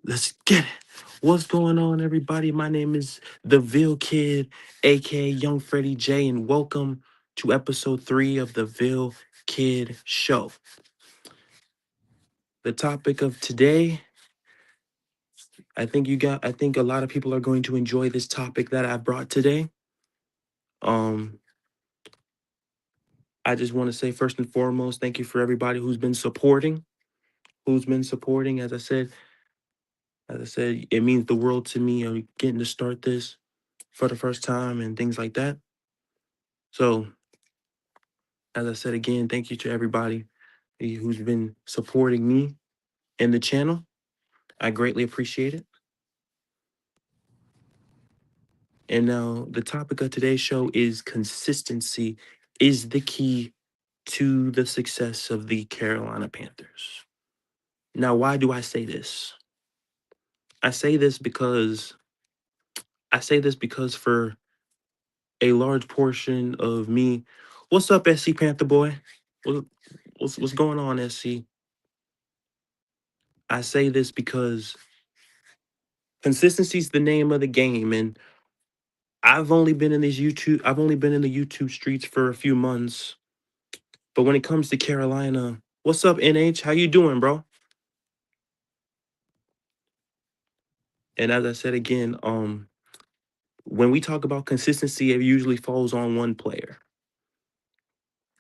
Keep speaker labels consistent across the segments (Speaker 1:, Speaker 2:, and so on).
Speaker 1: Let's get it. What's going on, everybody? My name is the Ville Kid, aka Young Freddie J, and welcome to episode 3 of the Ville Kid Show. The topic of today, I think a lot of people are going to enjoy this topic that I brought today. Um, I just want to say first and foremost, thank you for everybody who's been supporting, As I said, it means the world to me getting to start this for the first time and things like that. So, as I said again, thank you to everybody who's been supporting me and the channel. I greatly appreciate it. And now, the topic of today's show is consistency is the key to the success of the Carolina Panthers. Now, why do I say this? I say this because for a large portion of me, what's up, SC Panther boy? What- what's going on, SC? I say this because consistency is the name of the game, and I've only been in the YouTube streets for a few months, but when it comes to Carolina, what's up, NH? How you doing, bro? And as I said again, when we talk about consistency, it usually falls on one player.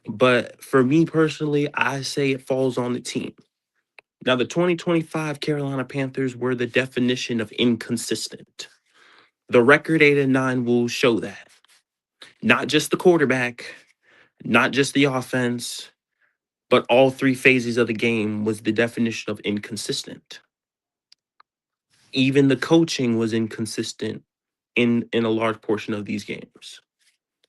Speaker 1: But for me personally, I say it falls on the team. Now, the 2025 Carolina Panthers were the definition of inconsistent. The record 8-9 will show that. Not just the quarterback, not just the offense, but all three phases of the game was the definition of inconsistent. Even the coaching was inconsistent in a large portion of these games.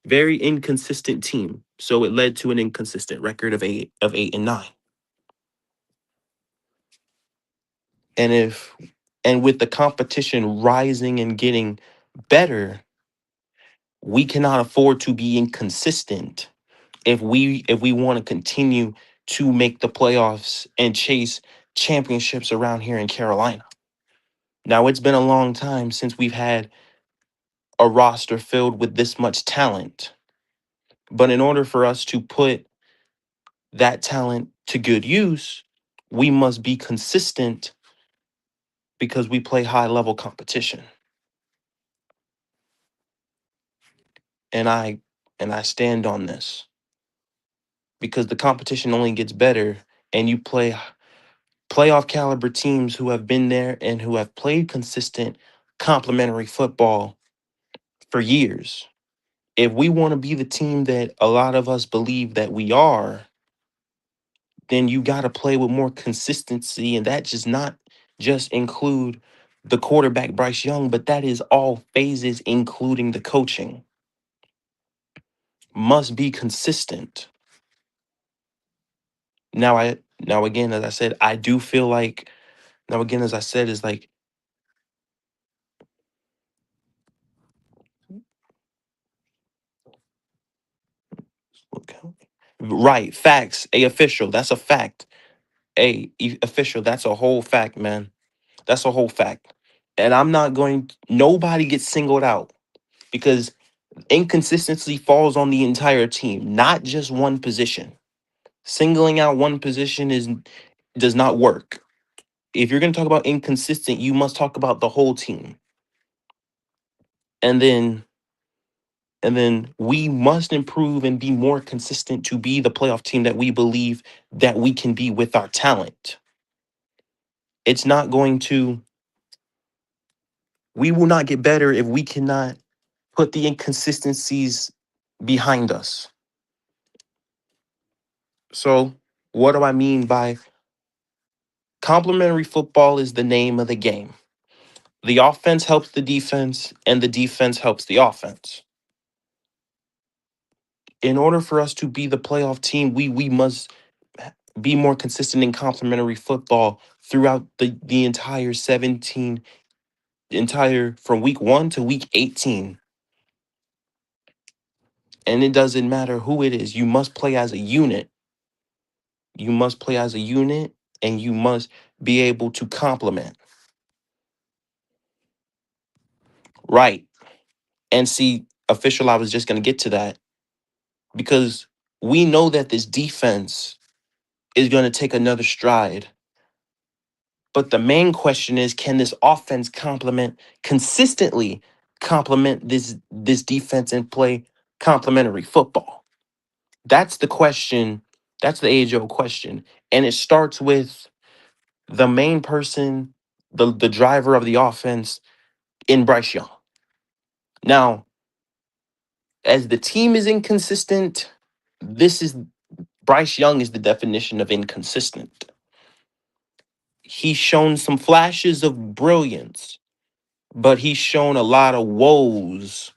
Speaker 1: Very inconsistent team, so it led to an inconsistent record of 8-9. And if and with the competition rising and getting better, we cannot afford to be inconsistent if we want to continue to make the playoffs and chase championships around here in Carolina. Now, it's been a long time since we've had a roster filled with this much talent. But in order for us to put that talent to good use, we must be consistent because we play high level competition. And I stand on this because the competition only gets better and you play playoff caliber teams who have been there and who have played consistent complementary football for years. If we want to be the team that a lot of us believe that we are, then you got to play with more consistency. And that does not just include the quarterback, Bryce Young, but that is all phases, including the coaching. Must be consistent. Now again, as I said, I do feel like now again, as I said, is like okay. Right, facts. A official, that's a fact. Official, that's a whole fact, man. That's a whole fact. And I'm not going nobody gets singled out because inconsistency falls on the entire team, not just one position. Singling out one position does not work. If you're going to talk about inconsistent, you must talk about the whole team. And then we must improve and be more consistent to be the playoff team that we believe that we can be with our talent. It's not going to we will not get better if we cannot put the inconsistencies behind us. So, what do I mean by complementary football is the name of the game? The offense helps the defense, and the defense helps the offense. In order for us to be the playoff team, we must be more consistent in complementary football throughout the entire 17 entire from week 1 to week 18. And it doesn't matter who it is. You must play as a unit. You must play as a unit and you must be able to complement. Right. And see, official, I was just going to get to that because we know that this defense is going to take another stride. But the main question is, can this offense consistently complement this defense and play complementary football? That's the question. That's the age-old question. And it starts with the main person, the driver of the offense in Bryce Young. Now, as the team is inconsistent, this is Bryce Young is the definition of inconsistent. He's shown some flashes of brilliance, but he's shown a lot of woes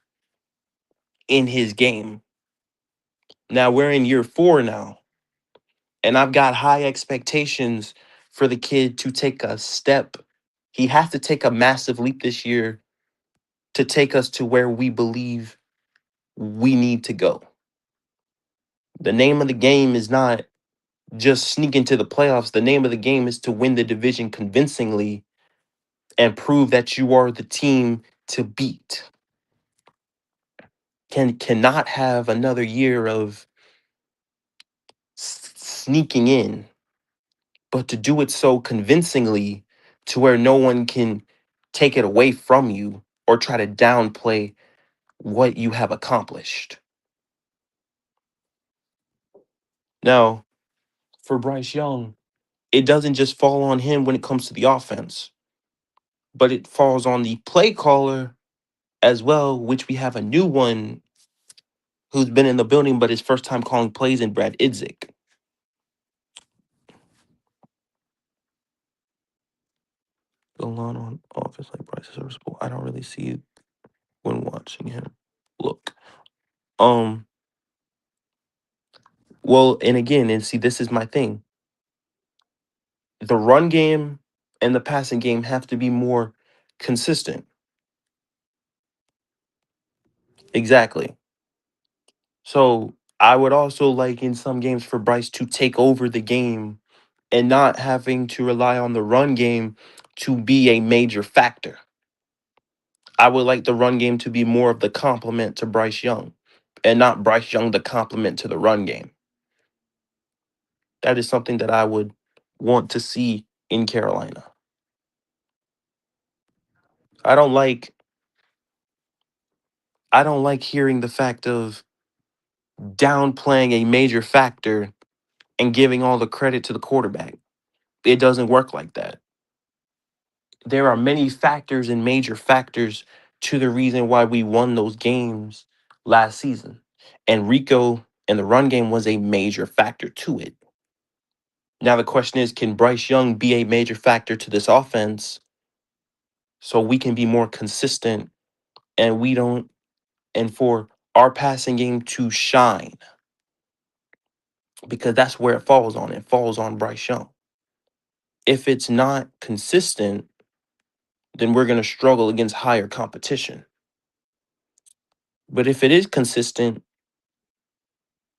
Speaker 1: in his game. Now we're in year 4 now, and I've got high expectations for the kid to take a step. He has to take a massive leap this year to take us to where we believe we need to go. The name of the game is not just sneak into the playoffs. The name of the game is to win the division convincingly and prove that you are the team to beat. Cannot have another year of sneaking in, but to do it so convincingly to where no one can take it away from you or try to downplay what you have accomplished. Now, for Bryce Young, it doesn't just fall on him when it comes to the offense, but it falls on the play caller as well, which we have a new one who's been in the building, but his first time calling plays in Brad Idzik. The line on offense like Bryce is serviceable. I don't really see it when watching him. Look, um, well, and again, and see, this is my thing. The run game and the passing game have to be more consistent. Exactly. So I would also like in some games for Bryce to take over the game and not having to rely on the run game to be a major factor. I would like the run game to be more of the complement to Bryce Young and not Bryce Young the complement to the run game. That is something that I would want to see in Carolina. I don't like I don't like hearing the fact of downplaying a major factor and giving all the credit to the quarterback. It doesn't work like that. There are many factors and major factors to the reason why we won those games last season. And Rico and the run game was a major factor to it. Now the question is, can Bryce Young be a major factor to this offense so we can be more consistent and we don't and for our passing game to shine? Because that's where it falls on. It falls on Bryce Young. If it's not consistent, then we're going to struggle against higher competition. But if it is consistent,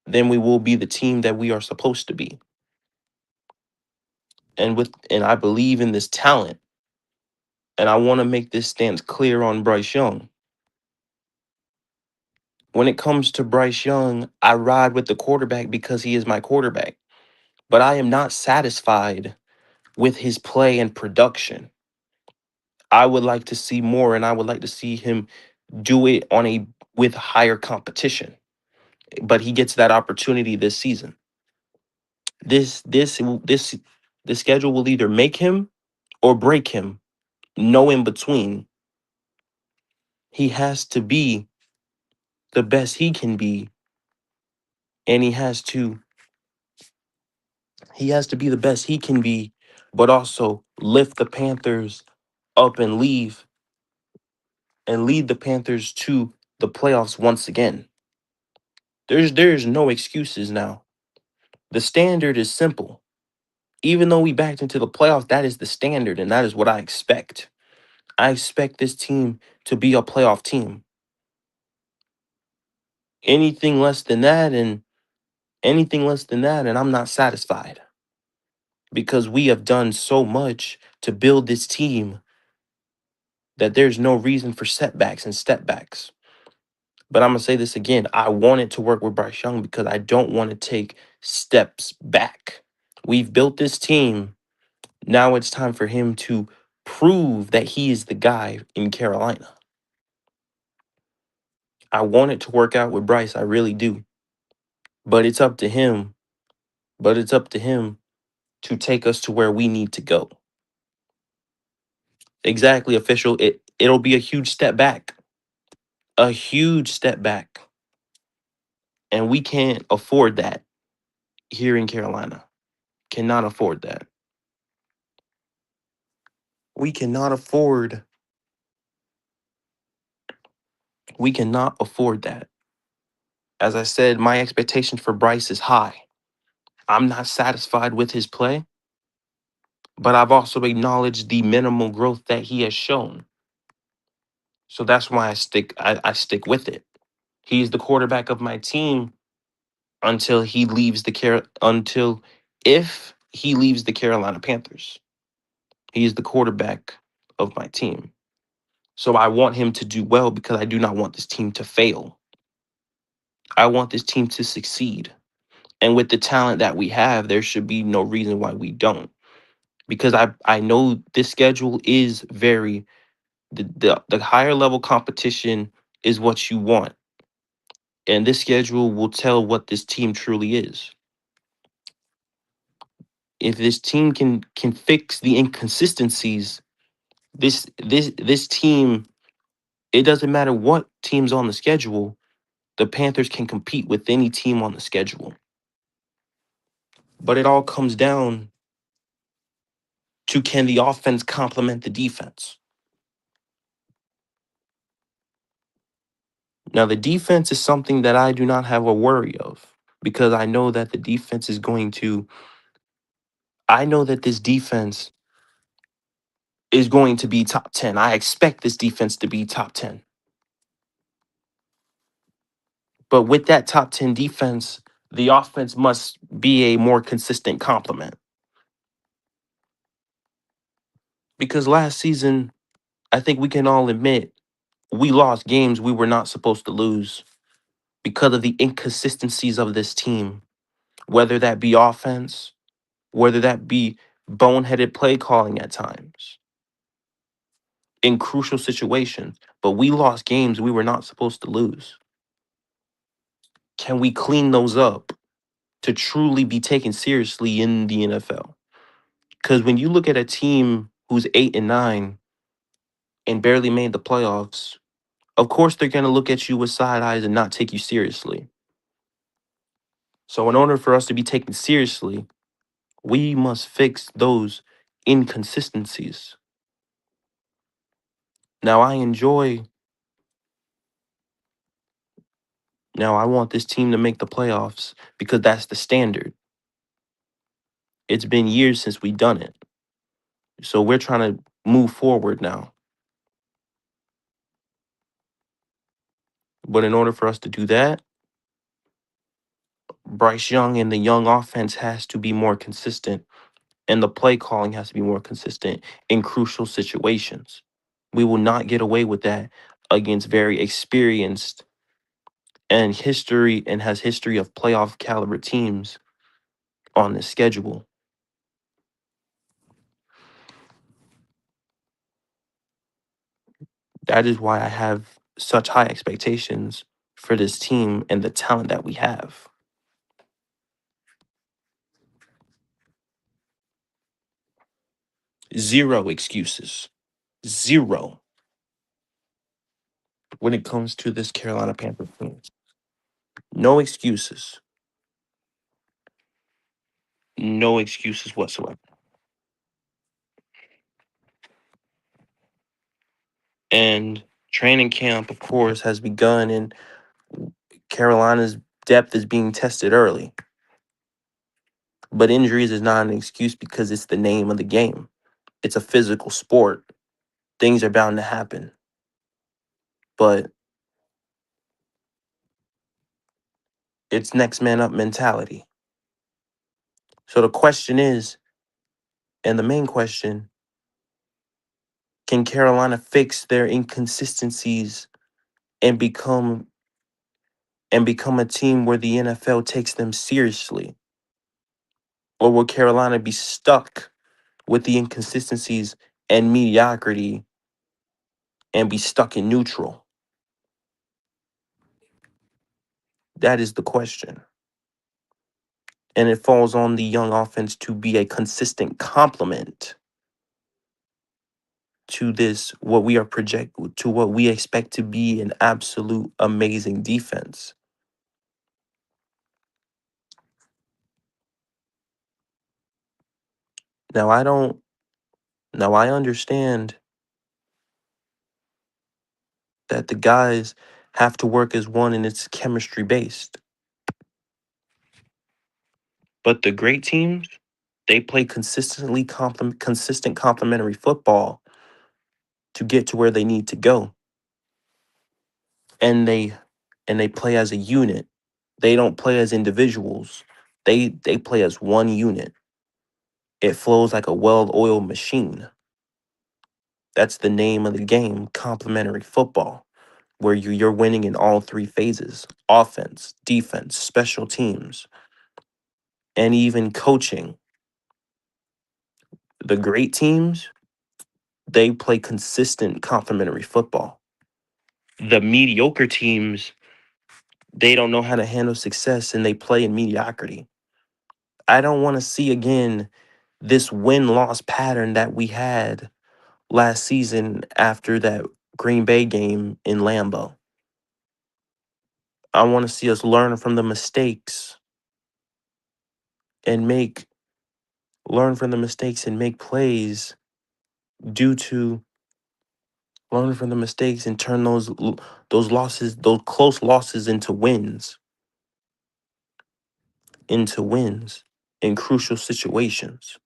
Speaker 1: then we will be the team that we are supposed to be. And I believe in this talent. And I want to make this stance clear on Bryce Young. When it comes to Bryce Young, I ride with the quarterback because he is my quarterback. But I am not satisfied with his play and production. I would like to see more, and I would like to see him do it on a with higher competition. But he gets that opportunity this season. This the schedule will either make him or break him. No in between. He has to be the best he can be, and he has to be the best he can be, but also lift the Panthers up and lead the Panthers to the playoffs once again. There's no excuses now. The standard is simple. Even though we backed into the playoffs, that is the standard, and that is what I expect. I expect this team to be a playoff team. Anything less than that, and I'm not satisfied because we have done so much to build this team that there's no reason for setbacks and stepbacks. But I'm gonna say this again. I wanted to work with Bryce Young because I don't want to take steps back. We've built this team. Now it's time for him to prove that he is the guy in Carolina. I want it to work out with Bryce. I really do. But it's up to him. But it's up to him to take us to where we need to go. Exactly, official. It'll be a huge step back. A huge step back. And we can't afford that here in Carolina. Cannot afford that. We cannot afford we cannot afford that. As I said, my expectations for Bryce is high. I'm not satisfied with his play, but I've also acknowledged the minimal growth that he has shown. So that's why I stick with it. He's the quarterback of my team until he leaves until if he leaves the Carolina Panthers. He is the quarterback of my team. So I want him to do well because I do not want this team to fail. I want this team to succeed. And with the talent that we have, there should be no reason why we don't. Because I know this schedule is very the higher level competition is what you want. And this schedule will tell what this team truly is. If this team can fix the inconsistencies, this team, it doesn't matter what team's on the schedule, the Panthers can compete with any team on the schedule. But it all comes down to, can the offense complement the defense? Now, the defense is something that I do not have a worry of because I know that the defense is going to, I know that this defense is going to be top 10. I expect this defense to be top 10. But with that top 10 defense, the offense must be a more consistent complement. Because last season, I think we can all admit we lost games we were not supposed to lose because of the inconsistencies of this team, whether that be offense, whether that be boneheaded play calling at times in crucial situations. But we lost games we were not supposed to lose. Can we clean those up to truly be taken seriously in the NFL? Because when you look at a team who's 8-9 and barely made the playoffs, of course they're going to look at you with side eyes and not take you seriously. So in order for us to be taken seriously, we must fix those inconsistencies. Now I want this team to make the playoffs because that's the standard. It's been years since we've done it. So we're trying to move forward now. But in order for us to do that, Bryce Young and the young offense has to be more consistent, and the play calling has to be more consistent in crucial situations. We will not get away with that against very experienced and has history of playoff caliber teams on the schedule. That is why I have such high expectations for this team and the talent that we have. Zero excuses. Zero when it comes to this Carolina Panthers team. No excuses. No excuses whatsoever. And training camp, of course, has begun, and Carolina's depth is being tested early. But injuries is not an excuse because it's the name of the game. It's a physical sport. Things are bound to happen. But it's next man up mentality. So the question is, and the main question, Can Carolina fix their inconsistencies and become a team where the NFL takes them seriously? Or will Carolina be stuck with the inconsistencies and mediocrity and be stuck in neutral? That is the question. And it falls on the young offense to be a consistent complement to this, what we are project to what we expect to be an absolute amazing defense. Now I don't now I understand that the guys have to work as one and it's chemistry based. But the great teams, they play consistent complementary football to get to where they need to go. And they play as a unit. They don't play as individuals. They play as one unit. It flows like a well-oiled machine. That's the name of the game, complementary football, where you're winning in all three phases: offense, defense, special teams, and even coaching. The great teams, they play consistent complementary football. The mediocre teams, they don't know how to handle success and they play in mediocrity. I don't want to see again this win-loss pattern that we had last season after that Green Bay game in Lambeau. I want to see us learn from the mistakes and make plays due to learn from the mistakes and turn those close losses into wins in crucial situations.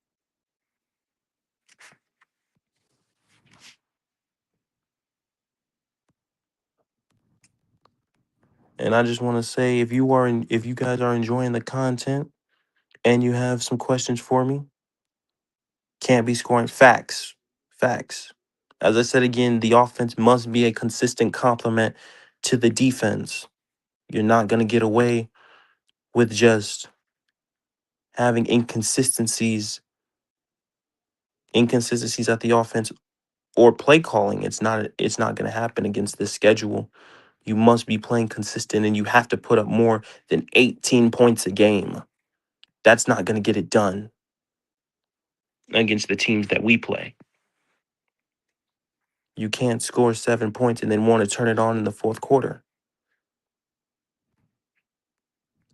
Speaker 1: And I just want to say, if you guys are enjoying the content and you have some questions for me, can't be scoring facts. As I said again, the offense must be a consistent complement to the defense. You're not going to get away with just having inconsistencies at the offense or play calling. It's not going to happen against this schedule. You must be playing consistent and you have to put up more than 18 points a game. That's not going to get it done against the teams that we play. You can't score 7 points and then want to turn it on in the fourth quarter.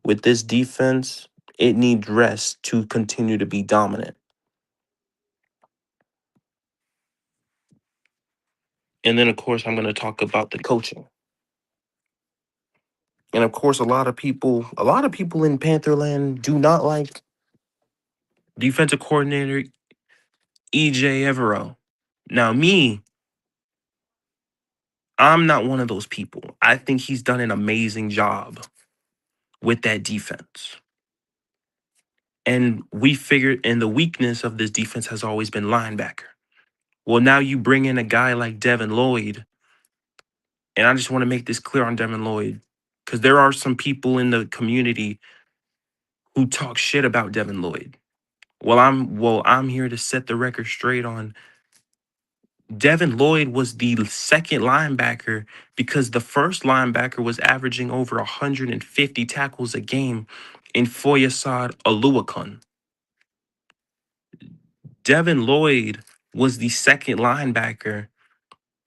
Speaker 1: With this defense, it needs rest to continue to be dominant. And then, of course, I'm going to talk about the coaching. And of course, a lot of people in Pantherland do not like defensive coordinator EJ Evero. Now, I'm not one of those people. I think he's done an amazing job with that defense. And the weakness of this defense has always been linebacker. Well, now you bring in a guy like Devin Lloyd, and I just want to make this clear on Devin Lloyd, because there are some people in the community who talk shit about Devin Lloyd. I'm here to set the record straight on Devin Lloyd was the second linebacker because the first linebacker was averaging over 150 tackles a game in Foyesade Oluokun. Devin Lloyd was the second linebacker,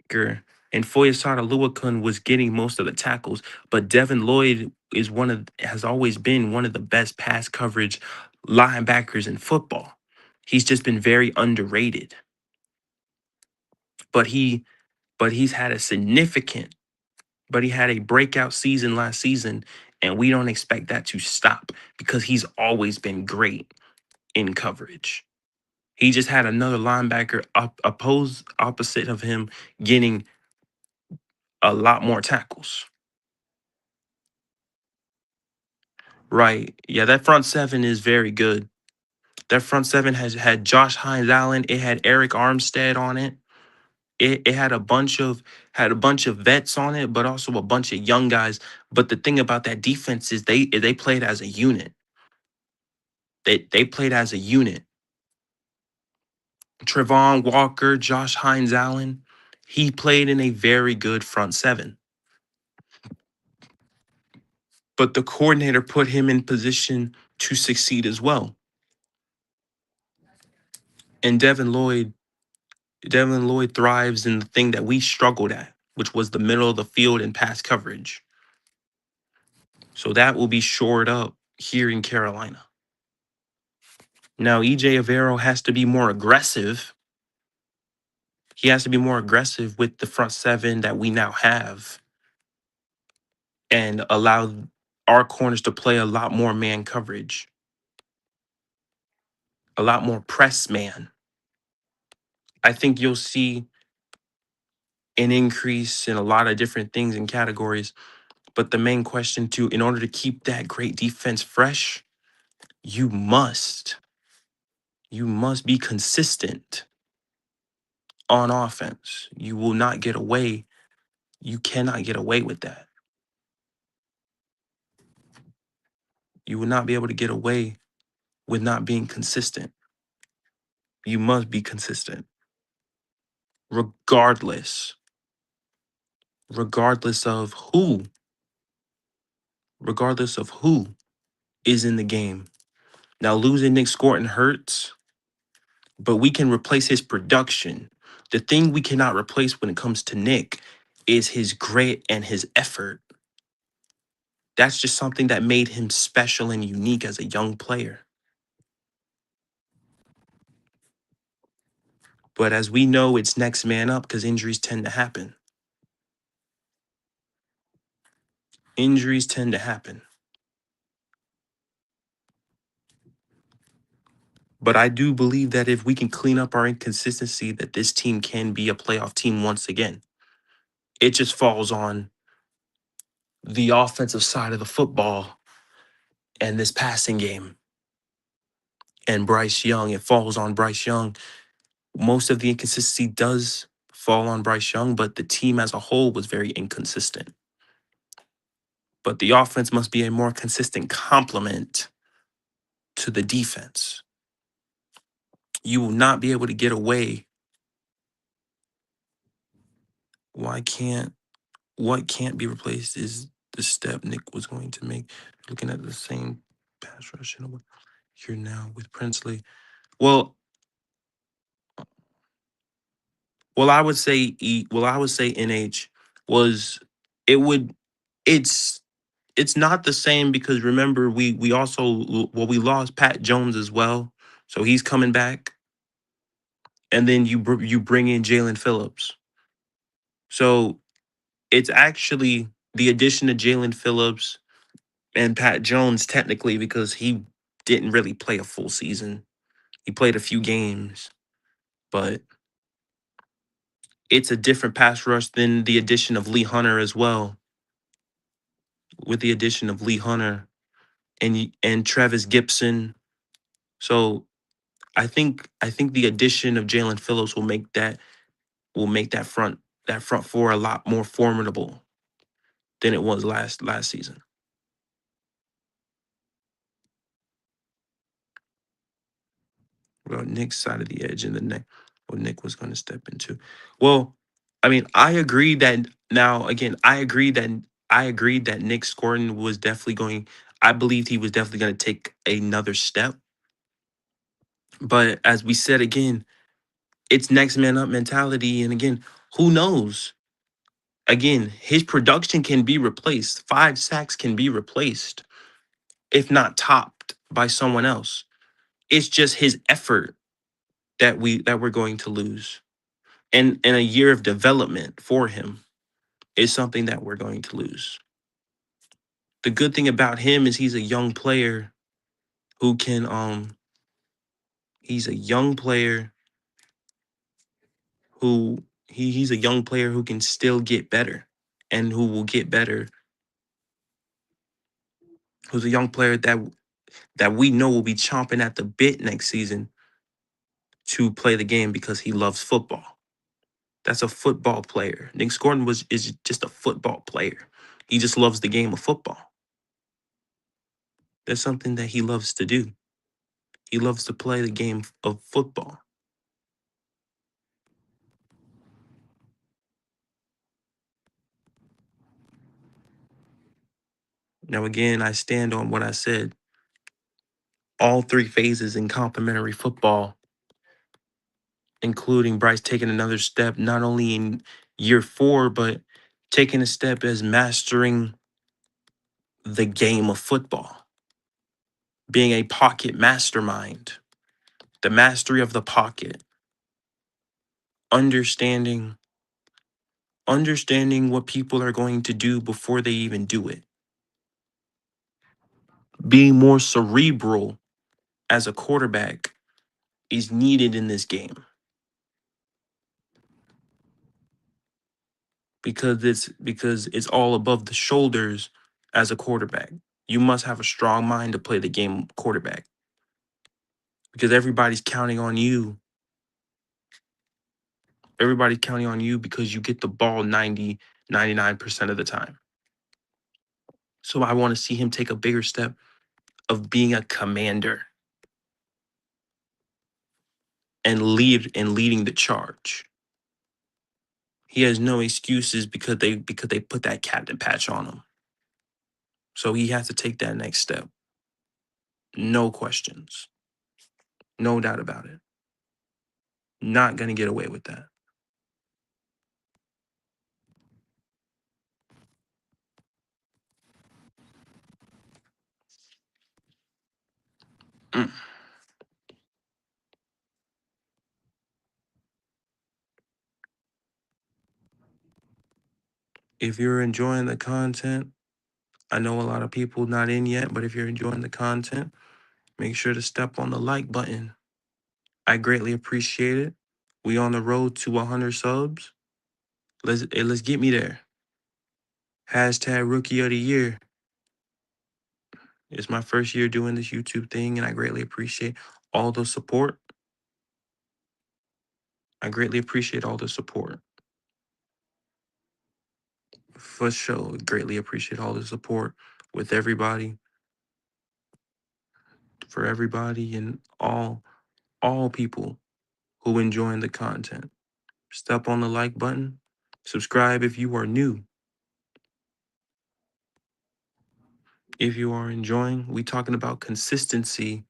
Speaker 1: and Foyesade Oluokun was getting most of the tackles. But Devin Lloyd has always been one of the best pass coverage linebackers in football. He's just been very underrated. But he's had a significant but he had a breakout season last season, and we don't expect that to stop because he's always been great in coverage. He just had another linebacker opposite of him getting a lot more tackles. Right. Yeah, that front seven is very good. That front seven has had Josh Hines Allen. It had Eric Armstead on it. It had a bunch of vets on it, but also a bunch of young guys. But the thing about that defense is they played as a unit. They played as a unit. Trevon Walker, Josh Hines Allen, he played in a very good front seven. But the coordinator put him in position to succeed as well. And Devin Lloyd thrives in the thing that we struggled at, which was the middle of the field and pass coverage. So that will be shored up here in Carolina. Now, EJ Avero has to be more aggressive. He has to be more aggressive with the front seven that we now have and allow our corners to play a lot more man coverage, a lot more press man. I think you'll see an increase in a lot of different things and categories. But the main question, too, in order to keep that great defense fresh, you must, you must be consistent on offense. You will not get away. You cannot get away with that. You will not be able to get away with not being consistent. You must be consistent, regardless, regardless of who, regardless of who is in the game. Now, losing Nick Scorton hurts, but we can replace his production. The thing we cannot replace when it comes to Nick is his grit and his effort. That's just something that made him special and unique as a young player. But as we know, it's next man up because injuries tend to happen. Injuries tend to happen. But I do believe that if we can clean up our inconsistency, that this team can be a playoff team once again. It just falls on the offensive side of the football and this passing game and Bryce Young. It falls on Bryce Young. Most of the inconsistency does fall on Bryce Young, but the team as a whole was very inconsistent. But the offense must be a more consistent complement to the defense. You will not be able to get away. Why can't What can't be replaced is the step Nick was going to make. Looking at the same pass rush here now with Princely. Well, I would say I would say NH was it would it's it's not the same because remember we also we lost Pat Jones as well, so he's coming back, and then you bring in Jalen Phillips, so it's actually the addition of Jalen Phillips and Pat Jones technically because he didn't really play a full season. He played a few games, but it's a different pass rush than the addition of Lee Hunter as well. With the addition of Lee Hunter and Travis Gibson, so I think the addition of Jalen Phillips will make that front four a lot more formidable than it was last season. Well, Nick's side of the edge and the neck, what Nick was going to step into. Well, I mean, I agree that now again, I agreed that Nick Scorton was definitely going. I believed he was definitely going to take another step. But as we said again, it's next man up mentality, and again, who knows? Again, his production can be replaced. 5 sacks can be replaced, if not topped by someone else. It's just his effort that we're going to lose. And a year of development for him is something that we're going to lose. The good thing about him is he's a young player who can he's a young player he's a young player who can still get better and who will get better. Who's a young player that we know will be chomping at the bit next season to play the game because he loves football. That's a football player. Nick Gordon is just a football player. He just loves the game of football. That's something that he loves to do. He loves to play the game of football. Now, again, I stand on what I said. All three phases in complementary football, including Bryce taking another step, not only in year 4, but taking a step as mastering the game of football, being a pocket mastermind, the mastery of the pocket, understanding what people are going to do before they even do it, being more cerebral as a quarterback is needed in this game because it's all above the shoulders as a quarterback. You must have a strong mind to play the game quarterback because everybody's counting on you. Everybody's counting on you because you get the ball 99% of the time. So I want to see him take a bigger step of being a commander and leading the charge. He has no excuses because they put that captain patch on him. So he has to take that next step. No questions. No doubt about it. Not going to get away with that. Mm. If you're enjoying the content, I know a lot of people not in yet, but if you're enjoying the content, make sure to step on the like button. I greatly appreciate it. We on the road to 100 subs. Let's get me there. Hashtag rookie of the year. It's my first year doing this YouTube thing, and I greatly appreciate all the support. I greatly appreciate all the support. For sure, greatly appreciate all the support with everybody, for everybody, and all people who enjoying the content. Step on the like button. Subscribe if you are new. If you are enjoying, we talking about consistency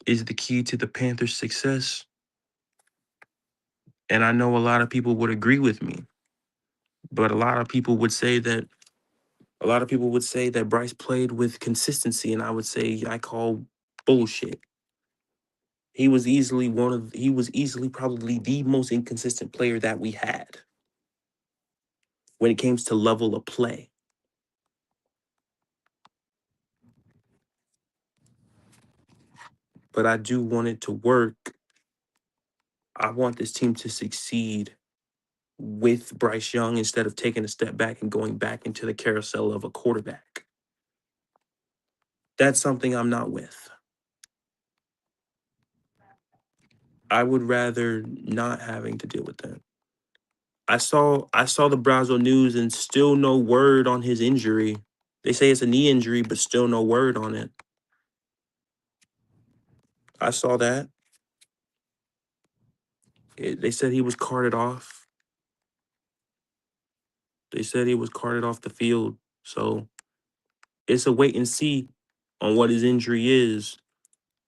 Speaker 1: is the key to the Panthers' success. And I know a lot of people would agree with me, but a lot of people would say that Bryce played with consistency, and I would say I call bullshit. He was easily probably the most inconsistent player that we had when it came to level of play. But I do want it to work. I want this team to succeed with Bryce Young instead of taking a step back and going back into the carousel of a quarterback. That's something I'm not with. I would rather not having to deal with that. I saw the Brazil news and still no word on his injury. They say it's a knee injury, but still no word on it. I saw that. They said he was carted off. They said he was carted off the field. So it's a wait and see on what his injury is.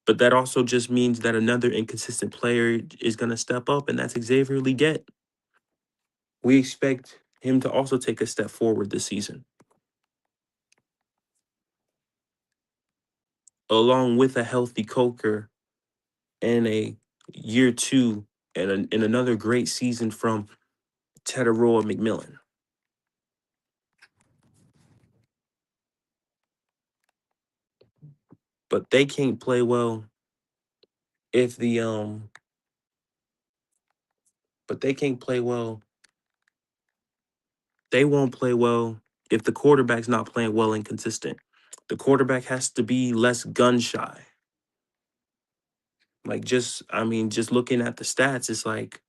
Speaker 1: But that also just means that another inconsistent player is going to step up, and that's Xavier Leggett. We expect him to also take a step forward this season, along with a healthy Coker and a year 2 and another great season from Tetaroa McMillan. But they can't play well if the but they can't play well. They won't play well if the quarterback's not playing well and consistent. The quarterback has to be less gun shy. Like just looking at the stats, it's like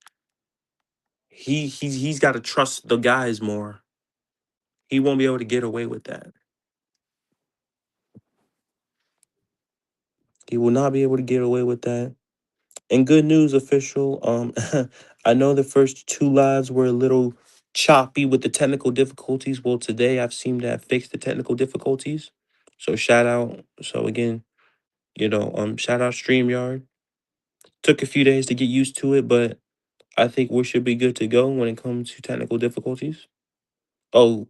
Speaker 1: He's got to trust the guys more. He won't be able to get away with that. He will not be able to get away with that. And good news, official. I know the first two lives were a little choppy with the technical difficulties. Well, today I've seemed to have fixed the technical difficulties. So shout out. So again, shout out StreamYard. Took a few days to get used to it, but I think we should be good to go when it comes to technical difficulties. Oh,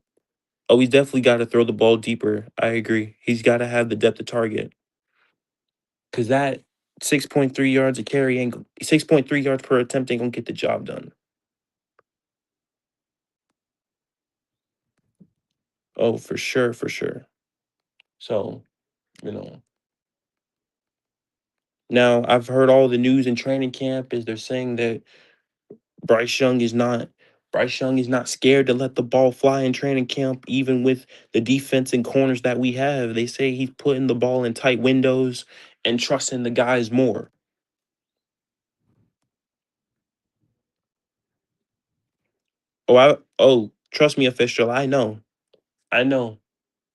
Speaker 1: oh, he's definitely got to throw the ball deeper. I agree. He's got to have the depth of target because that 6.3 yards a carry ain't 6.3 yards per attempt ain't gonna get the job done. Oh, for sure, for sure. So, you know, now I've heard all the news in training camp is they're saying that Bryce Young is not Bryce Young is not scared to let the ball fly in training camp, even with the defense and corners that we have. They say he's putting the ball in tight windows and trusting the guys more. Trust me, official. I know,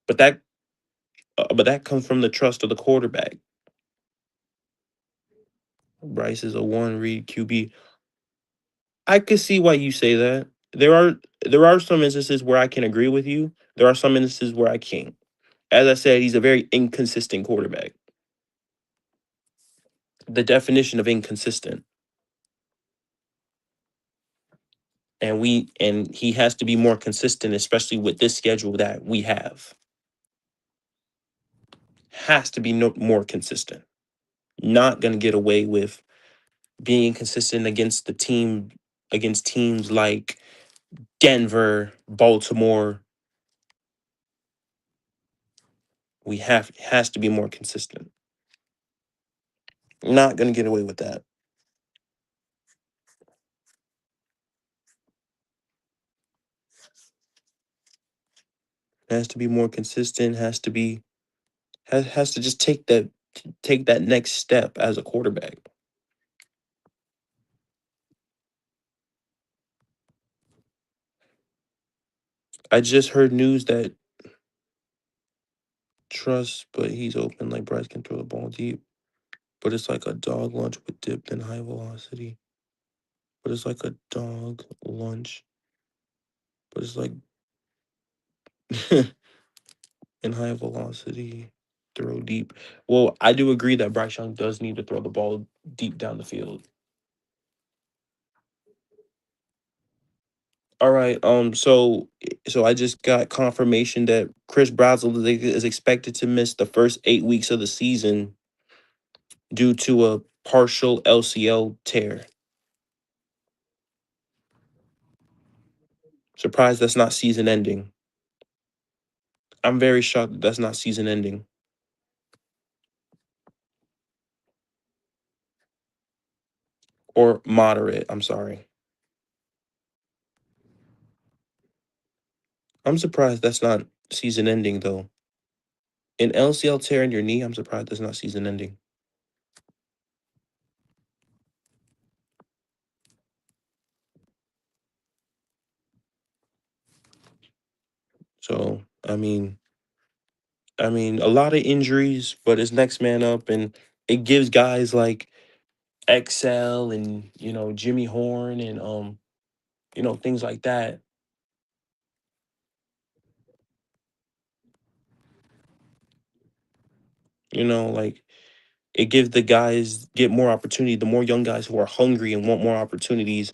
Speaker 1: but that comes from the trust of the quarterback. Bryce is a one read QB. I could see why you say that. There are some instances where I can agree with you. There are some instances where I can't. As I said, he's a very inconsistent quarterback. The definition of inconsistent. And he has to be more consistent, especially with this schedule that we have. Has to be no, more consistent. Not gonna get away with being consistent against teams like Denver, Baltimore. We have has to be more consistent. Not gonna get away with that. Has to be more consistent. Has to just take that next step as a quarterback. I just heard news that trust, but he's open like Bryce can throw the ball deep. But it's like a dog lunch with dip and high velocity. But it's like a dog lunch. But it's like in high velocity, throw deep. Well, I do agree that Bryce Young does need to throw the ball deep down the field. All right. So I just got confirmation that Chris Brazel is expected to miss the first 8 weeks of the season due to a partial LCL tear. Surprised that's not season ending. I'm very shocked that that's not season ending or moderate. I'm sorry. I'm surprised that's not season ending though. An LCL tear in your knee, I'm surprised that's not season ending. So I mean, a lot of injuries, but it's next man up, and it gives guys like XL and Jimmy Horn and things like that. Like it gives the guys get more opportunity. The more young guys who are hungry and want more opportunities,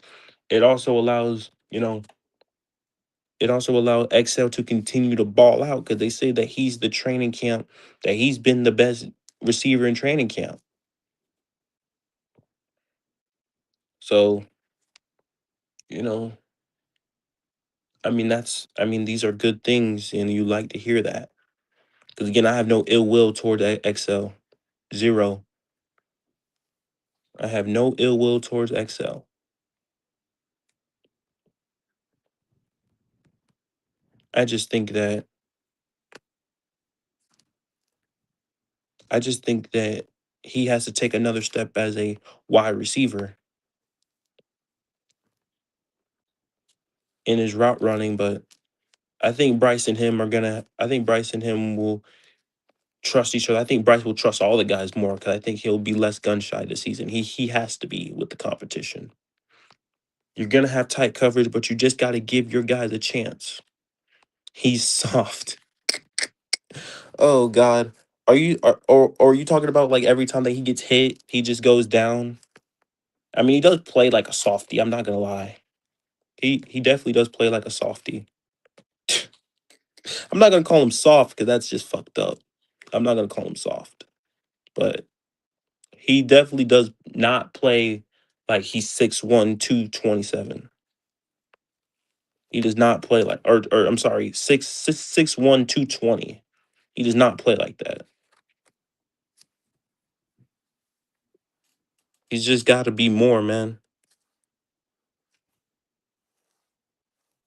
Speaker 1: it also allows XL to continue to ball out because they say that he's the training camp, that he's been the best receiver in training camp. So, you know, these are good things, and you like to hear that. Because again, I have no ill will toward XL. Zero. I have no ill will towards XL. I just think that I just think that he has to take another step as a wide receiver. in his route running, but I think Bryce and him will trust each other. I think Bryce will trust all the guys more because I think he'll be less gun shy this season. He has to be with the competition. You're gonna have tight coverage, but you just got to give your guys a chance. He's soft. Oh God, or are you talking about like every time that he gets hit, he just goes down? I mean, he does play like a softie. I'm not gonna lie. He definitely does play like a softie. I'm not gonna call him soft because that's just fucked up. I'm not gonna call him soft, but he definitely does not play like he's 6'1", 227. He does not play like or I'm sorry, 6'1", 220. He does not play like that. He's just gotta be more, man.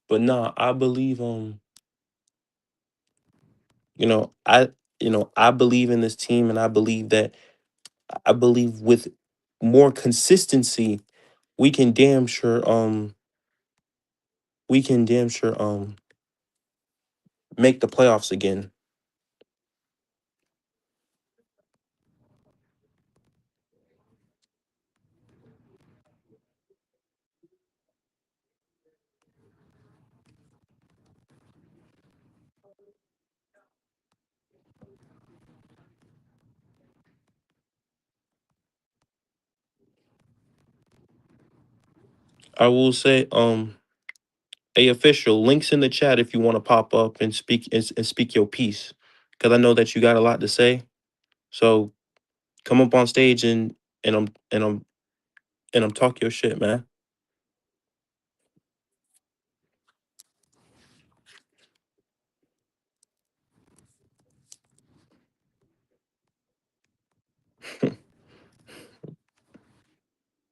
Speaker 1: But nah, I believe you know, I believe in this team and I believe with more consistency, we can damn sure we can damn sure make the playoffs again. I will say a official links in the chat if you want to pop up and speak your piece because I know that you got a lot to say. So come up on stage and I'm and I'm and I'm talk your shit, man.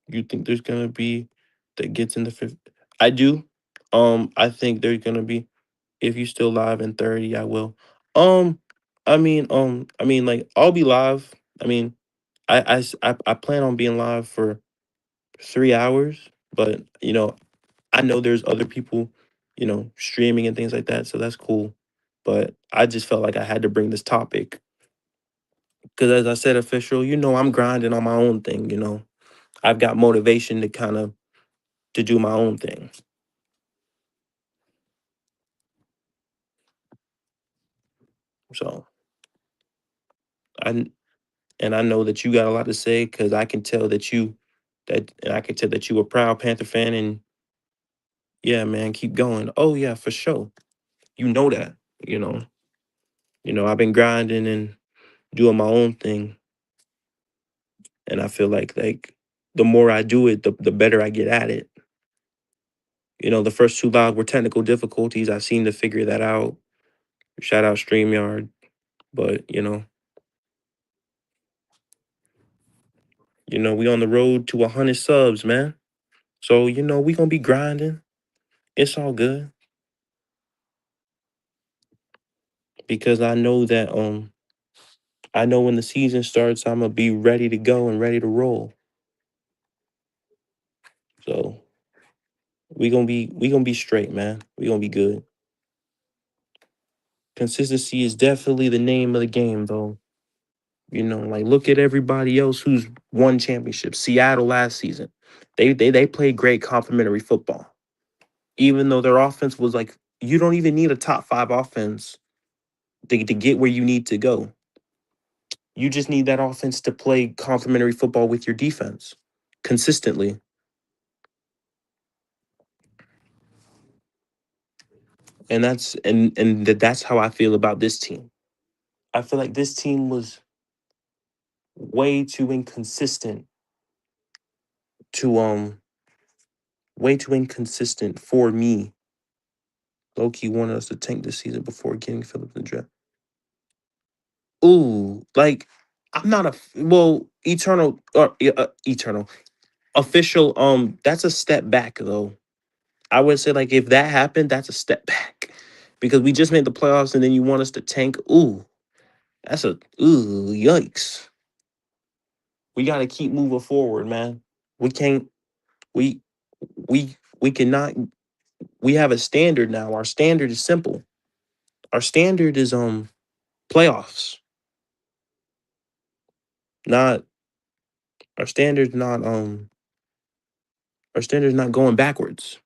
Speaker 1: You think there's gonna be that gets in the fifth? I do. I think there's gonna be if you still live in 30, I will. Um, like I'll be live. I mean, I plan on being live for 3 hours, but I know there's other people, streaming and things like that, so that's cool. But I just felt like I had to bring this topic because, as I said, official, I'm grinding on my own thing. I've got motivation to kind of to do my own thing. So I and I know that you got a lot to say because I can tell and I can tell that you a proud Panther fan and yeah, man, keep going. Oh yeah, for sure. You know that. You know. I've been grinding and doing my own thing, and I feel like the more I do it, the better I get at it. The first two lives were technical difficulties. I seem to figure that out. Shout out StreamYard. But we on the road to 100 subs, man. So we gonna be grinding. It's all good because I know when the season starts, I'm gonna be ready to go and ready to roll. So we gonna be straight, man. We gonna be good. Consistency is definitely the name of the game, though. Like look at everybody else who's won championships. Seattle last season, they played great complementary football. Even though their offense was like, you don't even need a top five offense to get where you need to go. You just need that offense to play complementary football with your defense consistently. And that's how I feel about this team. I feel like this team was way too inconsistent to way too inconsistent for me. Loki wanted us to tank this season before getting Phillips in the draft. Ooh, like I'm not eternal or eternal official. That's a step back though. I would say like if that happened, that's a step back because we just made the playoffs and then you want us to tank. Ooh, yikes. We got to keep moving forward, man. We can't we we cannot we have a standard now. Our standard is simple. Our standard is playoffs. Not our standard not our standard is not going backwards.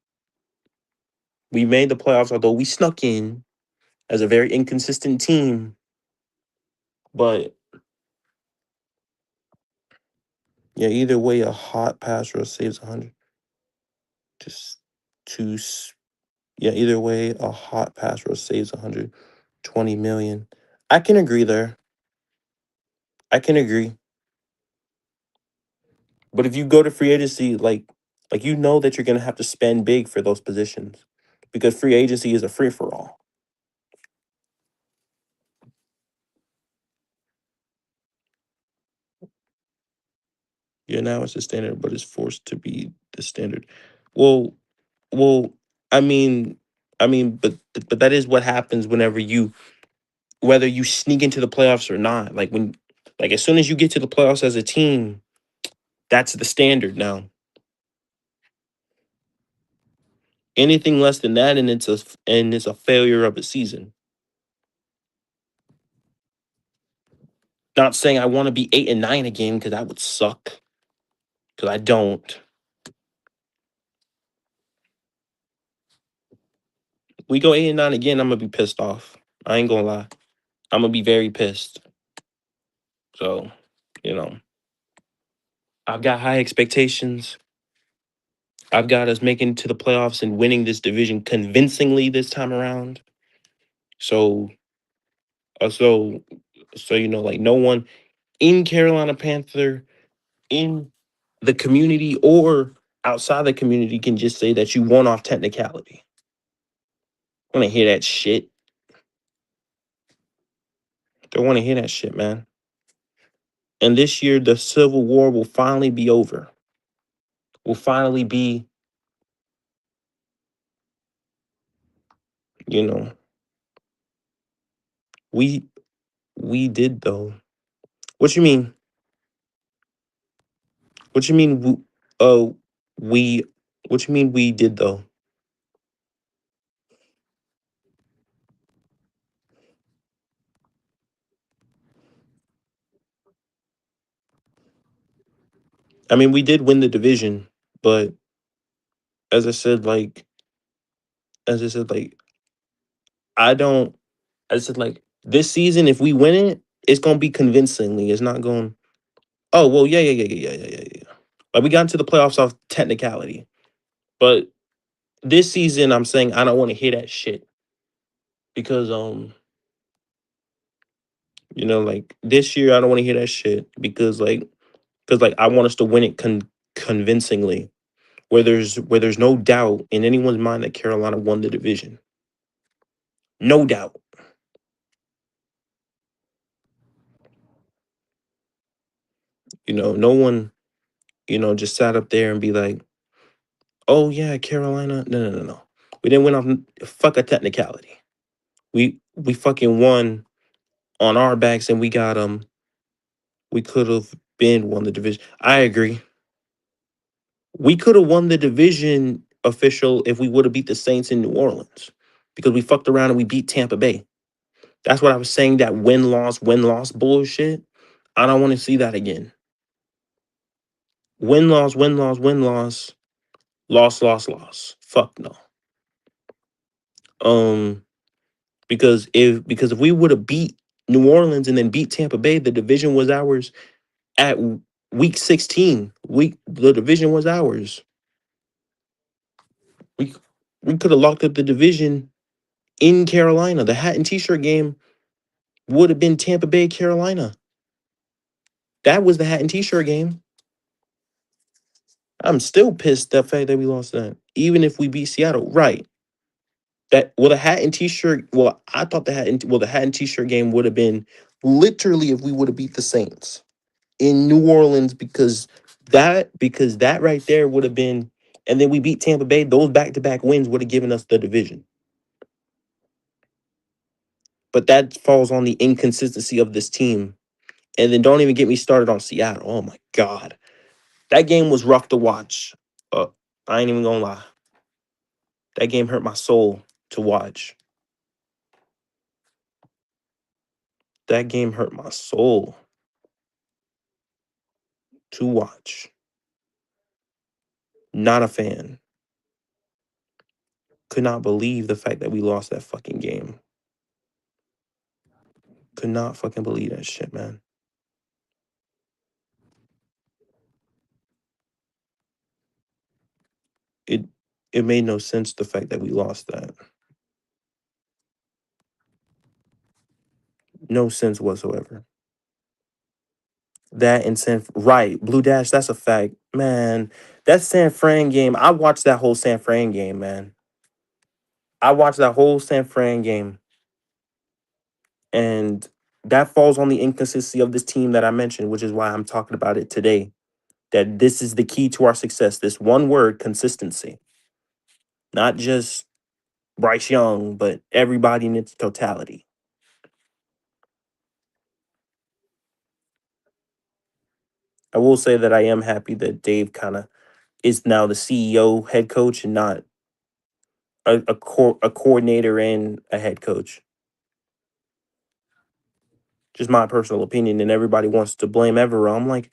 Speaker 1: We made the playoffs, although we snuck in as a very inconsistent team. But yeah, either way, a hot pass rush saves 100. Just to yeah, either way, a hot pass rush saves 120 million. I can agree there. I can agree. But if you go to free agency, like you know that you're gonna have to spend big for those positions because free agency is a free for all. Yeah, now it's the standard, but it's forced to be the standard. Well, well, I mean, but that is what happens whenever whether you sneak into the playoffs or not. Like as soon as you get to the playoffs as a team, that's the standard now. Anything less than that, and it's a failure of a season. Not saying I want to be 8 and 9 again because that would suck. Because I don't. We go 8 and 9 again, I'm gonna be pissed off. I ain't gonna lie. I'm gonna be very pissed. So, you know, I've got high expectations. I've got us making it to the playoffs and winning this division convincingly this time around. So, uh, so, so like no one in Carolina Panther, in the community or outside the community can just say that you won off technicality. I want to hear that shit. Don't want to hear that shit, man. And this year, the Civil War will finally be over. Will finally be, you know, we we did though. What you mean? What you mean? We. What you mean we did though? I mean, we did win the division, but as I said, as I said, I don't. I said this season, if we win it, it's gonna be convincingly. It's not going. Oh well, yeah. Like we got into the playoffs off technicality, but this season, I'm saying I don't want to hear that shit because this year I don't want to hear that shit because I want us to win it convincingly, where there's no doubt in anyone's mind that Carolina won the division. No doubt. No one just sat up there and be like, oh yeah, Carolina. No. We didn't win off fuck a technicality. We fucking won on our backs and we could have been won the division. I agree. We could have won the division official if we would have beat the Saints in New Orleans because we fucked around and we beat Tampa Bay. That's what I was saying, that win loss bullshit. I don't want to see that again. Win loss, loss. Fuck no. Um because if we would have beat New Orleans and then beat Tampa Bay, the division was ours at week 16. The division was ours. We we could have locked up the division in Carolina. The hat and t-shirt game would have been Tampa Bay, Carolina. That was the hat and t-shirt game. I'm still pissed the fact that we lost that. Even if we beat Seattle, right? The hat and t-shirt. Well, I thought the hat and t-shirt game would have been literally if we would have beat the Saints in New Orleans because that right there would have been, and then we beat Tampa Bay. Those back-to-back wins would have given us the division. But that falls on the inconsistency of this team. And then don't even get me started on Seattle. Oh my God. That game was rough to watch. Uh, I ain't even gonna lie. That game hurt my soul to watch. That game hurt my soul to watch. Not a fan. Could not believe the fact that we lost that fucking game. Could not fucking believe that shit, man. It it made no sense the fact that we lost that. No sense whatsoever. That and right, Blue Dash, that's a fact. Man, that San Fran game, I watched that whole San Fran game, man. I watched that whole San Fran game. And that falls on the inconsistency of this team that I mentioned, which is why I'm talking about it today. That this is the key to our success. This one word, consistency. Not just Bryce Young, but everybody in its totality. I will say that I am happy that Dave kind of is now the CEO, head coach, and not a coordinator and a head coach. Just my personal opinion, and everybody wants to blame Evero. I'm like,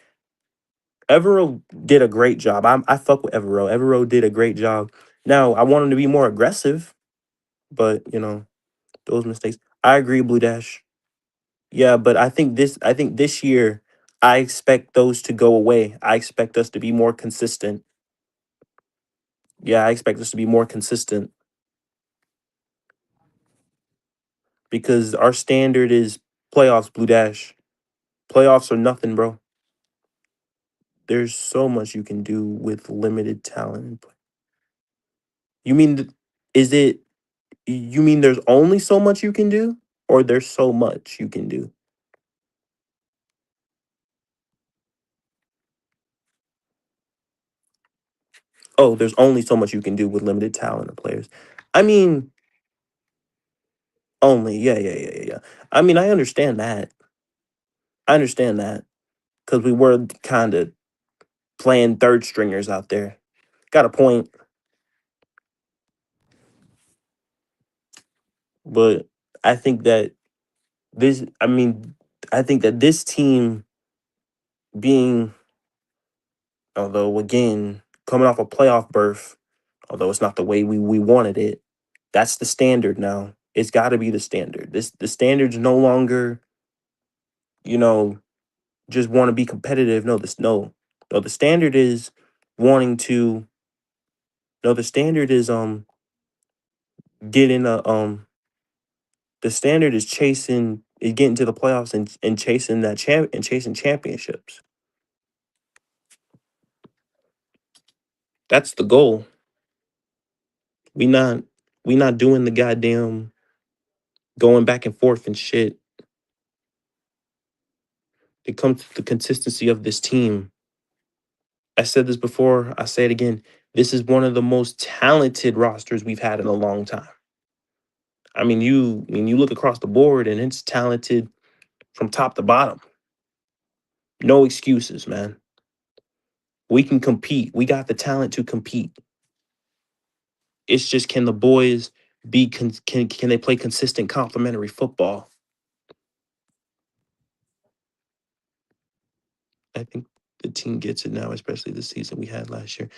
Speaker 1: Evero did a great job. I fuck with Evero. Evero did a great job. Now I want him to be more aggressive, but those mistakes. I agree, Blue Dash. Yeah, but I think this year I expect those to go away. I expect us to be more consistent. Yeah, I expect us to be more consistent because our standard is playoffs, Blue Dash. Playoffs are nothing, bro. There's so much you can do with limited talent. You mean is it you mean there's only so much you can do or there's so much you can do? Oh, there's only so much you can do with limited talent of players. I mean, only. Yeah, yeah, yeah, yeah, yeah. I mean, I understand that. I understand that because we were kind of playing third stringers out there. Got a point, but I think that this. I mean, I think that this team being, although again coming off a playoff berth, although it's not the way we wanted it, that's the standard now. It's got to be the standard. The standard's no longer, you know, just want to be competitive. No. The standard is wanting to. No, the standard is getting a the standard is getting to the playoffs and chasing chasing championships. That's the goal. We not we not doing the goddamn going back and forth and shit. It comes to the consistency of this team. I said this before, I say it again. This is one of the most talented rosters we've had in a long time. I mean, you look across the board and it's talented from top to bottom. No excuses, man. We can compete. We got the talent to compete. It's just can the boys can they play consistent complementary football? I think the team gets it now, especially the season we had last year.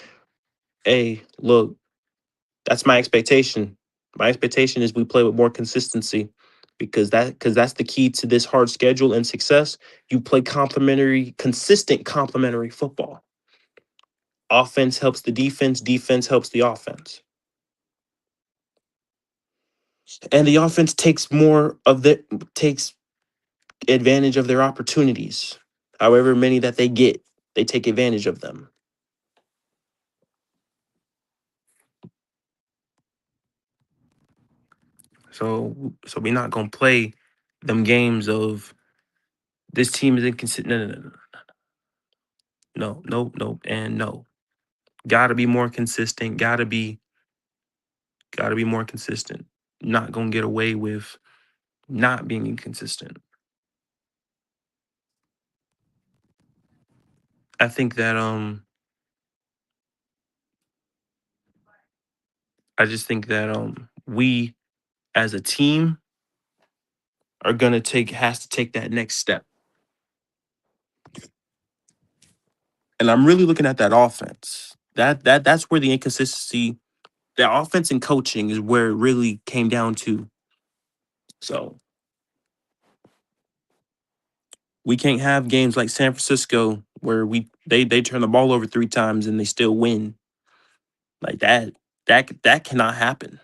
Speaker 1: Hey, look, that's my expectation. My expectation is we play with more consistency because that's the key to this hard schedule and success. You play consistent complementary football. Offense helps the defense, defense helps the offense. And the offense takes advantage of their opportunities. However many that they get, they take advantage of them. So we're not gonna play them games of this team is inconsistent. No, and no. Gotta be more consistent. Gotta be more consistent. Not gonna get away with not being inconsistent. I think that I just think that we as a team are gonna take has to take that next step. And I'm really looking at that offense. That's where the inconsistency, the offense and coaching is where it really came down to. So we can't have games like San Francisco where they turn the ball over 3 times and they still win. Like that. That cannot happen.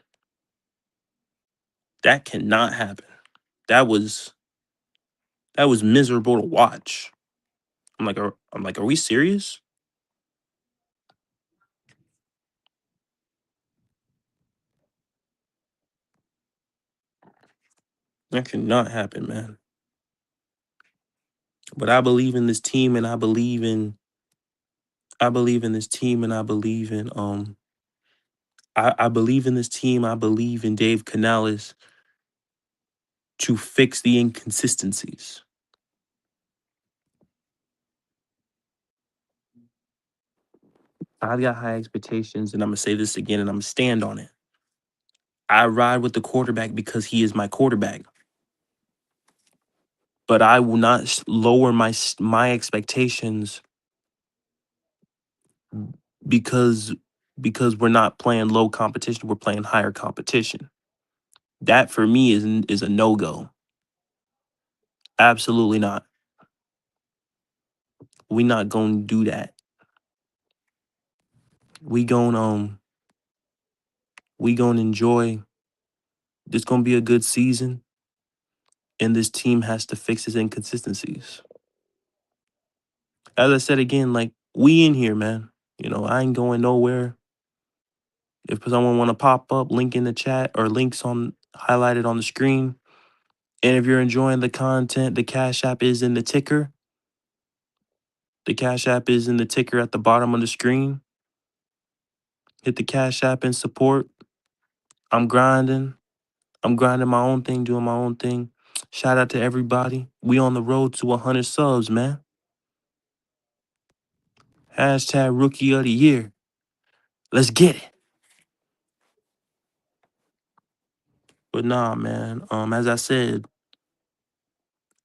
Speaker 1: That cannot happen. That was that was miserable to watch. I'm like, are we serious? That cannot happen, man. But I believe in this team, and I believe in this team, and I believe in this team. I believe in Dave Canales to fix the inconsistencies. I've got high expectations, and I'm gonna say this again, and I'm gonna stand on it. I ride with the quarterback because he is my quarterback, but I will not lower my expectations because we're not playing low competition. We're playing higher competition. That for me is a no go. Absolutely not. We not gonna do that. We gonna we gonna enjoy. This gonna be a good season, and this team has to fix its inconsistencies. As I said again, like we in here, man. I ain't going nowhere. If someone want to pop up, link in the chat or links on highlighted on the screen. And if you're enjoying the content, the Cash App is in the ticker. The Cash App is in the ticker at the bottom of the screen. Hit the Cash App and support. I'm grinding. I'm grinding my own thing, doing my own thing. Shout out to everybody. We on the road to 100 subs, man. Hashtag Rookie of the Year. Let's get it. But nah, man. As I said,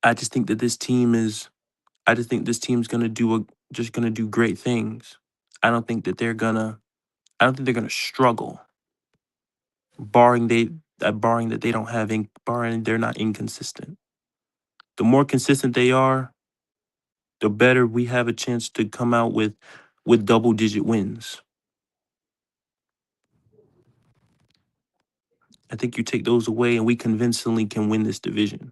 Speaker 1: I just think that this team is. I just think this team's gonna do great things. I don't think that they're gonna. I don't think they're gonna struggle, barring that they don't have barring they're not inconsistent. The more consistent they are, the better we have a chance to come out with double digit wins. I think you take those away and we convincingly can win this division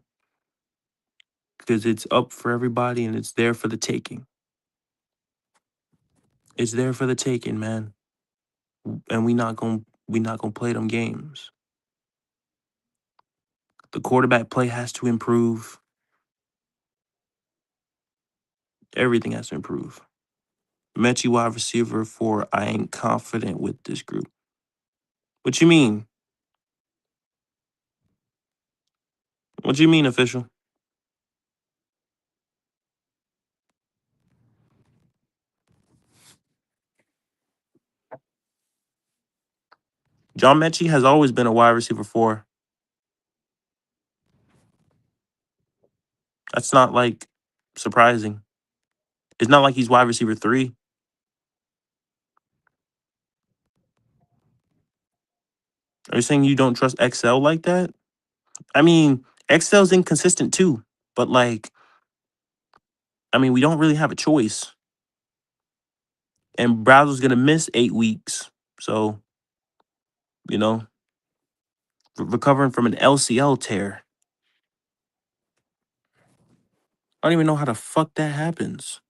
Speaker 1: because it's up for everybody and it's there for the taking. It's there for the taking, man. And we not gonna play them games. The quarterback play has to improve. Everything has to improve. Mechie wide receiver 4, I ain't confident with this group. What you mean? What you mean, official? John Mechie has always been a wide receiver 4. That's not like surprising. It's not like he's wide receiver 3. Are you saying you don't trust XL like that? I mean, XL's inconsistent too, but like, I mean, we don't really have a choice. And Browser's gonna miss 8 weeks, so you know, recovering from an LCL tear. I don't even know how the fuck that happens.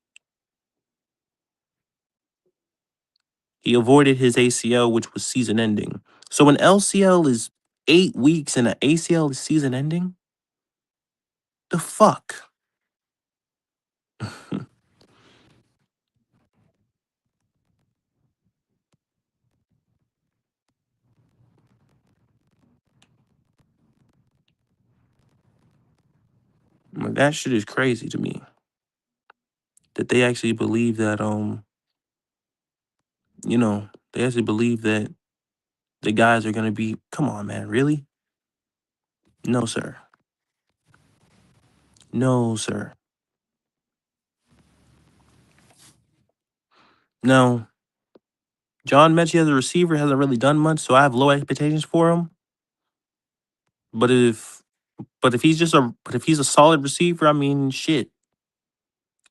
Speaker 1: He avoided his ACL, which was season ending. So an LCL is 8 weeks and an ACL is season ending? The fuck? Like, that shit is crazy to me. That they actually believe that they actually believe that The guys are gonna be, come on, man, really? No, sir. No, sir. No. John Mechie as a receiver hasn't really done much, so I have low expectations for him. But if he's a solid receiver, I mean, shit.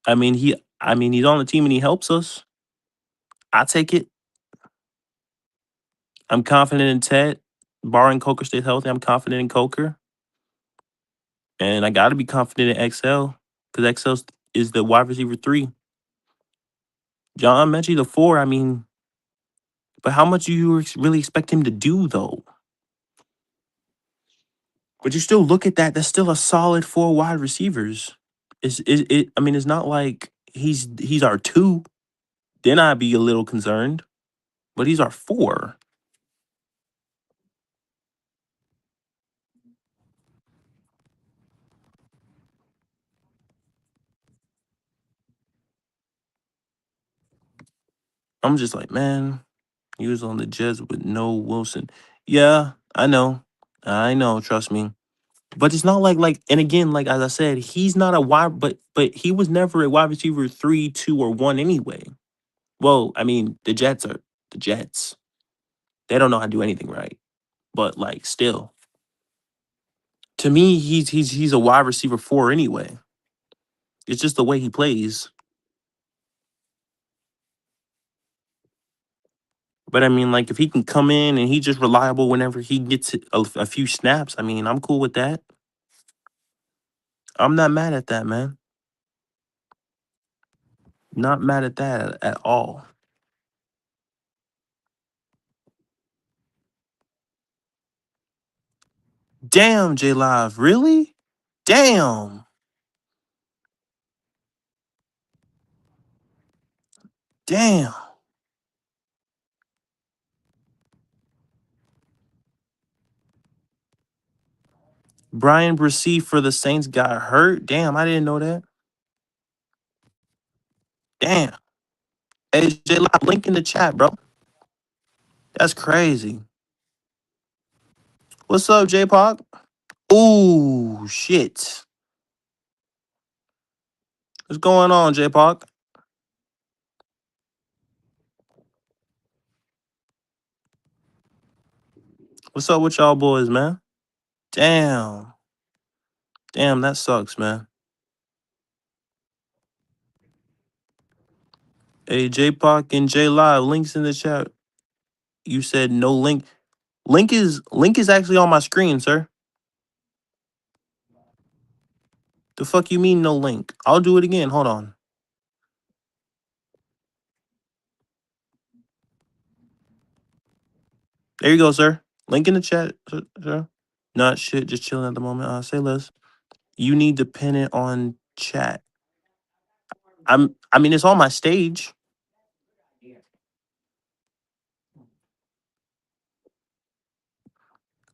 Speaker 1: He's on the team and he helps us. I take it. I'm confident in Ted. Barring Coker stays healthy, I'm confident in Coker. And I gotta be confident in XL. Because XL is the wide receiver 3. John Mechie the 4, I mean, but how much do you really expect him to do though? But you still look at that, that's still a solid 4 wide receivers. I mean, it's not like he's our 2. Then I'd be a little concerned. But he's our 4. I'm just like, man, he was on the Jets with no Wilson. Yeah, I know. I know, trust me. But it's not like and again, like as I said, he's not a wide but he was never a wide receiver 3, 2, or 1 anyway. Well, I mean, the Jets are the Jets. They don't know how to do anything right. But like still, to me, he's a wide receiver 4 anyway. It's just the way he plays. But I mean, like if he can come in and he's just reliable whenever he gets a few snaps, I mean, I'm cool with that. I'm not mad at that, man. Not mad at that at all. Damn, J Live, really? Damn. Damn. Brian Brissy for the Saints got hurt. Damn, I didn't know that. Damn. Hey, J Live, link in the chat, bro. That's crazy. What's up, J Pop? Ooh, shit. What's going on, J Pop? What's up with y'all boys, man? Damn. Damn, that sucks, man. Hey, J Pop and J Live, links in the chat. You said no link. Link is actually on my screen, sir. The fuck you mean no link? I'll do it again. Hold on. There you go, sir. Link in the chat, sir. Not shit, just chilling at the moment. Say less. You need to pin it on chat. I mean it's on my stage.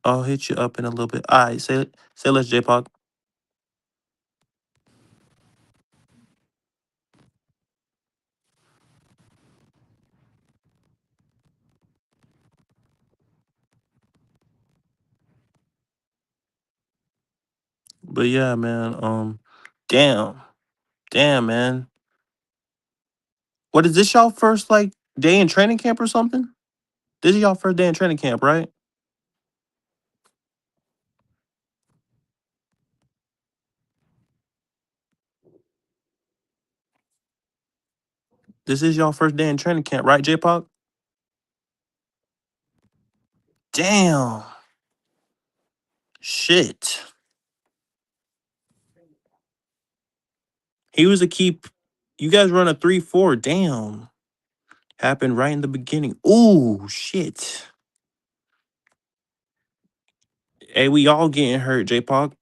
Speaker 1: I'll hit you up in a little bit. Alright, say less, J-Pog. But yeah, man. Damn. Damn, man. What is this y'all first like day in training camp or something? This is y'all first day in training camp, right? This is y'all first day in training camp, right, J-Pog? Damn. Shit. He was a keep. You guys run a 3-4. Damn. Happened right in the beginning. Ooh, shit. Hey, we all getting hurt, J-Pog.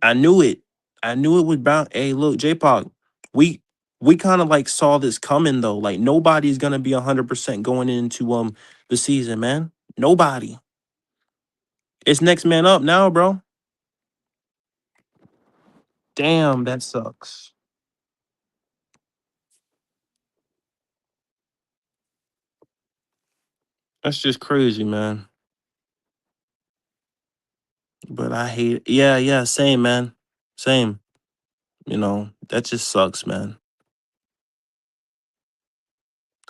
Speaker 1: I knew it. I knew it was bound. Hey, look, J-Pog. We we kind of like saw this coming though. Like nobody's gonna be 100% going into the season, man. Nobody. It's next man up now, bro. Damn, that sucks. That's just crazy, man. But I hate it. Yeah, yeah, same, man. Same. That just sucks, man.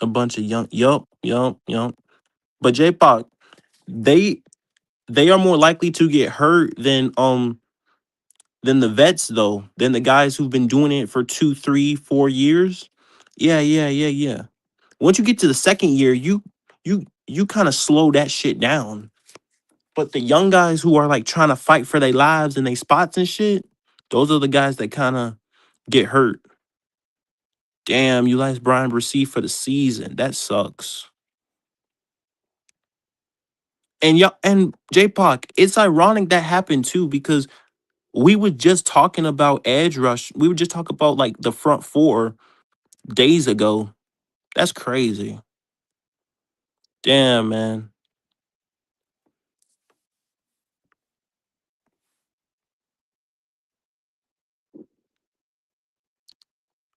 Speaker 1: A bunch of young yup, yup, yup. But J Pop, they they are more likely to get hurt than the vets though, than the guys who've been doing it for 2, 3, 4 years. Yeah, yeah, yeah, yeah. Once you get to the second year, you kind of slow that shit down. But the young guys who are like trying to fight for their lives and their spots and shit, those are the guys that kind of get hurt. Damn, you lost Brian Bresee for the season. That sucks. And yeah, and J-Pac, it's ironic that happened too because we were just talking about edge rush. We were just talking about like the front four days ago. That's crazy. Damn, man.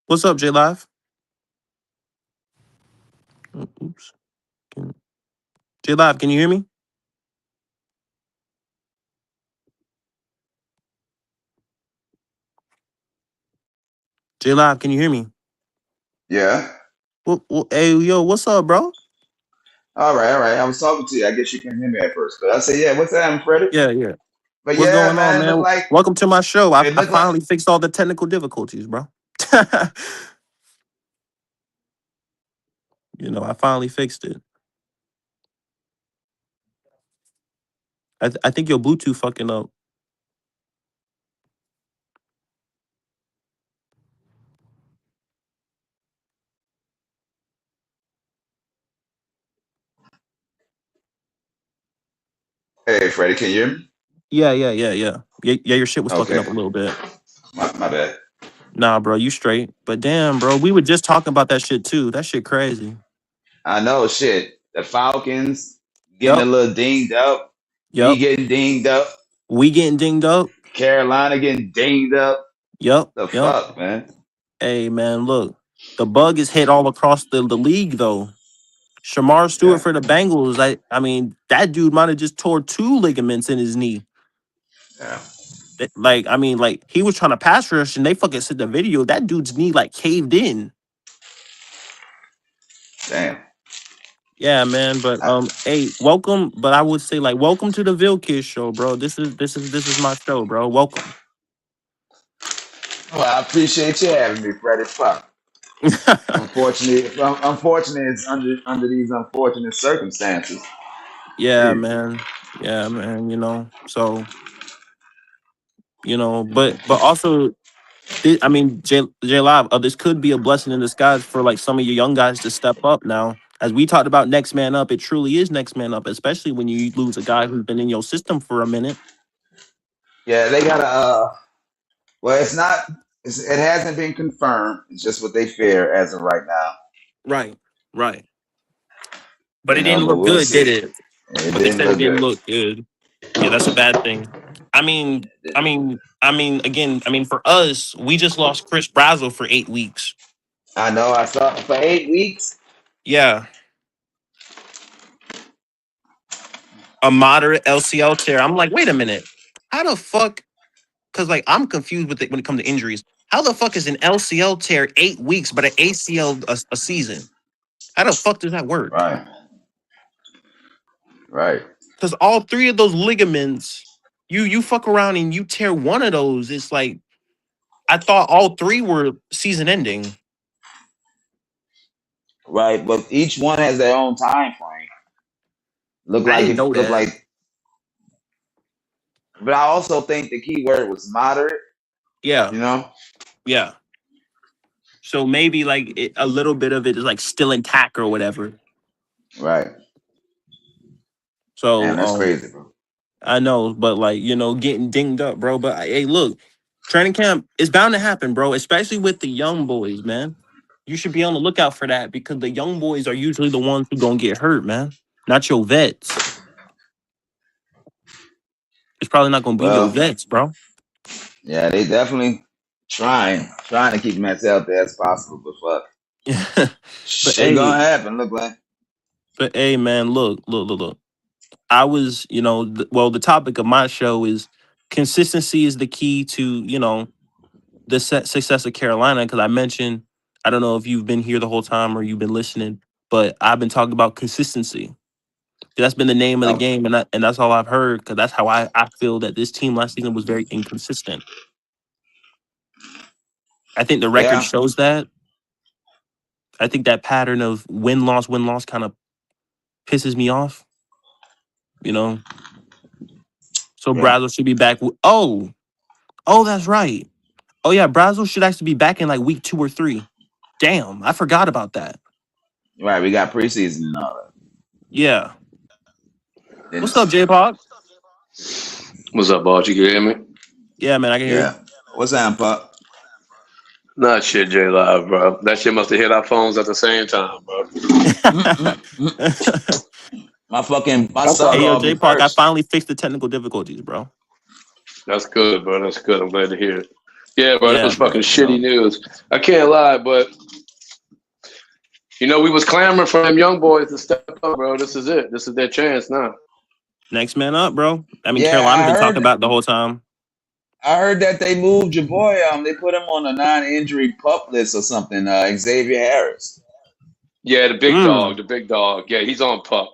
Speaker 1: What's up, J Live? Oops. J Live, can you hear me? J Live, can you hear me?
Speaker 2: Yeah.
Speaker 1: Hey, yo, what's up, bro?
Speaker 2: All right, all right. I was talking to you. I guess you couldn't hear me at first, but I said, yeah. What's that, Freddie?
Speaker 1: Yeah, yeah.
Speaker 2: But
Speaker 1: What's
Speaker 2: yeah,
Speaker 1: going on,
Speaker 2: man.
Speaker 1: man? Welcome to my show. I,
Speaker 2: It
Speaker 1: I
Speaker 2: looked like.
Speaker 1: finally fixed all the technical difficulties, bro. I finally fixed it. I think your Bluetooth fucking up.
Speaker 2: Hey, Freddie, can you hear me?
Speaker 1: Yeah, yeah, yeah, yeah. Yeah, yeah, your shit was fucking
Speaker 2: Okay.
Speaker 1: up a little bit.
Speaker 2: My bad.
Speaker 1: Nah, bro, you straight. But damn, bro, we were just talking about that shit too. That shit crazy.
Speaker 2: I know, shit. The Falcons getting a
Speaker 1: Yep,
Speaker 2: little dinged up. We
Speaker 1: yep.
Speaker 2: getting dinged up.
Speaker 1: We getting dinged up.
Speaker 2: Carolina getting dinged up.
Speaker 1: Yep,
Speaker 2: The
Speaker 1: yep.
Speaker 2: fuck, man.
Speaker 1: Hey, man, look. The bug is hit all across the league, though. Shamar Stewart
Speaker 2: Yeah.
Speaker 1: for the Bengals. I mean, that dude might have just tore two ligaments in his knee.
Speaker 2: Yeah.
Speaker 1: Like he was trying to pass rush and they fucking sent the video. That dude's knee like caved in.
Speaker 2: Damn.
Speaker 1: Yeah, man. But
Speaker 2: I,
Speaker 1: hey, welcome. But I would say like, welcome to the Ville Kids show, bro. This is my show, bro. Welcome.
Speaker 2: well, I appreciate you having me, Freddie. Fuck. Unfortunately, it's under these unfortunate circumstances.
Speaker 1: Yeah,
Speaker 2: Shit.
Speaker 1: man. Yeah, man. So but also, I mean, J Live, this could be a blessing in disguise for like some of your young guys to step up now. As we talked about next man up, it truly is next man up, especially when you lose a guy who's been in your system for a minute.
Speaker 2: Yeah, they gotta. Well, it's not. It hasn't been confirmed. It's just what they fear as of right now.
Speaker 1: Right, right. But it didn't
Speaker 2: But
Speaker 1: look
Speaker 2: we'll
Speaker 1: good,
Speaker 2: see.
Speaker 1: did it?
Speaker 2: It
Speaker 1: But they
Speaker 2: didn't
Speaker 1: said it
Speaker 2: look
Speaker 1: didn't
Speaker 2: good.
Speaker 1: look good. Yeah, that's a bad thing. I mean, again, for us, we just lost Chris Brazel for 8 weeks.
Speaker 2: I know. I saw for 8 weeks.
Speaker 1: Yeah, a moderate LCL tear. I'm like, wait a minute. How the fuck? Because like I'm confused with it when it comes to injuries. How the fuck is an LCL tear 8 weeks, but an ACL a season? How the fuck does that work?
Speaker 2: Right. Right.
Speaker 1: Because all three of those ligaments, you fuck around and you tear one of those, it's like I thought all three were season ending.
Speaker 2: Right. But each one has their own time frame.
Speaker 1: I didn't know
Speaker 2: Look
Speaker 1: that.
Speaker 2: like. But I also think the key word was moderate.
Speaker 1: Yeah,
Speaker 2: You know.
Speaker 1: yeah. So maybe like a little bit of it is like still intact or whatever.
Speaker 2: Right.
Speaker 1: So
Speaker 2: Damn, that's crazy, bro.
Speaker 1: I know, but like, getting dinged up, bro. But hey, look, training camp is bound to happen, bro, especially with the young boys, man. You should be on the lookout for that because the young boys are usually the ones who gonna get hurt, man. Not your vets. It's probably not gonna be your
Speaker 2: Well,
Speaker 1: vets, bro.
Speaker 2: yeah, they definitely trying to keep them as healthy as possible. But fuck,
Speaker 1: But
Speaker 2: shit gonna
Speaker 1: hey,
Speaker 2: happen. Look like.
Speaker 1: But hey, man, look. I was, the topic of my show is consistency is the key to, the success of Carolina. Because I mentioned, I don't know if you've been here the whole time or you've been listening, but I've been talking about consistency. That's been the name of the
Speaker 2: Oh,
Speaker 1: game, and that's all I've heard. Because that's how I feel that this team last season was very inconsistent. I think the record
Speaker 2: yeah,
Speaker 1: shows that. I think that pattern of win loss kind of pisses me off. You know, so
Speaker 2: yeah.
Speaker 1: Brazil should be back. Oh, that's right. Oh yeah, Brazil should actually be back in like week 2 or 3. Damn, I forgot about that.
Speaker 2: Right, we got preseason and all that.
Speaker 1: Yeah.
Speaker 2: Then,
Speaker 1: What's up, J Pop?
Speaker 3: What's up, boss? You can hear me?
Speaker 1: Yeah, man, I can hear
Speaker 2: yeah. What's that, Pup?
Speaker 3: Nah, shit, J Live, bro. That shit must have hit our phones at the same time, bro.
Speaker 2: Mm-mm-mm.
Speaker 1: you.
Speaker 2: My
Speaker 3: I'm
Speaker 2: son
Speaker 1: Hey
Speaker 3: talking.
Speaker 1: yo,
Speaker 2: called
Speaker 1: J
Speaker 2: me
Speaker 1: Park, I
Speaker 2: first.
Speaker 1: finally fixed the technical difficulties, bro.
Speaker 3: That's good, bro. That's good. I'm glad to hear it. Yeah, bro. That
Speaker 1: Yeah,
Speaker 3: was fucking
Speaker 1: man.
Speaker 3: shitty news. I can't lie, but we was clamoring for them young boys to step up, bro. This is it. This is their chance now.
Speaker 1: Next man up, bro. I mean,
Speaker 2: Yeah,
Speaker 1: Carolina been talking about it the whole time.
Speaker 2: I heard that they moved your boy. They put him on a non-injury pup list or something. Xavier Harris.
Speaker 3: Yeah, the big dog.
Speaker 1: Mm,
Speaker 3: The big dog. Yeah, he's on pup.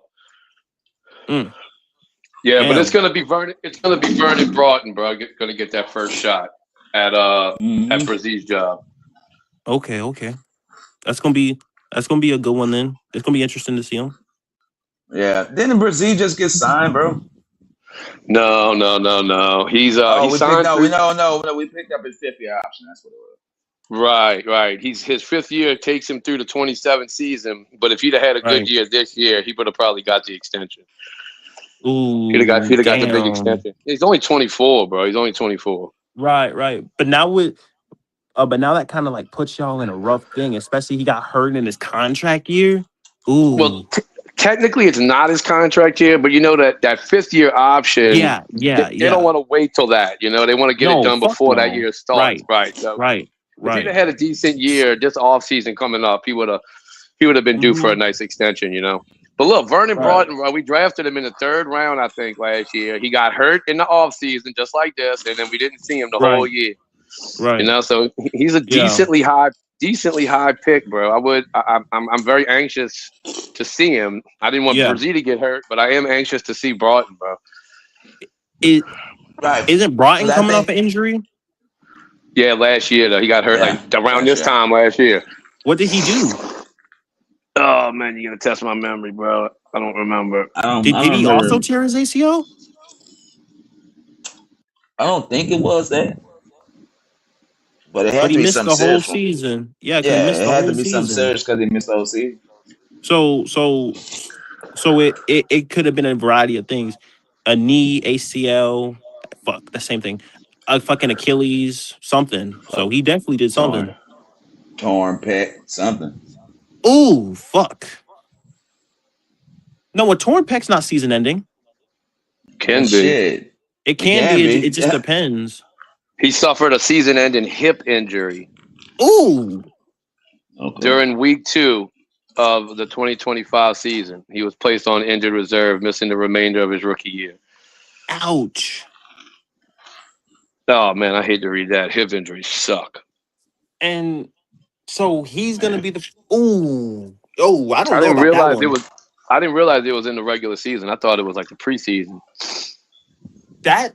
Speaker 1: mm,
Speaker 3: Yeah, but it's
Speaker 1: damn.
Speaker 3: gonna be Vernon. It's gonna be Vernon Broughton, bro. Gonna get that first shot at
Speaker 2: Hmm.
Speaker 3: Brazil's job.
Speaker 1: Okay. That's gonna be a good one then. It's gonna be interesting to see him.
Speaker 2: Yeah. Didn't Brazil just get signed, bro?
Speaker 3: No. He's
Speaker 2: Oh,
Speaker 3: he
Speaker 2: we picked
Speaker 3: signed
Speaker 2: no,
Speaker 3: for
Speaker 2: we no. We picked up his 5th-year option. That's what it was.
Speaker 3: right. He's his 5th year takes him through the 27th season. But if he'd have had a good
Speaker 1: Right.
Speaker 3: year this year, he would have probably got the extension.
Speaker 1: Ooh,
Speaker 3: He'd have got the big
Speaker 1: damn.
Speaker 3: extension. He's only 24, bro. He's only 24.
Speaker 1: Right. But now that kind of like puts y'all in a rough thing, especially he got hurt in his contract year.
Speaker 3: Well,
Speaker 1: Ooh.
Speaker 3: technically, it's not his contract year, but that 5th year option, they don't
Speaker 1: Yeah.
Speaker 3: want to wait till that. They want to get it
Speaker 1: No,
Speaker 3: done
Speaker 1: fuck
Speaker 3: before that
Speaker 1: no.
Speaker 3: year starts.
Speaker 1: Right.
Speaker 3: Right. So
Speaker 1: Right.
Speaker 3: if he'd
Speaker 1: Right.
Speaker 3: have had a decent year this offseason coming up, he would have been due for a
Speaker 1: Hmm.
Speaker 3: nice extension. But look, Vernon
Speaker 1: Right.
Speaker 3: Broughton, we drafted him in the 3rd round, I think, last year. He got hurt in the offseason, just like this, and then we didn't see him the whole
Speaker 1: Right.
Speaker 3: year.
Speaker 1: Right.
Speaker 3: So he's a
Speaker 1: Yeah.
Speaker 3: decently high pick, bro. I'm very anxious to see him. I didn't want
Speaker 1: Yeah.
Speaker 3: Brzee to get hurt, but I am anxious to see Broughton, bro.
Speaker 1: It
Speaker 2: Right.
Speaker 1: isn't
Speaker 2: Because
Speaker 1: Broughton
Speaker 2: I
Speaker 1: coming off
Speaker 2: think,
Speaker 1: an injury?
Speaker 3: Yeah, last year though, he got hurt
Speaker 2: yeah,
Speaker 3: like around
Speaker 2: last
Speaker 3: this
Speaker 2: year.
Speaker 3: time last year.
Speaker 1: What did he do?
Speaker 3: Oh man, you're gonna test my memory, bro. I don't remember.
Speaker 2: I
Speaker 1: Did
Speaker 2: don't
Speaker 1: he also
Speaker 2: remember.
Speaker 1: tear his ACL?
Speaker 2: I don't think it was that, but it
Speaker 1: But
Speaker 2: had
Speaker 1: he
Speaker 2: to be
Speaker 1: missed
Speaker 2: something
Speaker 1: the whole
Speaker 2: serious from.
Speaker 1: season. Yeah, because he
Speaker 2: Yeah,
Speaker 1: missed
Speaker 2: it
Speaker 1: the
Speaker 2: had to
Speaker 1: whole
Speaker 2: be something
Speaker 1: season.
Speaker 2: serious because he missed the whole season.
Speaker 1: So it could have been a variety of things. A knee, ACL, fuck, the same thing. A fucking Achilles, something.
Speaker 2: Uh,
Speaker 1: So he definitely did
Speaker 2: torn,
Speaker 1: something.
Speaker 2: torn pec, something.
Speaker 1: Ooh, fuck. No, a torn pec's not season ending.
Speaker 2: Well,
Speaker 3: Can be.
Speaker 2: shit,
Speaker 1: It
Speaker 2: it
Speaker 1: can
Speaker 2: can
Speaker 1: be. It
Speaker 2: be.
Speaker 1: just
Speaker 2: Yeah.
Speaker 1: depends.
Speaker 3: He suffered a season-ending hip injury
Speaker 1: Ooh,
Speaker 2: Okay.
Speaker 3: during week 2 of the 2025 season. He was placed on injured reserve, missing the remainder of his rookie year.
Speaker 1: ouch.
Speaker 3: Oh man, I hate to read that. Hip injuries suck.
Speaker 1: And so he's gonna be the. Ooh, oh, I don't
Speaker 3: I
Speaker 1: know
Speaker 3: didn't
Speaker 1: about that
Speaker 3: realize it
Speaker 1: one.
Speaker 3: was. I didn't realize it was in the regular season. I thought it was like the preseason.
Speaker 1: That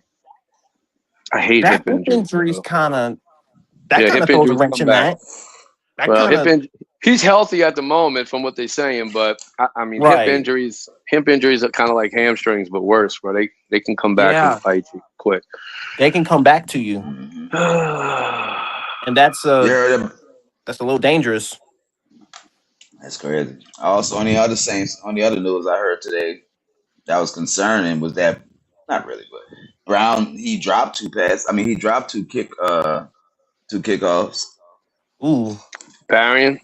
Speaker 3: I hate
Speaker 1: that
Speaker 3: hip
Speaker 1: hip
Speaker 3: injuries,
Speaker 1: injury's
Speaker 3: bro.
Speaker 1: kind of that
Speaker 3: Yeah,
Speaker 1: kind
Speaker 3: hip
Speaker 1: of throws a
Speaker 3: injuries
Speaker 1: wrench
Speaker 3: come
Speaker 1: in
Speaker 3: back.
Speaker 1: that. That
Speaker 3: Well,
Speaker 1: kind of
Speaker 3: he's healthy at the moment from what they're saying, but I mean,
Speaker 1: right.
Speaker 3: hip injuries are kind of like hamstrings, but worse, bro. They can come back and
Speaker 1: Yeah,
Speaker 3: bite you quick.
Speaker 1: they can come back to you,
Speaker 2: Mm-hmm.
Speaker 1: and that's
Speaker 2: You heard him?
Speaker 1: a little dangerous.
Speaker 2: That's crazy. Also, on the other news I heard today that was concerning was that not really, but Brown he dropped 2 passes. I mean, he dropped 2 kickoffs.
Speaker 1: Ooh,
Speaker 3: Parian,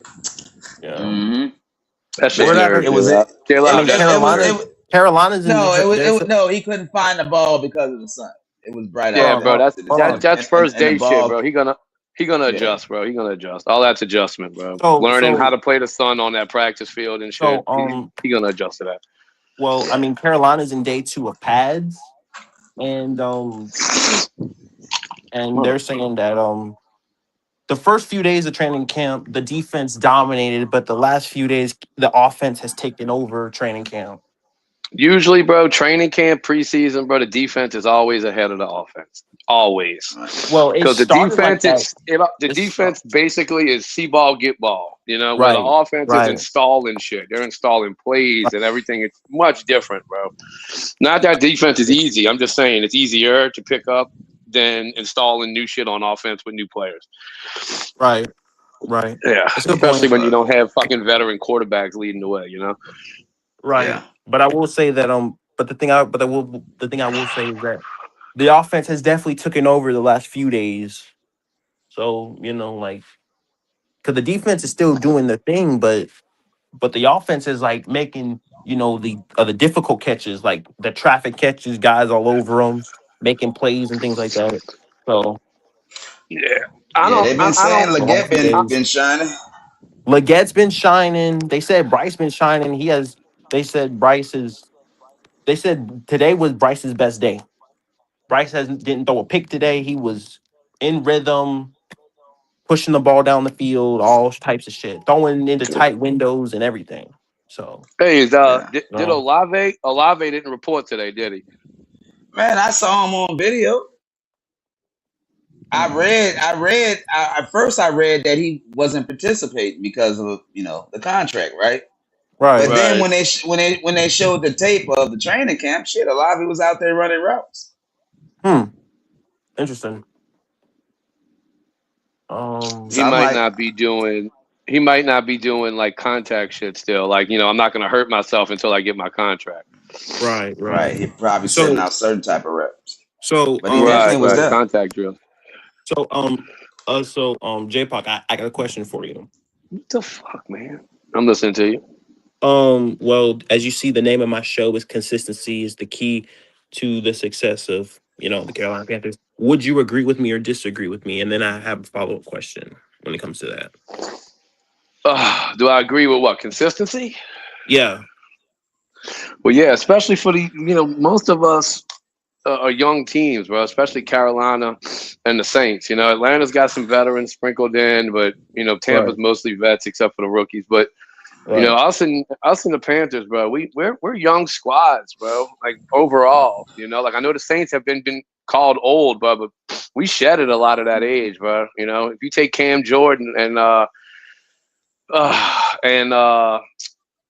Speaker 1: yeah.
Speaker 2: Mm-hmm.
Speaker 3: that shit's
Speaker 1: Where
Speaker 2: But
Speaker 1: that
Speaker 3: nerve,
Speaker 2: it
Speaker 1: hurt?
Speaker 2: was
Speaker 3: J-Lo.
Speaker 2: it.
Speaker 1: I
Speaker 3: J-Lo,
Speaker 1: mean,
Speaker 3: that's
Speaker 1: Carolina.
Speaker 3: nerve.
Speaker 1: Carolina's in
Speaker 2: No,
Speaker 1: there's
Speaker 2: no. He couldn't find the ball because of the sun. It was bright
Speaker 3: Yeah,
Speaker 2: out.
Speaker 3: bro.
Speaker 1: hold on,
Speaker 3: That's
Speaker 1: hold on.
Speaker 3: that's first
Speaker 2: And the
Speaker 3: day shit,
Speaker 2: ball.
Speaker 3: bro. He gonna
Speaker 2: Yeah.
Speaker 3: adjust, bro. He gonna adjust. All that's adjustment, bro.
Speaker 1: So
Speaker 3: Learning how
Speaker 1: so
Speaker 3: to play the sun on that practice field and
Speaker 1: so
Speaker 3: shit. He gonna adjust to that.
Speaker 1: well, I mean, Carolina's in day 2 of pads, and they're saying that the first few days of training camp, the defense dominated, but the last few days, the offense has taken over training camp.
Speaker 3: Usually, bro, training camp, preseason, bro, the defense is always ahead of the offense. Always.
Speaker 2: Right.
Speaker 1: Well, it
Speaker 3: Because the
Speaker 1: started like
Speaker 3: defense,
Speaker 1: that.
Speaker 3: the
Speaker 1: It's
Speaker 3: defense basically is see ball, get ball. You know, where the
Speaker 1: right,
Speaker 3: offense is
Speaker 1: right,
Speaker 3: installing shit. They're installing plays and everything. It's much different, bro. Not that defense is easy. I'm just saying it's easier to pick up than installing new shit on offense with new players.
Speaker 1: right, right.
Speaker 3: Yeah,
Speaker 1: That's a good
Speaker 3: especially
Speaker 1: point.
Speaker 3: when you
Speaker 2: Right.
Speaker 3: don't have fucking veteran quarterbacks leading the way. You know.
Speaker 1: Right,
Speaker 2: Yeah.
Speaker 1: but I will say that but the thing I will say is that the offense has definitely taken over the last few days. So like, because the defense is still doing the thing, but the offense is like making the difficult catches, like the traffic catches, guys all over them, making plays and things like that. So
Speaker 3: Yeah,
Speaker 2: Yeah, they've been
Speaker 3: I
Speaker 2: saying
Speaker 3: don't.
Speaker 1: the last
Speaker 2: Leggett
Speaker 1: few
Speaker 2: been
Speaker 1: days,
Speaker 2: been shining.
Speaker 1: Legette's been shining. They said Bryce been shining. He has. They said Bryce is. They said today was Bryce's best day. Bryce hasn't didn't throw a pick today. He was in rhythm, pushing the ball down the field, all types of shit, throwing into tight windows and everything. So,
Speaker 3: Hey,
Speaker 2: Yeah.
Speaker 3: did
Speaker 1: no,
Speaker 3: Olave? Olave didn't report today, did he?
Speaker 2: Man, I saw him on video.
Speaker 1: mm,
Speaker 2: At first I read that he wasn't participating because of, the contract, right? But
Speaker 1: right.
Speaker 2: then
Speaker 3: Right.
Speaker 2: when they showed the tape of the training camp, shit, Olave was out there running routes.
Speaker 1: Hmm. Interesting.
Speaker 2: So
Speaker 3: He
Speaker 2: I'm
Speaker 3: might
Speaker 2: like,
Speaker 3: not be doing. He might not be doing like contact shit still. Like I'm not gonna hurt myself until I get my contract.
Speaker 1: Right,
Speaker 2: right,
Speaker 1: right.
Speaker 2: he probably setting
Speaker 1: So,
Speaker 2: out certain type of reps.
Speaker 1: so,
Speaker 2: But he definitely was
Speaker 3: Right.
Speaker 2: there.
Speaker 3: Contact drill.
Speaker 1: so, J-Poc, I got a question for you.
Speaker 3: What the fuck, man? I'm listening to you.
Speaker 1: Well, as you see, the name of my show is consistency is the key to the success of, the Carolina Panthers. Would you agree with me or disagree with me? And then I have a follow-up question when it comes to that.
Speaker 3: Do I agree with what consistency?
Speaker 1: Yeah,
Speaker 3: Well, yeah, especially for the most of us are young teams, bro. Especially Carolina and the Saints. Atlanta's got some veterans sprinkled in, but Tampa's
Speaker 1: right,
Speaker 3: mostly vets except for the rookies. But
Speaker 1: right.
Speaker 3: us and the Panthers, bro. We're young squads, bro. Like overall, like I know the Saints have been called old, but we shedded a lot of that age, bro. If you take Cam Jordan and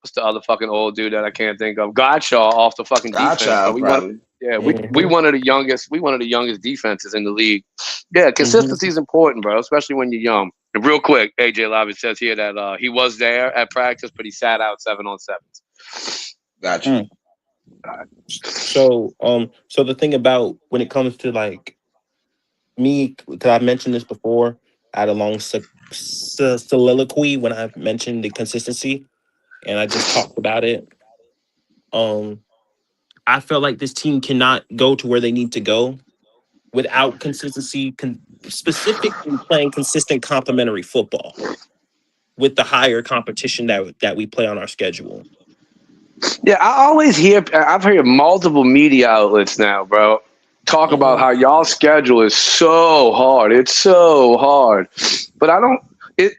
Speaker 3: what's the other fucking old dude that I can't think of? Godshaw off the fucking defense, bro.
Speaker 2: Godchild probably.
Speaker 3: We
Speaker 1: Mm-hmm,
Speaker 3: one of the youngest. We one of the youngest defenses in the league. Yeah,
Speaker 1: mm-hmm.
Speaker 3: consistency is important, bro, especially when you're young. And real quick, AJ Lavi says here that he was there at practice, but he sat out 7-on-7s.
Speaker 2: Got you.
Speaker 1: Mm. So the thing about when it comes to like me, because I mentioned this before, I had a long soliloquy when I mentioned the consistency, and I just talked about it. Um, I felt like this team cannot go to where they need to go without consistency, specifically playing consistent complementary football with the higher competition that we play on our schedule.
Speaker 3: Yeah, I've heard multiple media outlets now, bro, talk about
Speaker 1: Hmm.
Speaker 3: how y'all schedule is so hard. It's so hard. But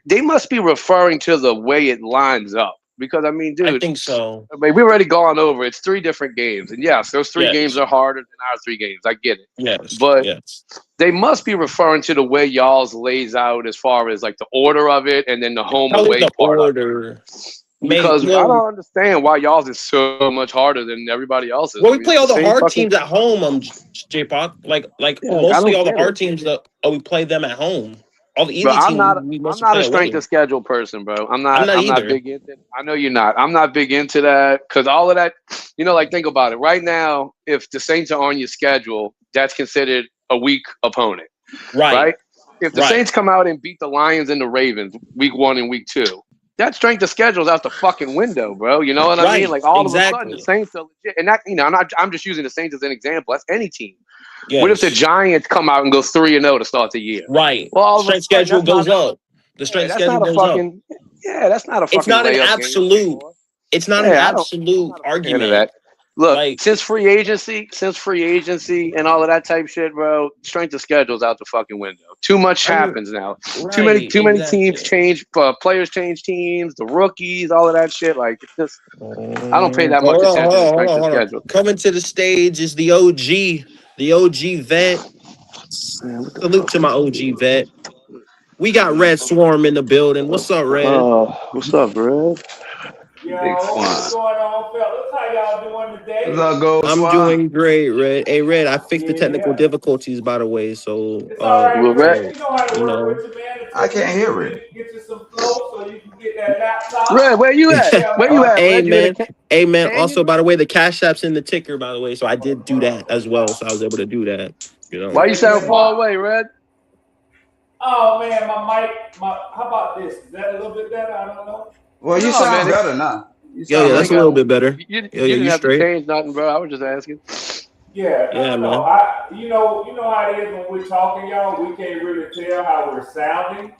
Speaker 3: they must be referring to the way it lines up. Because, I mean,
Speaker 1: I
Speaker 3: dude,
Speaker 1: think so.
Speaker 3: I mean, we've already gone over. It's 3 different games. And yes, those 3 games
Speaker 1: Yes.
Speaker 3: are harder than our 3 games. I get it.
Speaker 1: Yes.
Speaker 3: But
Speaker 1: Yes.
Speaker 3: they must be referring to the way y'all's lays out as far as like the order of it and then the home
Speaker 1: Probably
Speaker 3: away
Speaker 1: the
Speaker 3: part of
Speaker 1: order.
Speaker 3: it.
Speaker 1: May
Speaker 3: Because I
Speaker 1: well,
Speaker 3: don't understand why y'all's is so much harder than everybody else's.
Speaker 1: well,
Speaker 3: I
Speaker 1: we
Speaker 3: mean,
Speaker 1: play
Speaker 3: it's
Speaker 1: all
Speaker 3: the
Speaker 1: the
Speaker 3: same
Speaker 1: hard
Speaker 3: fucking
Speaker 1: teams at
Speaker 3: game.
Speaker 1: home. J-Pop, like
Speaker 3: Yeah, I
Speaker 1: mostly
Speaker 3: don't
Speaker 1: all the
Speaker 3: get it.
Speaker 1: hard teams that we play them at home. All the
Speaker 3: But
Speaker 1: easy teams we
Speaker 3: I'm
Speaker 1: mostly
Speaker 3: not
Speaker 1: play
Speaker 3: a strength
Speaker 1: away.
Speaker 3: of schedule person, bro.
Speaker 1: I'm not
Speaker 3: I'm not
Speaker 1: either.
Speaker 3: big into. I know you're not. I'm not big into that because all of that. Like think about it. Right now, if the Saints are on your schedule, that's considered a weak opponent,
Speaker 1: Right.
Speaker 3: right? If the
Speaker 1: Right.
Speaker 3: Saints come out and beat the Lions and the Ravens week 1 and week 2, that strength of schedule is out the fucking window, bro. You know what I mean?
Speaker 1: Right.
Speaker 3: Like all of a sudden, the
Speaker 1: Exactly.
Speaker 3: Saints are legit, and that I'm just using the Saints as an example. That's any team. What if the
Speaker 1: Yes.
Speaker 3: Giants come out and go 3-0 to start the year?
Speaker 1: Right.
Speaker 3: Well, all of a
Speaker 1: Strength
Speaker 3: sudden,
Speaker 1: schedule goes up. The strength
Speaker 3: that's
Speaker 1: schedule
Speaker 3: not a
Speaker 1: goes up.
Speaker 3: fucking that's not a
Speaker 1: It's
Speaker 3: fucking
Speaker 1: not an
Speaker 3: layup game no
Speaker 1: absolute.
Speaker 3: more.
Speaker 1: It's not an
Speaker 3: Yeah, I'm
Speaker 1: absolute
Speaker 3: not a fan of
Speaker 1: argument.
Speaker 3: that. Look,
Speaker 1: Like,
Speaker 3: since free agency and all of that type shit, bro, strength of schedule's out the fucking window. Too much
Speaker 1: I mean,
Speaker 3: happens now.
Speaker 1: right,
Speaker 3: Too many teams
Speaker 1: exactly.
Speaker 3: change, players change teams, the rookies, all of that shit. Like, it's just I don't pay that much
Speaker 1: Hold on, hold
Speaker 3: attention to
Speaker 1: on, hold
Speaker 3: strength
Speaker 1: on,
Speaker 3: of
Speaker 1: hold on.
Speaker 3: schedule.
Speaker 1: Coming to the stage is the OG vet.
Speaker 3: Man, what the
Speaker 1: Salute
Speaker 3: fuck
Speaker 1: to
Speaker 3: is
Speaker 1: my
Speaker 3: this
Speaker 1: OG
Speaker 3: dude?
Speaker 1: vet. We got Red Swarm in the building. What's up, Red?
Speaker 3: What's up, bro?
Speaker 2: Big
Speaker 4: Yo, what's
Speaker 2: Swan.
Speaker 4: going on, fellas? How y'all doing
Speaker 2: What's
Speaker 4: today?
Speaker 2: up, Gold
Speaker 1: I'm
Speaker 2: Swan?
Speaker 1: doing great, Red. Hey, Red, I fixed the technical
Speaker 4: Yeah,
Speaker 1: difficulties, by the way. So,
Speaker 4: it's all right,
Speaker 3: Well, Red,
Speaker 4: Red. We know how to
Speaker 1: you
Speaker 4: work
Speaker 1: know.
Speaker 4: with you, man.
Speaker 2: I
Speaker 4: Until we
Speaker 2: can't hear it.
Speaker 4: get you some flow so you can get that laptop.
Speaker 3: Where you at?
Speaker 4: Yeah,
Speaker 3: Where
Speaker 4: man.
Speaker 3: you
Speaker 2: Oh,
Speaker 3: at,
Speaker 1: Hey,
Speaker 3: Red? You in a
Speaker 1: man. Hey, man. Also,
Speaker 3: canyon?
Speaker 1: by the way, the Cash App's in the ticker, by the way. So I did do that as well. So I was able to do that, you know.
Speaker 3: Why you
Speaker 4: Yeah,
Speaker 3: sound
Speaker 4: yeah.
Speaker 3: far away, Red?
Speaker 4: Oh man, my mic. How about this? Is that a little bit better? I don't know.
Speaker 2: well, you
Speaker 3: No, man.
Speaker 2: sound better now. You
Speaker 1: Yo, yeah,
Speaker 2: sound
Speaker 3: You
Speaker 1: that's
Speaker 3: ain't
Speaker 2: much
Speaker 1: a
Speaker 3: got
Speaker 1: little
Speaker 2: better.
Speaker 1: bit better.
Speaker 3: you
Speaker 1: Yo, yeah,
Speaker 3: didn't
Speaker 1: you
Speaker 3: have to
Speaker 1: straight.
Speaker 3: change nothing, bro. I was just asking.
Speaker 4: Yeah,
Speaker 1: Yeah,
Speaker 4: no.
Speaker 1: man.
Speaker 4: You know how it is when we're talking, y'all. We can't really tell how we're sounding.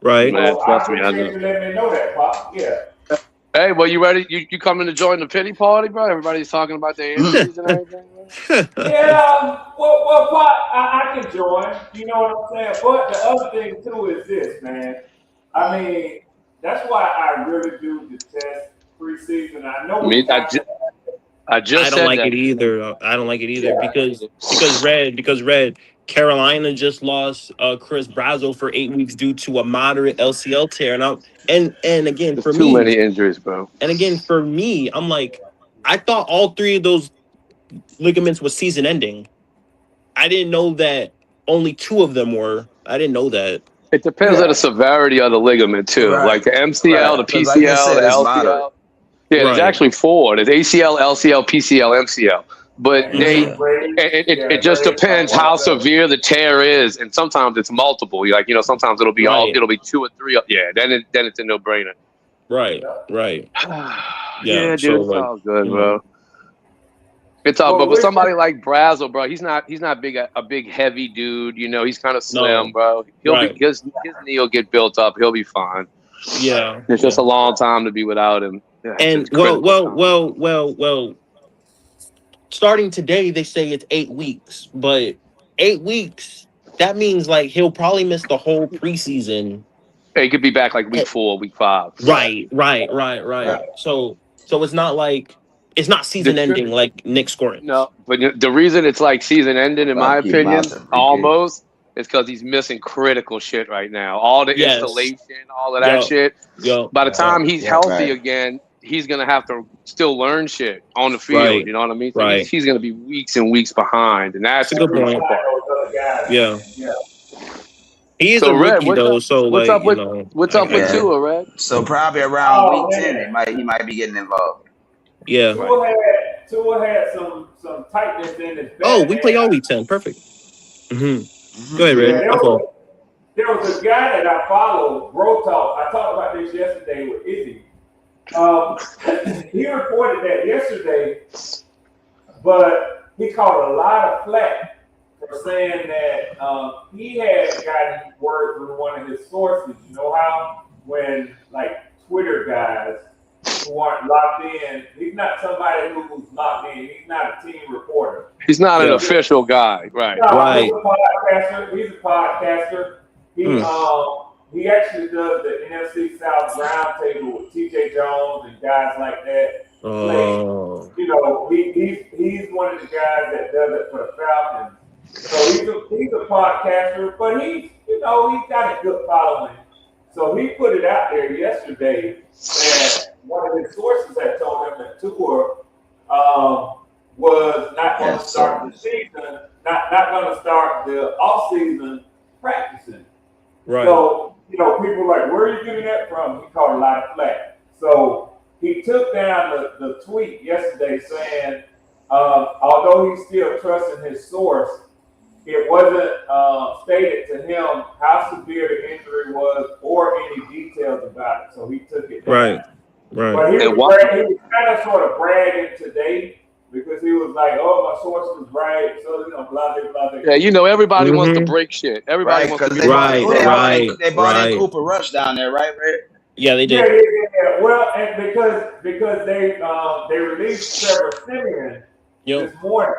Speaker 1: Right.
Speaker 3: Man,
Speaker 4: So I
Speaker 3: trust me, I
Speaker 4: appreciate
Speaker 3: know.
Speaker 4: you letting me know that, Pop. Yeah.
Speaker 3: Hey, well, you ready? You coming to join the pity party, bro? Everybody's talking about their injuries and everything, bro.
Speaker 4: Yeah, well, Pop, I can join. You know what I'm saying? But the other thing too is this, man. I mean, that's why I really do detest preseason. I
Speaker 3: I
Speaker 4: know we
Speaker 3: mean,
Speaker 4: kind of,
Speaker 3: I
Speaker 1: I
Speaker 3: just
Speaker 1: don't
Speaker 3: said
Speaker 1: like
Speaker 3: that.
Speaker 1: it either. I don't like it either
Speaker 4: yeah.
Speaker 1: because Carolina just lost Chris Brazo for 8 weeks due to a moderate LCL tear, and again
Speaker 3: There's
Speaker 1: for
Speaker 3: too
Speaker 1: me,
Speaker 3: many injuries, bro.
Speaker 1: I'm like, I thought all three of those ligaments was season ending. I didn't know that only two of them were. I didn't know that.
Speaker 3: It depends on the
Speaker 4: Yeah.
Speaker 3: severity of the ligament too.
Speaker 2: Right,
Speaker 3: Like the MCL,
Speaker 2: right.
Speaker 3: the
Speaker 2: Because like you
Speaker 3: PCL, the
Speaker 2: said, it's moderate.
Speaker 3: LCL. Yeah, there's
Speaker 1: Right.
Speaker 3: actually four. There's ACL, LCL, PCL, MCL. But
Speaker 4: And then
Speaker 1: Mm-hmm.
Speaker 4: Ray,
Speaker 3: it just
Speaker 4: like
Speaker 3: depends
Speaker 4: one
Speaker 3: how
Speaker 4: of the,
Speaker 3: severe the tear is, and sometimes it's multiple. Like sometimes
Speaker 1: Right.
Speaker 3: it'll be two or three. Yeah, then it's a no brainer.
Speaker 1: Right.
Speaker 4: yeah.
Speaker 1: Right. Yeah.
Speaker 3: Yeah,
Speaker 1: So
Speaker 3: dude, it's
Speaker 1: like,
Speaker 3: all good,
Speaker 1: you know.
Speaker 3: bro. It's all,
Speaker 4: But
Speaker 3: but
Speaker 4: with
Speaker 3: somebody like Brazel, bro, he's not big a big heavy dude. He's kind of slim,
Speaker 1: No.
Speaker 3: bro. He'll be
Speaker 1: Right.
Speaker 3: his knee will get built up. He'll be fine.
Speaker 1: Yeah.
Speaker 3: It's just
Speaker 1: Yeah.
Speaker 3: a long time to be without him. Yeah,
Speaker 1: And
Speaker 3: it's critical time.
Speaker 1: starting today, they say it's 8 weeks, but 8 weeks, that means like he'll probably miss the whole preseason.
Speaker 3: He could be back like week
Speaker 1: Eh,
Speaker 3: 4, week 5.
Speaker 4: right,
Speaker 1: Right.
Speaker 4: right.
Speaker 1: So it's not like it's not
Speaker 3: The
Speaker 1: season
Speaker 3: tr-
Speaker 1: ending like Nick Scorin's.
Speaker 3: no, but the reason it's like season ending, in my
Speaker 2: About to keep him out
Speaker 3: opinion,
Speaker 2: to 3K.
Speaker 3: almost, is because he's missing critical shit right now. All the
Speaker 1: Yes.
Speaker 3: installation, all of that
Speaker 1: Yo,
Speaker 3: shit.
Speaker 1: yo,
Speaker 3: By the
Speaker 4: Yeah.
Speaker 3: time he's
Speaker 1: yo.
Speaker 3: healthy
Speaker 2: Right.
Speaker 3: again, he's gonna have to still learn shit on the field.
Speaker 1: Right.
Speaker 3: You know what I mean? So
Speaker 1: Right.
Speaker 3: he's gonna be weeks and weeks behind, and
Speaker 1: It's
Speaker 3: that's
Speaker 1: a
Speaker 3: the
Speaker 1: good
Speaker 4: Behind
Speaker 3: crucial
Speaker 1: point.
Speaker 3: part.
Speaker 4: those other guys,
Speaker 1: Yeah.
Speaker 4: man. Yeah.
Speaker 1: He is
Speaker 3: So
Speaker 1: a
Speaker 3: Red,
Speaker 1: rookie though, so
Speaker 3: what's
Speaker 1: like,
Speaker 3: up
Speaker 1: you
Speaker 3: with
Speaker 1: know, I
Speaker 2: Yeah.
Speaker 1: get
Speaker 3: Tua, Red?
Speaker 2: So probably around
Speaker 4: Oh
Speaker 2: week 10,
Speaker 4: man,
Speaker 2: he might be getting involved.
Speaker 1: yeah.
Speaker 3: Right.
Speaker 4: Tua had some tightness in his
Speaker 1: Oh,
Speaker 4: back,
Speaker 1: we play
Speaker 4: man.
Speaker 1: all week 10. Perfect. Mm-hmm. Go ahead,
Speaker 4: Yeah,
Speaker 1: Red. My fault.
Speaker 4: there was a guy that I follow, Bro Talk. I talked about this yesterday with Izzy. Um, he reported that yesterday, but he caught a lot of flack for saying that he had gotten word from one of his sources. You know how when like Twitter guys who aren't locked in, he's not somebody who's locked in. He's not a team reporter.
Speaker 3: He's not an
Speaker 1: Yeah.
Speaker 3: official guy, right?
Speaker 4: No, he's
Speaker 1: Right.
Speaker 4: a podcaster. He's a podcaster.
Speaker 1: Hmm.
Speaker 4: He actually does the NFC South roundtable with TJ Jones and guys like that. Like,
Speaker 1: Oh.
Speaker 4: he's one of the guys that does it for the Falcons. So he's a podcaster, but he's got a good following. So he put it out there yesterday that one of his sources had told him that Tua was not going to
Speaker 2: Yes,
Speaker 4: start the
Speaker 2: so
Speaker 4: season, not going to start the off season practicing.
Speaker 1: Right.
Speaker 4: So, people are like, where are you getting that from? He caught a lot of flack. So he took down the tweet yesterday saying, although he's still trusting his source, it wasn't stated to him how severe the injury was or any details about it. So he took it down.
Speaker 1: Right. Right.
Speaker 4: But he
Speaker 3: And
Speaker 4: was kind of sort of bragging today, because he was like, "Oh, my source was right," so blah blah blah blah.
Speaker 3: Yeah, you know, everybody wants to
Speaker 1: Mm-hmm.
Speaker 3: break shit. Everybody
Speaker 2: Right,
Speaker 3: wants to
Speaker 2: because
Speaker 3: be
Speaker 2: they
Speaker 3: the
Speaker 1: Right,
Speaker 3: hero.
Speaker 2: they bought in
Speaker 1: right.
Speaker 2: Cooper Rush down there, right, Red?
Speaker 1: Yeah, they
Speaker 4: Yeah,
Speaker 1: did.
Speaker 4: yeah, yeah, yeah. Well, and because they released Trevor Simeon
Speaker 1: Yep.
Speaker 4: this morning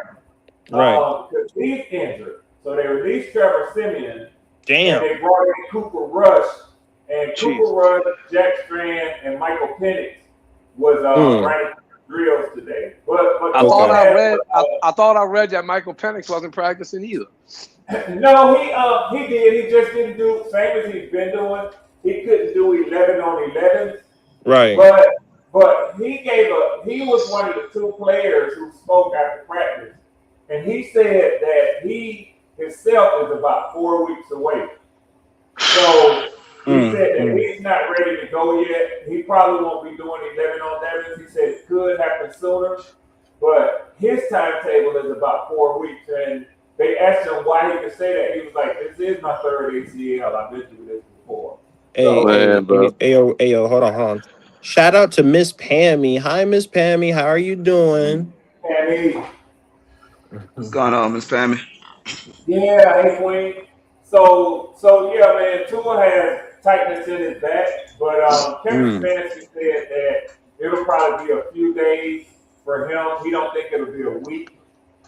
Speaker 1: Right.
Speaker 4: because he's injured, so they released Trevor Simeon and
Speaker 1: Damn.
Speaker 4: they brought in Cooper Rush, and Cooper
Speaker 3: Jesus.
Speaker 4: Rush, Jack Strand, and Michael Penix was
Speaker 1: Mm.
Speaker 4: running drills today. But
Speaker 3: I
Speaker 4: Tua
Speaker 3: thought
Speaker 1: Okay.
Speaker 3: I
Speaker 4: had
Speaker 3: read. I thought I read that Michael Penix wasn't practicing either.
Speaker 4: no, he did. He just didn't do same as he's been doing. He couldn't do 11 on 11s,
Speaker 1: Right.
Speaker 4: but he was one of the two players who spoke after practice, and he said that he himself is about 4 weeks away. So he said that
Speaker 1: Mm.
Speaker 4: he's not ready to go yet. He probably won't be doing 11 on 11s. He said it could happen sooner, but his timetable is about 4 weeks. And they asked him why he could say that. He was like, "This is my third ACL. I've been through this before."
Speaker 1: Hey,
Speaker 4: So,
Speaker 1: hey,
Speaker 3: Man,
Speaker 1: hey,
Speaker 3: bro.
Speaker 1: ayo, ayo, hold on. Shout out to Miss Pammy. Hi, Miss Pammy. How are you doing?
Speaker 4: and
Speaker 2: What's going on, Miss Pammy?
Speaker 4: yeah, hey, Queen. So yeah, man, Tua has tightness in his back, but Kevin
Speaker 1: Mm.
Speaker 4: Stefanski said that it'll probably be a few days for him. He don't think it'll be a week,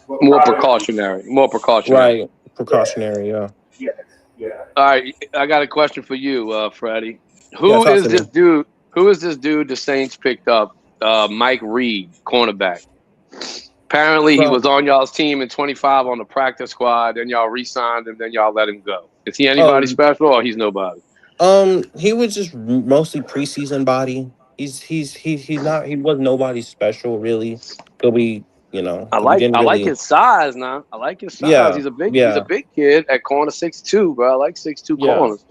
Speaker 4: but
Speaker 3: More
Speaker 4: probably a few.
Speaker 3: precautionary. More precautionary.
Speaker 1: Right.
Speaker 4: Yeah,
Speaker 1: Precautionary, yeah.
Speaker 4: yes, yeah.
Speaker 3: All right, I got a question for you, Freddie.
Speaker 1: Yeah,
Speaker 3: Who
Speaker 1: talk
Speaker 3: is
Speaker 1: to me.
Speaker 3: this dude? Who is this dude the Saints picked up? Mike Reed, cornerback. Apparently, he
Speaker 1: From
Speaker 3: was on y'all's team in 25 on the practice squad. Then y'all re-signed him. Then y'all let him go. Is he anybody
Speaker 1: oh
Speaker 3: special, or he's nobody?
Speaker 1: he was just mostly preseason body. He's not he was nobody special really. But we didn't
Speaker 3: I like
Speaker 1: really.
Speaker 3: his size now. I like his size.
Speaker 1: Yeah,
Speaker 3: He's a
Speaker 1: yeah,
Speaker 3: big kid at corner 6'2", bro. I like 6'2"
Speaker 1: yeah,
Speaker 3: corners.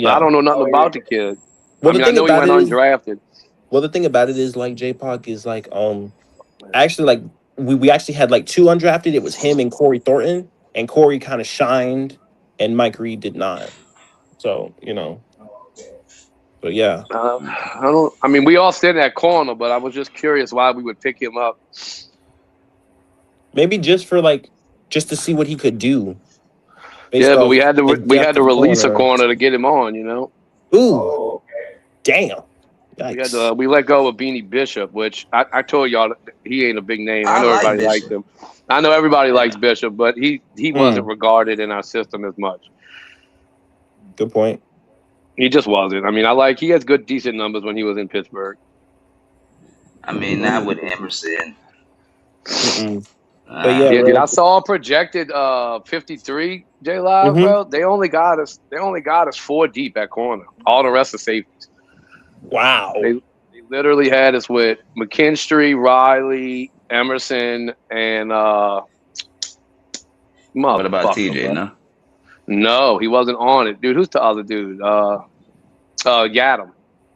Speaker 3: But I
Speaker 1: yeah.
Speaker 3: don't know nothing
Speaker 4: Oh yeah.
Speaker 3: about the kid.
Speaker 1: Well
Speaker 3: I
Speaker 1: the
Speaker 3: mean, I
Speaker 1: thing
Speaker 3: know he
Speaker 1: about
Speaker 3: went
Speaker 1: it is
Speaker 3: undrafted.
Speaker 1: like J-Pac is like actually like we actually had like two undrafted. It was him and Corey Thornton, and Corey kind of shined and Mike Reed did not. So,
Speaker 4: Oh, okay.
Speaker 1: but yeah.
Speaker 3: I don't. I mean, we all sit in that corner, but I was just curious why we would pick him up.
Speaker 1: Maybe just to see what he could do based
Speaker 3: Yeah, but
Speaker 1: off the
Speaker 3: we had
Speaker 1: depth
Speaker 3: to
Speaker 1: of
Speaker 3: release a
Speaker 1: corner.
Speaker 3: corner to get him on.
Speaker 1: Ooh,
Speaker 4: Oh, okay.
Speaker 1: damn. Yikes.
Speaker 3: We let go of Beanie Bishop, which I told y'all he ain't a big name. I
Speaker 2: I
Speaker 3: know
Speaker 2: like
Speaker 3: everybody likes
Speaker 2: Bishop.
Speaker 3: him. I know everybody likes
Speaker 2: Yeah.
Speaker 3: Bishop, but he wasn't
Speaker 1: Mm,
Speaker 3: regarded in our system as much.
Speaker 1: good point.
Speaker 3: He just wasn't. I mean, he has good, decent numbers when he was in Pittsburgh.
Speaker 2: I mean, not with Emerson.
Speaker 1: Mm-mm. But yeah,
Speaker 3: Yeah, dude,
Speaker 1: Red.
Speaker 3: I saw projected 53 J Live,
Speaker 1: Mm-hmm.
Speaker 3: bro. They only got us 4 deep at corner. All the rest are safeties.
Speaker 1: Wow.
Speaker 3: They literally had us with McKinstry, Riley, Emerson, and
Speaker 2: What about
Speaker 3: motherfucker,
Speaker 2: TJ?
Speaker 3: bro.
Speaker 2: No.
Speaker 3: No, he wasn't on it, dude. Who's the other dude? Yadam.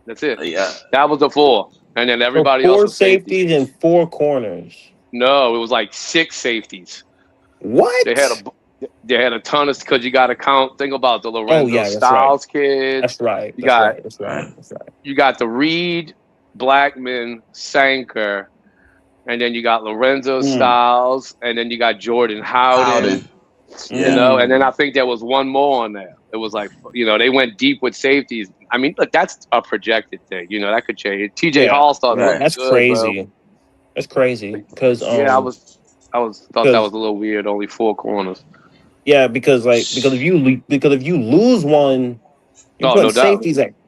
Speaker 3: That's it.
Speaker 2: Yeah.
Speaker 3: That was the 4, and then
Speaker 1: So
Speaker 3: everybody else
Speaker 1: four
Speaker 3: was safeties.
Speaker 1: safeties and four corners.
Speaker 3: No, it was like 6 safeties. They had
Speaker 1: What?
Speaker 3: a ton of because you got to count. Think about the
Speaker 1: Oh
Speaker 3: Lorenzo
Speaker 1: yeah, that's right.
Speaker 3: Styles kids.
Speaker 1: That's right.
Speaker 3: You
Speaker 1: That's
Speaker 3: got
Speaker 1: right. That's right.
Speaker 2: Right.
Speaker 1: That's right.
Speaker 3: you got the Reed, Blackman, Sanker, and then you got Lorenzo
Speaker 1: Mm,
Speaker 3: Styles, and then you got Jordan Howden.
Speaker 2: Howden. Yeah.
Speaker 3: And then I
Speaker 1: mm.
Speaker 3: think there was one more on there. It was like they went deep with safeties. I mean, look, that's a projected thing. That could change. TJ
Speaker 1: Yeah.
Speaker 3: Hall started
Speaker 2: Right.
Speaker 3: looking
Speaker 1: That's
Speaker 3: good, bro.
Speaker 1: crazy. That's crazy. Because
Speaker 3: Yeah, I thought that
Speaker 1: because
Speaker 3: was a little weird. Only 4 corners.
Speaker 1: yeah, because if you lose one,
Speaker 3: Oh, no doubt.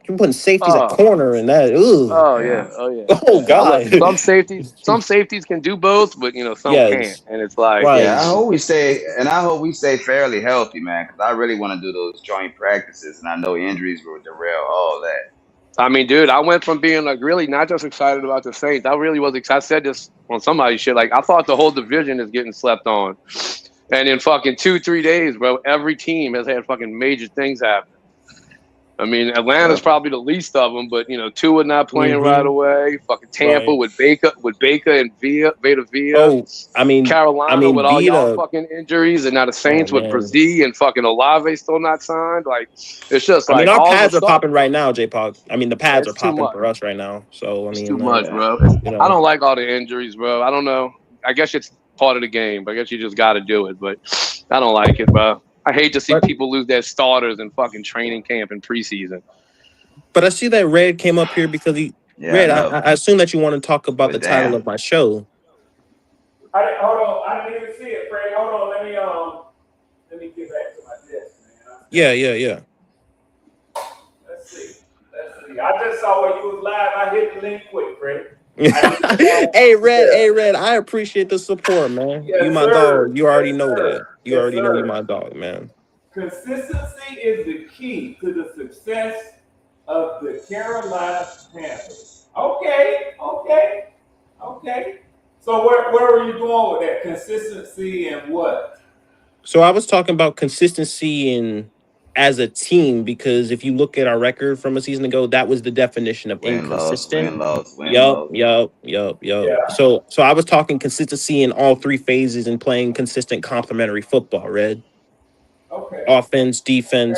Speaker 1: you're putting safeties at
Speaker 3: Oh,
Speaker 1: corner and that. Ugh.
Speaker 3: oh yeah,
Speaker 2: Yeah.
Speaker 3: oh yeah.
Speaker 1: Oh
Speaker 3: Now look,
Speaker 1: God.
Speaker 3: some safeties can do both, but some can't,
Speaker 1: Yes.
Speaker 3: and it's like,
Speaker 1: Right.
Speaker 2: Yeah. I hope we stay fairly healthy, man, because I really want to do those joint practices, and I know injuries will derail all that.
Speaker 3: I mean, dude, I went from being like really not just excited about the Saints. I really was excited. I said this on somebody's shit. Like I thought the whole division is getting slept on, and in fucking 2-3 days, bro, every team has had fucking major things happen. I mean, Atlanta's
Speaker 2: Well,
Speaker 3: probably the least of them, but Tua not playing right
Speaker 1: Mm-hmm.
Speaker 3: away. Fucking Tampa
Speaker 1: Right.
Speaker 3: with Baker and Vita Villa.
Speaker 1: Oh, I mean,
Speaker 3: Carolina with all y'all
Speaker 1: Vita.
Speaker 3: fucking injuries, and now the
Speaker 1: Oh
Speaker 3: Saints with
Speaker 1: man.
Speaker 3: Brzee and fucking Olave still not signed. Like, it's just
Speaker 1: I mean,
Speaker 3: like
Speaker 1: our
Speaker 3: all of a
Speaker 1: pads are
Speaker 3: sudden,
Speaker 1: popping right now, J-Pog. I mean, the
Speaker 3: yeah,
Speaker 1: pads are
Speaker 3: it's too
Speaker 1: popping
Speaker 3: much.
Speaker 1: for us right now. So I
Speaker 3: It's too
Speaker 1: mean,
Speaker 3: much,
Speaker 2: yeah.
Speaker 3: bro.
Speaker 1: you
Speaker 3: I
Speaker 1: know,
Speaker 3: don't like all the injuries, bro. I don't know. I guess it's part of the game. But I guess you just got to do it. But I don't like it, bro. I hate to see
Speaker 1: But
Speaker 3: people lose their starters in fucking training camp and preseason.
Speaker 1: I see that Red came up here because
Speaker 2: Yeah, I
Speaker 1: Red.
Speaker 2: know.
Speaker 1: I assume that you want to talk about the
Speaker 2: But
Speaker 1: title
Speaker 2: damn,
Speaker 1: of my show.
Speaker 4: Hold on. I didn't even see it, Fred. Hold on. Let me get back to my desk, man.
Speaker 1: Yeah.
Speaker 4: Let's see. I just saw when you was live. I hit the link quick, Fred.
Speaker 1: Hey Red, I appreciate the support, man. You
Speaker 4: Yes,
Speaker 1: my
Speaker 4: sir.
Speaker 1: dog. You already
Speaker 4: Yes,
Speaker 1: know that.
Speaker 4: sir.
Speaker 1: You
Speaker 4: Yes,
Speaker 1: already know you
Speaker 4: sir.
Speaker 1: my dog, man.
Speaker 4: Consistency is the key to the success of the Carolina Panthers. Okay. So where were you going with that? Consistency and what?
Speaker 1: So I was talking about consistency in as a team because if you look at our record from a season ago, that was the definition of
Speaker 2: win loss,
Speaker 1: inconsistent.
Speaker 2: win loss, win
Speaker 1: Yup,
Speaker 2: loss.
Speaker 1: yup, yup, yup.
Speaker 4: Yeah.
Speaker 1: So I was talking consistency in all three phases and playing consistent complementary football, Red.
Speaker 4: Okay.
Speaker 1: Offense, defense,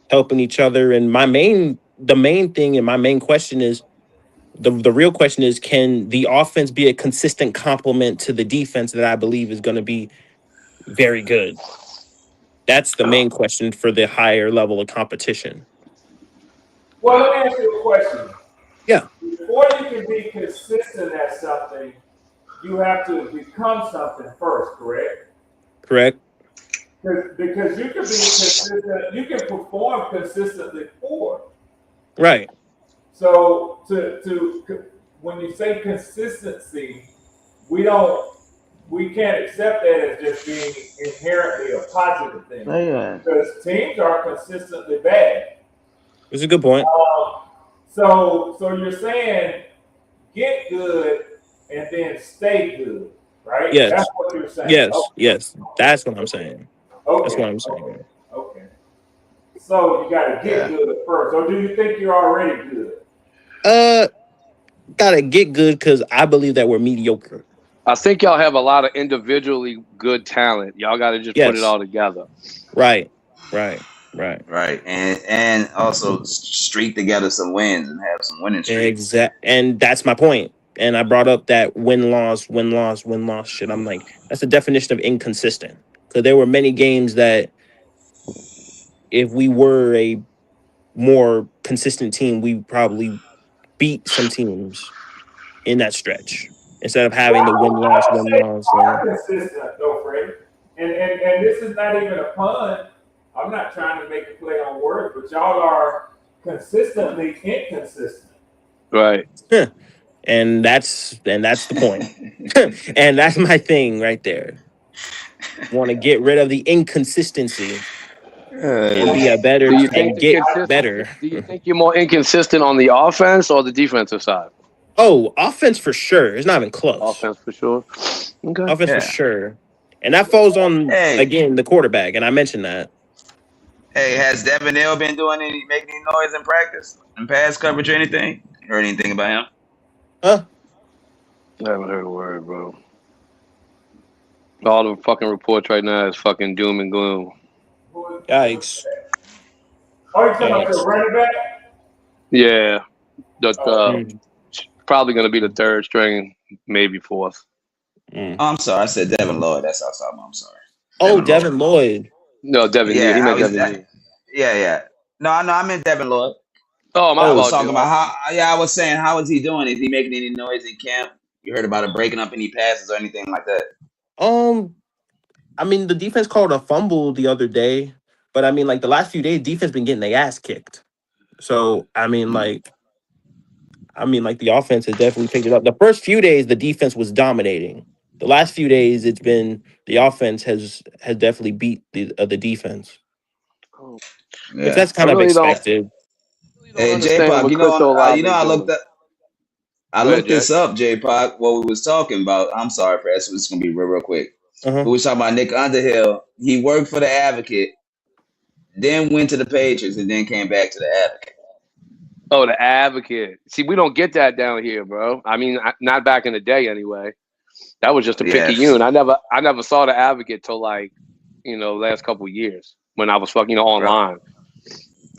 Speaker 1: helping each other. And the main thing and my main question is the real question is, can the offense be a consistent complement to the defense that I believe is going to be very good? That's the main question for the higher level of competition.
Speaker 4: Well, let me ask you a question.
Speaker 1: Yeah,
Speaker 4: Before you can be consistent at something, you have to become something first, correct?
Speaker 1: correct.
Speaker 4: Because you can be consistent, you can perform consistently for.
Speaker 1: Right.
Speaker 4: So when you say consistency, we don't we can't accept that as just being inherently a positive thing
Speaker 2: Yeah.
Speaker 4: because teams are consistently bad.
Speaker 1: It's a good point.
Speaker 4: So you're saying get good and then stay good, right? That's
Speaker 1: Yes.
Speaker 4: what you're saying.
Speaker 1: Yes. Yes. That's what I'm saying. That's what
Speaker 4: Okay,
Speaker 1: I'm
Speaker 4: okay,
Speaker 1: saying.
Speaker 4: okay. So you got to get
Speaker 2: Yeah.
Speaker 4: good first, or do you think you're already good?
Speaker 1: Uh, gotta get good because I believe that we're mediocre.
Speaker 3: I think y'all have a lot of individually good talent. Y'all got to just put it
Speaker 1: Yes.
Speaker 3: all together.
Speaker 1: Right. Right. Right.
Speaker 2: Right, and also streak together some wins and have some winning streaks.
Speaker 1: And that's my point. And I brought up that win loss shit. I'm like, that's the definition of inconsistent. Because there were many games that if we were a more consistent team, we probably beat some teams in that stretch instead of having the
Speaker 4: I would
Speaker 1: win
Speaker 4: say
Speaker 1: loss.
Speaker 4: you
Speaker 1: And
Speaker 4: are consistent though, Freddie. And this is not even a pun. I'm not trying to make a play on words, but y'all are consistently inconsistent.
Speaker 3: Right.
Speaker 1: and that's the point. And that's my thing right there. Want to get rid of the inconsistency and be a
Speaker 3: Do
Speaker 1: better
Speaker 3: you think
Speaker 1: and
Speaker 3: the
Speaker 1: get
Speaker 3: consistent?
Speaker 1: better.
Speaker 3: Do you think you're more inconsistent on the offense or the defensive side?
Speaker 1: Oh, offense for sure. It's not even close.
Speaker 3: Offense for sure. Okay.
Speaker 1: Offense for
Speaker 2: Yeah.
Speaker 1: sure. And that falls on
Speaker 2: Hey,
Speaker 1: again the quarterback. And I mentioned that.
Speaker 2: hey, has Devin Hill been making any noise in practice and pass coverage or anything? Heard anything about him?
Speaker 1: Huh?
Speaker 3: I haven't heard a word, bro. All the fucking reports right now is fucking doom and gloom.
Speaker 4: Who is
Speaker 1: Yikes.
Speaker 4: that? Oh, you talking about the
Speaker 1: Yikes.
Speaker 4: running back?
Speaker 3: Yeah,
Speaker 4: Oh,
Speaker 1: Mm,
Speaker 3: probably gonna be the third string, maybe fourth.
Speaker 1: mm.
Speaker 2: Oh, I'm sorry, I said Devin Lloyd. That's what I was talking about. I'm sorry,
Speaker 1: Oh,
Speaker 2: Devin Lloyd.
Speaker 1: Devin Lloyd.
Speaker 3: No, Devin Neal.
Speaker 2: Yeah,
Speaker 3: He
Speaker 2: how
Speaker 3: meant
Speaker 2: is
Speaker 3: Devin
Speaker 2: that?
Speaker 3: Neal.
Speaker 2: Yeah. No, I meant Devin Lloyd.
Speaker 3: Oh, my
Speaker 2: I was
Speaker 1: Oh,
Speaker 3: fault,
Speaker 2: talking about
Speaker 3: Joe.
Speaker 2: how. Yeah, I was saying how is he doing? Is he making any noise in camp? You heard about it breaking up any passes or anything like that?
Speaker 1: um, I mean the defense called a fumble the other day, but I mean like the last few days, defense been getting their ass kicked. So
Speaker 2: Hmm.
Speaker 1: I mean like the offense has definitely picked it up. The first few days, the defense was dominating. The last few days, it's been the offense has definitely beat the defense, which
Speaker 2: Yeah.
Speaker 1: that's
Speaker 3: I
Speaker 1: kind of
Speaker 3: really don't.
Speaker 1: expected.
Speaker 3: Really don't
Speaker 2: Hey, J
Speaker 3: understand
Speaker 2: Pop,
Speaker 3: what Crypto
Speaker 2: you know,
Speaker 3: Olave
Speaker 2: I
Speaker 3: doing. Go ahead,
Speaker 2: looked
Speaker 3: Jay.
Speaker 2: this up, J Pop. What we was talking about. I'm sorry for that. So it's gonna be real quick.
Speaker 1: Uh-huh.
Speaker 2: We was talking about Nick Underhill. He worked for the Advocate, then went to the Patriots, and then came back to the Advocate.
Speaker 3: Oh, the Advocate. See, we don't get that down here, bro. I mean, not back in the day, anyway. That was just a
Speaker 2: Yes.
Speaker 3: picayune. I never saw the Advocate till like, last couple years when I was fucking
Speaker 2: Bro.
Speaker 3: online.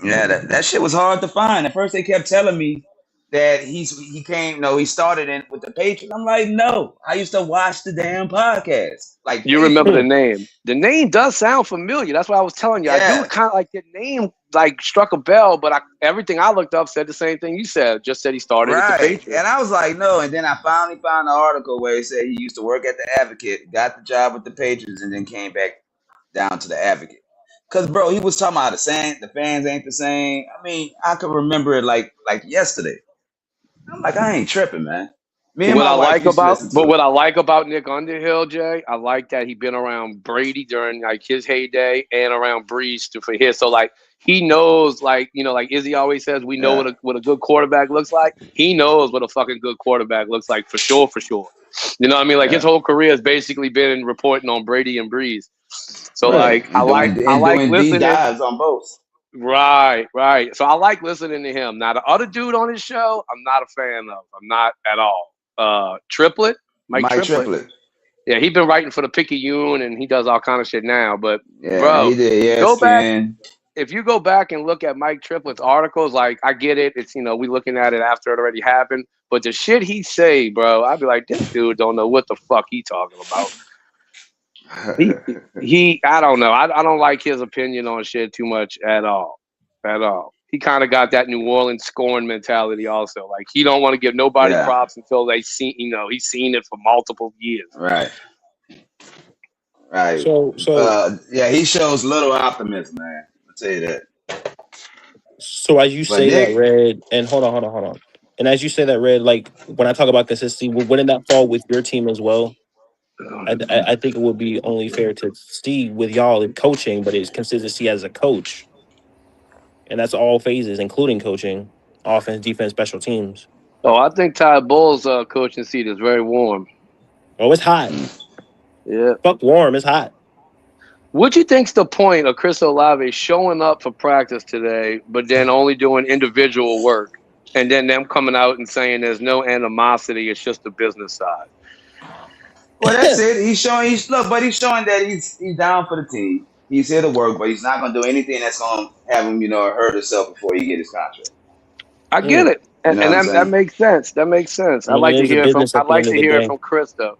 Speaker 2: Yeah, that shit was hard to find. At first, they kept telling me that he came. No, he started in with the Patriots. I'm like, no, I used to watch the damn podcast like
Speaker 3: You remember the
Speaker 2: faithfully.
Speaker 3: name. The name does sound familiar. That's why I was telling you. I do
Speaker 2: Yeah,
Speaker 3: kind of like the name, like struck a bell, but everything I looked up said the same thing you said. Just said he started at the
Speaker 2: right.
Speaker 3: Patriots.
Speaker 2: And I was like, no. And then I finally found an article where he said he used to work at the Advocate, got the job with the Patriots, and then came back down to the Advocate. Cause bro, he was talking about the fans ain't the same. I mean, I could remember it like yesterday. I'm like, I ain't tripping, man. Me and my wife used to listen to
Speaker 3: What
Speaker 2: it.
Speaker 3: I like about Nick Underhill, Jay, I like that he been around Brady during like his heyday and around Breeze for his. So like he knows, like like Izzy always says, we know
Speaker 2: Yeah,
Speaker 3: what a good quarterback looks like. He knows what a fucking good quarterback looks like for sure, for sure. You know what I mean? Like his
Speaker 2: yeah,
Speaker 3: whole career has basically been reporting on Brady and Breeze. So
Speaker 2: right.
Speaker 3: like I
Speaker 2: And
Speaker 3: like
Speaker 2: doing deep
Speaker 3: listening.
Speaker 2: dives on both.
Speaker 3: Right, right. So I like listening to him. Now the other dude on his show, I'm not a fan of. I'm not at all. Triplet, Mike
Speaker 2: Mike
Speaker 3: Triplet.
Speaker 2: Triplett.
Speaker 3: Yeah, he been writing for the Picayune and he does all kind of shit now. But
Speaker 2: Yeah,
Speaker 3: bro,
Speaker 2: he did
Speaker 3: go back.
Speaker 2: ESPN.
Speaker 3: If you go back and look at Mike Triplet's articles, like I get it. It's we looking at it after it already happened. But the shit he say, bro, I'd be like, this dude don't know what the fuck he talking about. He I don't know. I don't like his opinion on shit too much at all. At all. He kind of got that New Orleans scorn mentality also. Like he don't want to give nobody
Speaker 2: Yeah,
Speaker 3: props until they see, he's seen it for multiple years.
Speaker 2: right, right.
Speaker 1: So
Speaker 2: Yeah, he shows little optimism, man. I'll tell you that.
Speaker 1: so as you
Speaker 2: But
Speaker 1: say that,
Speaker 2: Nick,
Speaker 1: Red, and hold on. And as you say that, Red, like when I talk about consistency, wouldn't that fall with your team as well? I think it would be only fair to see with y'all in coaching, but it's consistency as a coach, and that's all phases, including coaching, offense, defense, special teams.
Speaker 3: Oh, I think Ty Bull's coaching seat is very warm.
Speaker 1: Oh, it's hot.
Speaker 3: Yeah.
Speaker 1: Fuck warm. It's hot.
Speaker 3: What do you think's the point of Chris Olave showing up for practice today, but then only doing individual work, and then them coming out and saying there's no animosity, it's just the business side?
Speaker 2: well, that's it. He's showing that he's down for the team. He's here to work, but he's not gonna do anything that's gonna have him, hurt himself before he get his contract.
Speaker 3: I get
Speaker 1: Mm.
Speaker 3: it,
Speaker 2: You know
Speaker 3: and
Speaker 2: what I'm
Speaker 3: that
Speaker 2: saying?
Speaker 3: makes sense. That makes sense.
Speaker 1: I mean, it is a business
Speaker 3: I
Speaker 1: at the
Speaker 3: like
Speaker 1: end of
Speaker 3: to
Speaker 1: the
Speaker 3: hear it
Speaker 1: day.
Speaker 3: from Chris though.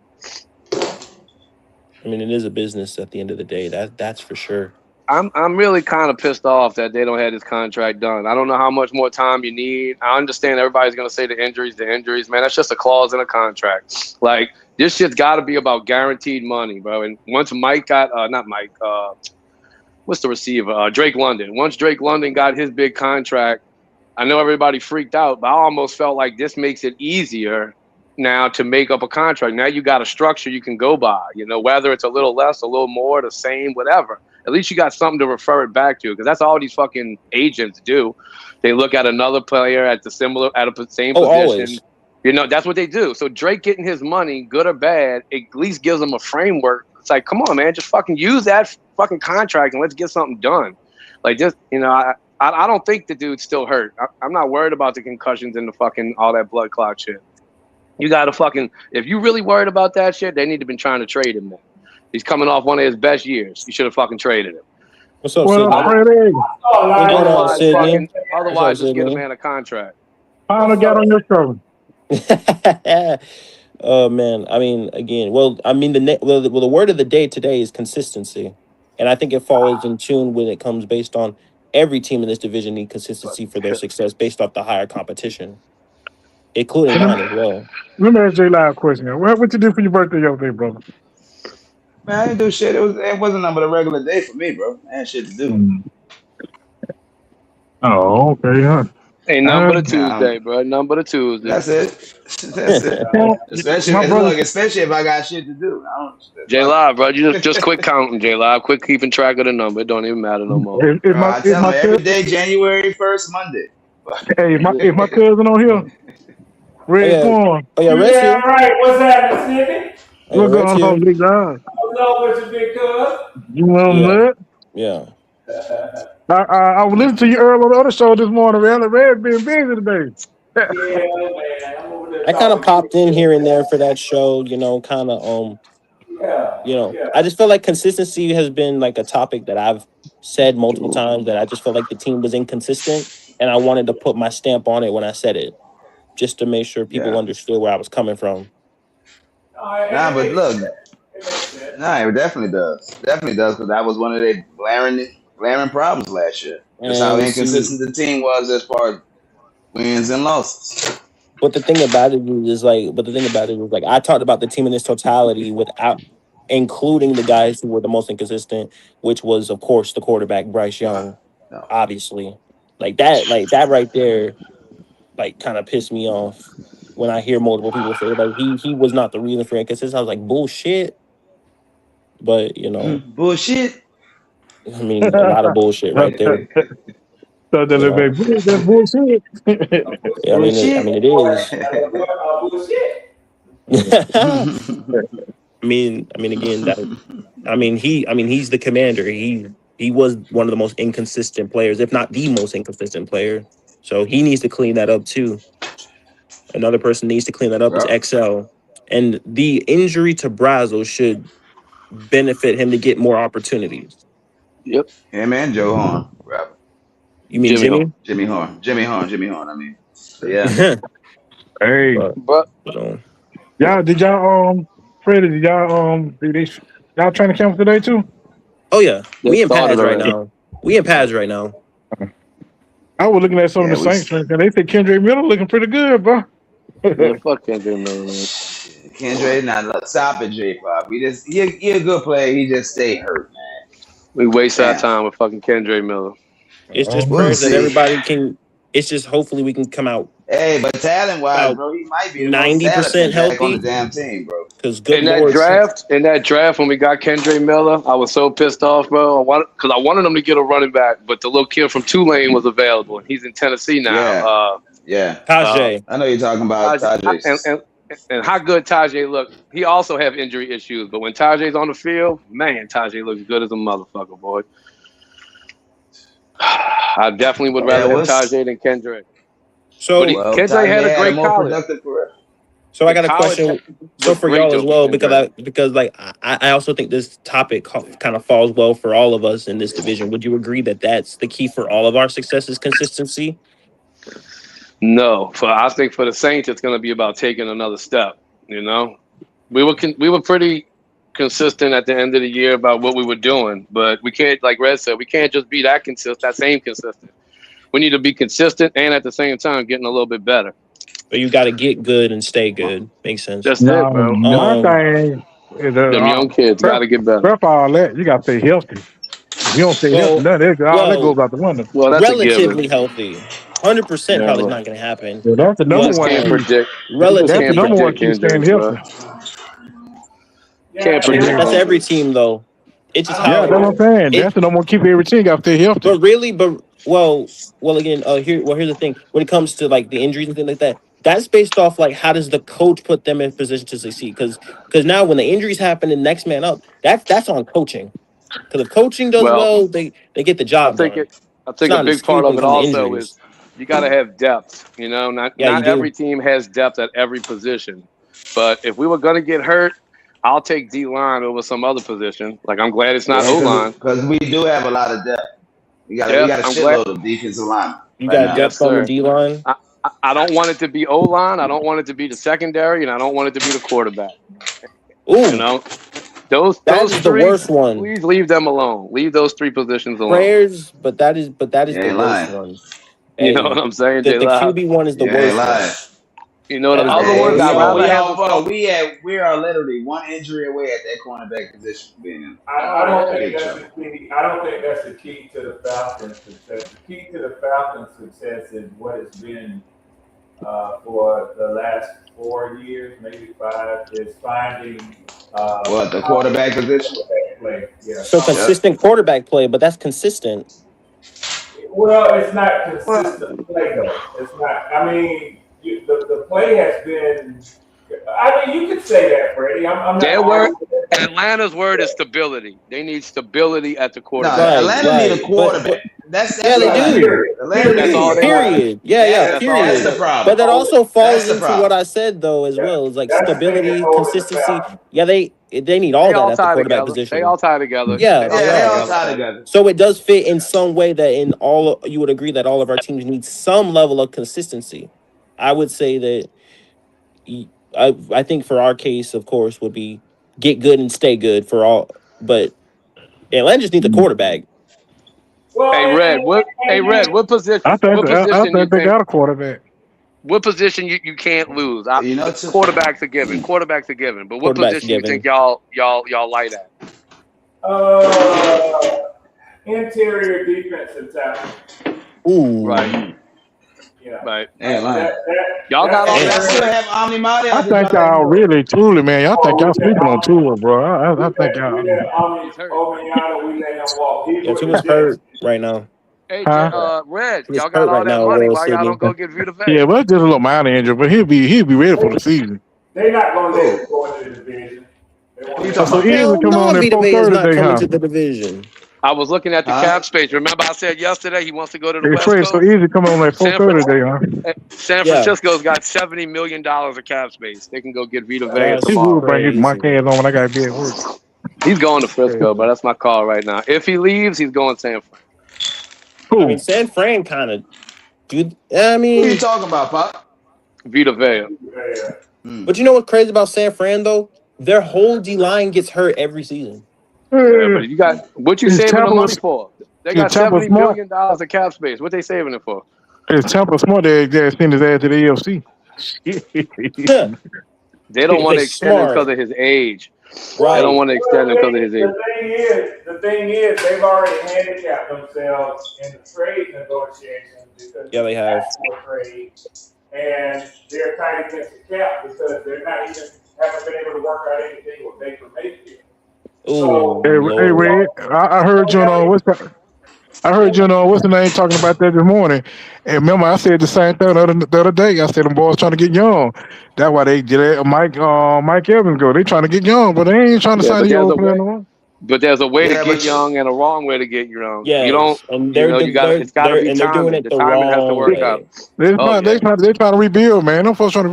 Speaker 1: I mean, it is a business at the end of the day. That's for sure.
Speaker 3: I'm really kind of pissed off that they don't have this contract done. I don't know how much more time you need. I understand everybody's gonna say the injuries, man. That's just a clause in a contract. Like this shit's got to be about guaranteed money, bro. And once Mike got not Mike, what's the receiver? Drake London. Once Drake London got his big contract, I know everybody freaked out, but I almost felt like this makes it easier now to make up a contract. Now you got a structure you can go by, whether it's a little less, a little more, the same, whatever. At least you got something to refer it back to because that's all these fucking agents do. They look at another player at the same
Speaker 1: Oh,
Speaker 3: position.
Speaker 1: always.
Speaker 3: That's what they do. So Drake getting his money, good or bad, it at least gives them a framework. It's like, come on, man, just fucking use that fucking contract and let's get something done. Like just, I don't think the dude's still hurt. I'm not worried about the concussions and the fucking all that blood clot shit. You got to fucking, if you really worried about that shit, they need to been trying to trade him then. He's coming off one of his best years. You should have fucking traded him.
Speaker 1: What's up,
Speaker 5: What up,
Speaker 1: Sydney?
Speaker 5: Freddie?
Speaker 4: Oh,
Speaker 1: What's going
Speaker 4: like,
Speaker 1: on,
Speaker 3: Otherwise,
Speaker 1: Sydney? What's up,
Speaker 3: just get a
Speaker 1: Sydney?
Speaker 3: man a contract.
Speaker 5: Finally got on your show.
Speaker 1: Oh man, I mean, again, well, I mean, the word of the day today is consistency, and I think it falls in tune when it comes based on every team in this division need consistency for their success based off the higher competition, including mine as well.
Speaker 5: Let me ask you a live question. What you do for your birthday yesterday, brother?
Speaker 2: Man, I didn't do shit. It wasn't nothing but a regular day for me, bro. I had shit to do.
Speaker 5: Hmm. Oh, okay, huh?
Speaker 3: Ain't nothing
Speaker 5: Uh,
Speaker 3: but a
Speaker 2: Um,
Speaker 3: Tuesday, bro. Nothing but a Tuesday.
Speaker 2: that's it. That's it.
Speaker 5: well, my brother,
Speaker 2: Especially if I got shit to do. I don't.
Speaker 3: J
Speaker 2: Fuck
Speaker 3: Live, bro. You just quit counting, J Live. Quit keeping track of the number. It don't even matter no more.
Speaker 5: if
Speaker 2: bro,
Speaker 5: my
Speaker 2: I
Speaker 5: if
Speaker 2: tell
Speaker 5: my
Speaker 2: them every
Speaker 5: cousin,
Speaker 2: day, January 1st, Monday.
Speaker 5: hey, if my cousin on here,
Speaker 1: Oh
Speaker 5: Red
Speaker 1: yeah,
Speaker 5: Swan,
Speaker 1: oh yeah, Red's
Speaker 4: yeah,
Speaker 1: here.
Speaker 4: right. What's happening, Sydney?
Speaker 1: Oh yeah,
Speaker 5: what's
Speaker 1: Red's
Speaker 5: going on,
Speaker 1: here.
Speaker 5: big guy?
Speaker 4: What's up with you, big cuz?
Speaker 5: You know
Speaker 1: Yeah,
Speaker 5: what?
Speaker 1: yeah.
Speaker 5: I was listening to you earlier on the other show this morning, man. The Red been busy today.
Speaker 4: Yeah, man. I'm over there
Speaker 1: I kind of
Speaker 4: talking
Speaker 1: popped in
Speaker 4: shit.
Speaker 1: here and there for that show, kind of
Speaker 4: Yeah, yeah.
Speaker 1: I just feel like consistency has been like a topic that I've said multiple times that I just felt like the team was inconsistent and I wanted to put my stamp on it when I said it. just to make sure people
Speaker 2: Yeah.
Speaker 1: understood where I was coming from.
Speaker 2: Nah,
Speaker 4: It
Speaker 2: but
Speaker 4: makes
Speaker 2: look,
Speaker 4: sense. It makes sense.
Speaker 2: nah, it definitely does. Definitely does because that was one of their glaring problems last year. Just how
Speaker 1: And see,
Speaker 2: inconsistent the team was as far as wins and losses.
Speaker 1: but the thing about it is like, but the thing about it is like, I talked about the team in its totality without including the guys who were the most inconsistent, which was of course the quarterback Bryce
Speaker 2: No,
Speaker 1: Young,
Speaker 2: no.
Speaker 1: obviously, like that right there, like kind of pissed me off when I hear multiple people say like he was not the reason for inconsistency. I was like bullshit, but
Speaker 2: Bullshit.
Speaker 1: I mean a lot of bullshit right there.
Speaker 5: So that
Speaker 1: You
Speaker 5: little
Speaker 1: know,
Speaker 5: baby, that bullshit.
Speaker 1: yeah, I mean
Speaker 2: Bullshit.
Speaker 1: it is.
Speaker 4: Bullshit.
Speaker 1: I mean again that I mean he's the commander. He was one of the most inconsistent players, if not the most inconsistent player. So he needs to clean that up too. Another person needs to clean that up is
Speaker 2: Bro.
Speaker 1: XL. And the injury to Brazel should benefit him to get more opportunities.
Speaker 3: Yep.
Speaker 2: Him and Joe Horn. Rapper.
Speaker 1: You mean
Speaker 3: Jimmy Hall.
Speaker 1: Jimmy?
Speaker 2: Jimmy Horn. I mean. But yeah.
Speaker 5: Hey,
Speaker 1: but
Speaker 3: But
Speaker 1: you know,
Speaker 5: did y'all Freddie, did y'all training camp today too?
Speaker 1: oh yeah,
Speaker 3: they
Speaker 1: we in
Speaker 3: started
Speaker 1: pads right
Speaker 3: already.
Speaker 1: now. We in pads right now.
Speaker 5: I was looking at some of
Speaker 2: Yeah,
Speaker 5: the
Speaker 2: we
Speaker 5: Saints training camp. They said Kendrick Miller looking pretty good, bro.
Speaker 3: Man, fuck Kendrick Miller, man.
Speaker 2: Kendra, now look, stop it, J Pop. He a good player. He just stay hurt, man.
Speaker 3: We waste our
Speaker 2: Damn.
Speaker 3: time with fucking Kendrick Miller.
Speaker 1: It's just
Speaker 2: We'll
Speaker 1: prayers that
Speaker 2: see.
Speaker 1: everybody can. It's just hopefully we can come out
Speaker 2: Hey, but talent wise,
Speaker 1: about
Speaker 2: bro, he might be the most
Speaker 1: 90%
Speaker 2: talented back on the
Speaker 1: healthy.
Speaker 2: damn team, bro.
Speaker 1: Because good lord,
Speaker 3: In that draft when we got Kendrick Miller, I was so pissed off, bro. Because I wanted him to get a running back, but the little kid from Tulane was available, and he's in Tennessee now.
Speaker 2: Yeah, yeah.
Speaker 1: Tajay.
Speaker 2: I know you're talking about
Speaker 3: Tajay,
Speaker 2: Tajay.
Speaker 3: and how good Tajay looked. He also have injury issues, but when Tajay's on the field, man, Tajay looks good as a motherfucker, boy. I definitely would rather have Tajay than Kendrick.
Speaker 1: So
Speaker 3: Kendrick
Speaker 2: Tajay
Speaker 3: had a great
Speaker 2: more
Speaker 3: college.
Speaker 2: productive career.
Speaker 1: So I
Speaker 3: The
Speaker 1: got a
Speaker 3: college
Speaker 1: question. So
Speaker 3: was
Speaker 1: for
Speaker 3: great
Speaker 1: y'all
Speaker 3: though
Speaker 1: as
Speaker 3: for
Speaker 1: well,
Speaker 3: Kendrick.
Speaker 1: because like I also think this topic kind of falls well for all of us in this division. Would you agree that that's the key for all of our success is consistency?
Speaker 3: No, I think for the Saints, it's going to be about taking another step. You know, we were pretty consistent at the end of the year about what we were doing, but we can't, like Red said, we can't just be that consistent. We need to be consistent and at the same time getting a little bit better.
Speaker 1: But you got to get good and stay good. Makes sense.
Speaker 3: That's it,
Speaker 5: Now,
Speaker 3: bro.
Speaker 5: my thing is
Speaker 3: Them young kids got to get better.
Speaker 5: prep all that. You got to stay healthy. If you don't stay healthy,
Speaker 1: Well,
Speaker 5: all that goes out the window.
Speaker 3: Well, that's a given.
Speaker 1: relatively healthy. 100%
Speaker 3: Yeah,
Speaker 1: probably
Speaker 3: well,
Speaker 1: not going to happen.
Speaker 5: So that's the
Speaker 3: you
Speaker 5: number
Speaker 3: just
Speaker 5: one
Speaker 3: can't
Speaker 5: key.
Speaker 3: predict. People
Speaker 5: That's the
Speaker 3: can't
Speaker 1: Relatively
Speaker 5: number one
Speaker 3: predict
Speaker 5: key, staying
Speaker 3: injuries, bro.
Speaker 5: healthy.
Speaker 3: Can't
Speaker 1: I mean,
Speaker 3: predict
Speaker 1: that's every
Speaker 3: injuries.
Speaker 1: team though. It's just
Speaker 5: Yeah,
Speaker 1: how
Speaker 5: that's what I'm saying.
Speaker 1: it.
Speaker 5: That's the number one key for every team. Got to stay healthy.
Speaker 1: But really, again, here's the thing. When it comes to like the injuries and things like that, that's based off like how does the coach put them in position to succeed? Because now when the injuries happen and next man up, that's on coaching. Because if coaching does
Speaker 3: Well,
Speaker 1: well, they get the
Speaker 3: I
Speaker 1: job
Speaker 3: think
Speaker 1: done.
Speaker 3: it. I
Speaker 1: It's
Speaker 3: think a
Speaker 1: not an
Speaker 3: big part
Speaker 1: excuse
Speaker 3: of
Speaker 1: them
Speaker 3: it
Speaker 1: from the
Speaker 3: also is
Speaker 1: injuries.
Speaker 3: you got to have depth. You know,
Speaker 1: Yeah, you
Speaker 3: not every
Speaker 1: do.
Speaker 3: team has depth at every position. But if we were gonna get hurt, I'll take D line over some other position. Like I'm glad it's not O
Speaker 2: Yeah,
Speaker 3: line.
Speaker 2: because we do have a lot of depth. We got
Speaker 3: Yeah,
Speaker 2: a
Speaker 3: I'm glad.
Speaker 2: shitload of defensive linemen
Speaker 1: You
Speaker 2: right
Speaker 1: got
Speaker 2: now.
Speaker 3: Yes,
Speaker 1: depth on the
Speaker 3: sir.
Speaker 1: D line.
Speaker 3: I don't want it to be O line. I don't want it to be the secondary, and I don't want it to be the quarterback. You
Speaker 1: Ooh,
Speaker 3: know, those
Speaker 1: that is the
Speaker 3: three.
Speaker 1: worst one.
Speaker 3: Please leave them alone. Leave those three positions alone.
Speaker 1: Prayers, but that is
Speaker 2: You
Speaker 1: the
Speaker 2: ain't
Speaker 1: worst
Speaker 2: lying.
Speaker 1: one.
Speaker 3: You know
Speaker 1: Hey,
Speaker 3: what I'm saying,
Speaker 1: the
Speaker 3: J Loud?
Speaker 1: QB one is the
Speaker 2: You ain't
Speaker 1: worst
Speaker 2: lying.
Speaker 1: one.
Speaker 3: You know
Speaker 1: That
Speaker 3: the
Speaker 1: is the
Speaker 3: other
Speaker 2: Hey,
Speaker 3: ones.
Speaker 1: worst
Speaker 3: I'd
Speaker 2: yo,
Speaker 1: one.
Speaker 3: rather have
Speaker 2: yo,
Speaker 3: them
Speaker 2: bro,
Speaker 3: start.
Speaker 2: we are literally one injury away at that cornerback position being in.
Speaker 4: I don't think
Speaker 2: Big
Speaker 4: that's
Speaker 2: trouble.
Speaker 4: the key. I don't think that's the key to the Falcons' success. The key to the Falcons' success is what it's been for the last 4 years, maybe 5, is finding
Speaker 2: What, the quarterback position?
Speaker 4: quarterback play. Yeah.
Speaker 1: So consistent quarterback play, but that's consistent.
Speaker 4: Well, it's not
Speaker 2: Well,
Speaker 4: consistent play though. It's not. I mean, the play has been. I mean, you could say that, Freddie. I'm not
Speaker 3: Their word,
Speaker 4: arguing with that.
Speaker 3: Atlanta's word is stability. They need stability at the
Speaker 2: no,
Speaker 3: quarterback.
Speaker 1: Right,
Speaker 2: Atlanta need a
Speaker 1: right.
Speaker 2: quarterback. That's
Speaker 1: Yeah,
Speaker 2: what
Speaker 1: they
Speaker 2: Atlanta
Speaker 1: do.
Speaker 2: need. Atlanta
Speaker 3: That's all
Speaker 2: need a
Speaker 3: they need.
Speaker 1: Period. Yeah,
Speaker 2: That's
Speaker 3: That's all they
Speaker 1: period.
Speaker 2: the
Speaker 3: need.
Speaker 2: problem.
Speaker 1: But that also falls
Speaker 2: That's the
Speaker 1: into what
Speaker 2: problem.
Speaker 1: I said though as well. It's like
Speaker 4: That's the thing that's
Speaker 1: stability,
Speaker 4: holding the
Speaker 1: consistency.
Speaker 4: Falcons.
Speaker 1: Yeah, they need all
Speaker 3: They
Speaker 1: that
Speaker 3: all
Speaker 1: at the
Speaker 3: tie
Speaker 1: quarterback
Speaker 3: together. They
Speaker 1: position.
Speaker 3: all tie together.
Speaker 1: Yeah,
Speaker 3: They all
Speaker 1: they
Speaker 2: Yeah,
Speaker 3: tie
Speaker 2: they all
Speaker 1: are.
Speaker 3: together,
Speaker 2: tie
Speaker 3: buddy.
Speaker 2: together.
Speaker 1: So it does fit in some way that you would agree that all of our teams need some level of consistency. I would say that I think for our case, of course, would be get good and stay good for all. But Atlanta just needs a quarterback.
Speaker 4: Well,
Speaker 3: Hey Red,
Speaker 4: and
Speaker 3: what
Speaker 5: I
Speaker 3: position?
Speaker 5: think
Speaker 3: What
Speaker 5: I
Speaker 3: position you
Speaker 5: think they
Speaker 3: think?
Speaker 5: got a quarterback.
Speaker 3: What position you can't lose?
Speaker 2: You know, to,
Speaker 3: Quarterback's a given. Quarterback's a given. But what
Speaker 1: Quarterback's
Speaker 3: position you think
Speaker 1: given.
Speaker 3: y'all light at?
Speaker 4: uh, interior defensive tackle.
Speaker 1: Ooh,
Speaker 3: Right,
Speaker 4: Yeah,
Speaker 3: right.
Speaker 2: ain't lying.
Speaker 3: Y'all got all
Speaker 2: Hey,
Speaker 3: that
Speaker 2: y'all
Speaker 1: damn.
Speaker 2: still
Speaker 3: money.
Speaker 2: have Omni Madi.
Speaker 5: I
Speaker 2: I did
Speaker 5: think
Speaker 2: y'all let him
Speaker 5: y'all
Speaker 2: go?
Speaker 5: really, truly, man. Y'all think
Speaker 4: Oh,
Speaker 5: y'all sleeping on Tua, bro. I think y'all.
Speaker 4: we let
Speaker 3: He's hurt.
Speaker 4: Omiana, we let him walk. He's
Speaker 1: Yeah,
Speaker 4: with the
Speaker 1: Tua's
Speaker 4: Jets.
Speaker 1: hurt right now.
Speaker 3: Hey,
Speaker 5: Huh?
Speaker 3: Red,
Speaker 1: Tua's
Speaker 3: y'all got
Speaker 1: hurt
Speaker 3: all
Speaker 1: right
Speaker 3: that
Speaker 1: now.
Speaker 3: money.
Speaker 1: Will
Speaker 3: Why y'all don't
Speaker 1: Sydney.
Speaker 3: go get Vita
Speaker 5: Yeah,
Speaker 3: Vea?
Speaker 5: but it's just a little minor injury, but he'll be ready for the season.
Speaker 4: They're not going to let
Speaker 2: Who?
Speaker 4: him go into the division. They
Speaker 2: Who
Speaker 4: won't
Speaker 2: you
Speaker 4: let him.
Speaker 2: talking
Speaker 5: So
Speaker 2: about?
Speaker 5: easy
Speaker 1: Hell
Speaker 5: coming
Speaker 1: no,
Speaker 5: on at
Speaker 1: Vita Vea is
Speaker 5: 4:30
Speaker 1: not
Speaker 5: today,
Speaker 1: coming
Speaker 5: huh?
Speaker 1: to the division.
Speaker 3: I was looking at the
Speaker 2: Huh?
Speaker 3: cap space. Remember, I said yesterday he wants to go to the
Speaker 5: Hey
Speaker 3: West
Speaker 5: Trey, so
Speaker 3: Coast.
Speaker 5: easy coming on at
Speaker 3: San
Speaker 5: 4:30 today, huh?
Speaker 1: Yeah,
Speaker 3: Francisco's got $70 million of cap space. They can go get Vita Vea
Speaker 1: that's
Speaker 5: He will
Speaker 3: tomorrow.
Speaker 5: bring his monkey
Speaker 1: crazy.
Speaker 5: ass on when I gotta be at work.
Speaker 3: He's going to Frisco, but
Speaker 1: Crazy.
Speaker 3: that's my call right now. If he leaves, he's going San Fran.
Speaker 1: I mean,
Speaker 5: Cool.
Speaker 1: San Fran kind of do. I
Speaker 2: Who you
Speaker 1: mean,
Speaker 2: talking about, Pop?
Speaker 3: Vita Vea.
Speaker 4: Yeah.
Speaker 2: Hmm.
Speaker 1: but you know what's crazy about San Fran though? Their whole D line gets hurt every season.
Speaker 3: Yeah, but you got what you
Speaker 5: Is
Speaker 3: saving the
Speaker 5: Tampa
Speaker 3: money for? They
Speaker 5: is
Speaker 3: got
Speaker 5: Tampa smart?
Speaker 3: $70 million of cap space. What they saving it for?
Speaker 5: Is Tampa smart? They send his ass to the AFC.
Speaker 3: They don't want
Speaker 1: They
Speaker 3: to extend him because
Speaker 1: smart,
Speaker 3: of his age. They don't
Speaker 1: right?
Speaker 3: want to extend him because of his age.
Speaker 4: The thing is, they've already handicapped themselves in the trade negotiations because
Speaker 1: Yeah,
Speaker 4: they
Speaker 1: they have.
Speaker 4: asked for a trade, and they're tight against the cap because they're not even haven't been able to work out anything with Baker Mayfield.
Speaker 1: Oh
Speaker 4: So,
Speaker 5: Hey
Speaker 1: Lord.
Speaker 5: Red, I heard you on I heard you know what's the name talking about that this morning. And remember, I said the same thing the other day. I said them boys trying to get young. That's why they did Mike Evans go. They trying to get young, but they ain't trying to
Speaker 3: Yeah,
Speaker 5: sign
Speaker 3: but
Speaker 5: the old player no more.
Speaker 3: there's a way to
Speaker 2: Yeah,
Speaker 3: get
Speaker 2: but
Speaker 3: young and a wrong way to get young. You don't,
Speaker 1: Yes, and
Speaker 3: you got it's got to be
Speaker 1: they're doing
Speaker 3: timing.
Speaker 1: it
Speaker 3: The
Speaker 1: the
Speaker 3: timing has to
Speaker 1: wrong
Speaker 3: work out.
Speaker 1: way.
Speaker 3: Oh yeah,
Speaker 5: They trying to rebuild, man. Them folks trying to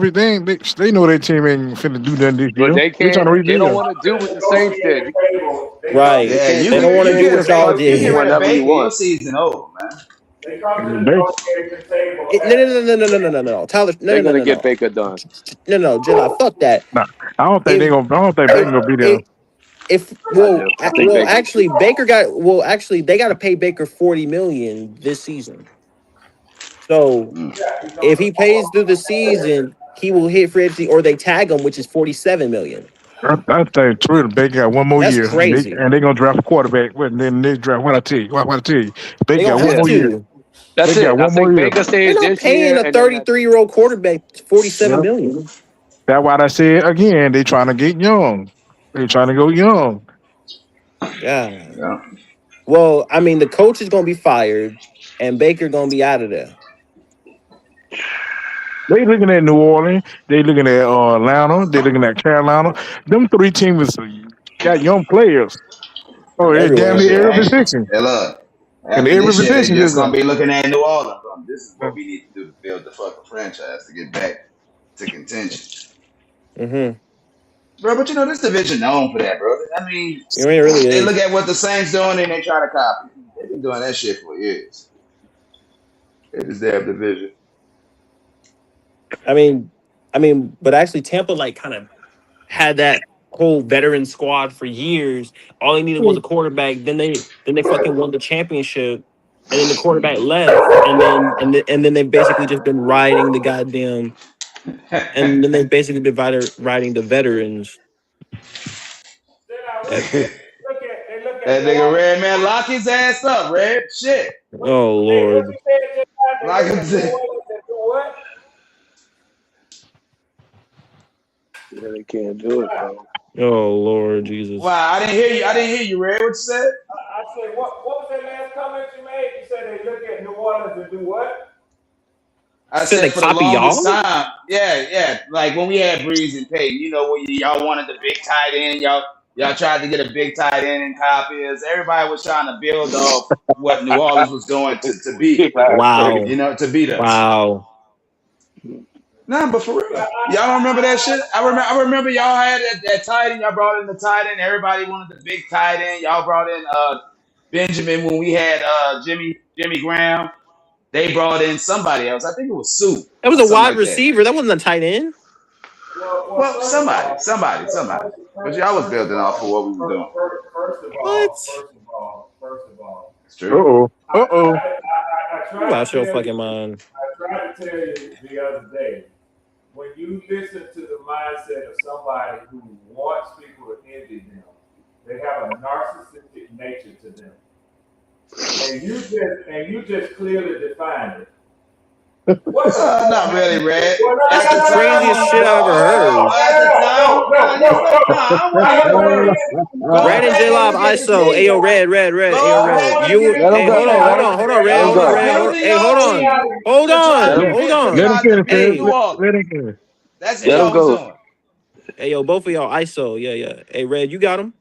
Speaker 5: they know their team ain't finna do nothing this
Speaker 3: but
Speaker 5: year.
Speaker 3: they
Speaker 5: They trying
Speaker 3: can't.
Speaker 5: to
Speaker 3: They don't
Speaker 5: rebuild.
Speaker 3: want to do what the Saints did.
Speaker 4: negotiating table,
Speaker 1: Right.
Speaker 3: They
Speaker 2: yeah,
Speaker 3: can't
Speaker 2: you
Speaker 1: They
Speaker 3: say
Speaker 1: don't
Speaker 2: get
Speaker 1: want
Speaker 3: they
Speaker 1: to
Speaker 2: you
Speaker 1: do
Speaker 3: can't
Speaker 2: get
Speaker 1: what
Speaker 2: a
Speaker 3: just
Speaker 1: y'all
Speaker 2: Baker,
Speaker 3: cut
Speaker 2: you
Speaker 3: people
Speaker 2: get
Speaker 1: did.
Speaker 2: rid of
Speaker 3: whenever you
Speaker 2: Baker, your
Speaker 3: want.
Speaker 2: season over, man.
Speaker 4: they come to the
Speaker 5: They
Speaker 4: negotiation table
Speaker 1: No,
Speaker 4: at
Speaker 1: no, no, no, no, no, no, no, no. Tyler, no,
Speaker 3: They're
Speaker 1: no, no,
Speaker 3: gonna
Speaker 1: no,
Speaker 3: get
Speaker 1: no,
Speaker 3: Baker done.
Speaker 1: no, no, J-Lo, fuck that.
Speaker 5: nah,
Speaker 1: If
Speaker 5: I don't think Baker
Speaker 1: if
Speaker 5: gonna be there.
Speaker 1: if
Speaker 3: I do. I think
Speaker 1: well
Speaker 3: Baker.
Speaker 1: actually actually they got to pay Baker 40 million this season. So
Speaker 2: Hmm.
Speaker 4: yeah, he's on
Speaker 1: if
Speaker 4: the
Speaker 1: he pays through the season, he will hit free agency or they tag him, which is 47 million.
Speaker 5: I think true. Baker got one more
Speaker 1: That's
Speaker 5: year,
Speaker 1: crazy.
Speaker 5: and they gonna draft a quarterback. And then they draft. What I tell you,
Speaker 1: They
Speaker 5: Baker
Speaker 1: gonna
Speaker 5: got one
Speaker 1: have
Speaker 3: Yeah,
Speaker 5: more year.
Speaker 1: to.
Speaker 5: They
Speaker 3: that's
Speaker 5: got
Speaker 3: it. I
Speaker 5: one more
Speaker 3: think
Speaker 5: year.
Speaker 3: Baker
Speaker 1: They're
Speaker 3: stays
Speaker 1: not
Speaker 3: this
Speaker 1: paying
Speaker 3: year,
Speaker 1: a
Speaker 3: and then that
Speaker 1: 33-year-old quarterback 47
Speaker 5: Yep.
Speaker 1: million.
Speaker 5: That's why I said again. They trying to get young. They trying to go young.
Speaker 1: God.
Speaker 2: Yeah.
Speaker 1: Well, I mean, the coach is gonna be fired, and Baker gonna be out of there.
Speaker 5: They looking at New Orleans. They looking at Atlanta. They looking at Carolina. Them three teams got young players. Oh, they damn
Speaker 2: Well,
Speaker 1: Everywhere.
Speaker 5: near
Speaker 2: shit.
Speaker 5: every position.
Speaker 2: Hey, look.
Speaker 5: And
Speaker 2: After
Speaker 5: every
Speaker 2: this year, they
Speaker 5: position
Speaker 2: just
Speaker 5: is
Speaker 2: gonna be looking at New Orleans. This is
Speaker 5: uh,
Speaker 2: what we need to do to build the fucking franchise to get back to contention,
Speaker 1: Mm-hmm.
Speaker 2: bro. But you know this division known for that, bro. I mean,
Speaker 1: I mean, it really
Speaker 2: they look
Speaker 1: is.
Speaker 2: at what the Saints doing and they try to copy. They've been doing that shit for years. It is their division.
Speaker 1: I mean, but actually, Tampa like kind of had that whole veteran squad for years. All they needed was a quarterback. Then they fucking won the championship, and then the quarterback left, and then they've basically just been riding the goddamn, and then they've basically been riding the veterans.
Speaker 4: Then I
Speaker 1: That,
Speaker 4: they look at
Speaker 2: That
Speaker 4: New
Speaker 2: nigga
Speaker 4: Orleans.
Speaker 2: Red, man, lock his ass up, Red. Shit.
Speaker 1: oh
Speaker 4: What
Speaker 1: Lord,
Speaker 4: you said just now, they
Speaker 2: Lock
Speaker 4: look at New
Speaker 2: his
Speaker 4: Orleans and do what?
Speaker 3: yeah, they can't do it though.
Speaker 1: oh Lord Jesus.
Speaker 2: Wow, I didn't hear you. I didn't hear you, Red. What you said?
Speaker 4: I said, what was that last comment you made? You said they look at New Orleans and do what?
Speaker 2: I
Speaker 1: Said
Speaker 2: said
Speaker 1: they
Speaker 2: for the
Speaker 1: copy
Speaker 2: longest
Speaker 1: y'all.
Speaker 2: time, yeah. Like when we had Breeze and Payton, you know, when y'all wanted the big tight end, y'all tried to get a big tight end in copies. Everybody was trying to build off what New Orleans was going to be,
Speaker 3: That's crazy.
Speaker 1: Wow,
Speaker 2: to beat us.
Speaker 1: wow.
Speaker 2: Nah, but for
Speaker 4: Yeah,
Speaker 2: real, y'all don't remember that shit? I remember y'all had that tight end. Y'all brought in the tight end. Everybody wanted the big tight end. Y'all brought in Benjamin when we had Jimmy Graham. they brought in somebody else. I think it was Sue.
Speaker 1: That was
Speaker 2: Or
Speaker 1: a
Speaker 2: something
Speaker 1: wide
Speaker 2: like
Speaker 1: receiver. That wasn't a tight end.
Speaker 2: Well, somebody. But y'all was building off of what we were doing.
Speaker 1: What?
Speaker 2: It's
Speaker 5: Uh
Speaker 2: true.
Speaker 5: oh. Uh oh.
Speaker 1: You lost your fucking mind.
Speaker 4: I tried to tell you the other day, when you listen to the mindset of somebody who wants people to envy them, they have a narcissistic nature to them. And you just clearly defined it.
Speaker 2: Not really, Red.
Speaker 1: That's the craziest shit I ever heard. Red and J Lob ISO. Ayo, Red. Ayo, Red. You. Hey, hold on, Red. Hold on.
Speaker 5: Let him finish,
Speaker 1: Hey,
Speaker 5: let him finish.
Speaker 2: That's what y'all was doing.
Speaker 1: Hey, yo, both of y'all ISO. Yeah. Hey, Red, you got him.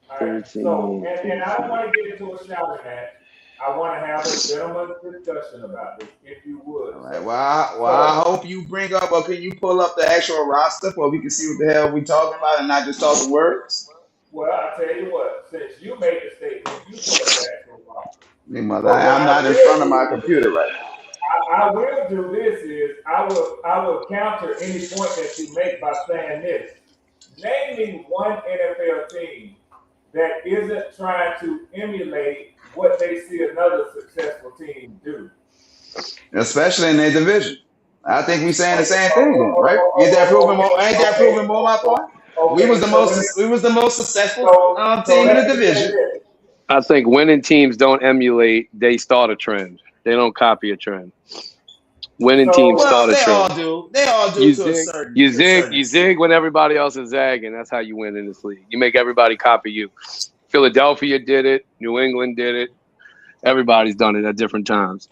Speaker 4: All right. So, and I don't want to get into a shouting match. I want to have a gentleman's discussion about this, if you would.
Speaker 2: All right. Well, I hope you bring up, or can you pull up the actual roster so we can see what the hell we talking about and not just talking words?
Speaker 4: Well, I tell you what, since you made the statement, you pull up the actual roster.
Speaker 2: I'm not in front of my computer right now.
Speaker 4: I will do this is I will counter any point that you make by saying this. Name me one NFL team that isn't trying to emulate what they see another successful team do.
Speaker 2: Especially in their division. I think we saying the same thing then, right? Ain't that proving more my point? Okay, we was the most successful team in the division.
Speaker 3: I think winning teams don't emulate, they start a trend. They don't copy a trend. Winning teams start a trend.
Speaker 2: They all do to a certain
Speaker 3: You zig when everybody else is zagging. That's how you win in this league. You make everybody copy you. Philadelphia did it. New England did it. Everybody's done it at different times.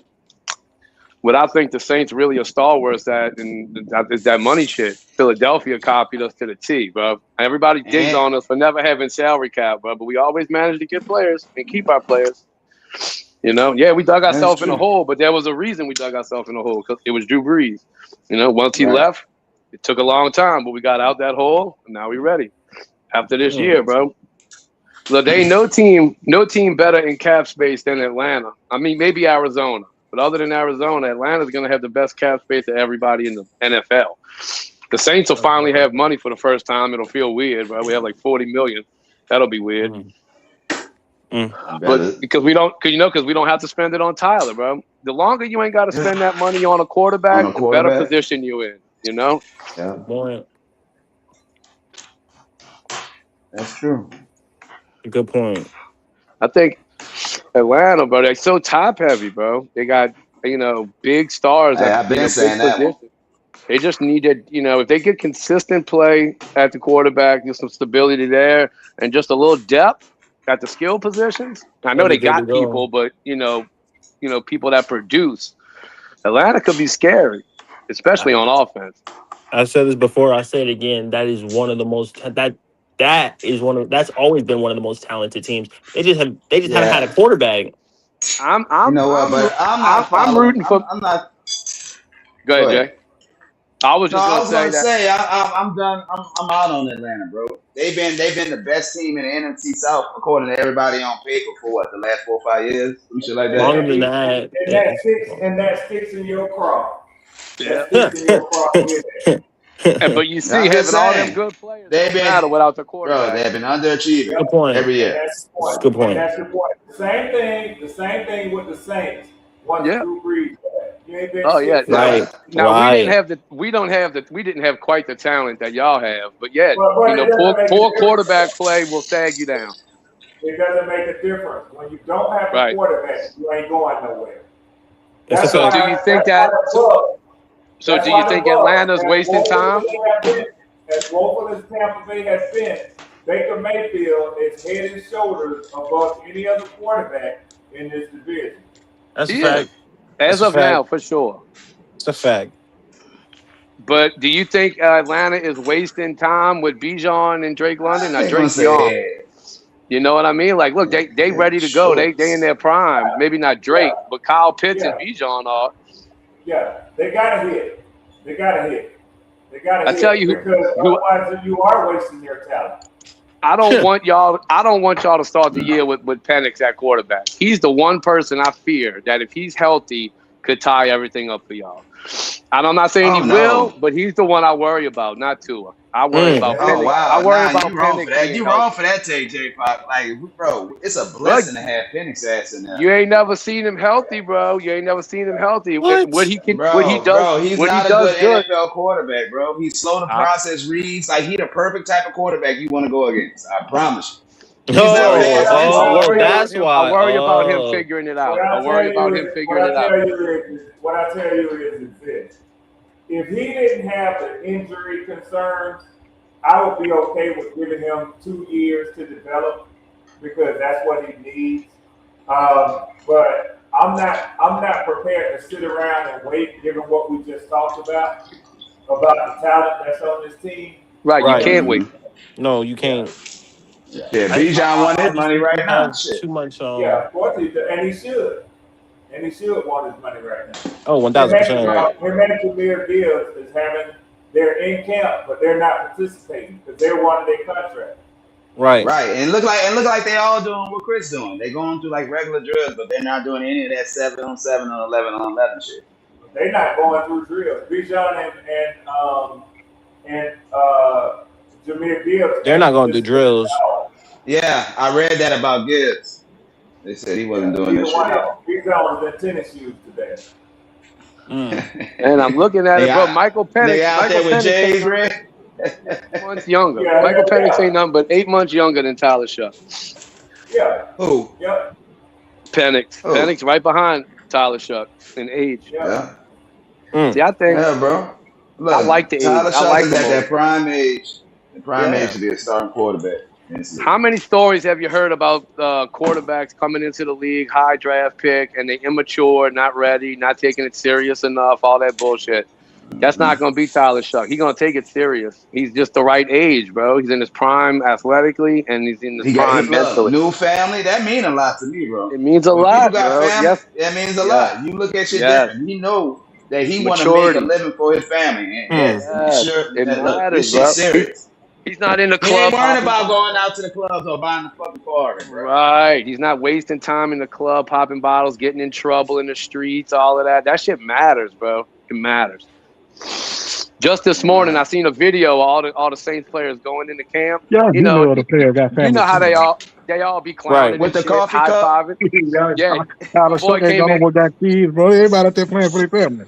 Speaker 3: What I think the Saints really are stalwarts at, and is that money shit. Philadelphia copied us to the T, bro. Everybody digs on us for never having salary cap, bro. But we always manage to get players and keep our players. You know, yeah, we dug ourselves in a hole, but there was a reason we dug ourselves in a hole, because it was Drew Brees. You know, once he left, it took a long time, but we got out that hole, and now we're ready. After this year, bro. Look, there ain't no team better in cap space than Atlanta. I mean, maybe Arizona. But other than Arizona, Atlanta's going to have the best cap space of everybody in the NFL. The Saints will finally have money for the first time. It'll feel weird, right? We have like $40 million. That'll be weird. But because we don't have to spend it on Tyler, bro. The longer you ain't got to spend that money on a quarterback, the better position you in. You know.
Speaker 2: Yeah.
Speaker 1: Boy.
Speaker 2: That's true.
Speaker 1: Good point.
Speaker 3: I think Atlanta, bro, they're so top heavy, bro. They got, big stars.
Speaker 2: I've been saying that.
Speaker 3: They just needed, if they get consistent play at the quarterback, just some stability there, and just a little depth at the skill positions. I know they got people, but people that produce. Atlanta could be scary, especially on offense.
Speaker 1: I said this before. I say it again. That is one of the most that's always been one of the most talented teams. They just haven't had a quarterback.
Speaker 3: I'm
Speaker 2: rooting for. I'm not.
Speaker 3: Go ahead, Jay. I was just
Speaker 2: going to say I'm done. I'm out on Atlanta, bro. They've been the best team in the NFC South according to everybody on paper for the last 4 or 5 years. We should like that.
Speaker 1: Longer than that.
Speaker 4: And that sticks in your craw.
Speaker 3: Yeah. But you see, having all them good players, they've been without the quarterback.
Speaker 2: Bro, they've been underachieving every year.
Speaker 1: That's good point.
Speaker 4: That's the point. The same thing with the Saints. Once Drew Brees.
Speaker 3: Right. Now we didn't have quite the talent that y'all have, but poor quarterback play will sag you down.
Speaker 4: It doesn't make a difference. When you don't have a quarterback, you ain't going nowhere.
Speaker 3: So do you think that? So do you think Atlanta's wasting time?
Speaker 4: As woeful as Tampa Bay has been, Baker Mayfield is head and shoulders above any other quarterback in this division.
Speaker 1: That's a fact.
Speaker 3: As of now, for sure.
Speaker 1: It's a fact.
Speaker 3: But do you think Atlanta is wasting time with Bijan and Drake London? Not Drake's young. You know what I mean? Like, look, they ready to go. They in their prime. Maybe not Drake, but Kyle Pitts and Bijan are.
Speaker 4: Yeah, they gotta hit.
Speaker 3: I tell you,
Speaker 4: because otherwise you are wasting their talent.
Speaker 3: I don't want y'all to start the year with Penix at quarterback. He's the one person I fear that if he's healthy, could tie everything up for y'all. And I'm not saying he
Speaker 2: Oh
Speaker 3: will,
Speaker 2: no.
Speaker 3: but he's the one I worry about, not Tua. I worry
Speaker 1: Mm.
Speaker 3: about
Speaker 2: Oh
Speaker 3: Penix. I
Speaker 2: wow.
Speaker 3: worry
Speaker 2: Nah,
Speaker 3: about
Speaker 2: you wrong
Speaker 3: Penix
Speaker 2: for that.
Speaker 3: being
Speaker 2: You wrong
Speaker 3: healthy.
Speaker 2: for that take, J Pop. Like, bro, it's a
Speaker 3: Look,
Speaker 2: blessing to have Penix ass in there.
Speaker 3: you ain't never seen him healthy, bro. You ain't never seen him healthy. What
Speaker 1: What?
Speaker 3: he can,
Speaker 2: Bro, he's
Speaker 3: what he
Speaker 2: not a
Speaker 3: does
Speaker 2: good
Speaker 3: good.
Speaker 2: NFL quarterback, bro. He's slow to process reads. Like, he the perfect type of quarterback you want to go against. I promise you. He's never
Speaker 1: Oh,
Speaker 2: had
Speaker 4: What
Speaker 3: I
Speaker 1: oh,
Speaker 2: sense.
Speaker 3: worry
Speaker 4: I
Speaker 3: about
Speaker 1: that's
Speaker 3: him. I
Speaker 1: why.
Speaker 3: worry about him
Speaker 1: Oh,
Speaker 3: figuring it out. I worry about him figuring it out.
Speaker 4: what I tell you is this: if he didn't have the injury concerns, I would be okay with giving him 2 years to develop because that's what he needs. But I'm not prepared to sit around and wait, given what we just talked about the talent that's on this team.
Speaker 3: Right, you
Speaker 1: right.
Speaker 3: can't wait.
Speaker 2: Mm-hmm.
Speaker 1: No, you
Speaker 4: Yeah,
Speaker 1: can't.
Speaker 2: Yeah,
Speaker 1: I
Speaker 2: Bijan won
Speaker 1: I
Speaker 2: his
Speaker 1: just
Speaker 2: money
Speaker 1: think
Speaker 2: right
Speaker 1: he
Speaker 2: now.
Speaker 1: has
Speaker 2: Shit.
Speaker 1: too much.
Speaker 4: yeah, of course and he should. And he should want his money right now.
Speaker 1: Oh, 1000%.
Speaker 2: Right.
Speaker 4: Him and Jameer Gibbs is they're in camp, but they're not participating because they're wanting their contract.
Speaker 1: Right.
Speaker 2: Right. And look like they all doing what Chris doing. They going through like regular drills, but they're not doing any of that 7-on-7 or 11-on-11 shit.
Speaker 4: They're not going through drills. Bijan and Jameer Gibbs
Speaker 1: They're
Speaker 4: can't
Speaker 1: not gonna do
Speaker 4: participate at
Speaker 1: drills.
Speaker 4: all.
Speaker 2: Yeah, I read that about Gibbs. They said he wasn't
Speaker 4: Yeah,
Speaker 2: doing
Speaker 4: neither
Speaker 2: that shit
Speaker 4: one of
Speaker 2: either.
Speaker 4: them. Bijan was in tennis shoes today.
Speaker 1: Mm.
Speaker 3: And I'm looking at it, bro.
Speaker 2: Nigga, nigga out
Speaker 3: Michael
Speaker 2: there with
Speaker 3: Penix ain't
Speaker 2: J's,
Speaker 3: nothing
Speaker 2: Red.
Speaker 3: but 8 months younger.
Speaker 4: Yeah,
Speaker 3: Michael Penix ain't
Speaker 4: yeah,
Speaker 3: nothing but 8 months younger than Tyler Shuck.
Speaker 4: yeah,
Speaker 2: Who?
Speaker 4: yeah,
Speaker 2: Who?
Speaker 3: Penix right behind Tyler Shuck in age.
Speaker 4: yeah.
Speaker 2: Yeah.
Speaker 3: See,
Speaker 1: Mm.
Speaker 3: I think
Speaker 2: Yeah, bro.
Speaker 3: I like
Speaker 2: Look,
Speaker 3: the age.
Speaker 2: Tyler
Speaker 3: I
Speaker 2: Shuck
Speaker 3: like
Speaker 2: is
Speaker 3: them
Speaker 2: at that
Speaker 3: old.
Speaker 2: prime age. The prime age
Speaker 3: Yeah.
Speaker 2: to be a starting quarterback in this league.
Speaker 3: How many stories have you heard about quarterbacks coming into the league, high draft pick, and they immature, not ready, not taking it serious enough, all that bullshit? That's
Speaker 2: Mm-hmm.
Speaker 3: not going to be Tyler Shuck. He's going to take it serious. He's just the right age, bro. He's in his prime athletically, and he's in his prime
Speaker 2: Look,
Speaker 3: mentally.
Speaker 2: new family. That mean a lot to me, bro.
Speaker 3: It means a
Speaker 2: When people
Speaker 3: lot,
Speaker 2: got
Speaker 3: bro.
Speaker 2: family,
Speaker 3: Yes,
Speaker 2: that means a
Speaker 3: yes,
Speaker 2: lot. You look at shit
Speaker 3: yes.
Speaker 2: different. He know that he want to make a
Speaker 3: Maturity.
Speaker 2: living for his family, and
Speaker 1: Mm.
Speaker 2: he
Speaker 3: Yes,
Speaker 2: sure.
Speaker 3: it
Speaker 2: Look, this
Speaker 3: matters,
Speaker 2: shit's
Speaker 3: bro.
Speaker 2: serious.
Speaker 3: He's not in the
Speaker 2: He ain't
Speaker 3: club
Speaker 2: worrying
Speaker 3: hopping
Speaker 2: about going
Speaker 3: bottles.
Speaker 2: out to the clubs or buying the fucking Ferrari, bro.
Speaker 3: Right. He's not wasting time in the club, popping bottles, getting in trouble in the streets, all of that. That shit matters, bro. It matters. Just this morning, I
Speaker 2: Right.
Speaker 3: seen a video of all the Saints players going into camp.
Speaker 5: Y'all
Speaker 3: You
Speaker 5: do
Speaker 3: know,
Speaker 5: know the player got
Speaker 3: you
Speaker 5: family
Speaker 3: know how
Speaker 5: too, man.
Speaker 3: they all be
Speaker 1: Right.
Speaker 3: clowning
Speaker 2: With
Speaker 3: and
Speaker 2: the
Speaker 3: shit,
Speaker 2: coffee
Speaker 3: high
Speaker 2: cup.
Speaker 3: fiving. Yeah, my
Speaker 5: Tyler
Speaker 3: boy
Speaker 5: Shuck ain't
Speaker 3: came
Speaker 5: got no
Speaker 3: in.
Speaker 5: more got kids, bro. Everybody out there playing for their family.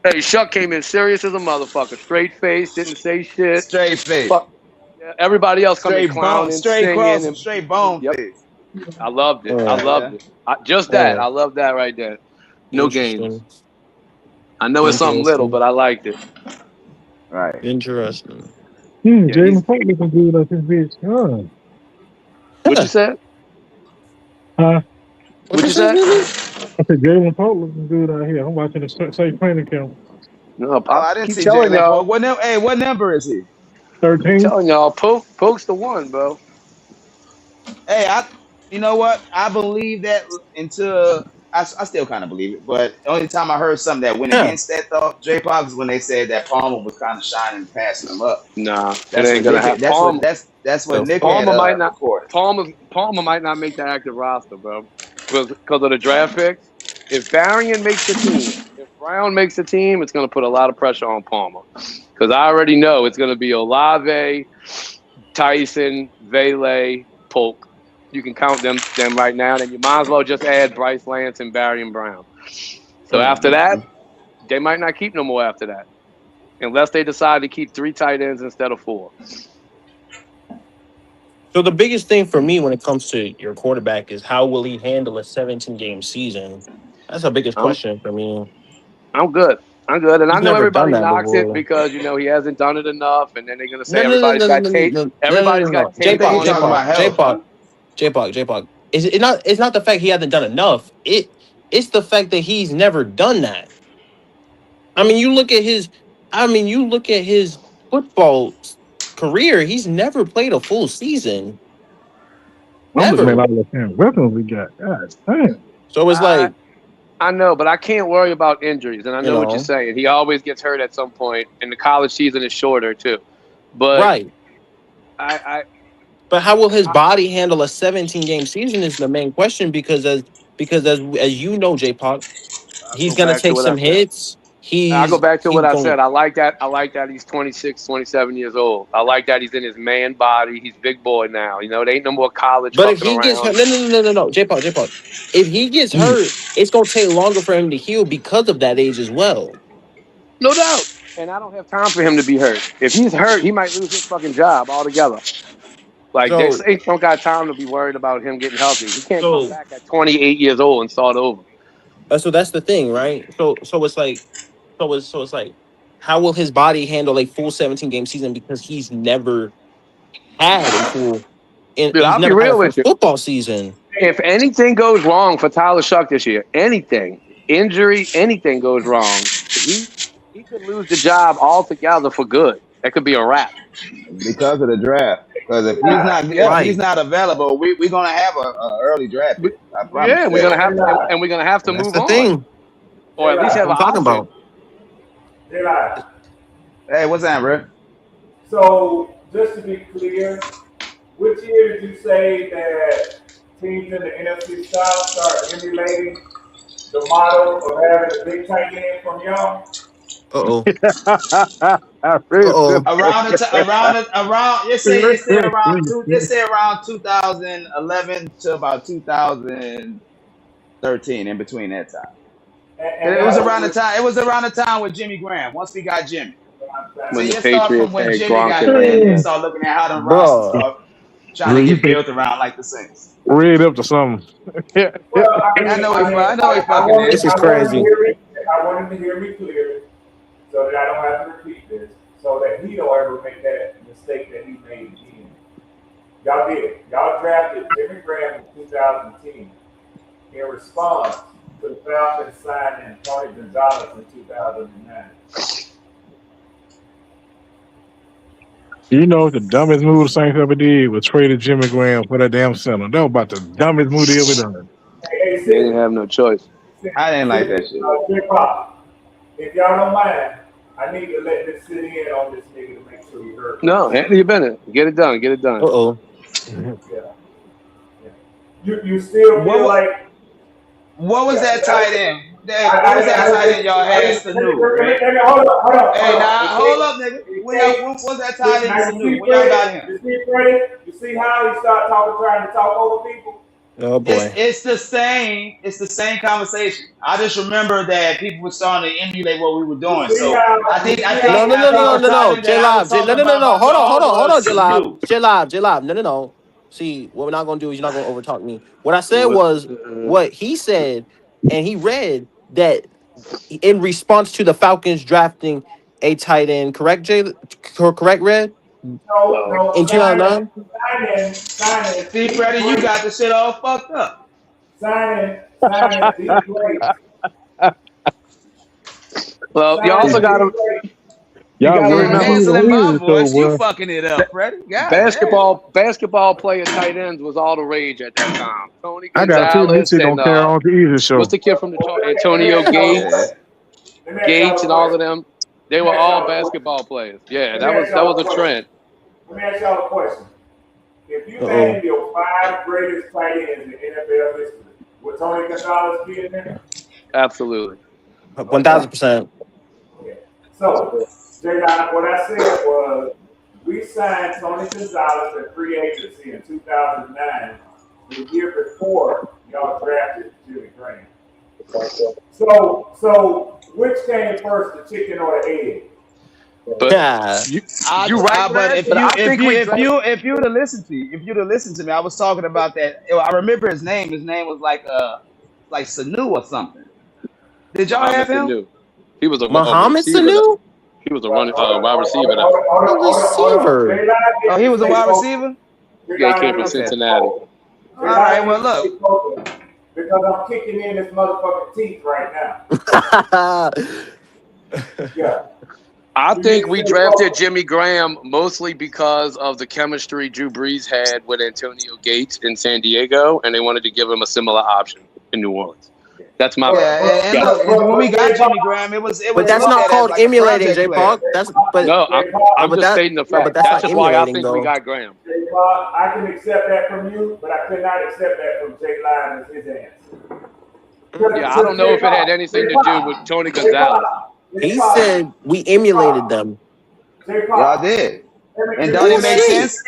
Speaker 3: Hey, Shuck came in serious as a motherfucker, straight face, didn't say shit.
Speaker 2: Straight face.
Speaker 3: Fuck. Yeah, everybody else come in
Speaker 2: Straight bone.
Speaker 3: clowning,
Speaker 2: Straight
Speaker 3: singing,
Speaker 2: cross.
Speaker 3: and
Speaker 2: Straight bone
Speaker 3: yep,
Speaker 2: face.
Speaker 3: I loved it. I
Speaker 1: Mm.
Speaker 3: loved
Speaker 2: Yeah.
Speaker 3: it. Just that.
Speaker 1: Mm.
Speaker 3: I love that right there. No games.
Speaker 1: Interesting.
Speaker 3: I know it's something little,
Speaker 1: Interesting.
Speaker 3: but I liked it.
Speaker 2: Right.
Speaker 1: Interesting.
Speaker 3: Yeah,
Speaker 5: Jalen Pope looking good up his bitch. Huh?
Speaker 3: what you said?
Speaker 5: Huh?
Speaker 1: What
Speaker 3: What
Speaker 1: you
Speaker 3: you
Speaker 1: say,
Speaker 3: said?
Speaker 1: Billy?
Speaker 5: I said Jalen Pope looking good out here. I'm watching the safe training camp.
Speaker 3: No,
Speaker 2: Oh,
Speaker 3: I
Speaker 2: I didn't
Speaker 3: keep
Speaker 2: see
Speaker 3: telling
Speaker 2: Jalen
Speaker 3: y'all.
Speaker 2: Pope. What number is he?
Speaker 3: Keep
Speaker 5: 13.
Speaker 3: telling y'all. Poke's the one, bro.
Speaker 2: Hey, you know what? I believe that until I still kind of believe it, but the only time I heard something that went
Speaker 1: Yeah.
Speaker 2: against that thought, J Pop, is when they said that Palmer was kind of shining and passing him up.
Speaker 3: Nah, it
Speaker 2: That's
Speaker 3: ain't
Speaker 2: what
Speaker 3: gonna
Speaker 2: Nick.
Speaker 3: happen.
Speaker 2: That's what
Speaker 1: The
Speaker 2: Nick
Speaker 1: fuck?
Speaker 2: had
Speaker 3: Palmer might not.
Speaker 2: recorded.
Speaker 3: Palmer might not make the active roster, bro, because of the draft picks. If Varian makes the team, if Brown makes the team, it's gonna put a lot of pressure on Palmer, because I already know it's gonna be Olave, Tyson, Vele, Polk. You can count them right now. Then you might as well just add Bryce Lance and Barry and Brown. So
Speaker 1: Mm.
Speaker 3: after that,
Speaker 2: Mhm.
Speaker 3: they might not keep no more after that, unless they decide to keep 3 tight ends instead of 4.
Speaker 1: So the biggest thing for me when it comes to your quarterback is how will he handle a 17-game season? That's the biggest
Speaker 3: I'm
Speaker 1: question for me.
Speaker 3: I'm good. I'm good, and I
Speaker 1: He's
Speaker 3: know
Speaker 1: never done
Speaker 3: everybody
Speaker 1: that
Speaker 3: knocks it
Speaker 1: before.
Speaker 3: because he hasn't done it enough, and then they're gonna say
Speaker 1: No, no, no,
Speaker 3: everybody's
Speaker 1: no, no,
Speaker 3: got
Speaker 1: no,
Speaker 3: tape.
Speaker 1: no, no, no,
Speaker 3: Everybody's
Speaker 1: no,
Speaker 3: got
Speaker 1: no.
Speaker 2: I
Speaker 3: tape
Speaker 2: think
Speaker 1: J-Pop,
Speaker 2: he's
Speaker 3: on
Speaker 2: talking
Speaker 3: him.
Speaker 2: about
Speaker 1: J-Pop,
Speaker 2: health, huh?
Speaker 1: J-Pop, J-Pop, J-Pop. It's not the fact he hasn't done enough. It's the fact that he's never done that. I mean, you look at his football career. He's never played a full season.
Speaker 5: I'm looking at
Speaker 1: Never.
Speaker 5: all the damn weapons we got. God damn.
Speaker 1: So it's
Speaker 3: I
Speaker 1: like,
Speaker 3: I know, but I can't worry about injuries, and I
Speaker 1: you
Speaker 3: know what you're
Speaker 1: know,
Speaker 3: saying. He always gets hurt at some point, and the college season is shorter too. But
Speaker 1: right.
Speaker 3: I
Speaker 1: But how will his
Speaker 3: I,
Speaker 1: body handle a 17-game season is the main question because as you know, J-Pop, He's gonna take some hits.
Speaker 3: I'll go back to what I
Speaker 1: going.
Speaker 3: said. I like that. He's 26, 27 years old. I like that he's in his man body. He's big boy now. You know, there ain't no more college
Speaker 1: But if
Speaker 3: fucking
Speaker 1: he gets hurt,
Speaker 3: around.
Speaker 1: no, J Paul. If he gets hurt, it's gonna take longer for him to heal because of that age as well.
Speaker 3: No doubt. And I don't have time for him to be hurt. If he's hurt, he might lose his fucking job altogether. Like, they
Speaker 1: So,
Speaker 3: don't got time to be worried about him getting healthy. He can't come
Speaker 1: so,
Speaker 3: back at 28 years old and start over.
Speaker 1: so that's the thing, right? So it's like, so it's like, how will his body handle a full 17-game season because he's never had a full, and
Speaker 3: Dude,
Speaker 1: he's
Speaker 3: I'll be
Speaker 1: never had a
Speaker 3: real
Speaker 1: full
Speaker 3: with you.
Speaker 1: football season.
Speaker 3: If anything goes wrong for Tyler Shuck this year, injury, anything goes wrong, he could lose the job altogether for good. That could be a wrap.
Speaker 2: Because of the draft. Because if he's not available, we're gonna have a early draft pick. I promise.
Speaker 3: Yeah, we're gonna have to
Speaker 1: That's
Speaker 3: move
Speaker 1: the
Speaker 3: on,
Speaker 1: thing.
Speaker 3: or at least have an
Speaker 1: I'm talking
Speaker 3: option.
Speaker 1: about.
Speaker 2: Hey, what's that, bro?
Speaker 4: So, just to be clear, which year did you say that teams in the NFC South start emulating the model of having a big tight end from y'all?
Speaker 1: Uh-oh.
Speaker 2: Around let's say around 2011 to about 2013, in between that time. And it was around the time with Jimmy Graham. Once we got Jimmy.
Speaker 3: When
Speaker 2: So
Speaker 3: the
Speaker 2: you start
Speaker 3: Patriots
Speaker 2: from when
Speaker 3: had
Speaker 2: Jimmy
Speaker 3: Gronk
Speaker 2: got
Speaker 3: and
Speaker 2: there,
Speaker 3: Randy.
Speaker 2: you start looking at how the rosters start trying to get built around like the Saints.
Speaker 5: Read up to something.
Speaker 4: Well, I know
Speaker 2: he fucking is.
Speaker 1: This is crazy.
Speaker 4: I want him to hear me clearly so that I don't have to repeat this, so that he don't ever make that mistake that he made again. Y'all did. Y'all drafted Jimmy Graham in 2010 in response to the Falcons signing Tony Gonzalez in 2009.
Speaker 5: You know, the dumbest move the Saints ever did was traded Jimmy Graham for that damn center. That was about the dumbest move they ever done.
Speaker 4: Hey,
Speaker 3: They didn't have no choice.
Speaker 2: I didn't like that shit.
Speaker 4: If y'all don't mind, I need to let this sit in on this nigga to make sure he heard.
Speaker 3: No, Anthony Bennett, get it done.
Speaker 1: Uh-oh.
Speaker 4: Yeah. You still feel like.
Speaker 2: What was that tight end? What was that tight end y'all had? Sanu, right?
Speaker 4: Hold up.
Speaker 2: Hey, now hold up, nigga. When was that tight end? Sanu? When y'all got him?
Speaker 4: You see how he started trying to talk over people?
Speaker 1: Oh boy.
Speaker 2: It's the same conversation. I just remember that people were starting to emulate what we were doing. So I think
Speaker 1: No. J-Live. No. Hold on, J-Live. No. See, what we're not gonna do is you're not gonna overtalk me. What I said was what he said, and he read that in response to the Falcons drafting a tight end, correct, correct, Red?
Speaker 4: No.
Speaker 1: In 2009?
Speaker 4: Signing.
Speaker 2: See, Freddie, you got the shit all fucked up.
Speaker 4: Signing these players.
Speaker 3: Well, you also got to. You got to remember,
Speaker 2: canceling my voice. You fucking it up, Freddie.
Speaker 3: basketball player tight ends was all the rage at that time. Tony Gonzalez and what's the kid from Detroit? Antonio Gates and all of them. They were all basketball players. Yeah, that was a trend.
Speaker 4: Let me ask y'all a question. If you name your 5 greatest tight ends in NFL history, would Tony Gonzalez be in there?
Speaker 3: Absolutely.
Speaker 1: 1,000%.
Speaker 4: Okay. So, J-Dot, what I said was we signed Tony Gonzalez in free agency in 2009, the year before y'all drafted Jimmy Graham. So which came first, the chicken or the egg?
Speaker 3: But
Speaker 2: if you'd have listened to me, I was talking about that. I remember his name. His name was like Sanu or something. Did y'all have him?
Speaker 3: Sanu. He was a
Speaker 1: Muhammad Sanu?
Speaker 3: He was a wide receiver.
Speaker 2: Oh, he was a wide receiver?
Speaker 3: Yeah, he came from Cincinnati.
Speaker 2: All right, well, look.
Speaker 4: Because I'm kicking in this motherfucking teeth right now. Yeah.
Speaker 3: I think we drafted Jimmy Graham mostly because of the chemistry Drew Brees had with Antonio Gates in San Diego, and they wanted to give him a similar option in New Orleans. That's my
Speaker 2: look, when we got Jimmy Graham, it was.
Speaker 1: But that's not called emulating, J. Paul.
Speaker 3: I'm just stating the fact. That's just why I think we got Graham.
Speaker 4: J. Paul, I can accept that from you, but I could not accept that from J. Line as his answer.
Speaker 3: Yeah, I don't know if it had anything to do with Tony Gonzalez.
Speaker 1: He said we emulated them.
Speaker 2: Y'all did. And don't it make
Speaker 1: Bullshit.
Speaker 2: sense?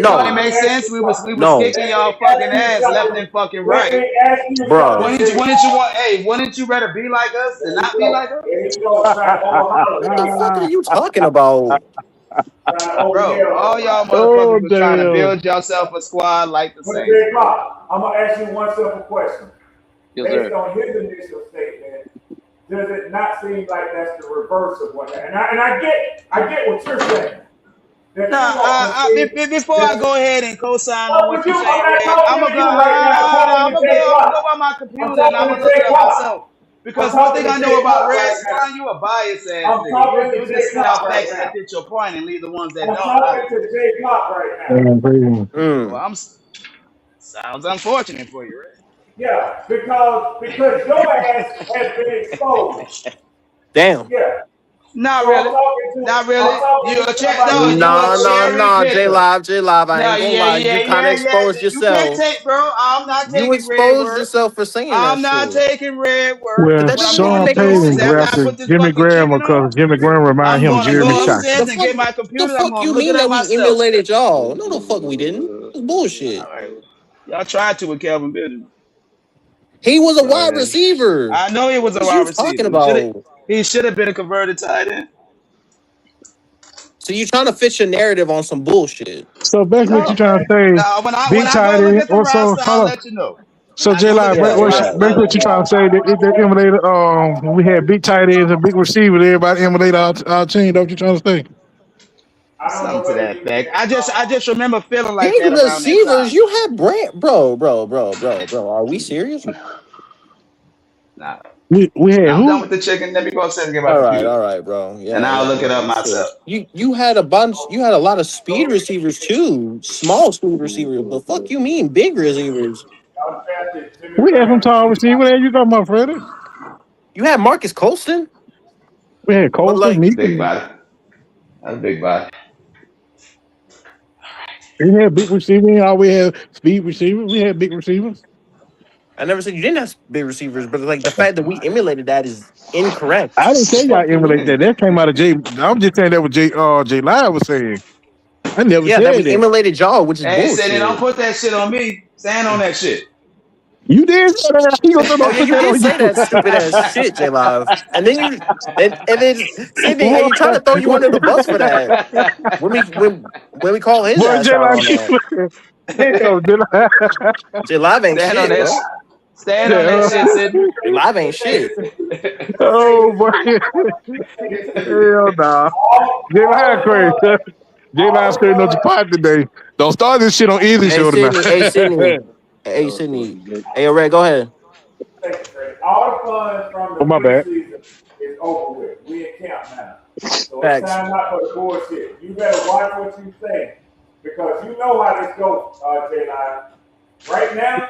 Speaker 2: Don't it
Speaker 1: No,
Speaker 2: make sense? We was
Speaker 1: no,
Speaker 2: kicking y'all fucking ass left and fucking
Speaker 4: Let
Speaker 2: right.
Speaker 4: me ask you
Speaker 1: bruh.
Speaker 4: something.
Speaker 2: Wouldn't you want? Hey, wouldn't you rather be like us than
Speaker 4: There
Speaker 2: not
Speaker 4: you
Speaker 2: be
Speaker 4: go.
Speaker 2: like us?
Speaker 4: There you go. Trying to overhaul
Speaker 1: What the fuck are
Speaker 4: us.
Speaker 1: you talking about?
Speaker 4: Trying to
Speaker 2: Bro, all
Speaker 4: overhaul us.
Speaker 2: y'all
Speaker 5: Oh
Speaker 2: motherfuckers was trying to
Speaker 5: damn!
Speaker 2: build yourself a squad like the
Speaker 4: But
Speaker 2: Saints,
Speaker 4: Jay
Speaker 2: bro.
Speaker 4: Clark, I'm gonna ask you one simple question.
Speaker 3: Yes,
Speaker 4: Based
Speaker 3: sir.
Speaker 4: on his initial statement, does it not seem like that's the reverse of what? And I get what you're saying. That
Speaker 2: Nah,
Speaker 4: you want to see.
Speaker 2: before I go ahead and co-sign on
Speaker 4: Oh,
Speaker 2: what
Speaker 4: but
Speaker 2: you
Speaker 4: you, I'm
Speaker 2: saying,
Speaker 4: not
Speaker 2: Red, I'm
Speaker 4: talking
Speaker 2: gonna
Speaker 4: to
Speaker 2: go.
Speaker 4: you right now. I'm talking
Speaker 2: I'm
Speaker 4: to
Speaker 2: gonna
Speaker 4: Jay
Speaker 2: go. I'm gonna go
Speaker 4: Clark.
Speaker 2: by my
Speaker 4: I'm
Speaker 2: computer and I'm
Speaker 4: talking
Speaker 2: gonna
Speaker 4: to
Speaker 2: look it
Speaker 4: Jay
Speaker 2: up
Speaker 4: Clark.
Speaker 2: myself.
Speaker 4: I'm
Speaker 2: Because one
Speaker 4: talking
Speaker 2: thing
Speaker 4: to
Speaker 2: I know
Speaker 4: Jay
Speaker 2: about
Speaker 4: Clark
Speaker 2: Red,
Speaker 4: right now.
Speaker 2: son, you a biased ass
Speaker 4: I'm
Speaker 2: nigga.
Speaker 4: talking to
Speaker 2: You
Speaker 4: Jay
Speaker 2: just spit
Speaker 4: Clark
Speaker 2: out
Speaker 4: right
Speaker 2: facts that
Speaker 4: now.
Speaker 2: fit your point and leave the ones that
Speaker 4: I'm
Speaker 2: don't out
Speaker 4: talking
Speaker 2: of
Speaker 4: to
Speaker 2: it.
Speaker 4: Jay Clark right now.
Speaker 5: Damn, crazy.
Speaker 2: Well,
Speaker 1: Mm,
Speaker 2: sounds unfortunate for you, Red.
Speaker 4: Yeah, because your ass has been exposed.
Speaker 1: damn.
Speaker 4: Yeah.
Speaker 2: Not
Speaker 4: So I'm
Speaker 2: really.
Speaker 4: talking
Speaker 2: Not
Speaker 4: to
Speaker 2: really. You a
Speaker 4: somebody
Speaker 2: no.
Speaker 4: who
Speaker 2: You a
Speaker 1: Nah,
Speaker 4: knows.
Speaker 1: nah,
Speaker 2: cherry
Speaker 1: nah. J
Speaker 2: picker.
Speaker 1: Live, J Live. I
Speaker 2: No,
Speaker 1: ain't gonna lie. You kind of exposed
Speaker 2: You can't
Speaker 1: yourself.
Speaker 2: take, bro. I'm not
Speaker 1: You
Speaker 2: taking Red
Speaker 1: exposed
Speaker 2: word.
Speaker 1: yourself for saying that
Speaker 2: I'm not
Speaker 1: shit.
Speaker 2: taking Red word.
Speaker 1: But
Speaker 5: Well,
Speaker 1: that
Speaker 2: What I'm
Speaker 1: doesn't even
Speaker 2: going
Speaker 5: Sean
Speaker 2: to
Speaker 1: make no
Speaker 2: do is
Speaker 5: Payton
Speaker 2: after I
Speaker 5: drafted
Speaker 1: sense.
Speaker 2: put this
Speaker 5: Jimmy
Speaker 2: fucking
Speaker 5: Graham
Speaker 2: chicken
Speaker 5: because
Speaker 2: on,
Speaker 5: Jimmy Graham remind
Speaker 2: I'm
Speaker 5: him of
Speaker 2: gonna
Speaker 5: Jeremy
Speaker 2: go
Speaker 5: Shockey.
Speaker 1: The
Speaker 2: upstairs and
Speaker 1: fuck,
Speaker 2: get my
Speaker 1: the
Speaker 2: computer. I'm
Speaker 1: fuck
Speaker 2: gonna
Speaker 1: you
Speaker 2: look
Speaker 1: mean
Speaker 2: it up
Speaker 1: that we
Speaker 2: myself.
Speaker 1: emulated y'all? No, the fuck we didn't. It's bullshit.
Speaker 2: All right. Y'all tried to with Calvin Benjamin.
Speaker 1: He was a wide
Speaker 2: Man.
Speaker 1: receiver.
Speaker 2: I know he was
Speaker 1: What
Speaker 2: a
Speaker 1: is
Speaker 2: wide
Speaker 1: you talking
Speaker 2: receiver.
Speaker 1: about?
Speaker 2: He should have been a converted tight end.
Speaker 1: So you trying to fit your narrative on some bullshit?
Speaker 5: So basically, what you
Speaker 2: No.
Speaker 5: trying to say?
Speaker 2: Now when
Speaker 5: Big
Speaker 2: I
Speaker 5: tight
Speaker 2: go look
Speaker 5: end.
Speaker 2: at the
Speaker 5: Also,
Speaker 2: roster,
Speaker 5: hold
Speaker 2: I'll
Speaker 5: on.
Speaker 2: let you know. When
Speaker 5: So
Speaker 2: I
Speaker 5: J
Speaker 2: go look
Speaker 5: Live,
Speaker 2: at
Speaker 1: Yeah,
Speaker 2: the
Speaker 1: yeah.
Speaker 2: roster,
Speaker 5: basically
Speaker 2: I'll
Speaker 5: what
Speaker 2: let
Speaker 5: you
Speaker 2: you
Speaker 5: trying to
Speaker 2: know.
Speaker 5: say? They emulated. We had big tight ends and big receivers. Everybody emulated our team. That's what you trying to say?
Speaker 4: I don't know
Speaker 2: Something to
Speaker 4: whether
Speaker 2: that
Speaker 4: you
Speaker 2: fact.
Speaker 4: can.
Speaker 2: I just remember feeling like
Speaker 1: Big
Speaker 2: that around that
Speaker 1: receivers.
Speaker 2: time.
Speaker 1: You had Brand, bro. Are we serious?
Speaker 2: Nah.
Speaker 5: We had
Speaker 2: I'm done
Speaker 5: who?
Speaker 2: with the chicken. Let me go upstairs and get my computer.
Speaker 1: All right, bro.
Speaker 2: And
Speaker 1: Yeah,
Speaker 2: I'll
Speaker 1: yeah,
Speaker 2: look it
Speaker 1: yeah.
Speaker 2: up
Speaker 1: You
Speaker 2: myself.
Speaker 1: serious? You had a bunch. You had a lot of speed receivers too, small speed receivers. But fuck you mean big receivers?
Speaker 4: I drafted Jimmy
Speaker 5: We had some
Speaker 4: Graham and
Speaker 5: tall
Speaker 4: Jay
Speaker 5: receivers. What the hell you talking about, Freddie?
Speaker 1: You had Marcus Colston,
Speaker 5: We had
Speaker 1: but
Speaker 5: Colston,
Speaker 1: like,
Speaker 2: Big
Speaker 5: Meeson.
Speaker 2: body. That's a big body.
Speaker 5: We had big receivers. We always had speed receivers. We had big receivers.
Speaker 1: I never said you didn't have big receivers, but like the fact that we emulated that is incorrect.
Speaker 5: I didn't
Speaker 1: The
Speaker 5: say y'all
Speaker 1: fuck you
Speaker 5: emulate that.
Speaker 1: mean?
Speaker 5: That came out of J. I'm just saying that what J Live was saying. I never
Speaker 1: Yeah, that
Speaker 5: said
Speaker 1: we
Speaker 5: that.
Speaker 1: emulated y'all, which is
Speaker 2: Hey, Cindy, don't
Speaker 1: bullshit.
Speaker 2: put that shit on me. Stand on that shit.
Speaker 5: You did say that. You gonna
Speaker 1: Oh yeah,
Speaker 5: put
Speaker 1: you
Speaker 5: that
Speaker 1: did
Speaker 5: on
Speaker 1: say that stupid ass
Speaker 5: you?
Speaker 1: shit, J Live. And then and then Sydney, hey,
Speaker 5: Boy,
Speaker 1: you trying to throw you
Speaker 5: boy,
Speaker 1: under the bus for that. When we call his
Speaker 5: boy,
Speaker 1: ass
Speaker 5: J
Speaker 1: out
Speaker 5: Live,
Speaker 1: on that.
Speaker 5: hell, J Live.
Speaker 1: J Live ain't
Speaker 2: Stand on
Speaker 1: shit,
Speaker 2: that.
Speaker 1: bro.
Speaker 2: Stand on that
Speaker 5: Yeah.
Speaker 2: shit, Sydney.
Speaker 1: J Live ain't shit.
Speaker 5: Oh boy, hell nah. J Live crazy. J Live stirring up the pot today. Don't start this shit on Easy
Speaker 1: Hey
Speaker 5: Show tonight.
Speaker 1: Sydney, hey Sydney, hey Sydney. Hey, Red, go ahead.
Speaker 4: all the fun from
Speaker 5: Oh
Speaker 4: the
Speaker 5: my bad.
Speaker 4: preseason is over with. We in camp now. So it's
Speaker 1: Facts.
Speaker 4: time out for the bullshit. You better watch what you say because you know how this goes, J-Line. Right now,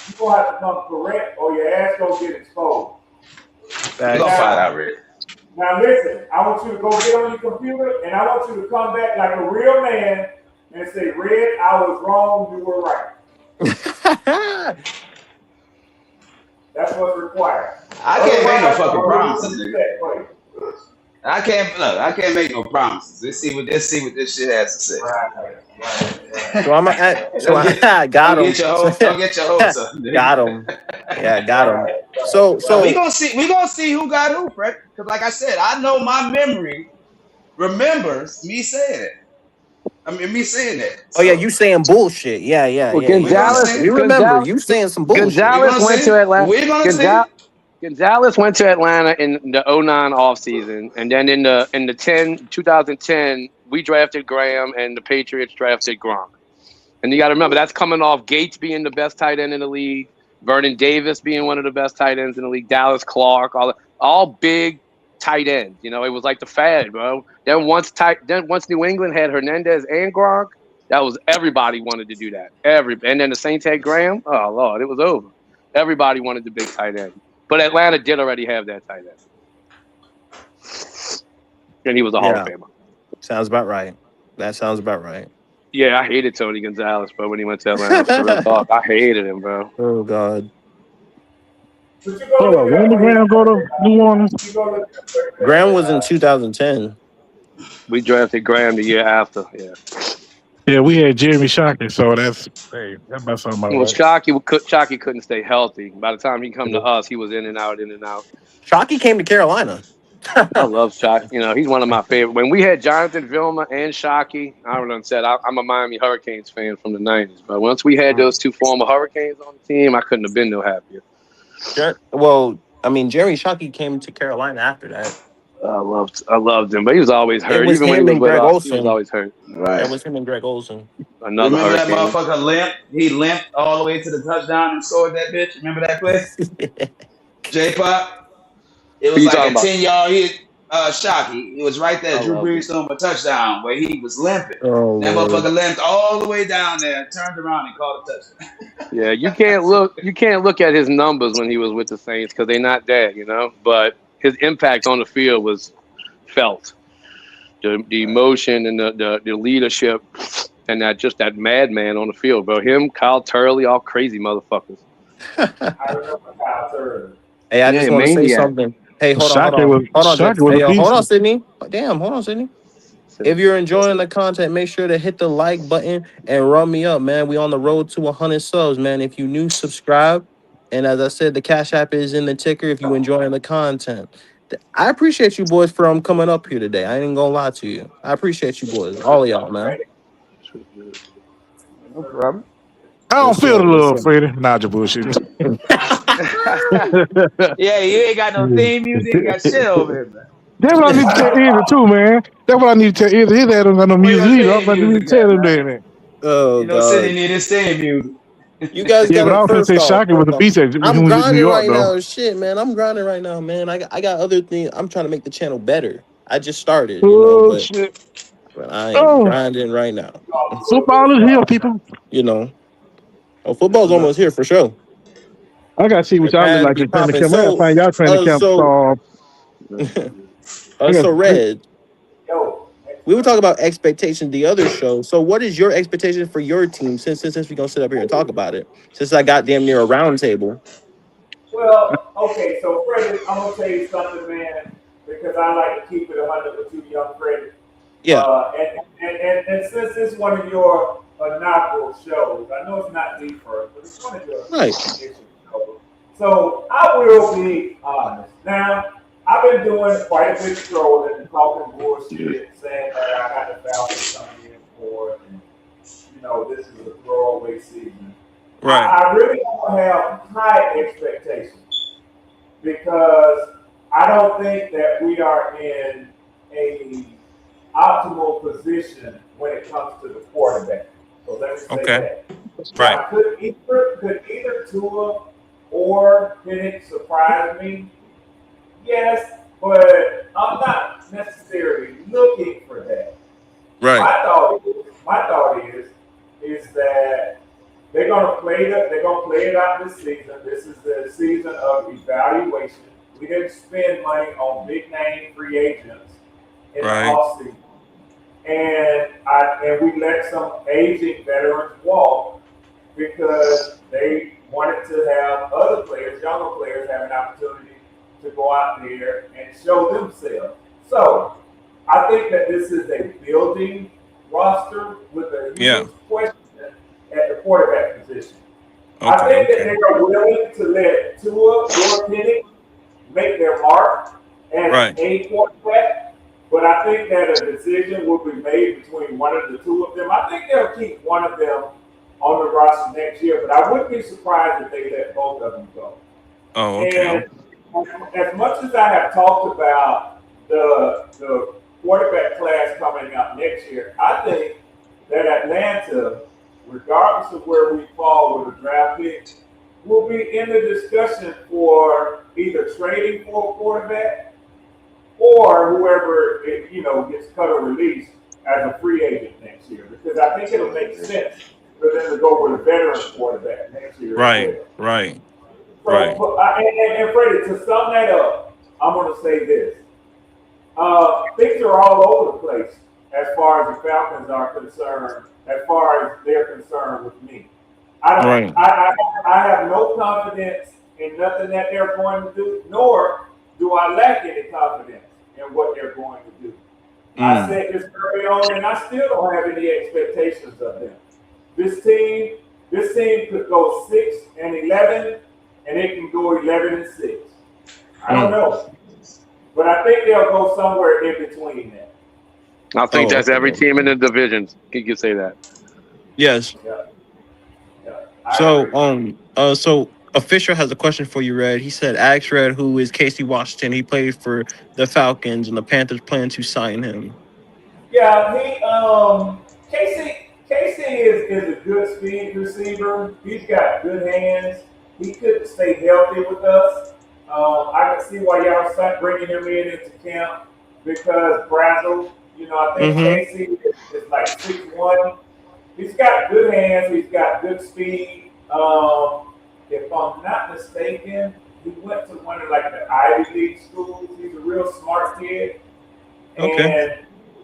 Speaker 4: you're going to have to come correct or your ass going to get exposed.
Speaker 2: We're gonna
Speaker 1: Facts.
Speaker 2: find
Speaker 4: Now,
Speaker 2: out, Rick.
Speaker 4: now listen, I want you to go get on your computer and I want you to come back like a real man and say, Red, I was wrong, you were right. That's what's required.
Speaker 2: I can't make no
Speaker 4: Otherwise, I'm
Speaker 2: fucking
Speaker 4: going to lose
Speaker 2: promises,
Speaker 4: some
Speaker 2: nigga.
Speaker 4: respect for you.
Speaker 2: I can't make no promises. Let's see what this shit has to say.
Speaker 1: So I'm at. So
Speaker 2: don't get
Speaker 1: I got him.
Speaker 2: don't get your hopes up, nigga.
Speaker 1: Got him. Yeah, got him. So
Speaker 2: Now
Speaker 1: so
Speaker 2: we gonna see who got who, Fred. Because like I said, I know my memory remembers me saying it. I mean me saying that.
Speaker 1: oh yeah,
Speaker 2: So
Speaker 1: you saying bullshit. Yeah, yeah,
Speaker 3: Well,
Speaker 1: yeah,
Speaker 2: we're
Speaker 1: yeah,
Speaker 2: gonna
Speaker 1: yeah.
Speaker 2: see.
Speaker 1: We remember you saying some bullshit.
Speaker 2: We're
Speaker 3: Gonzalez
Speaker 2: gonna
Speaker 3: went
Speaker 2: see.
Speaker 3: to Atlanta.
Speaker 2: We're gonna see.
Speaker 3: Gonzalez went to Atlanta in the '09 offseason, and then in the 2010, we drafted Graham, and the Patriots drafted Gronk. And you got to remember that's coming off Gates being the best tight end in the league, Vernon Davis being one of the best tight ends in the league, Dallas Clark, all big tight ends. You know, it was like the fad, bro. Then once New England had Hernandez and Gronk, that was everybody wanted to do that. And then the Saints had Graham. Oh Lord, it was over. Everybody wanted the big tight end. But Atlanta did already have that tight end. And he was a Hall of
Speaker 1: Yeah,
Speaker 3: Famer.
Speaker 1: sounds about right. That sounds about right.
Speaker 3: Yeah, I hated Tony Gonzalez, bro, when he went to Atlanta. For real talk. I hated him, bro.
Speaker 1: Oh God.
Speaker 4: But you go
Speaker 5: Hold
Speaker 4: look
Speaker 5: up,
Speaker 4: it
Speaker 5: when
Speaker 4: up
Speaker 5: did
Speaker 4: when
Speaker 5: Graham go to New Orleans?
Speaker 4: you go look it up
Speaker 1: Graham was in 2010.
Speaker 3: We drafted Graham the year after. Yeah.
Speaker 5: Yeah, we had Jeremy Shockey, so that's about something about
Speaker 3: Well,
Speaker 5: right.
Speaker 3: Shockey couldn't stay healthy. By the time he come to
Speaker 1: Mhm.
Speaker 3: us, he was in and out, in and out.
Speaker 1: Shockey came to Carolina.
Speaker 3: I love Shockey. You know, he's one of my favorite. When we had Jonathan Vilma and Shockey, I done said I'm a Miami Hurricanes fan from the '90s. But once we had those two former Hurricanes on the team, I couldn't have been no happier.
Speaker 1: Well, I mean, Jerry Shockey came to Carolina after that.
Speaker 3: I loved him, but he was always
Speaker 1: It
Speaker 3: hurt.
Speaker 1: was
Speaker 3: Even when he
Speaker 1: him
Speaker 3: was
Speaker 1: and
Speaker 3: with
Speaker 1: Greg
Speaker 3: us, he was
Speaker 1: Olson.
Speaker 3: always hurt.
Speaker 1: It
Speaker 2: Right.
Speaker 1: was him and Greg Olson.
Speaker 3: Another
Speaker 2: Remember that
Speaker 3: Hurricane.
Speaker 2: motherfucker limped? He limped all the way to the touchdown and scored that bitch. Remember that play? J Pop. It
Speaker 3: Who
Speaker 2: was
Speaker 3: you
Speaker 2: like
Speaker 3: talking
Speaker 2: a
Speaker 3: about?
Speaker 2: 10-yard hit shot. It was right
Speaker 3: I
Speaker 2: there. Drew
Speaker 3: loved
Speaker 2: Brees
Speaker 3: him.
Speaker 2: threw him a touchdown where he was limping.
Speaker 1: Oh
Speaker 2: That
Speaker 1: Lord.
Speaker 2: motherfucker limped all the way down there, turned around and caught a touchdown.
Speaker 3: Yeah, you can't look. You can't look at his numbers when he was with the Saints because they're not there, you know. But his impact on the field was felt. The
Speaker 2: Right.
Speaker 3: emotion and the leadership and that madman on the field, bro. Him, Kyle Turley, all crazy motherfuckers.
Speaker 4: I remember Kyle Turner.
Speaker 1: Hey, I
Speaker 3: Yeah,
Speaker 1: just want to say
Speaker 3: maniac.
Speaker 1: something. Hey,
Speaker 5: Shockey was
Speaker 1: hold on,
Speaker 5: Shockey
Speaker 1: James.
Speaker 5: was
Speaker 1: Hey,
Speaker 5: a
Speaker 1: hold
Speaker 5: beast.
Speaker 1: on, Sydney. Damn, hold on, Sydney. If you're enjoying the content, make sure to hit the like button and run me up, man. We on the road to 100 subs, man. If you new, subscribe. And as I said, the Cash App is in the ticker if you enjoying the content. I appreciate you boys for coming up here today. I ain't gonna lie to you. I appreciate you boys, all of y'all, man.
Speaker 3: No problem.
Speaker 5: I don't
Speaker 1: Yes,
Speaker 5: feel
Speaker 1: sir.
Speaker 5: the
Speaker 1: Yes,
Speaker 5: love,
Speaker 1: sir.
Speaker 5: Freddie. Nah, just bullshit.
Speaker 2: Yeah, you ain't got no theme music. You got shit over here, man.
Speaker 5: That's what I need to tell Izzy too, man. That's what I need to tell Izzy. His dad don't got no
Speaker 2: Where
Speaker 5: music
Speaker 2: your
Speaker 5: either. I'm
Speaker 2: theme
Speaker 5: about to need
Speaker 2: music
Speaker 5: to tell
Speaker 2: at,
Speaker 5: him
Speaker 2: man?
Speaker 5: that.
Speaker 1: Oh
Speaker 2: You know, Sydney
Speaker 1: God.
Speaker 2: need his theme music.
Speaker 1: You guys
Speaker 5: Yeah, but I
Speaker 1: gotta
Speaker 5: was gonna say Shockey was
Speaker 1: first
Speaker 5: a
Speaker 1: off,
Speaker 5: beast when he
Speaker 1: I'm
Speaker 5: was in New
Speaker 1: grinding
Speaker 5: York
Speaker 1: right
Speaker 5: though.
Speaker 1: now. Shit, man. I'm grinding right now, man. I got other things. I'm trying to make the channel better. I just started,
Speaker 5: Oh shit.
Speaker 1: but I am
Speaker 5: Oh,
Speaker 1: grinding right now.
Speaker 5: football is here, people.
Speaker 1: You know. Oh, football's almost here for sure.
Speaker 5: I gotta see what
Speaker 1: It
Speaker 5: y'all look
Speaker 1: had to
Speaker 5: like
Speaker 1: be
Speaker 5: in training
Speaker 1: popping.
Speaker 5: camp. I gotta
Speaker 1: So
Speaker 5: find y'all training
Speaker 1: uh
Speaker 5: camp.
Speaker 1: so
Speaker 5: I got
Speaker 1: so Red,
Speaker 4: Yo,
Speaker 1: we were talking about expectations the other show. So what is your expectation for your team since we're gonna sit up here and talk about it? Since I got damn near a round table.
Speaker 4: well, okay, so Freddie, I'm gonna tell you something, man, because I like to keep it 100 with you, young Freddie.
Speaker 1: Yeah.
Speaker 4: And since it's one of your inaugural shows, I know it's not the first, but it's one of your
Speaker 1: Right.
Speaker 4: initial shows. So I will be honest. Now, I've been doing quite a bit of trolling and talking bullshit, saying that I got the Falcons coming in for it, and this is a throwaway season.
Speaker 1: Right.
Speaker 4: I really don't have high expectations because I don't think that we are in a optimal position when it comes to the quarterback. So let me say
Speaker 1: Okay.
Speaker 4: that.
Speaker 1: Right.
Speaker 4: Now, could either Tua or Penix surprise me? Yes, but I'm not necessarily looking for that.
Speaker 1: Right.
Speaker 4: My thought is that they're gonna play it out this season. This is the season of evaluation. We didn't spend money on big name free agents in the
Speaker 1: Right.
Speaker 4: offseason. And we let some aging veterans walk because they wanted to have other players, younger players, have an opportunity to go out there and show themselves. So I think that this is a building roster with a
Speaker 1: Yeah.
Speaker 4: huge question at the quarterback position. I
Speaker 1: Okay.
Speaker 4: think that
Speaker 1: Okay.
Speaker 4: they are willing to let Tua or Penix make their mark as
Speaker 1: Right.
Speaker 4: a quarterback, but I think that a decision will be made between one of the two of them. I think they'll keep one of them on the roster next year, but I wouldn't be surprised if they let both of them go.
Speaker 1: Oh, okay.
Speaker 4: And as much as I have talked about the quarterback class coming up next year, I think that Atlanta, regardless of where we fall with a draft pick, will be in the discussion for either trading for a quarterback or whoever gets cut or released as a free agent next year. Because I think it'll make sense for them to go with a veteran quarterback next year as
Speaker 1: Right.
Speaker 4: well.
Speaker 1: Right.
Speaker 4: So,
Speaker 1: Right.
Speaker 4: and Freddie, to sum that up, I'm going to say this. Things are all over the place as far as the Falcons are concerned, as far as they're concerned with me. I don't.
Speaker 1: Right.
Speaker 4: I have no confidence in nothing that they're going to do, nor do I lack any confidence in what they're going to do. I
Speaker 1: Mm.
Speaker 4: said this early on, and I still don't have any expectations of them. This team, this team could go 6-11, and it can go 11-6. I don't
Speaker 1: Mm.
Speaker 4: know, but I think they'll go somewhere in between that.
Speaker 3: I think
Speaker 1: Oh,
Speaker 3: that's
Speaker 1: okay.
Speaker 3: every team in the divisions. You can say that.
Speaker 1: Yes.
Speaker 4: Yeah, yeah, I agree.
Speaker 1: So Official has a question for you, Red. He said, "Ask Red who is Casey Washington. He played for the Falcons, and the Panthers plan to sign him."
Speaker 4: Yeah, Casey is a good speed receiver. He's got good hands. He could stay healthy with us. I can see why y'all start bringing him into camp because Brazzle. I think
Speaker 1: Mm-hmm.
Speaker 4: Casey is like 6'1". He's got good hands. He's got good speed. If I'm not mistaken, he went to one of like the Ivy League schools. He's a real smart kid.
Speaker 1: Okay.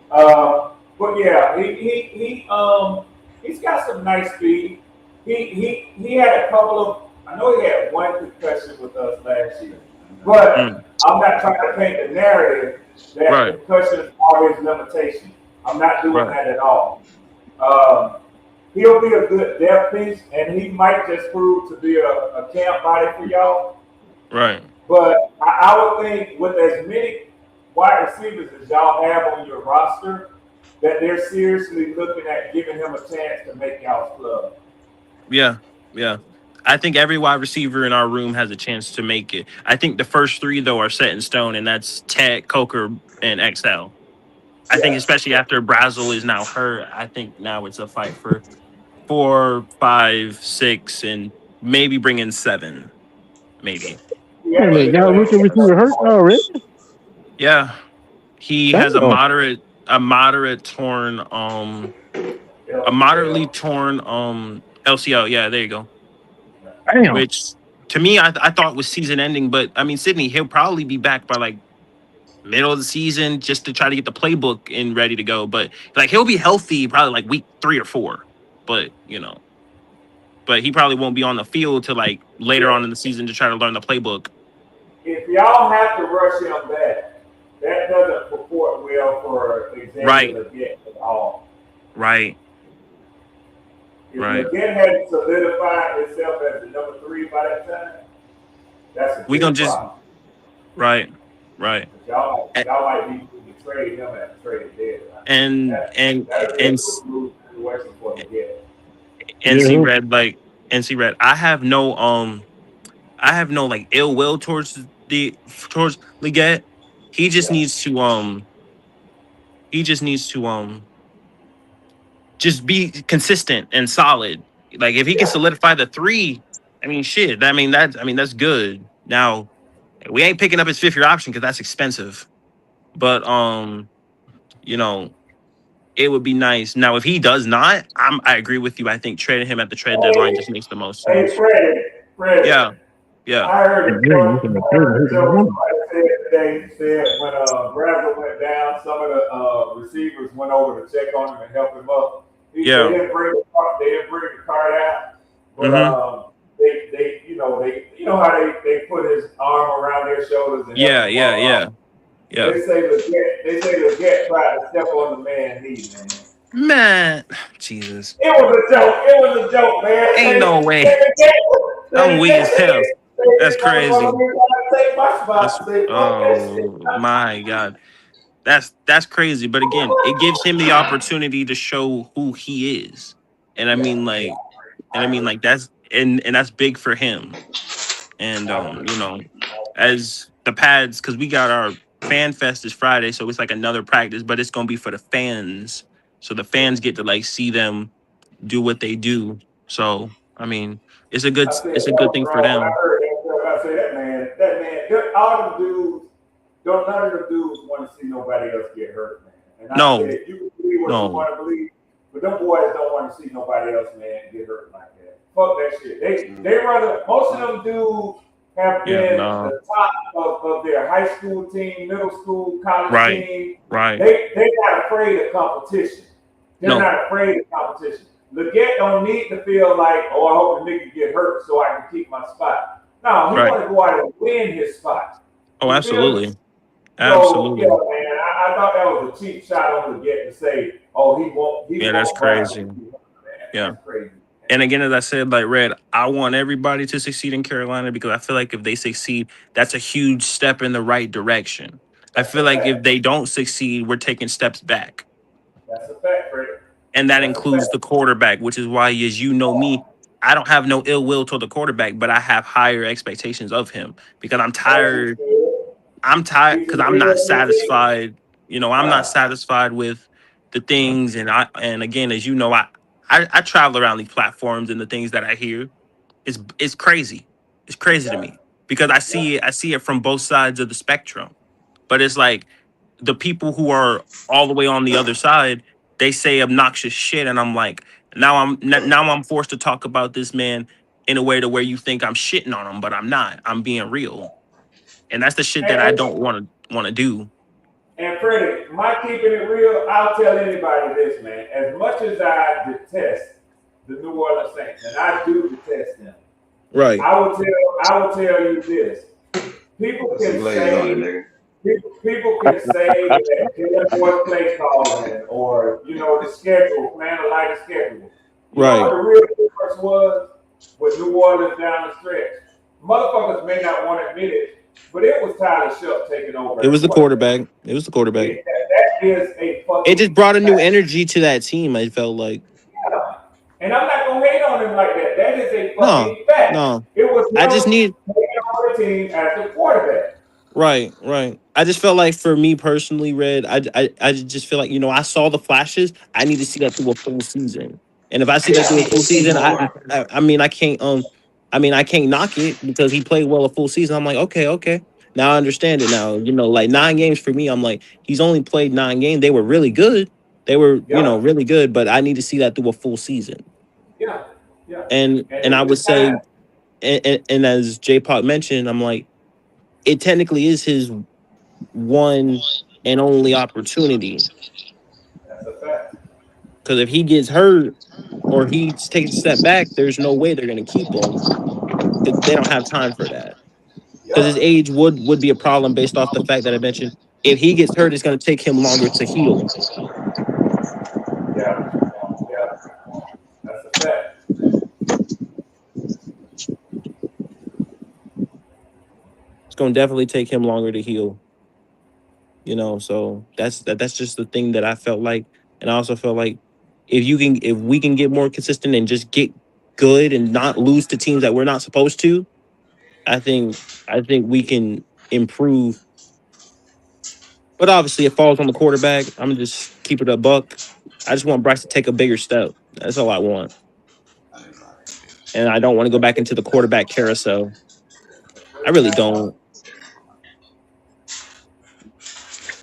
Speaker 4: And but yeah, he's got some nice speed. He had a couple of I know he had one concussion with us last year.
Speaker 1: Mm.
Speaker 4: But I'm not trying to paint the narrative that
Speaker 1: Right.
Speaker 4: concussions are his limitation. I'm not doing
Speaker 1: Right.
Speaker 4: that at all. Um, he'll be a good depth piece, and he might just prove to be a camp body for y'all.
Speaker 1: Right.
Speaker 4: But I would think with as many wide receivers as y'all have on your roster, that they're seriously looking at giving him a chance to make y'all's club.
Speaker 1: Yeah. Yeah. I think every wide receiver in our room has a chance to make it. I think the first three though are set in stone, and that's Ted, Coker, and XL. I think
Speaker 4: Yeah,
Speaker 1: especially
Speaker 4: yeah.
Speaker 1: after Brazel is now hurt, I think now it's a fight for 4, 5, 6, and maybe bring in 7. Maybe.
Speaker 4: He
Speaker 5: Wait a minute,
Speaker 4: actually
Speaker 5: y'all
Speaker 4: played
Speaker 5: rookie
Speaker 4: for
Speaker 5: receiver
Speaker 4: another
Speaker 5: hurt
Speaker 4: part.
Speaker 5: already?
Speaker 1: Yeah. He has
Speaker 5: Damn.
Speaker 1: a moderate torn a moderately
Speaker 4: LCL.
Speaker 1: torn LCL. Yeah, there you go.
Speaker 5: Damn.
Speaker 1: Which to me I thought was season ending, but I mean Sydney, he'll probably be back by like middle of the season just to try to get the playbook in ready to go. But like he'll be healthy probably like week 3 or 4. But but he probably won't be on the field till like later on
Speaker 4: Yeah.
Speaker 1: in the season to try to learn the playbook.
Speaker 4: If y'all have to rush him back, that doesn't purport well for Xavier
Speaker 1: Right,
Speaker 4: Leggett at all.
Speaker 1: right,
Speaker 4: If
Speaker 1: right.
Speaker 4: Leggett hadn't solidified himself as the number 3 by that time, that's a
Speaker 1: We gonna
Speaker 4: big
Speaker 1: just
Speaker 4: problem.
Speaker 1: right, right.
Speaker 4: But y'all,
Speaker 1: A-
Speaker 4: y'all might be to trade him at the trade deadline.
Speaker 1: And
Speaker 4: That
Speaker 1: and
Speaker 4: that'll be a
Speaker 1: and
Speaker 4: good move situation for Leggett.
Speaker 1: NC
Speaker 5: Yeah.
Speaker 1: Red like NC Red. I have no like ill will towards Leggett. He just
Speaker 4: Yeah,
Speaker 1: needs to he just needs to just be consistent and solid. Like if he can
Speaker 4: yeah.
Speaker 1: solidify the 3, I mean shit. That's good. Now we ain't picking up his 5th year option because that's expensive. But you know, it would be nice. Now if he does not, I agree with you. I think trading him at the trade deadline just
Speaker 4: Hey,
Speaker 1: makes the most
Speaker 4: hey,
Speaker 1: sense.
Speaker 4: Freddie.
Speaker 1: Yeah, yeah.
Speaker 4: I heard a
Speaker 5: Yeah, you
Speaker 4: joke.
Speaker 5: can
Speaker 4: I
Speaker 5: trade
Speaker 4: heard a
Speaker 5: him.
Speaker 4: joke somebody said today. Said when Bradley went down, some of the receivers went over to check on him and help him up. They
Speaker 1: Yeah.
Speaker 4: didn't bring the card. They didn't bring the card out, but
Speaker 1: Mm-hmm.
Speaker 4: you know how they put his arm around their shoulders and help
Speaker 1: Yeah,
Speaker 4: him
Speaker 1: yeah,
Speaker 4: walk
Speaker 1: yeah,
Speaker 4: off.
Speaker 1: yeah.
Speaker 4: They say Leggett tried to step on the man's knee, man.
Speaker 1: Man, Jesus.
Speaker 4: It was a joke. It was a joke, man.
Speaker 1: Ain't no way. I'm weak as hell. That's
Speaker 4: This
Speaker 1: crazy.
Speaker 4: motherfucker trying to take my
Speaker 1: That's
Speaker 4: spot. Say, fuck that shit.
Speaker 1: oh my God. That's crazy. But again, it gives him the opportunity to show who he is. And I
Speaker 4: Yeah,
Speaker 1: mean
Speaker 4: yeah,
Speaker 1: like and I
Speaker 4: I
Speaker 1: mean
Speaker 4: agree.
Speaker 1: like and that's big for him. And
Speaker 4: I agree.
Speaker 1: as the pads, because we got our fan fest this Friday, so it's like another practice, but it's gonna be for the fans. So the
Speaker 4: Yeah.
Speaker 1: fans get to like see them do what they do. So I mean,
Speaker 4: I said
Speaker 1: it's a
Speaker 4: that
Speaker 1: good
Speaker 4: was
Speaker 1: thing for
Speaker 4: wrong when I
Speaker 1: them.
Speaker 4: heard that stuff. I said all them dudes, none of the dudes want to see nobody else get hurt, man. And I
Speaker 1: No,
Speaker 4: said, you can believe what you
Speaker 1: no,
Speaker 4: want to believe, but them boys don't want to see nobody else, man, get hurt like that. Fuck that shit. They run most of them dudes have
Speaker 1: yeah,
Speaker 4: been
Speaker 1: no,
Speaker 4: the top of their high school team, middle school, college
Speaker 1: right,
Speaker 4: team.
Speaker 1: right,
Speaker 4: They're not afraid of competition. They're
Speaker 1: no,
Speaker 4: not afraid of competition. Leggett don't need to feel like, oh, I hope the nigga get hurt so I can keep my spot. No, he
Speaker 1: Right.
Speaker 4: want to go out and win his spot.
Speaker 1: Oh,
Speaker 4: You feel me?
Speaker 1: absolutely.
Speaker 4: So yeah,
Speaker 1: Absolutely.
Speaker 4: man, I thought that was a cheap shot on the get to say, oh, he
Speaker 1: Yeah, that's
Speaker 4: won't Bryce to
Speaker 1: crazy.
Speaker 4: be man.
Speaker 1: Yeah.
Speaker 4: That's crazy.
Speaker 1: And again, as I said, like Red, I want everybody to succeed in Carolina because I feel like if they succeed, that's a huge step in the right direction. I
Speaker 4: That's
Speaker 1: feel
Speaker 4: a
Speaker 1: like if
Speaker 4: fact.
Speaker 1: they don't succeed, we're taking steps back.
Speaker 4: That's a fact, Fred.
Speaker 1: And that
Speaker 4: That's a
Speaker 1: includes the
Speaker 4: fact.
Speaker 1: quarterback, which is why, as you know me, I don't have no ill will toward the quarterback, but I have higher expectations of him because I'm
Speaker 4: As you
Speaker 1: tired.
Speaker 4: should.
Speaker 1: I'm tired
Speaker 4: He's a
Speaker 1: because I'm not
Speaker 4: real MVP.
Speaker 1: satisfied. I'm not
Speaker 4: Yeah.
Speaker 1: satisfied with the things, and again, as you know, I travel around these platforms and the things that I hear. It's crazy. It's crazy to
Speaker 4: Yeah.
Speaker 1: me because I
Speaker 4: Yeah.
Speaker 1: see it. I see it from both sides of the spectrum. But it's like the people who are all the way on the other side, they say obnoxious shit, and I'm like, now I'm forced to talk about this man in a way to where you think I'm shitting on him, but I'm not. I'm being real, and that's the shit that I
Speaker 4: And,
Speaker 1: don't want to do.
Speaker 4: and Freddie, my keeping it real, I'll tell anybody this, man. As much as I detest the New Orleans Saints, and I do detest them,
Speaker 1: Right,
Speaker 4: I will tell you this. People
Speaker 2: Put some
Speaker 4: can
Speaker 2: glaze on it,
Speaker 4: say
Speaker 2: nigga.
Speaker 4: people can say that Jalen Boyd play calling or the schedule, plan a lighter schedule. You know what
Speaker 1: right.
Speaker 4: the real difference was with New Orleans down the stretch? Motherfuckers may not want to admit it, but it was Tyler Shupp taking over
Speaker 1: It
Speaker 4: at
Speaker 1: was the
Speaker 4: quarterback.
Speaker 1: quarterback. It was the quarterback.
Speaker 4: That is a
Speaker 1: It just
Speaker 4: fucking
Speaker 1: brought a new
Speaker 4: fact.
Speaker 1: energy to that team. I felt like
Speaker 4: Yeah. And I'm not gonna hate on him like that. That is a
Speaker 1: no,
Speaker 4: fucking fact.
Speaker 1: no.
Speaker 4: It was
Speaker 1: I just
Speaker 4: him
Speaker 1: need
Speaker 4: taking over the team as the quarterback.
Speaker 1: Right, right. I just felt like for me personally, Red, I just feel like I saw the flashes. I need to see that through a full season, and if I see that
Speaker 2: I
Speaker 1: through a
Speaker 2: need to
Speaker 1: full
Speaker 2: see
Speaker 1: season,
Speaker 2: more.
Speaker 1: I mean I can't knock it because he played well a full season. I'm like, okay, okay, now I understand it. Now like 9 games for me. I'm like, he's only played 9 games. They were really good. They were
Speaker 4: Yeah,
Speaker 1: really good, but I need to see that through a full season.
Speaker 4: yeah, yeah.
Speaker 1: And
Speaker 4: And
Speaker 1: I
Speaker 4: it
Speaker 1: would
Speaker 4: was
Speaker 1: say,
Speaker 4: time.
Speaker 1: and as J Pop mentioned, I'm like, it technically is his one and only opportunity.
Speaker 4: That's a fact.
Speaker 1: Because if he gets hurt or he takes a step back, there's no way they're going to keep him because they don't have time for that. Because his
Speaker 4: Yep.
Speaker 1: age would be a problem based off the fact that I mentioned if he gets hurt, it's going to take him longer to heal.
Speaker 4: Yeah, yeah. That's a fact.
Speaker 1: It's going to definitely take him longer to heal. So that's just the thing that I felt like, and I also felt like if we can get more consistent and just get good and not lose to teams that we're not supposed to, I think we can improve. But obviously, it falls on the quarterback. I'm gonna just keep it a buck. I just want Bryce to take a bigger step. That's all I want, and I don't want to go back into the quarterback carousel. I really don't,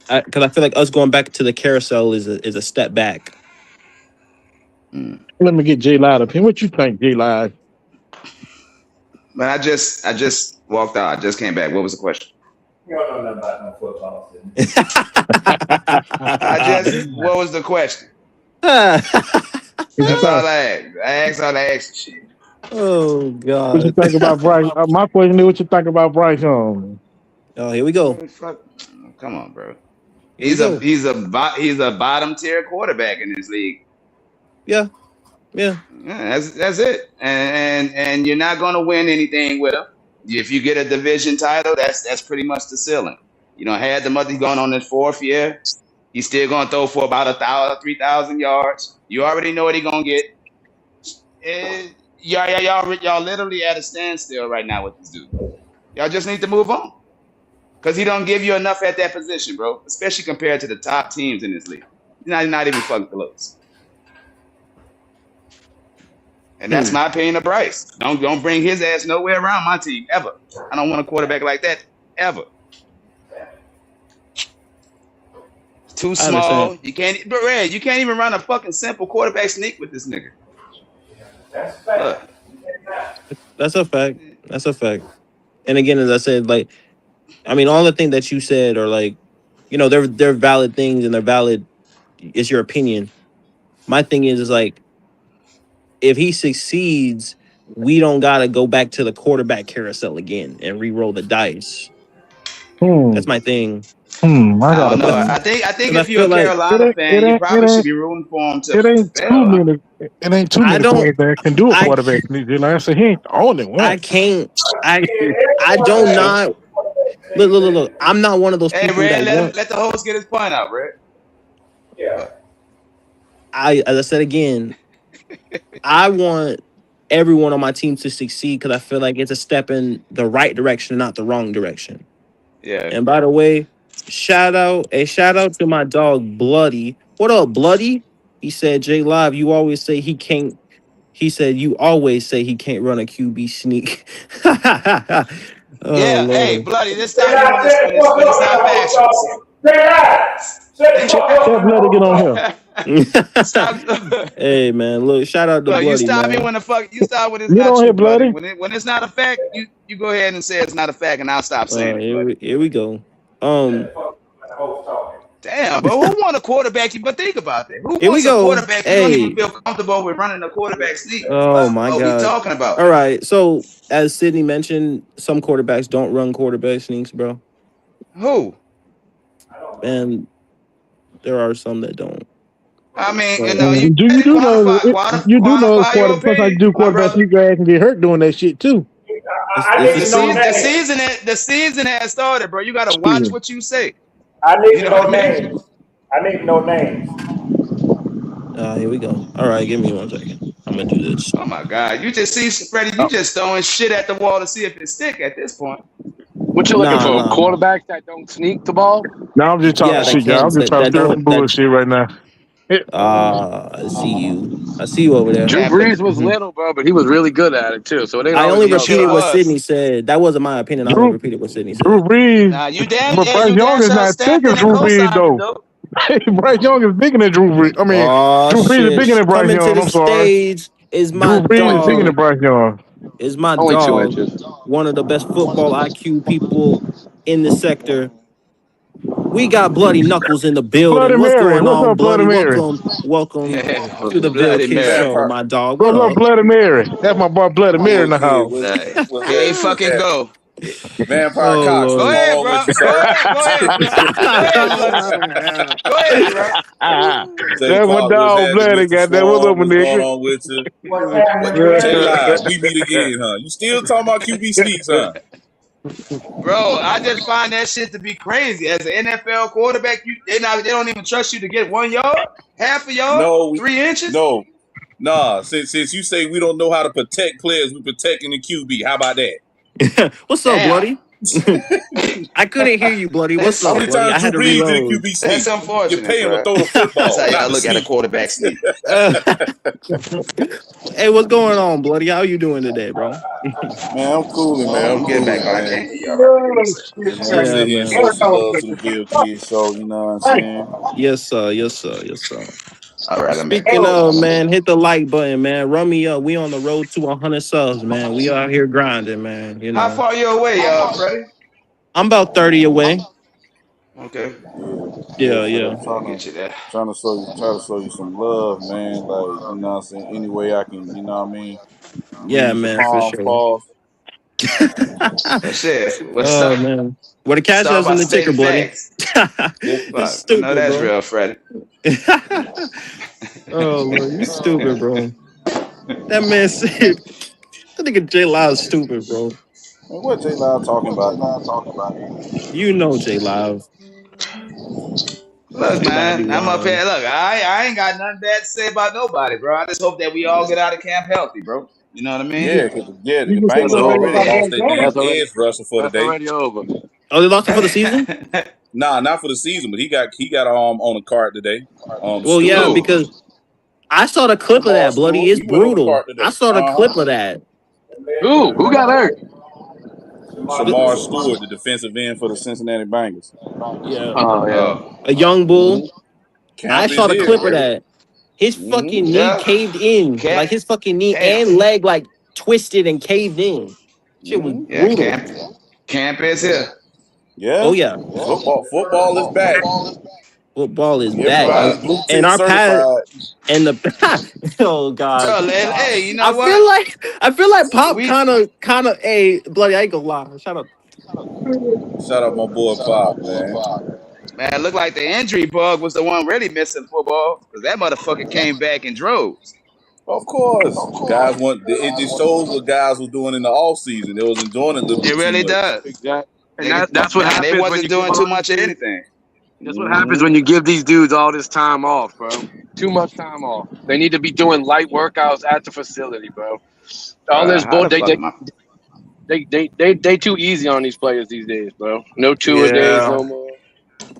Speaker 1: because I feel like us going back to the carousel is a step back.
Speaker 2: Mm.
Speaker 5: Let me get J Live opinion. What you think, J Live?
Speaker 2: But I just walked out. I just came back. What was the question?
Speaker 4: You don't know nothing about no football, Sydney.
Speaker 2: What was the question?
Speaker 5: What you
Speaker 2: That's
Speaker 5: think?
Speaker 2: all I asked. I asked all the extra shit.
Speaker 1: Oh
Speaker 5: What you
Speaker 1: God!
Speaker 5: think about Bryce? My question is, what you think about Bryce Young?
Speaker 1: Oh, here we go.
Speaker 2: Fuck. Come on, bro.
Speaker 1: Here we go.
Speaker 2: He's a bottom tier quarterback in this league.
Speaker 1: Yeah, yeah.
Speaker 2: Yeah, that's it. And you're not going to win anything with him. If you get a division title, that's pretty much the ceiling. Had the mother going on his fourth year. He's still going to throw for about 3,000 yards. You already know what he's going to get. Y'all literally at a standstill right now with this dude. Y'all just need to move on because he don't give you enough at that position, bro. Especially compared to the top teams in this league. He's not even fucking close. And that's
Speaker 1: Hmm.
Speaker 2: my opinion of Bryce. Don't bring his ass nowhere around my team ever. I don't want a quarterback like that ever. Too
Speaker 1: I understand.
Speaker 2: small. You can't even run a fucking simple quarterback sneak with this nigga.
Speaker 4: That's a
Speaker 2: Look,
Speaker 4: fact.
Speaker 1: That's a fact. That's a fact. And again, as I said, like I mean, all the things that you said are like, they're valid things and they're valid. It's your opinion. My thing is like, if he succeeds, we don't gotta go back to the quarterback carousel again and re-roll the dice. That's my thing.
Speaker 5: I
Speaker 2: I
Speaker 5: got a
Speaker 2: don't know.
Speaker 5: point.
Speaker 2: I think
Speaker 1: Because I
Speaker 2: if you're
Speaker 1: feel
Speaker 2: a
Speaker 1: like
Speaker 2: Carolina fan, you probably should be rooting for him to
Speaker 5: It ain't too
Speaker 2: fail. Huh?
Speaker 5: many. It ain't too
Speaker 1: I
Speaker 5: many
Speaker 1: don't,
Speaker 5: quarterbacks can do a
Speaker 1: I,
Speaker 5: quarterback sneak. Like I said, he ain't the only
Speaker 1: I
Speaker 5: one.
Speaker 1: can't, I, I
Speaker 2: That's
Speaker 1: don't
Speaker 2: true.
Speaker 1: not look. I'm not one of those
Speaker 2: Hey,
Speaker 1: people
Speaker 2: Red,
Speaker 1: that want.
Speaker 2: let the host get his point out, Red.
Speaker 4: Yeah.
Speaker 2: But
Speaker 1: As I said again, I want everyone on my team to succeed because I feel like it's a step in the right direction, not the wrong direction.
Speaker 2: yeah,
Speaker 1: And by the way, shout out to my dog Bloody. What up, Bloody? He said, J Live, you always say he can't. He said, you always say he can't run a QB sneak. Oh
Speaker 2: yeah. Hey,
Speaker 1: Lord.
Speaker 2: bloody, this
Speaker 4: Then
Speaker 2: time me
Speaker 4: I said the fuck
Speaker 2: when it's
Speaker 4: up
Speaker 2: not
Speaker 4: when the host
Speaker 2: factual.
Speaker 4: talking. Then I shut the fuck up
Speaker 5: Tell
Speaker 4: when the
Speaker 5: Blood to get
Speaker 4: host
Speaker 5: on
Speaker 4: talking.
Speaker 5: here.
Speaker 2: Stop.
Speaker 1: Hey man, look, shout out to
Speaker 2: Look, you
Speaker 1: Bloody,
Speaker 2: stop me
Speaker 1: man.
Speaker 2: when you stop when it's
Speaker 5: Get
Speaker 2: not
Speaker 5: on here,
Speaker 2: true, bloody.
Speaker 5: Bloody.
Speaker 2: When it's not a fact, you go ahead and say it's not a fact, and I'll stop saying it, bloody.
Speaker 1: Here we go.
Speaker 4: Shut the fuck up when the host talking.
Speaker 2: Damn, but who want a quarterback? But think about that. Who
Speaker 1: Here we
Speaker 2: wants a
Speaker 1: go.
Speaker 2: quarterback you don't even
Speaker 1: Hey.
Speaker 2: feel comfortable with running a quarterback sneak?
Speaker 1: Oh my
Speaker 2: What are we
Speaker 1: God.
Speaker 2: talking about?
Speaker 1: All right. So as Sydney mentioned, some quarterbacks don't run quarterback sneaks, bro.
Speaker 2: Who?
Speaker 4: I don't know.
Speaker 1: And there are some that don't.
Speaker 2: I mean,
Speaker 1: But
Speaker 2: you
Speaker 5: Do
Speaker 2: had
Speaker 5: you
Speaker 2: to
Speaker 5: do know? You do know
Speaker 2: quantify your
Speaker 5: quarter. Sometimes you
Speaker 2: opinion,
Speaker 5: do
Speaker 2: my
Speaker 5: quarterback
Speaker 2: brother.
Speaker 5: sneak guys can get hurt doing that shit too.
Speaker 4: I
Speaker 1: it's
Speaker 4: need
Speaker 1: the
Speaker 4: to know names.
Speaker 2: The season has started, bro. You got to watch
Speaker 5: Shit.
Speaker 2: what you say.
Speaker 4: I need
Speaker 2: You
Speaker 4: to
Speaker 2: know what I
Speaker 4: know
Speaker 2: mean?
Speaker 4: names. I need to know names.
Speaker 1: here we go. All right, give me 1 second. I'm gonna do this.
Speaker 2: Oh my God! You just see Freddie. You just throwing shit at the wall to see if it stick at this point.
Speaker 3: What you looking
Speaker 1: Nah,
Speaker 3: for?
Speaker 1: nah.
Speaker 3: Quarterbacks that don't sneak the ball?
Speaker 5: Now I'm just talking
Speaker 1: Yeah, that
Speaker 5: shit, y'all.
Speaker 1: can't
Speaker 5: I'm just trying to
Speaker 1: that
Speaker 5: stir
Speaker 1: don't
Speaker 5: some
Speaker 1: that
Speaker 5: bullshit right now.
Speaker 1: I see you. I see you over there.
Speaker 3: Drew
Speaker 2: Yeah, but
Speaker 3: Brees was little, bro, but he was really good at it too. So it ain't
Speaker 1: I
Speaker 3: always
Speaker 1: only
Speaker 2: he
Speaker 3: about
Speaker 2: sure
Speaker 1: repeated what
Speaker 3: size.
Speaker 2: was.
Speaker 1: Sydney said. That wasn't my opinion. I only
Speaker 5: Drew
Speaker 1: repeated what Sydney
Speaker 5: Drew
Speaker 1: said.
Speaker 5: Brees,
Speaker 2: Nah,
Speaker 5: but Bryce
Speaker 2: you
Speaker 5: Young
Speaker 2: damn
Speaker 5: is
Speaker 2: sure
Speaker 5: not thick
Speaker 2: stamped
Speaker 5: as
Speaker 2: in and
Speaker 5: Drew Brees
Speaker 2: co-signed it
Speaker 5: though.
Speaker 2: though.
Speaker 5: Bryce Young is bigger than Drew Brees. I mean,
Speaker 1: Oh
Speaker 5: Drew Brees is bigger
Speaker 1: shit!
Speaker 5: than Bryce
Speaker 1: Coming to
Speaker 5: Young.
Speaker 1: the
Speaker 5: I'm sorry.
Speaker 1: stage is my
Speaker 5: Drew Brees is bigger than
Speaker 1: dog.
Speaker 5: Bryce Young.
Speaker 1: Is my
Speaker 3: Only two
Speaker 1: dog.
Speaker 3: inches.
Speaker 1: One of the best football IQ people in the sector. We got Bloody Knuckles in the
Speaker 5: Bloody
Speaker 1: building. What's
Speaker 5: Mary.
Speaker 1: going
Speaker 5: What's
Speaker 1: on,
Speaker 5: up, Bloody
Speaker 1: Bloody?
Speaker 5: Mary?
Speaker 1: Welcome to the Bill
Speaker 2: Bloody
Speaker 1: Kiss
Speaker 2: Mary.
Speaker 1: Show,
Speaker 6: Vampire,
Speaker 1: my dog. What
Speaker 5: What's up,
Speaker 1: up?
Speaker 5: Bloody Mary? That's my boy Bloody Mary in the
Speaker 6: what's good?
Speaker 5: house.
Speaker 6: What's
Speaker 2: Nah,
Speaker 6: good? What's
Speaker 2: here you
Speaker 6: happening? What's
Speaker 2: fucking
Speaker 6: happening?
Speaker 2: go.
Speaker 6: Vampire
Speaker 1: Oh
Speaker 6: Cox,
Speaker 2: Go
Speaker 6: what's
Speaker 1: Lord.
Speaker 6: going
Speaker 2: ahead,
Speaker 6: on with
Speaker 2: bro.
Speaker 6: you, sir?
Speaker 2: Go ahead, bro. Go ahead, Bloody Mary. Go ahead, bro.
Speaker 6: J
Speaker 5: That's my
Speaker 6: Clark, what's
Speaker 5: dog,
Speaker 6: happening
Speaker 5: Bloody.
Speaker 6: with you?
Speaker 5: Goddamn, what's up,
Speaker 6: Swarm,
Speaker 5: my
Speaker 6: what's going
Speaker 5: nigga?
Speaker 6: on with you?
Speaker 4: What's happening,
Speaker 6: J
Speaker 4: Red?
Speaker 6: Live, we meet again, huh? You still talking about QB sneaks, huh?
Speaker 2: Bro, I just find that shit to be crazy. As an NFL quarterback, they don't even trust you to get 1 yard, half a yard,
Speaker 6: No,
Speaker 2: 3 inches.
Speaker 6: no, nah. Since you say we don't know how to protect players, we protecting the QB. How about that?
Speaker 1: What's up,
Speaker 2: Damn,
Speaker 1: Bloody? I couldn't hear you, Bloody. What's
Speaker 2: that's
Speaker 6: How
Speaker 1: up,
Speaker 6: many
Speaker 1: Bloody?
Speaker 6: times
Speaker 1: I
Speaker 6: Drew
Speaker 1: had to
Speaker 6: Brees did
Speaker 1: reload.
Speaker 6: QB
Speaker 2: that's
Speaker 6: sneak? You
Speaker 2: unfortunate,
Speaker 6: pay him to
Speaker 2: bro.
Speaker 6: throw the
Speaker 2: That's how
Speaker 6: football,
Speaker 2: y'all
Speaker 6: not to
Speaker 2: look at a
Speaker 6: sneak.
Speaker 2: quarterback sneak.
Speaker 1: Hey, what's going on, Bloody? How you doing today, bro?
Speaker 6: Man, I'm cooling, man. I'm
Speaker 2: I'm getting back
Speaker 6: cooling,
Speaker 2: on. I
Speaker 6: man.
Speaker 2: can't hear y'all right now. Give me a second.
Speaker 6: You know,
Speaker 1: Yeah,
Speaker 6: sit here and
Speaker 1: man.
Speaker 6: show some love to the Bill Kids show. You know what I'm saying?
Speaker 1: Yes, sir. Yes, sir. Yes, sir.
Speaker 2: All right, I'm back.
Speaker 1: Speaking of, man, hit the like button, man. Run me up. We on the road to 100 subs, man. We out here grinding, man. You
Speaker 2: How
Speaker 1: know,
Speaker 2: far you away, Freddie?
Speaker 1: I'm about 30 away.
Speaker 2: Okay,
Speaker 6: Yeah, yeah,
Speaker 1: Yeah,
Speaker 6: Freddie.
Speaker 1: yeah.
Speaker 6: I'm
Speaker 2: I'll get you there.
Speaker 6: try to show you some love, man. Like, you know what I'm saying? Any way I can, you know what I mean?
Speaker 1: Yeah,
Speaker 6: Grease your
Speaker 1: man, for
Speaker 6: palms,
Speaker 1: sure.
Speaker 6: paws.
Speaker 2: Well, shit. What's
Speaker 1: Oh,
Speaker 2: up?
Speaker 1: man. What the cash
Speaker 2: Start
Speaker 1: is
Speaker 2: by
Speaker 1: in the ticker,
Speaker 2: stating
Speaker 1: bloody.
Speaker 2: facts.
Speaker 6: Yeah.
Speaker 1: It's
Speaker 2: Fuck, I know
Speaker 1: stupid,
Speaker 2: that's
Speaker 1: bro.
Speaker 2: real, Freddie.
Speaker 1: Oh, Lord, you stupid, bro. That man said, I think J Live stupid, bro.
Speaker 6: Man, what J Live talking about, man?
Speaker 1: You know J Live.
Speaker 2: Look,
Speaker 1: He might be
Speaker 2: man, I'm up
Speaker 1: lying.
Speaker 2: here. Look, I ain't got nothing bad to say about nobody, bro. I just hope that we all get out of camp healthy, bro. You know what I mean?
Speaker 6: Yeah, because the
Speaker 5: You can say
Speaker 3: That's
Speaker 6: Bengals
Speaker 5: something
Speaker 3: over.
Speaker 6: already
Speaker 5: about
Speaker 6: lost
Speaker 5: Bryce
Speaker 6: their
Speaker 5: Young.
Speaker 6: damn
Speaker 3: That's already
Speaker 6: edge rusher for the
Speaker 3: that's
Speaker 6: day.
Speaker 3: already over.
Speaker 1: Oh, they lost him for the season?
Speaker 6: Nah, not for the season, but he got on a cart today.
Speaker 1: Well, yeah,
Speaker 6: Stewart,
Speaker 2: Who?
Speaker 1: because I saw the clip of
Speaker 6: Shamar
Speaker 1: that, bloody.
Speaker 6: Stewart,
Speaker 1: It's
Speaker 6: he went on a
Speaker 1: brutal.
Speaker 6: cart
Speaker 1: I
Speaker 6: today.
Speaker 1: saw the clip of that.
Speaker 3: Who got hurt?
Speaker 6: Shamar Stewart, the defensive end for the Cincinnati Bengals.
Speaker 1: Yeah.
Speaker 3: Oh yeah.
Speaker 2: Oh,
Speaker 1: A young bull. I
Speaker 6: Camp is
Speaker 1: saw the
Speaker 6: here,
Speaker 1: clip of
Speaker 6: Freddie.
Speaker 1: that. His fucking knee
Speaker 2: yeah.
Speaker 1: caved in.
Speaker 2: Camp.
Speaker 1: Like his fucking knee
Speaker 2: Damn.
Speaker 1: and leg like twisted and caved in. Shit was
Speaker 2: Yeah,
Speaker 1: brutal.
Speaker 2: camp is here.
Speaker 1: Oh
Speaker 6: Yeah,
Speaker 1: yeah.
Speaker 6: football is back.
Speaker 1: Football is back,
Speaker 6: Everybody's
Speaker 2: Bro,
Speaker 6: blue
Speaker 1: and
Speaker 6: tick
Speaker 1: our past
Speaker 6: certified.
Speaker 1: and the oh god.
Speaker 2: bro, hey, you know
Speaker 1: I
Speaker 2: what?
Speaker 1: feel like Pop
Speaker 2: We
Speaker 1: kind of a bloody. I ain't gonna lie. Shout out.
Speaker 6: Shout out my boy Pop, man.
Speaker 2: man, it looked like the injury bug was the one really missing football because that motherfucker came back in droves.
Speaker 6: Of course, guys want it. Just shows what guys were doing in the off season. They was enjoying it a little
Speaker 2: It
Speaker 6: bit too
Speaker 2: really
Speaker 6: much.
Speaker 2: does.
Speaker 3: Exactly. And
Speaker 2: Nigga,
Speaker 3: that's what
Speaker 2: and they
Speaker 3: happens when
Speaker 2: wasn't
Speaker 3: you give
Speaker 2: doing too
Speaker 3: all these
Speaker 2: much of
Speaker 3: dudes.
Speaker 2: anything.
Speaker 3: That's what happens when you give these dudes all this time off, bro. Too much time off. They need to be doing light workouts at the facility, bro. All
Speaker 2: Bro,
Speaker 3: this
Speaker 2: how
Speaker 3: bull,
Speaker 2: the fuck am I?
Speaker 3: they too easy on these players these days, bro. No tour days
Speaker 1: Yeah.
Speaker 3: no more.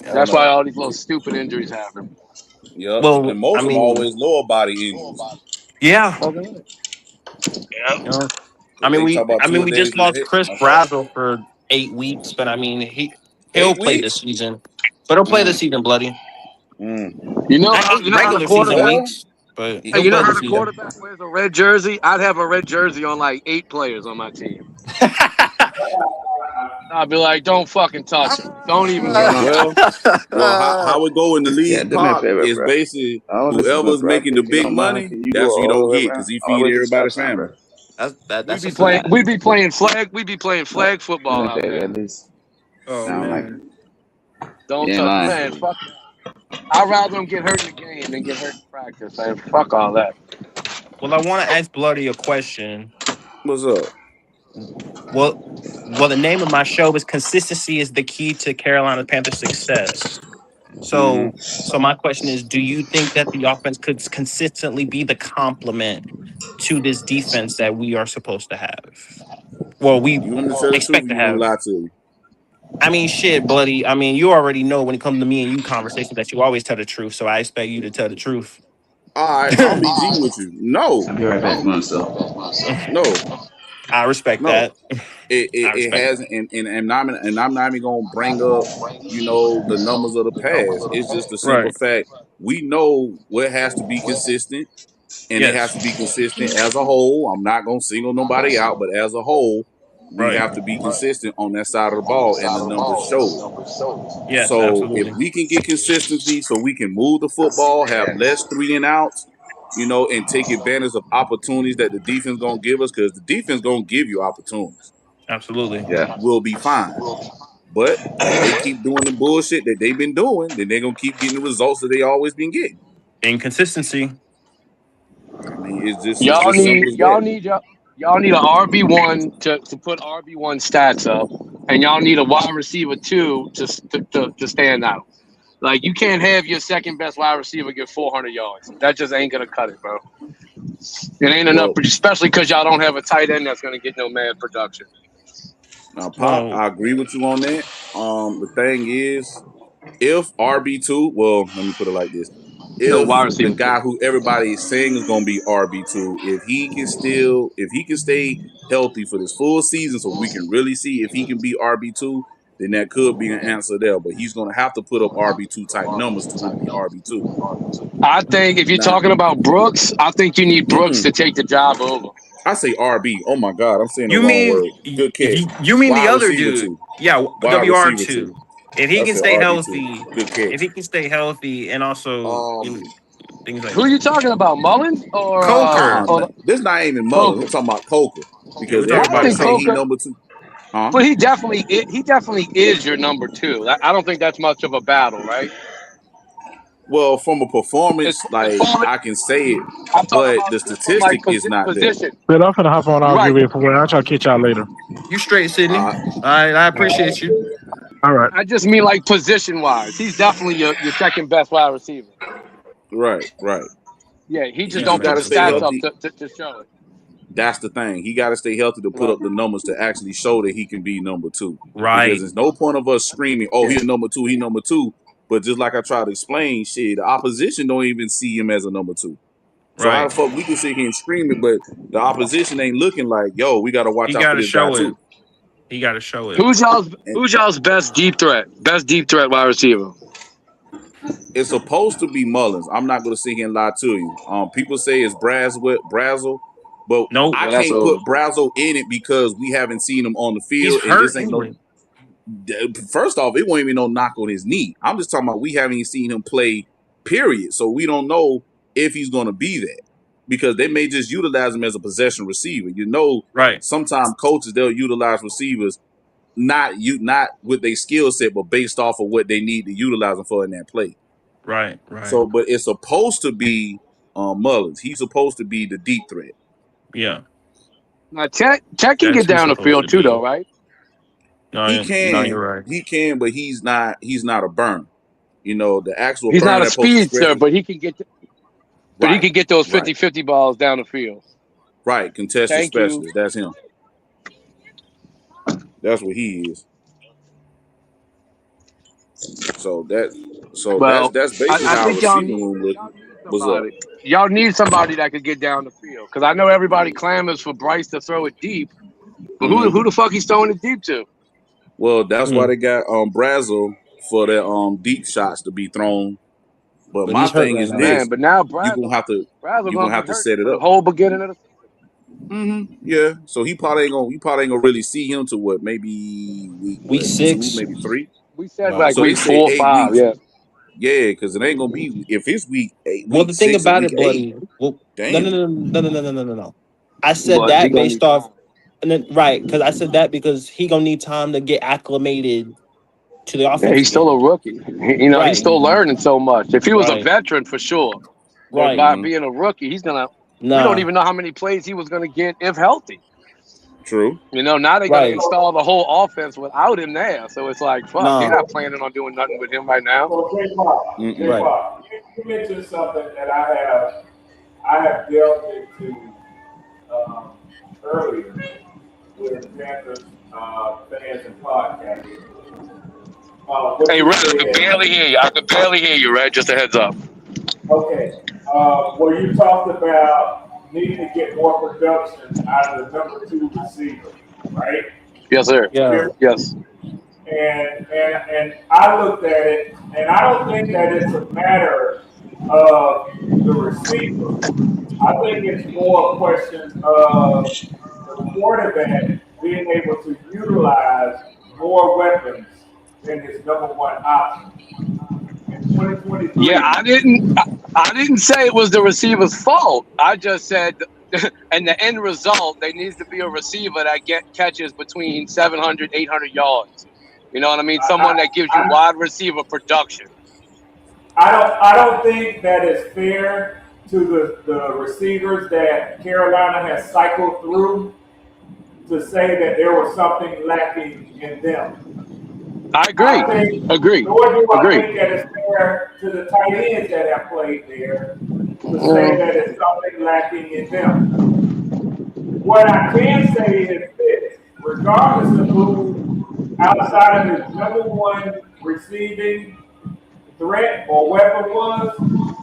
Speaker 6: I
Speaker 3: That's why
Speaker 6: know.
Speaker 3: all these little stupid injuries happen.
Speaker 6: Yep, and
Speaker 1: Well,
Speaker 6: most
Speaker 1: I
Speaker 6: of them
Speaker 1: mean,
Speaker 6: always lower body injuries.
Speaker 1: yeah.
Speaker 3: Okay.
Speaker 1: You know,
Speaker 6: Cause they talk about
Speaker 1: we
Speaker 6: 2 days
Speaker 1: just
Speaker 6: in the
Speaker 1: lost
Speaker 6: hit.
Speaker 1: Chris
Speaker 6: I'm sorry.
Speaker 1: Brazzell for 8 weeks, but I mean he'll
Speaker 6: 8
Speaker 1: play this
Speaker 6: weeks.
Speaker 1: season. But he'll play this
Speaker 6: Mm,
Speaker 1: season, bloody.
Speaker 6: mm.
Speaker 1: Not
Speaker 3: You
Speaker 1: 8
Speaker 3: know how the
Speaker 1: regular season
Speaker 3: quarterback.
Speaker 6: Well,
Speaker 1: weeks, but
Speaker 3: Hey,
Speaker 1: he'll
Speaker 3: you know
Speaker 1: play
Speaker 3: how
Speaker 1: this
Speaker 3: the
Speaker 1: season.
Speaker 3: quarterback wears a red jersey? I'd have a red jersey on like 8 players on my team. I'd be like, don't fucking touch him. Don't even
Speaker 2: What's going
Speaker 3: get
Speaker 2: on?
Speaker 3: near him.
Speaker 6: well, how it go in the
Speaker 2: Yeah,
Speaker 6: league,
Speaker 2: do me a
Speaker 6: Pop,
Speaker 2: favor,
Speaker 6: is
Speaker 2: bro.
Speaker 6: basically
Speaker 2: This is my
Speaker 6: whoever's making
Speaker 2: property.
Speaker 6: the
Speaker 2: If you
Speaker 6: big
Speaker 2: don't mind,
Speaker 6: money,
Speaker 2: can you go
Speaker 6: that's who you
Speaker 2: all the
Speaker 6: don't
Speaker 2: way
Speaker 6: get
Speaker 2: around,
Speaker 6: because he
Speaker 2: all the
Speaker 6: feed
Speaker 2: way to the stop
Speaker 6: everybody's
Speaker 2: sign, bro?
Speaker 6: family.
Speaker 1: That's a fact.
Speaker 3: We be playing flag. We be playing flag
Speaker 2: Do
Speaker 3: football
Speaker 2: me a
Speaker 3: out
Speaker 2: favor,
Speaker 3: there.
Speaker 2: at least.
Speaker 1: Oh
Speaker 2: Sound like
Speaker 1: man.
Speaker 3: Don't
Speaker 2: you ain't
Speaker 3: touch,
Speaker 2: lying.
Speaker 3: man. Fuck that. I'd rather them get hurt in the game than get hurt in practice, man. Fuck all that.
Speaker 1: Well, I want to ask Bloody a question.
Speaker 6: What's up?
Speaker 1: Well, the name of my show is "Consistency is the Key to Carolina Panthers Success."
Speaker 6: Mm-hmm.
Speaker 1: So my question is, do you think that the offense could consistently be the complement to this defense that we are supposed to have? Well, we
Speaker 6: You want me to tell the truth?
Speaker 1: expect
Speaker 6: Or
Speaker 1: to
Speaker 6: you want to
Speaker 1: have.
Speaker 6: lie to you?
Speaker 1: I mean, shit, Bloody. I mean, you already know when it comes to me and you conversation that you always tell the truth. So I expect you to tell the truth.
Speaker 6: All right, I'm be G with you. No,
Speaker 2: I'll be right back, man. So,
Speaker 6: no,
Speaker 1: I respect
Speaker 6: no.
Speaker 1: that.
Speaker 6: It,
Speaker 1: I
Speaker 6: it
Speaker 1: respect
Speaker 6: hasn't, and I'm not even gonna bring up, the numbers of the past. It's just a
Speaker 1: that.
Speaker 6: simple
Speaker 1: Right.
Speaker 6: fact. We know what has to be consistent, and it has
Speaker 1: Yes.
Speaker 6: to be consistent as a whole. I'm not gonna single nobody out, but as a whole, we
Speaker 1: Right.
Speaker 6: have to be consistent on that side of the ball, and the numbers show it.
Speaker 1: Yes,
Speaker 6: So if
Speaker 1: absolutely.
Speaker 6: we can get consistency, so we can move the football, have less 3 and outs, and take advantage of opportunities that the defense gonna give us, because the defense gonna give you opportunities.
Speaker 1: Absolutely.
Speaker 2: yeah.
Speaker 6: We'll be fine. But if they keep doing the bullshit that they've been doing, then they're gonna keep getting the results that they always been getting.
Speaker 1: Inconsistency.
Speaker 6: I mean, it's
Speaker 3: Y'all
Speaker 6: just
Speaker 3: need
Speaker 6: simple as
Speaker 3: y'all
Speaker 6: that.
Speaker 3: need y'all need a RB1 to put RB1 stats up, and y'all need a wide receiver 2 to stand out. Like you can't have your second best wide receiver get 400 yards. That just ain't gonna cut it, bro. It ain't enough,
Speaker 6: Well,
Speaker 3: especially because y'all don't have a tight end that's gonna get no mad production.
Speaker 6: now Pop,
Speaker 1: Well,
Speaker 6: I agree with you on that. The thing is, if RB2, well, let me put it like this.
Speaker 3: No
Speaker 6: If
Speaker 3: wide
Speaker 6: the
Speaker 3: receiver
Speaker 6: guy
Speaker 3: 2.
Speaker 6: who everybody is saying is gonna be RB2, if he can stay healthy for this full season so we can really see if he can be RB2, then that could be an answer there. But he's gonna have to put up RB2 type numbers to be RB2.
Speaker 3: I think if you're
Speaker 6: Now,
Speaker 3: talking about Brooks, I think you need Brooks
Speaker 6: mm-mm,
Speaker 3: to take the job over.
Speaker 6: I say RB. Oh my God, I'm saying the
Speaker 1: you
Speaker 6: wrong
Speaker 1: mean
Speaker 6: word. Good catch.
Speaker 1: you mean the
Speaker 6: Wide
Speaker 1: other
Speaker 6: receiver
Speaker 1: dude?
Speaker 6: two.
Speaker 1: Yeah,
Speaker 6: Wide
Speaker 1: WR
Speaker 6: receiver two.
Speaker 1: two. If he
Speaker 6: I
Speaker 1: can
Speaker 6: said
Speaker 1: stay
Speaker 6: RB2.
Speaker 1: healthy,
Speaker 6: Good catch.
Speaker 1: and also
Speaker 6: Um,
Speaker 1: things like
Speaker 3: Who are you talking about, Mullins
Speaker 1: Coker.
Speaker 3: or
Speaker 6: This not even Mullins. I'm
Speaker 3: Coker?
Speaker 6: talking about Coker
Speaker 1: Yeah, we're
Speaker 6: because
Speaker 1: talking
Speaker 3: Yeah, I
Speaker 1: about
Speaker 6: everybody's
Speaker 3: think
Speaker 6: saying he
Speaker 1: Coker.
Speaker 3: Coker,
Speaker 6: number 2. Huh?
Speaker 3: but he definitely is your number 2. I don't think that's much of a battle, right?
Speaker 6: Well, from a
Speaker 3: It's
Speaker 6: performance, like
Speaker 3: performance.
Speaker 6: I can say it,
Speaker 3: I'm talking
Speaker 6: but
Speaker 3: about
Speaker 6: the
Speaker 3: just from like
Speaker 6: statistic is not there.
Speaker 3: position.
Speaker 5: But I'm finna hop on. I'll
Speaker 3: Right.
Speaker 5: give it for one. I'll try to catch y'all later.
Speaker 1: You straight, Sydney.
Speaker 6: Uh,
Speaker 1: I appreciate you.
Speaker 5: All right.
Speaker 3: I just mean like position wise. He's definitely your second best wide receiver.
Speaker 6: right, right.
Speaker 3: Yeah, he just
Speaker 6: He
Speaker 1: Yeah,
Speaker 6: just
Speaker 3: don't
Speaker 6: got
Speaker 3: put
Speaker 6: to
Speaker 3: the
Speaker 1: for
Speaker 6: stay
Speaker 3: stats
Speaker 1: sure.
Speaker 3: up
Speaker 6: healthy.
Speaker 3: to show it.
Speaker 6: That's the thing. He got to stay healthy to put
Speaker 3: Right.
Speaker 6: up the numbers to actually show that he can be number 2. Because
Speaker 1: Right.
Speaker 6: there's no point of us screaming, "Oh,
Speaker 3: Yeah.
Speaker 6: he's number 2, he number 2." But just like I tried to explain, shit, the opposition don't even see him as a number 2. So how
Speaker 1: Right.
Speaker 6: the fuck we can sit here and scream it, but the opposition ain't looking like, yo, we got to watch
Speaker 1: He
Speaker 6: out
Speaker 1: got
Speaker 6: for
Speaker 1: to
Speaker 6: this guy
Speaker 1: show it.
Speaker 6: too.
Speaker 1: He got to show it.
Speaker 6: And
Speaker 3: Who's y'all's best deep threat? Best deep threat wide receiver.
Speaker 6: it's supposed to be Mullins. I'm not going to sit here and lie to you. People say it's Brazzle, but
Speaker 1: Nope.
Speaker 6: I
Speaker 3: Yeah, that's
Speaker 6: can't
Speaker 3: over.
Speaker 6: put Brazzle in it because we haven't seen him on the
Speaker 1: He's
Speaker 6: field, and this
Speaker 1: hurt
Speaker 6: ain't no.
Speaker 1: anyway.
Speaker 6: First off, it won't even no knock on his knee. I'm just talking about we haven't even seen him play, period. So we don't know if he's going to be that because they may just utilize him as a possession receiver.
Speaker 1: Right.
Speaker 6: Sometimes coaches they'll utilize receivers not with their skill set, but based off of what they need to utilize them for in that play.
Speaker 1: Right.
Speaker 6: So, but it's supposed to be Mullins. He's supposed to be the deep threat.
Speaker 1: Yeah.
Speaker 3: Now, Chet can
Speaker 1: That's
Speaker 3: get
Speaker 1: who's
Speaker 3: down the
Speaker 1: supposed
Speaker 3: field
Speaker 1: to
Speaker 3: too,
Speaker 1: be.
Speaker 3: though, right?
Speaker 1: No,
Speaker 6: He
Speaker 1: you're right.
Speaker 6: can, but he's not a burn. The actual
Speaker 3: He's not
Speaker 6: burn
Speaker 3: a
Speaker 6: that supposed to
Speaker 3: speedster,
Speaker 6: stretch.
Speaker 3: but he can get
Speaker 6: Right,
Speaker 3: those
Speaker 6: right,
Speaker 3: 50-50 balls down the field.
Speaker 6: right. Contested
Speaker 3: Thank you.
Speaker 6: specialist. That's him. That's what he is. So
Speaker 3: Well,
Speaker 6: that's basically
Speaker 3: I
Speaker 6: how our
Speaker 3: think y'all
Speaker 6: receiving
Speaker 3: need
Speaker 6: room looking. What's up?
Speaker 3: somebody. Y'all need somebody that could get down the field because I know everybody clamors for Bryce to throw it deep, but
Speaker 6: Mm-hmm.
Speaker 3: who the fuck he's throwing it deep to?
Speaker 6: Well, that's why they got Brazel for their deep shots to be thrown. But
Speaker 1: But
Speaker 6: my
Speaker 1: he's hurt
Speaker 6: thing
Speaker 1: right
Speaker 6: is
Speaker 1: now.
Speaker 3: Man,
Speaker 6: this:
Speaker 3: but now
Speaker 6: you gonna have to
Speaker 3: gonna be hurt
Speaker 6: set it
Speaker 3: for the
Speaker 6: up.
Speaker 3: whole beginning of the season.
Speaker 6: Mm-hmm. Yeah. So he probably ain't gonna really see him to what maybe week
Speaker 1: Week
Speaker 6: 2,
Speaker 1: 6.
Speaker 6: maybe 3.
Speaker 3: We said
Speaker 1: Wow.
Speaker 3: like
Speaker 6: So they
Speaker 3: week
Speaker 6: say
Speaker 3: 4 or 5,
Speaker 6: 8 weeks.
Speaker 3: yeah.
Speaker 6: Yeah, because it ain't gonna be if it's
Speaker 1: Well,
Speaker 6: week
Speaker 1: the thing
Speaker 6: 6 and
Speaker 1: about
Speaker 6: week
Speaker 1: it,
Speaker 6: 8.
Speaker 1: buddy. Well, no, no,
Speaker 6: Damn.
Speaker 1: no, no, no, no, no, no, no, no. I said
Speaker 3: But he
Speaker 1: that
Speaker 3: gonna
Speaker 1: based
Speaker 3: need time.
Speaker 1: off, and then right because I said that because he gonna need time to get acclimated to the
Speaker 3: Yeah,
Speaker 1: offense
Speaker 3: he's still
Speaker 1: again.
Speaker 3: a rookie. He's
Speaker 1: Right.
Speaker 3: still
Speaker 6: Mm-hmm.
Speaker 3: learning so much. If he was a
Speaker 1: Right.
Speaker 3: veteran, for sure. But
Speaker 1: Right.
Speaker 3: by
Speaker 6: Mm-hmm.
Speaker 3: being a rookie, he's gonna. We don't
Speaker 1: Nah.
Speaker 3: even know how many plays he was gonna get if healthy.
Speaker 6: True.
Speaker 3: Now they're gonna
Speaker 1: Right.
Speaker 3: install the whole offense without him there. So it's like, fuck, they're
Speaker 1: Nah.
Speaker 3: not planning on doing nothing with him right now.
Speaker 4: So
Speaker 6: Mm-mm.
Speaker 1: Right.
Speaker 4: You mentioned something that I have delved into um, earlier with Panthers fans and podcasters. What
Speaker 3: Hey,
Speaker 4: you
Speaker 3: Red, I can
Speaker 4: said,
Speaker 3: barely hear you. I can barely hear you, Red. Just a heads up.
Speaker 4: okay, where you talked about needing to get more production out of the number two receiver, right?
Speaker 3: Yes, sir.
Speaker 1: Yeah.
Speaker 3: Yes.
Speaker 4: And I looked at it, and I don't think that it's a matter of the receiver. I think it's more a question of the quarterback being able to utilize more weapons than his number one option. In
Speaker 3: Yeah,
Speaker 4: 2023,
Speaker 3: I didn't say it was the receiver's fault. I just said, and the end result, there needs to be a receiver that catches between 700, 800 yards. You know what I mean? Someone that gives you
Speaker 4: I,
Speaker 3: wide receiver production.
Speaker 4: I don't think that is fair to the receivers that Carolina has cycled through to say that there was something lacking in them.
Speaker 3: I agree.
Speaker 4: I think,
Speaker 3: Agree.
Speaker 4: nor do I
Speaker 3: Agree.
Speaker 4: think that it's fair to the tight ends that have played there to say that it's something lacking in them. What I can say is this: regardless of who outside of his number one receiving threat or weapon was,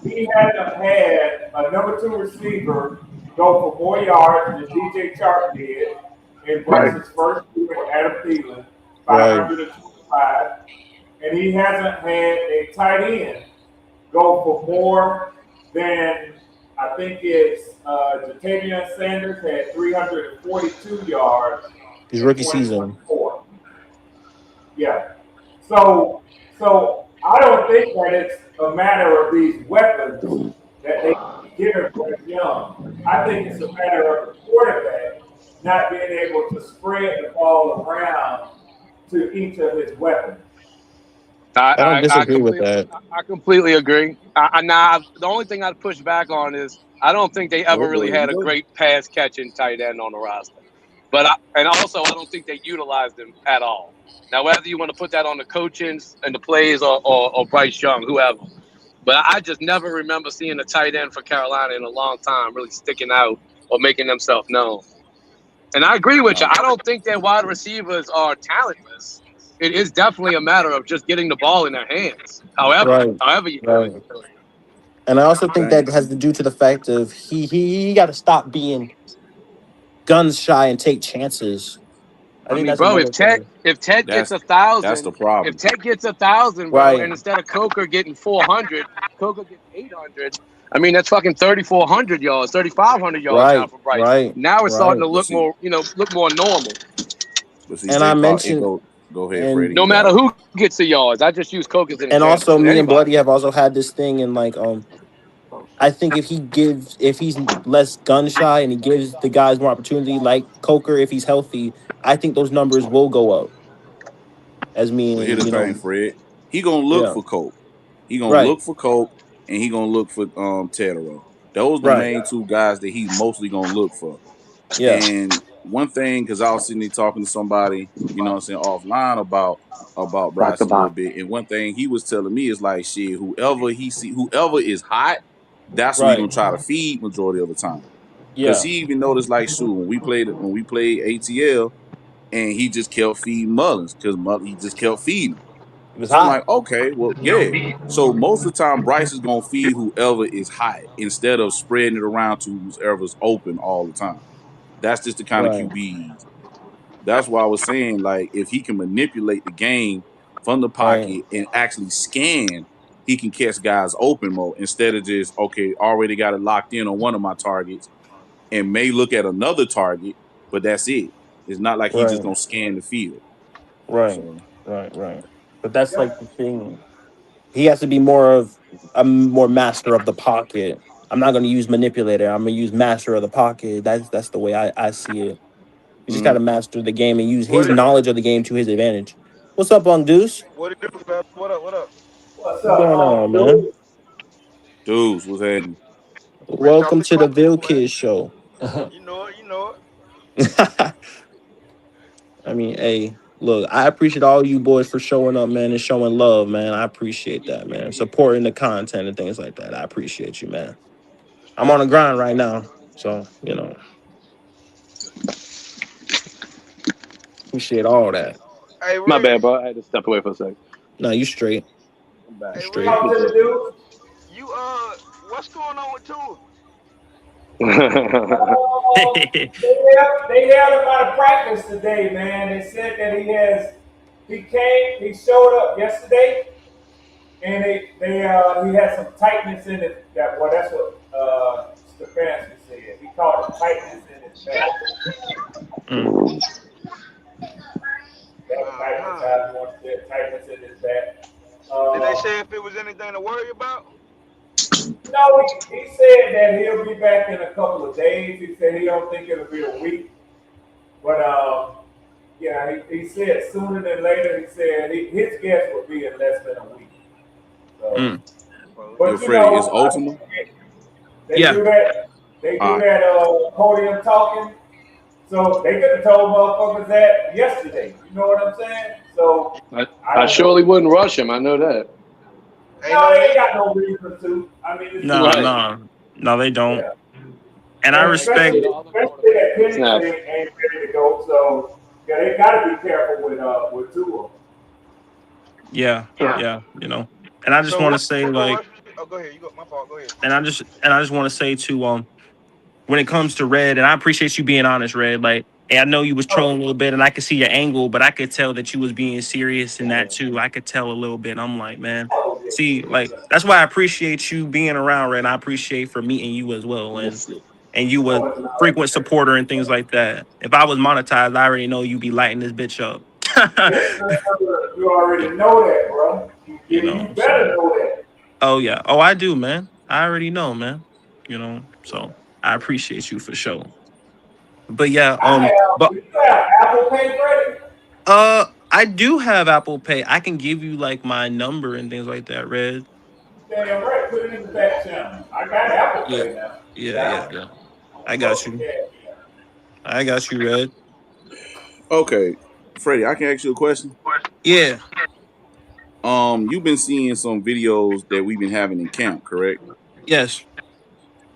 Speaker 4: he hasn't had a number two receiver go for more yards than DJ Chark did in
Speaker 3: Right.
Speaker 4: Bryce's first year with Adam Thielen,
Speaker 1: Right.
Speaker 4: 525. And he hasn't had a tight end go for more than, I think it's Jatavian Sanders had 342 yards
Speaker 1: His
Speaker 4: in
Speaker 1: rookie season.
Speaker 4: 2024. Yeah. So I don't think that it's a matter of these weapons that they give Bryce Young. I think it's a matter of the quarterback not being able to spread the ball around to each of his weapons.
Speaker 1: I don't
Speaker 3: I
Speaker 1: disagree with
Speaker 3: completely
Speaker 1: that.
Speaker 3: I completely agree. Now the only thing I'd push back on is I don't think they ever
Speaker 6: Oh boy,
Speaker 3: really
Speaker 6: here we
Speaker 3: had a
Speaker 6: go.
Speaker 3: great pass catching tight end on the roster. And also I don't think they utilized him at all. Now whether you want to put that on the coachings and the plays or Bryce Young, whoever. But I just never remember seeing a tight end for Carolina in a long time really sticking out or making themselves known. And I agree with you. I don't think their wide receivers are talentless. It is definitely a matter of just getting the ball in their hands.
Speaker 1: Right.
Speaker 3: However you do it.
Speaker 1: Right. And I also think
Speaker 6: Dang.
Speaker 1: that has to do to the fact of he got to stop being gun shy and take chances. I
Speaker 3: I
Speaker 1: think
Speaker 3: mean,
Speaker 1: that's
Speaker 3: bro,
Speaker 1: another thing.
Speaker 3: if Ted gets
Speaker 6: That's
Speaker 3: a
Speaker 6: that's the
Speaker 3: thousand,
Speaker 6: problem.
Speaker 3: bro, and
Speaker 1: Right.
Speaker 3: instead of Coker getting 400, Coker gets 800. I mean, that's fucking 3,400 yards, 3,500 yards now
Speaker 1: Right.
Speaker 3: for Bryce.
Speaker 1: Right.
Speaker 3: Now it's starting
Speaker 1: Right.
Speaker 3: to
Speaker 6: But
Speaker 3: look
Speaker 6: see,
Speaker 3: more, look more normal.
Speaker 6: but see,
Speaker 1: And I
Speaker 6: J Paul,
Speaker 1: mentioned
Speaker 6: Go ahead,
Speaker 1: and
Speaker 6: Freddie.
Speaker 3: No
Speaker 6: You
Speaker 3: matter
Speaker 6: got it.
Speaker 3: who gets the yards, I just use Coke as an
Speaker 1: and
Speaker 3: example.
Speaker 1: also me and
Speaker 3: Anybody.
Speaker 1: Bloody have also had this thing, and like I think if he's less gun shy and he gives the guys more opportunity, like Coker, if he's healthy, I think those numbers will go up. As
Speaker 6: But here
Speaker 1: meaning,
Speaker 6: the thing, Fred. He gonna look
Speaker 1: yeah,
Speaker 6: for Coke. He gonna
Speaker 1: right,
Speaker 6: look for Coke, and he gonna look for Tedero. Those the
Speaker 1: right,
Speaker 6: main two guys that he's mostly gonna look for.
Speaker 1: yeah,
Speaker 6: And one thing, because I was sitting there talking to somebody, you know what I'm saying, offline about Bryce a little bit. And one thing he was telling me is like, shit, whoever is hot, that's who he
Speaker 1: right,
Speaker 6: gonna try to feed majority of the time. Cause
Speaker 1: yeah.
Speaker 6: he even noticed like, shoot, when we played ATL, and he just kept feeding Mullins because he just kept feeding him.
Speaker 1: It was
Speaker 6: So I'm like,
Speaker 1: hot,
Speaker 6: okay, well, yeah. So most of the time, Bryce is gonna feed whoever is hot instead of spreading it around to whoever's open all the time. That's just the kind of
Speaker 1: right,
Speaker 6: QB he's. That's why I was saying, like, if he can manipulate the game from the
Speaker 1: right,
Speaker 6: pocket and actually scan, he can catch guys open more instead of just, okay, already got it locked in on one of my targets and may look at another target, but that's it. It's not like he's just
Speaker 1: right,
Speaker 6: gonna scan the field.
Speaker 1: right,
Speaker 6: So
Speaker 1: right. But that's like the thing. He has to be more of a more master of the pocket. I'm not going to use manipulator. I'm going to use master of the pocket. That's the way I see it. You just got
Speaker 6: mm,
Speaker 1: to master the game and use
Speaker 7: What
Speaker 1: his
Speaker 7: it
Speaker 1: knowledge of the game to his advantage. What's up, on Deuce?
Speaker 7: what it do, fam? What up? What up?
Speaker 4: What's
Speaker 1: What's
Speaker 4: up,
Speaker 1: going on, man?
Speaker 4: dude?
Speaker 6: dudes, what's happening?
Speaker 7: Fresh off
Speaker 1: Welcome
Speaker 7: the
Speaker 1: to the
Speaker 7: coast,
Speaker 1: Ville
Speaker 7: man.
Speaker 1: Kids show.
Speaker 7: You know it. You know it.
Speaker 1: I mean, hey, look, I appreciate all you boys for showing up, man, and showing love, man. I appreciate that, man. Supporting the content and things like that. I appreciate you, man. I'm
Speaker 7: Straight
Speaker 1: on the
Speaker 7: up.
Speaker 1: grind right now, so appreciate all that.
Speaker 7: Hey,
Speaker 3: My
Speaker 7: Red.
Speaker 3: bad, bro. I had to step away for a second.
Speaker 1: No, you straight.
Speaker 3: I'm back.
Speaker 1: You
Speaker 7: Hey,
Speaker 1: straight.
Speaker 7: Red.
Speaker 4: Talk to the dude.
Speaker 7: You what's going on with Tua?
Speaker 4: They held him out of practice today, man. They said that he showed up yesterday, and he had some tightness in it. That's what Stefanski said. He called it tightness in his back.
Speaker 1: Mm.
Speaker 4: That
Speaker 7: Uh
Speaker 4: tightness,
Speaker 7: huh.
Speaker 4: how you want to say it, tightness in his back.
Speaker 7: Did they
Speaker 4: Uh,
Speaker 7: say if it was anything to worry about?
Speaker 4: no, he said that he'll be back in a couple of days. He said he don't think it'll be a week, but yeah, he said sooner than later. He said his guess would be in less than a week. So,
Speaker 1: Mm.
Speaker 7: Bro,
Speaker 6: Yo,
Speaker 7: you
Speaker 4: but you
Speaker 6: Freddie, is
Speaker 4: know, I
Speaker 6: Ultima?
Speaker 4: mean, they
Speaker 1: Yeah.
Speaker 4: do that. They
Speaker 6: All
Speaker 4: do
Speaker 6: right.
Speaker 4: that podium talking. So they could have told motherfuckers that yesterday. You know what I'm saying? So
Speaker 3: I,
Speaker 4: I
Speaker 3: I
Speaker 4: don't know.
Speaker 3: surely wouldn't rush him. I know that.
Speaker 7: ain't
Speaker 4: No,
Speaker 7: no
Speaker 4: they ain't
Speaker 7: need.
Speaker 4: got no reason to. I mean, it's
Speaker 1: No,
Speaker 3: Right.
Speaker 1: no, they don't.
Speaker 4: yeah.
Speaker 1: And I
Speaker 4: And
Speaker 3: Get
Speaker 1: respect.
Speaker 3: all the
Speaker 4: especially
Speaker 3: quarterbacks
Speaker 4: that
Speaker 3: getting
Speaker 4: Penix
Speaker 3: snaps.
Speaker 4: ain't ready to go. So yeah, they got to be careful with Tua.
Speaker 1: Yeah, yeah. And I just
Speaker 7: So
Speaker 1: want to
Speaker 7: what?
Speaker 1: say,
Speaker 7: What more
Speaker 1: like,
Speaker 7: rush? Oh, go ahead. You got my fault. Go ahead.
Speaker 1: and I just want to say to when it comes to Red, and I appreciate you being honest, Red. Like, hey, I know you was
Speaker 4: Oh,
Speaker 1: trolling a little bit, and I could see your angle, but I could tell that you was being serious in that too. I could tell a little bit. I'm like, man,
Speaker 4: oh
Speaker 1: see,
Speaker 4: yeah.
Speaker 1: like that's why I appreciate you being around, Red. And I appreciate for meeting you as well, and you was
Speaker 4: Oh, it's not.
Speaker 1: frequent supporter and things like that. If I was monetized, I already know you be lighting this bitch up.
Speaker 4: Yes, sir. You already know that, bro. You better
Speaker 1: So
Speaker 4: know that.
Speaker 1: oh yeah, oh I do, man. I already know, man. So I appreciate you for sure. But yeah, but
Speaker 4: You have Apple Pay credit.
Speaker 1: I do have Apple Pay. I can give you like my number and things like that, Red.
Speaker 4: Damn right. Put it in the back channel. I got Apple
Speaker 1: Yeah.
Speaker 4: Pay now.
Speaker 1: Yeah, yeah,
Speaker 4: Yeah.
Speaker 1: yeah.
Speaker 4: I'm
Speaker 1: I got
Speaker 4: fucking
Speaker 1: you.
Speaker 4: cash.
Speaker 1: I got you, Red.
Speaker 6: Okay, Freddie, I can ask you a question.
Speaker 1: Yeah.
Speaker 6: You've been seeing some videos that we've been having in camp, correct?
Speaker 1: Yes.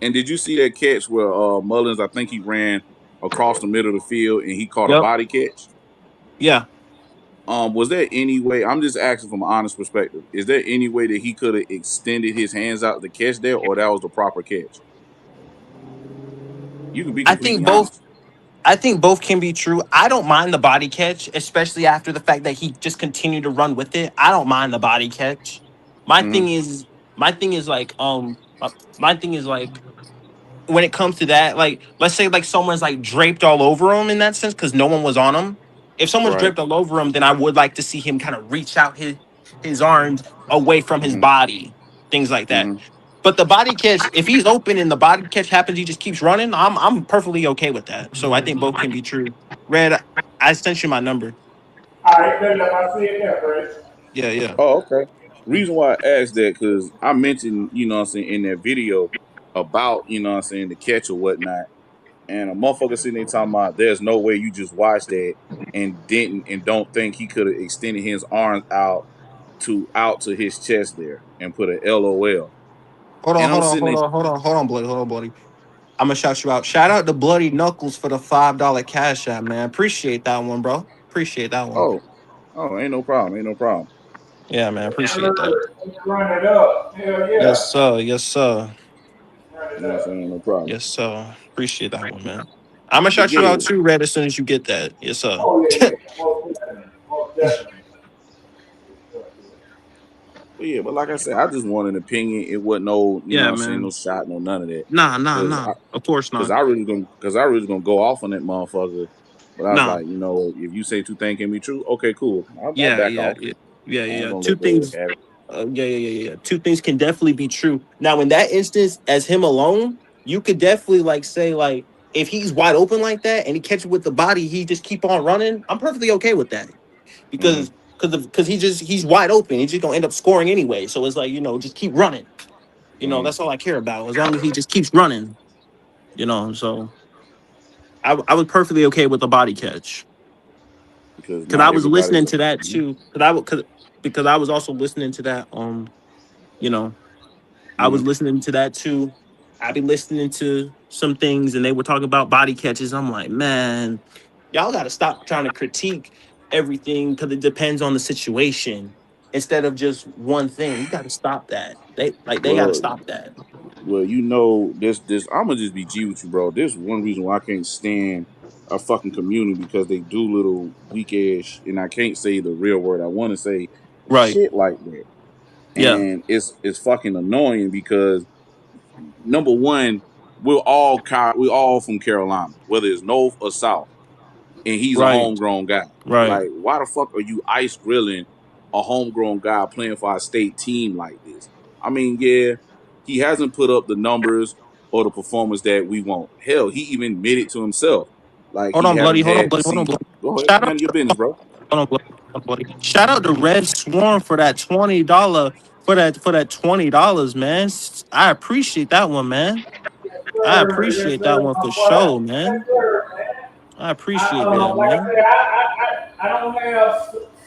Speaker 6: And did you see that catch where Mullins, I think he ran across the middle of the field and he caught a
Speaker 1: Yep.
Speaker 6: body catch?
Speaker 1: Yeah.
Speaker 6: Was there any way? I'm just asking from an honest perspective. Is there any way that he could have extended his hands out to catch there, or that was the proper catch? You can be
Speaker 1: I
Speaker 6: completely
Speaker 1: think both
Speaker 6: honest.
Speaker 1: I think both can be true. I don't mind the body catch, especially after the fact that he just continued to run with it. I don't mind the body catch. My
Speaker 6: Hmm.
Speaker 1: thing is my thing is like my thing is like when it comes to that, like let's say like someone's like draped all over him in that sense because no one was on him. If someone's
Speaker 6: Right.
Speaker 1: draped all over him, then I would like to see him kind of reach out his arms away from his
Speaker 6: Hmm.
Speaker 1: body, things like that.
Speaker 6: Hmm.
Speaker 1: But the body catch, if he's open and the body catch happens, he just keeps running. I'm perfectly okay with that. So I think both can be true. Red, I sent you my number.
Speaker 4: All right, good enough. I see it there, Fred.
Speaker 1: Yeah, yeah.
Speaker 6: Oh, okay. Reason why I asked that because I mentioned, what I'm saying, in that video about, what I'm saying, the catch or whatnot. And a motherfucker sitting there talking about there's no way you just watched that and didn't and don't think he could have extended his arms out to his chest there and put a LOL.
Speaker 1: Hold on,
Speaker 6: And I'm
Speaker 1: hold on,
Speaker 6: sitting
Speaker 1: hold
Speaker 6: there,
Speaker 1: on, hold on, hold on, bloody, hold on, bloody. I'm gonna shout you out. Shout out to Bloody Knuckles for the $5 cash app, man. Appreciate that one, bro. Appreciate that one.
Speaker 6: oh, oh, ain't no problem, ain't no problem.
Speaker 1: Yeah, man. Appreciate that.
Speaker 4: Sure. Run it up. Hell
Speaker 1: Yes,
Speaker 4: yeah.
Speaker 1: sir. Yes, sir.
Speaker 4: Run
Speaker 6: You
Speaker 4: it
Speaker 6: know what I'm
Speaker 4: up.
Speaker 6: saying? Ain't no problem.
Speaker 1: Yes, sir. Appreciate that one, man. I'm gonna
Speaker 6: But
Speaker 1: shout you
Speaker 6: yeah,
Speaker 1: out too, Red, as soon as you get that. Yes, sir.
Speaker 4: Oh yeah, yeah. Most definitely. Most definitely.
Speaker 6: but like I said, I just want an opinion. It wasn't no,
Speaker 1: Yeah,
Speaker 6: what I'm saying, no
Speaker 1: man.
Speaker 6: shot, no none of that.
Speaker 1: Nah, nah,
Speaker 6: Cause
Speaker 1: nah. Of course
Speaker 6: Cause
Speaker 1: not.
Speaker 6: I really gonna go off on that motherfucker. But I was
Speaker 1: Nah.
Speaker 6: like, if you say two things can be true, okay, cool. I'll
Speaker 1: Yeah,
Speaker 6: back
Speaker 1: yeah,
Speaker 6: off.
Speaker 1: yeah. Yeah,
Speaker 6: I
Speaker 1: yeah,
Speaker 6: ain't
Speaker 1: yeah.
Speaker 6: gonna
Speaker 1: Two
Speaker 6: let the
Speaker 1: things.
Speaker 6: have it.
Speaker 1: Yeah. Two things can definitely be true. Now, in that instance, as him alone, you could definitely like say like if he's wide open like that and he catches with the body, he just keep on running. I'm perfectly okay with that
Speaker 6: Hmm.
Speaker 1: because he's wide open. He's just gonna end up scoring anyway. So it's like just keep running.
Speaker 6: Hmm.
Speaker 1: That's all I care about. As long as he just keeps running. So I was perfectly okay with the body catch
Speaker 6: Because
Speaker 1: because
Speaker 6: not
Speaker 1: I was
Speaker 6: everybody.
Speaker 1: listening to that too. Because I was also listening to that. You know, I
Speaker 6: Hmm.
Speaker 1: was listening to that too. I be listening to some things, and they were talking about body catches. I'm like, man, y'all got to stop trying to critique everything because it depends on the situation instead of just one thing. You got to stop that. They got to
Speaker 6: Well,
Speaker 1: stop that.
Speaker 6: this. I'm gonna just be G with you, bro. This is one reason why I can't stand a fucking community because they do little weak ass, and I can't say the real word I want to say,
Speaker 1: Right.
Speaker 6: shit like that.
Speaker 1: Yeah.
Speaker 6: And it's fucking annoying because number one, we're all from Carolina, whether it's north or south, and he's a
Speaker 1: Right.
Speaker 6: homegrown guy.
Speaker 1: Right.
Speaker 6: Like, why the fuck are you ice grilling a homegrown guy playing for our state team like this? I mean, yeah, he hasn't put up the numbers or the performance that we want. Hell, he even admitted to himself, like
Speaker 1: Hold
Speaker 6: he
Speaker 1: on, bloody.
Speaker 6: haven't
Speaker 1: Hold on,
Speaker 6: had the
Speaker 1: bloody. Hold on,
Speaker 6: season.
Speaker 1: bloody.
Speaker 6: Go ahead,
Speaker 1: Shout out.
Speaker 6: handle your business, bro.
Speaker 1: Hold on, bloody. Hold on, bloody. Shout out to Red Swarm for that $20 for that $20, man. I appreciate that one, man.
Speaker 4: Yes,
Speaker 1: I
Speaker 4: sir. Yes,
Speaker 1: appreciate that
Speaker 4: sir.
Speaker 1: one
Speaker 4: My
Speaker 1: for
Speaker 4: boy.
Speaker 1: sure,
Speaker 4: Yes,
Speaker 1: man.
Speaker 4: sir, man.
Speaker 1: I appreciate that,
Speaker 4: Like I
Speaker 1: man.
Speaker 4: said, I don't have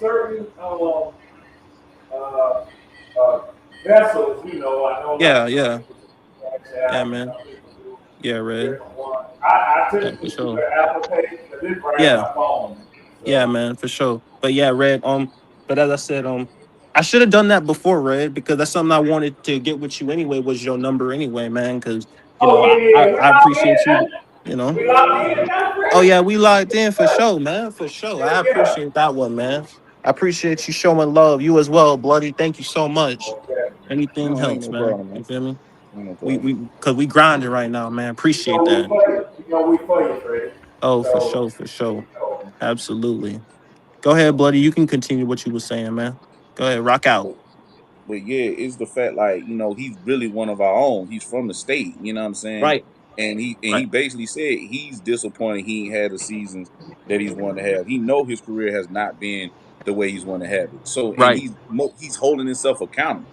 Speaker 4: certain uh, uh, vessels. I know like
Speaker 1: Yeah,
Speaker 4: some
Speaker 1: yeah,
Speaker 4: people do Cash
Speaker 1: yeah,
Speaker 4: App and
Speaker 1: man.
Speaker 4: some people do
Speaker 1: Yeah, Red.
Speaker 4: different ones. I
Speaker 1: Yeah, for
Speaker 4: typically do
Speaker 1: sure.
Speaker 4: the Apple Pay because it's right on
Speaker 1: Yeah,
Speaker 4: my phone.
Speaker 1: yeah,
Speaker 4: So,
Speaker 1: man, for sure. But yeah, Red. But as I said, I should have done that before, Red, because that's something I wanted to get with you anyway. Was your number anyway, man? Because
Speaker 4: oh yeah, yeah, yeah. We
Speaker 1: I
Speaker 4: locked in
Speaker 1: appreciate you.
Speaker 4: now.
Speaker 1: You know.
Speaker 4: We locked in now,
Speaker 1: Oh
Speaker 4: Freddie.
Speaker 1: yeah, we locked in for sure, man. For sure. I
Speaker 4: Yeah.
Speaker 1: appreciate that one, man. I appreciate you showing love. You as well, bloody. Thank you so much.
Speaker 4: Okay.
Speaker 1: Anything
Speaker 6: No, ain't
Speaker 1: helps,
Speaker 6: no
Speaker 1: man.
Speaker 6: problem,
Speaker 1: You
Speaker 6: man.
Speaker 1: feel me?
Speaker 6: Ain't no
Speaker 1: We
Speaker 6: problem.
Speaker 1: we because we grinding right now, man. Appreciate
Speaker 4: We
Speaker 1: that.
Speaker 4: for you. We for you, Freddie.
Speaker 1: Oh, for
Speaker 4: So,
Speaker 1: sure, for sure.
Speaker 4: you know,
Speaker 1: Absolutely. Go ahead, bloody. You can continue what you were saying, man. Go ahead, rock out.
Speaker 6: But yeah, it's the fact like he's really one of our own. He's from the state. You know what I'm saying?
Speaker 1: Right,
Speaker 6: And he
Speaker 1: right,
Speaker 6: basically said he's disappointed he ain't had the seasons that he's wanted to have. He know his career has not been the way he's want to have it. So and
Speaker 1: right,
Speaker 6: he's holding himself accountable.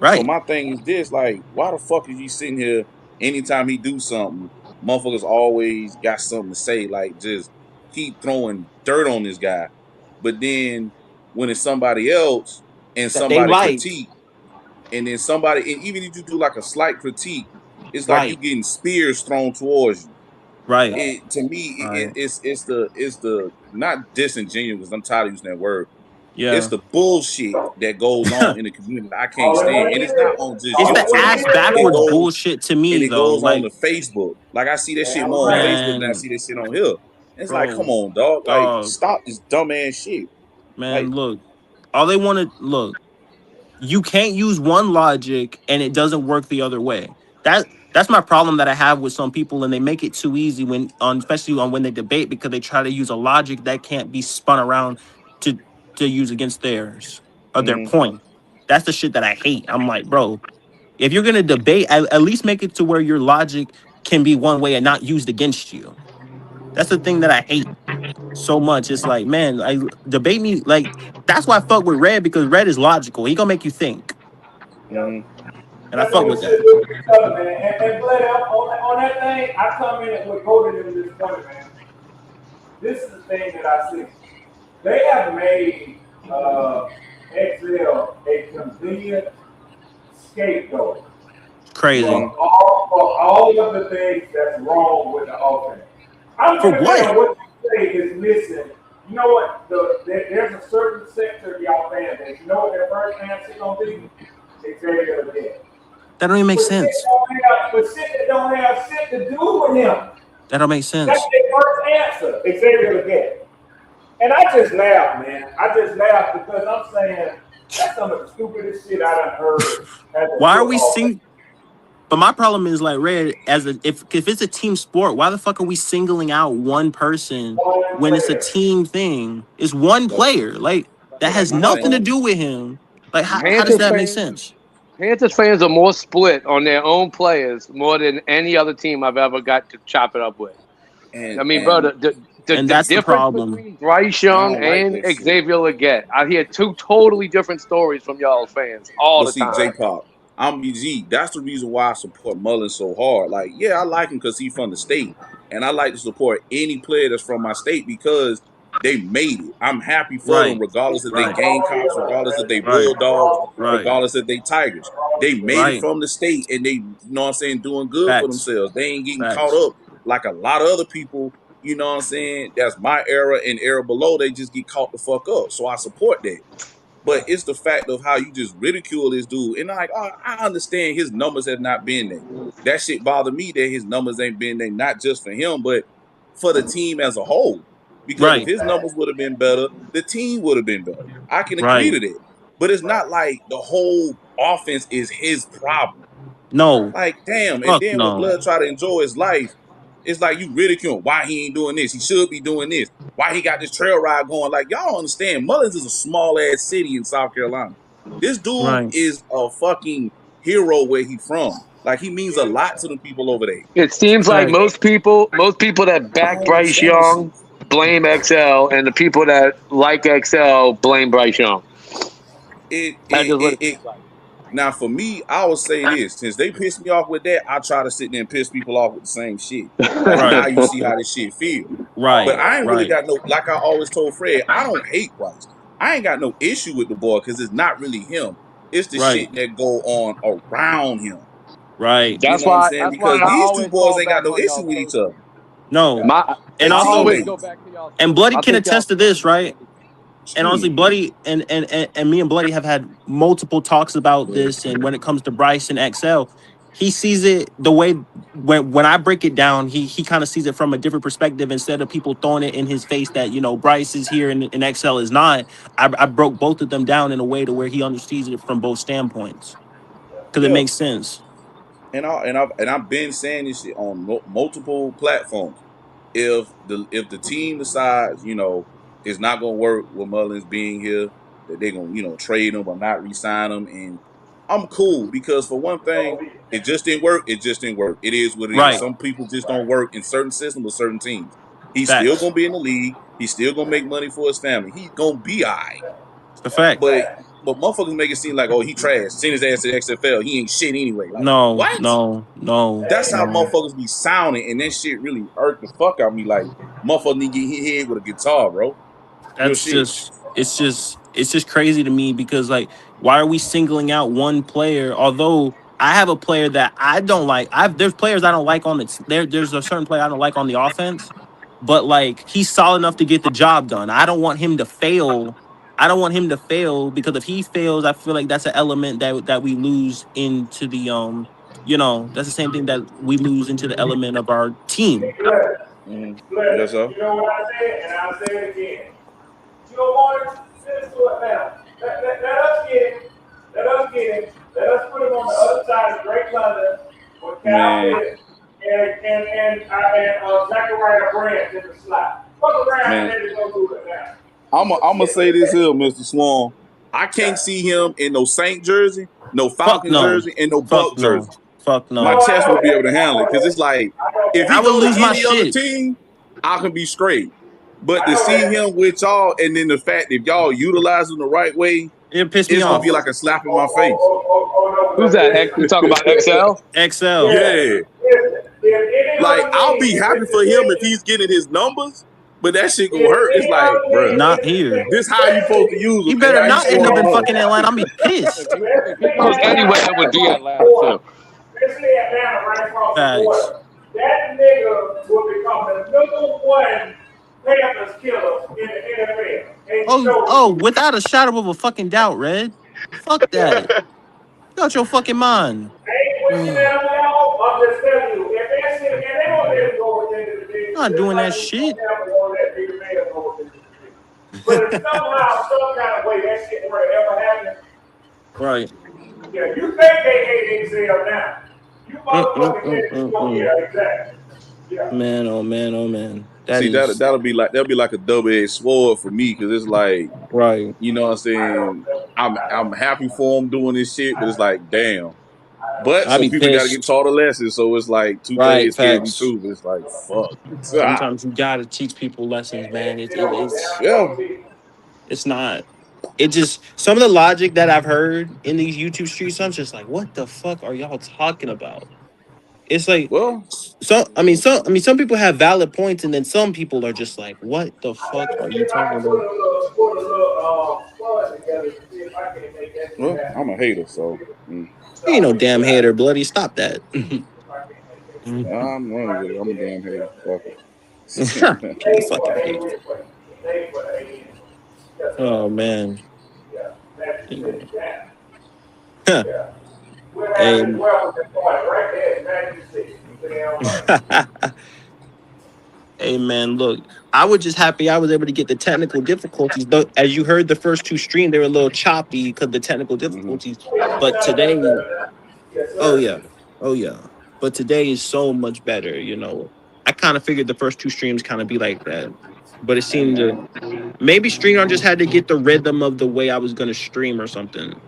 Speaker 6: So
Speaker 1: right.
Speaker 6: my thing is this: like, why the fuck is he sitting here? Anytime he do something, motherfuckers always got something to say. Like, just keep throwing dirt on this guy. But then when it's somebody else and
Speaker 1: That they
Speaker 6: somebody
Speaker 1: like.
Speaker 6: critique and then somebody, and even if you do like a slight critique, it's like you
Speaker 1: Right,
Speaker 6: getting spears thrown towards you.
Speaker 1: right,
Speaker 6: It to me,
Speaker 1: right.
Speaker 6: it's the not disingenuous. Because I'm tired of using that word. It's
Speaker 1: Yeah.
Speaker 6: the bullshit that goes on in the community that I can't
Speaker 4: all that
Speaker 6: stand,
Speaker 4: what
Speaker 6: and
Speaker 4: it
Speaker 6: it's not
Speaker 4: is.
Speaker 6: on just
Speaker 1: It's
Speaker 4: All
Speaker 1: the
Speaker 4: that what
Speaker 6: YouTube.
Speaker 4: it
Speaker 1: ass
Speaker 4: is,
Speaker 6: It
Speaker 1: backwards
Speaker 4: boy.
Speaker 6: goes
Speaker 1: bullshit to
Speaker 6: and
Speaker 1: me
Speaker 6: it
Speaker 1: though.
Speaker 6: goes on
Speaker 1: Like,
Speaker 6: the Facebook. Like I see that shit
Speaker 4: Damn
Speaker 6: more on
Speaker 4: right.
Speaker 6: Facebook than I
Speaker 1: man,
Speaker 6: see that shit on here. It's like, come
Speaker 1: bro,
Speaker 6: on, dog. Like,
Speaker 1: dog,
Speaker 6: stop this dumbass shit. Like,
Speaker 1: man, look. All they want to look. You can't use one logic and it doesn't work the other way. That's my problem that I have with some people, and they make it too easy especially on when they debate, because they try to use a logic that can't be spun around to use against theirs or their
Speaker 6: Mm-hmm.
Speaker 1: point. That's the shit that I hate. I'm like, bro, if you're gonna debate, at least make it to where your logic can be one way and not used against you. That's the thing that I hate so much. It's like, man, I debate me like that's why I fuck with Red, because Red is logical. He gonna make you think,
Speaker 4: Yep.
Speaker 6: Mm-hmm.
Speaker 1: and I
Speaker 4: That's what
Speaker 1: fuck
Speaker 4: we
Speaker 1: with
Speaker 4: should
Speaker 1: that.
Speaker 4: do with each other, man. And Blake, on that thing, I come in with Golden in this point, man. This is the thing that I see. They have made XL a convenient scapegoat
Speaker 1: Crazy.
Speaker 6: Mm-hmm.
Speaker 4: for all of the things that's wrong with the offense. I don't
Speaker 1: For
Speaker 4: give a
Speaker 1: what?
Speaker 4: damn what you say is missing. You know what? There's a certain sector of y'all fan base. You know what their first answer gonna be? Xavier again.
Speaker 1: That don't even make
Speaker 4: But shit
Speaker 1: sense.
Speaker 4: don't have shit to do with him.
Speaker 1: That don't make
Speaker 4: That's
Speaker 1: sense.
Speaker 4: their first answer. Xavier again. And I just laugh, man. I just laugh because I'm saying that's some of the stupidest shit I done heard as a
Speaker 1: Why are we
Speaker 4: football fan.
Speaker 1: sing? But my problem is like Red, if it's a team sport, why the fuck are we singling out one person
Speaker 4: One
Speaker 1: when it's a
Speaker 4: player.
Speaker 1: team thing? It's one
Speaker 6: But
Speaker 1: player. Like that
Speaker 6: like
Speaker 1: has
Speaker 6: my
Speaker 1: nothing to
Speaker 6: thing,
Speaker 1: do with him. Like how does
Speaker 3: Panthers
Speaker 1: that make
Speaker 3: fans,
Speaker 1: sense?
Speaker 3: Panthers fans are more split on their own players more than any other team I've ever got to chop it up with.
Speaker 6: and
Speaker 3: I mean, bro,
Speaker 6: and
Speaker 1: And
Speaker 3: the
Speaker 1: that's the
Speaker 3: difference
Speaker 1: problem.
Speaker 3: between Bryce
Speaker 6: I
Speaker 3: Young
Speaker 6: don't like
Speaker 3: and
Speaker 6: that shit.
Speaker 3: Xavier Leggett, I hear two totally different stories from y'all fans all
Speaker 6: But
Speaker 3: the
Speaker 6: see,
Speaker 3: time.
Speaker 6: J Pop, I'm BG. That's the reason why I support Mullins so hard. Like, yeah, I like him because he's from the state, and I like to support any player that's from my state because they made it. I'm happy for them,
Speaker 1: Right.
Speaker 6: regardless if they
Speaker 1: Right.
Speaker 6: Gamecocks, regardless if they
Speaker 1: Right.
Speaker 6: Bulldogs,
Speaker 1: Right.
Speaker 6: regardless if they Tigers. They made it
Speaker 1: Right.
Speaker 6: from the state, and they, you know what I'm saying, doing good for
Speaker 1: Facts.
Speaker 6: themselves. They ain't getting caught
Speaker 1: Facts.
Speaker 6: up like a lot of other people. You know what I'm saying? That's my era and era below. They just get caught the fuck up. So I support that. But it's the fact of how you just ridicule this dude. And like, I understand his numbers have not been there. That shit bothered me that his numbers ain't been there, not just for him, but for the team as a whole. Because if
Speaker 1: Right.
Speaker 6: his numbers would have been better, the team would have been better. I can agree
Speaker 1: Right.
Speaker 6: to that. But it's not like the whole offense is his problem.
Speaker 1: No.
Speaker 6: Like, damn. And
Speaker 1: Fuck
Speaker 6: then when
Speaker 1: no.
Speaker 6: Blood try to enjoy his life, it's like you ridicule him. Why he ain't doing this? He should be doing this. Why he got this trail ride going? Like, y'all understand, Mullins is a small ass city in South Carolina. This dude
Speaker 1: Right.
Speaker 6: is a fucking hero where he from. Like, he means a lot to the people over there.
Speaker 3: It seems like
Speaker 1: Facts.
Speaker 3: most people that
Speaker 6: I
Speaker 3: back
Speaker 6: don't
Speaker 3: Bryce
Speaker 6: understand this shit.
Speaker 3: Young blame XL, and the people that like XL blame Bryce Young.
Speaker 6: It,
Speaker 3: That's
Speaker 6: it,
Speaker 3: just what
Speaker 6: it,
Speaker 3: it
Speaker 6: it
Speaker 3: seems like.
Speaker 6: Now, for me, I would say this: since they pissed me off with that, I try to sit there and piss people off with the same shit. Like now,
Speaker 1: Right.
Speaker 6: you see how this shit feel. But
Speaker 1: Right.
Speaker 6: I ain't really
Speaker 1: Right.
Speaker 6: got no. Like I always told Fred, I don't hate Bryce. I ain't got no issue with the boy because it's not really him. It's the
Speaker 1: Right.
Speaker 6: shit that go on around him.
Speaker 1: Right.
Speaker 6: You
Speaker 3: That's
Speaker 6: know what I'm
Speaker 3: why.
Speaker 6: saying?
Speaker 3: That's why
Speaker 6: Because
Speaker 3: I
Speaker 6: these two
Speaker 3: always
Speaker 6: boys
Speaker 3: fall
Speaker 6: ain't got
Speaker 3: back
Speaker 6: no
Speaker 3: on
Speaker 6: issue
Speaker 3: y'all
Speaker 6: with each
Speaker 3: sources.
Speaker 6: other.
Speaker 1: No.
Speaker 3: My
Speaker 1: And
Speaker 6: They
Speaker 3: I always
Speaker 1: also,
Speaker 3: go
Speaker 6: teammates.
Speaker 3: back to y'all
Speaker 1: and
Speaker 3: sources.
Speaker 1: Bloody
Speaker 3: I
Speaker 1: can
Speaker 3: think y'all
Speaker 1: attest to
Speaker 3: sources
Speaker 1: this,
Speaker 3: are
Speaker 1: right?
Speaker 3: shady.
Speaker 1: And honestly,
Speaker 6: Shit.
Speaker 1: Bloody and me and Bloody have had multiple talks about this. And when it comes to Bryce and XL, he sees it the way when I break it down, he kind of sees it from a different perspective. Instead of people throwing it in his face that Bryce is here and XL is not. I broke both of them down in a way to where he understands it from both standpoints because it
Speaker 6: Yeah.
Speaker 1: makes sense.
Speaker 6: And I've been saying this shit on multiple platforms. If the team decides, it's not gonna work with Mullins being here, that they're gonna, trade him or not re-sign him, and I'm cool because for one thing, it just didn't work. It just didn't work. It is what it is.
Speaker 1: Right.
Speaker 6: Some people just don't work in certain systems with certain teams. He's still
Speaker 1: Facts.
Speaker 6: gonna be in the league. He's still gonna make money for his family. He's gonna be all right.
Speaker 1: It's the fact.
Speaker 6: But motherfuckers make it seem like, oh, he trash. Send his ass to the XFL. He ain't shit anyway. Like,
Speaker 1: No.
Speaker 6: what?
Speaker 1: No. No.
Speaker 6: That's how
Speaker 1: No.
Speaker 6: motherfuckers be sounding, and that shit really irked the fuck out of me. Like, motherfuckers need to get hit head with a guitar, bro. Real
Speaker 1: That's
Speaker 6: shit.
Speaker 1: just it's just crazy to me because like why are we singling out one player? Although I have a player that I don't like. There's players I don't like on the there's a certain player I don't like on the offense, but like he's solid enough to get the job done. I don't want him to fail. I don't want him to fail because if he fails, I feel like that's an element that we lose into the that's the same thing that we lose into the element of our team.
Speaker 6: Yes, sir.
Speaker 4: You know what I said, and I'll say it again. You don't want it, listen to it now. Let us get it. Let us get it. Let us put him on the other side of Drake London or
Speaker 6: Man,
Speaker 4: Zachariah Branch in the slot. Fuck around and
Speaker 6: man,
Speaker 4: let it go through it now.
Speaker 6: I'm gonna say this here, Mr. Swan. I can't see him in no Saint jersey, no
Speaker 1: Fuck
Speaker 6: Falcons
Speaker 1: no.
Speaker 6: jersey, and no
Speaker 1: Fuck
Speaker 6: Buck
Speaker 1: no.
Speaker 6: jersey.
Speaker 1: Fuck
Speaker 6: My
Speaker 1: no.
Speaker 4: No, I
Speaker 6: chest
Speaker 4: know
Speaker 6: will be able
Speaker 4: that.
Speaker 6: to
Speaker 4: I
Speaker 6: handle it
Speaker 4: know
Speaker 6: because
Speaker 4: that.
Speaker 6: it's like
Speaker 4: I know
Speaker 6: if
Speaker 4: that.
Speaker 6: he
Speaker 1: I would
Speaker 6: go to
Speaker 1: lose my
Speaker 6: any other
Speaker 1: shit.
Speaker 6: team, I can be straight. But
Speaker 4: I
Speaker 6: to
Speaker 4: know
Speaker 6: see
Speaker 4: that.
Speaker 6: him with y'all, and then the fact if y'all utilize him the right way,
Speaker 1: It pissed me
Speaker 6: it's gonna be
Speaker 1: off.
Speaker 6: like a slap in my face.
Speaker 4: No,
Speaker 3: Who's
Speaker 4: but
Speaker 3: that? You
Speaker 4: listen.
Speaker 3: talking about XL?
Speaker 1: XL.
Speaker 4: Yeah.
Speaker 6: Yeah,
Speaker 4: Listen. If any
Speaker 6: like
Speaker 4: other
Speaker 6: I'll
Speaker 4: league
Speaker 6: be
Speaker 4: is
Speaker 6: happy
Speaker 4: in the
Speaker 6: for him if
Speaker 4: same,
Speaker 6: he's getting his numbers, but that shit gonna
Speaker 4: if
Speaker 6: hurt. It's
Speaker 4: any
Speaker 6: like,
Speaker 4: other
Speaker 6: bruh,
Speaker 4: league
Speaker 1: Not
Speaker 4: is in the
Speaker 1: here.
Speaker 4: same,
Speaker 6: this how you supposed to use
Speaker 1: He
Speaker 6: him, and
Speaker 1: better
Speaker 6: now you
Speaker 1: not
Speaker 4: let's
Speaker 1: end
Speaker 6: showing
Speaker 1: up
Speaker 6: him
Speaker 1: in
Speaker 6: up.
Speaker 1: fucking Atlanta. I'm be
Speaker 3: If
Speaker 1: pissed.
Speaker 3: he,
Speaker 4: let's
Speaker 3: if he
Speaker 4: say
Speaker 3: goes
Speaker 4: Atlanta
Speaker 3: anywhere, it would
Speaker 4: right
Speaker 3: be
Speaker 4: across the
Speaker 3: Atlanta too.
Speaker 4: border. Let's say Atlanta right across the
Speaker 1: Facts.
Speaker 4: border. That nigga will become the number one Panthers killer in the NFL. And you know it.
Speaker 1: Oh, without a shadow of a fucking doubt, Red. Fuck that. You out your fucking mind.
Speaker 4: I ain't wishing
Speaker 1: Ugh.
Speaker 4: that on y'all. I'm just telling you. If that shit, and they don't let it go at the end of the day,
Speaker 1: I'm not
Speaker 4: just
Speaker 1: doing that
Speaker 4: like we
Speaker 1: shit.
Speaker 4: don't ever want to let big man go at the end of the day. But if somehow, some kind of way that shit were to ever happen,
Speaker 1: Right.
Speaker 4: yeah, you think they hate Excel now. You motherfucking think, oh
Speaker 1: Mm.
Speaker 4: yeah, exactly. Yeah.
Speaker 1: Man, oh man, oh man. That
Speaker 6: See,
Speaker 1: is
Speaker 6: that'll be like a double-edged sword for me because it's like,
Speaker 1: right.
Speaker 6: you know what I'm
Speaker 4: I know.
Speaker 6: saying.
Speaker 4: I
Speaker 6: I'm
Speaker 4: know.
Speaker 6: happy for him doing this shit, but
Speaker 4: I
Speaker 6: it's
Speaker 4: know.
Speaker 6: like, damn.
Speaker 4: I know.
Speaker 6: But
Speaker 1: I
Speaker 6: some
Speaker 1: be
Speaker 6: people got to get
Speaker 1: pissed.
Speaker 6: taught a lesson, so it's like two
Speaker 1: Right,
Speaker 6: things can be
Speaker 1: facts.
Speaker 6: true. But it's like, fuck.
Speaker 1: Sometimes you gotta teach people lessons, man.
Speaker 4: You know,
Speaker 1: It's
Speaker 4: damn
Speaker 6: Yeah.
Speaker 4: sure see.
Speaker 1: it's not. It just some of the logic that I've heard in these YouTube streets, I'm just like, what the fuck are y'all talking about? It's like
Speaker 6: Well,
Speaker 1: some people have valid points, and then some people are just like, what the fuck
Speaker 4: Let
Speaker 1: are
Speaker 4: me see
Speaker 1: you
Speaker 4: if I
Speaker 1: talking
Speaker 4: can
Speaker 1: about?
Speaker 4: put a little squad together to see if I can make that shit
Speaker 6: well, I'm
Speaker 4: happen.
Speaker 6: a hater, so
Speaker 1: You ain't
Speaker 4: Stop
Speaker 1: no
Speaker 4: it.
Speaker 1: damn hater, bloody. Stop that.
Speaker 4: If I can make that shit happen.
Speaker 6: I'm
Speaker 4: If
Speaker 6: running
Speaker 4: I
Speaker 6: with it.
Speaker 4: can
Speaker 6: I'm a
Speaker 4: get
Speaker 6: damn
Speaker 4: that
Speaker 6: hater.
Speaker 4: shit
Speaker 6: Fuck
Speaker 4: happen.
Speaker 6: it.
Speaker 1: Be a
Speaker 4: They for
Speaker 1: fucking
Speaker 4: A
Speaker 1: hater.
Speaker 4: request. They for A. Just
Speaker 1: Oh man.
Speaker 4: yeah. Magic City. Yeah.
Speaker 1: Huh.
Speaker 4: Yeah. We'll have this
Speaker 1: Hey.
Speaker 4: welcome party right there in Magic City. You damn right.
Speaker 1: Hey man, look, I was just happy I was able to get the technical difficulties. Though, as you heard, the first two streams they were a little choppy because the technical
Speaker 6: hmm
Speaker 1: difficulties.
Speaker 4: Oh, yeah, we
Speaker 1: But
Speaker 4: got much
Speaker 1: today,
Speaker 4: better now. Yes,
Speaker 1: oh
Speaker 4: sir.
Speaker 1: yeah, oh yeah. But today is so much better. You know, I kind of figured the first two streams kind of be like that, but it
Speaker 6: Hey
Speaker 1: seemed to
Speaker 6: man.
Speaker 1: maybe Streamer just had to get the rhythm of the way I was gonna stream or something,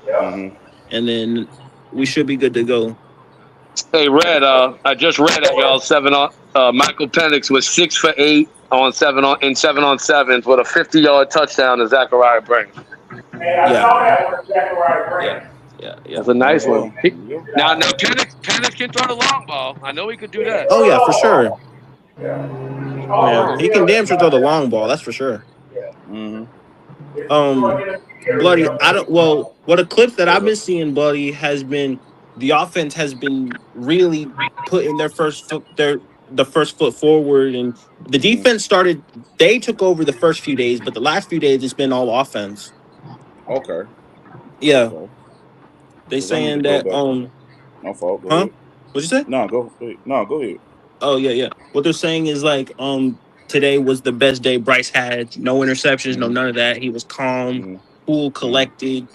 Speaker 4: Yeah.
Speaker 6: hmm
Speaker 1: and then we should be good to go.
Speaker 3: Hey, Red. I just read at y'all 7 on. Michael Penix was 6 for 8 on 7 on 7s with a 50-yard touchdown to Zachariah Branch.
Speaker 4: And I
Speaker 1: Yeah,
Speaker 4: saw that one, Zachariah
Speaker 1: yeah,
Speaker 4: Grant.
Speaker 1: yeah.
Speaker 3: That's a
Speaker 6: There you
Speaker 3: nice one.
Speaker 6: go. There you
Speaker 3: Now,
Speaker 4: Yeah.
Speaker 3: Penix can throw the long ball. I know he could do
Speaker 4: He can
Speaker 3: that.
Speaker 1: Oh
Speaker 4: throw the
Speaker 1: yeah, for
Speaker 4: long
Speaker 1: sure.
Speaker 4: ball. Yeah. He
Speaker 1: Yeah,
Speaker 4: always
Speaker 1: he can
Speaker 4: tells
Speaker 1: damn
Speaker 4: me
Speaker 1: sure throw
Speaker 4: about
Speaker 1: the
Speaker 4: that.
Speaker 1: long ball. That's for sure.
Speaker 4: Yeah.
Speaker 6: go.
Speaker 4: It's Detroit
Speaker 1: Um,
Speaker 4: intermediary
Speaker 1: Bloody,
Speaker 4: up
Speaker 1: I
Speaker 4: there.
Speaker 1: don't. Well, what the clips that
Speaker 6: What's
Speaker 1: I've
Speaker 6: up?
Speaker 1: been seeing, Bloody, has been the offense has been really putting the first foot forward, and the
Speaker 6: hmm
Speaker 1: defense started. They took over the first few days, but the last few days it's been all offense.
Speaker 6: Okay.
Speaker 1: Yeah,
Speaker 6: Okay.
Speaker 1: they
Speaker 6: Because I need to
Speaker 1: saying
Speaker 6: go
Speaker 1: that.
Speaker 6: back. My fault. Go
Speaker 1: Huh?
Speaker 6: ahead.
Speaker 1: What'd you say?
Speaker 6: No, go. Wait. No, go ahead.
Speaker 1: Oh yeah, yeah. What they're saying is like, today was the best day Bryce had. No interceptions, no
Speaker 6: hmm
Speaker 1: none of that. He was calm,
Speaker 6: hmm
Speaker 1: cool,
Speaker 6: hmm
Speaker 1: collected.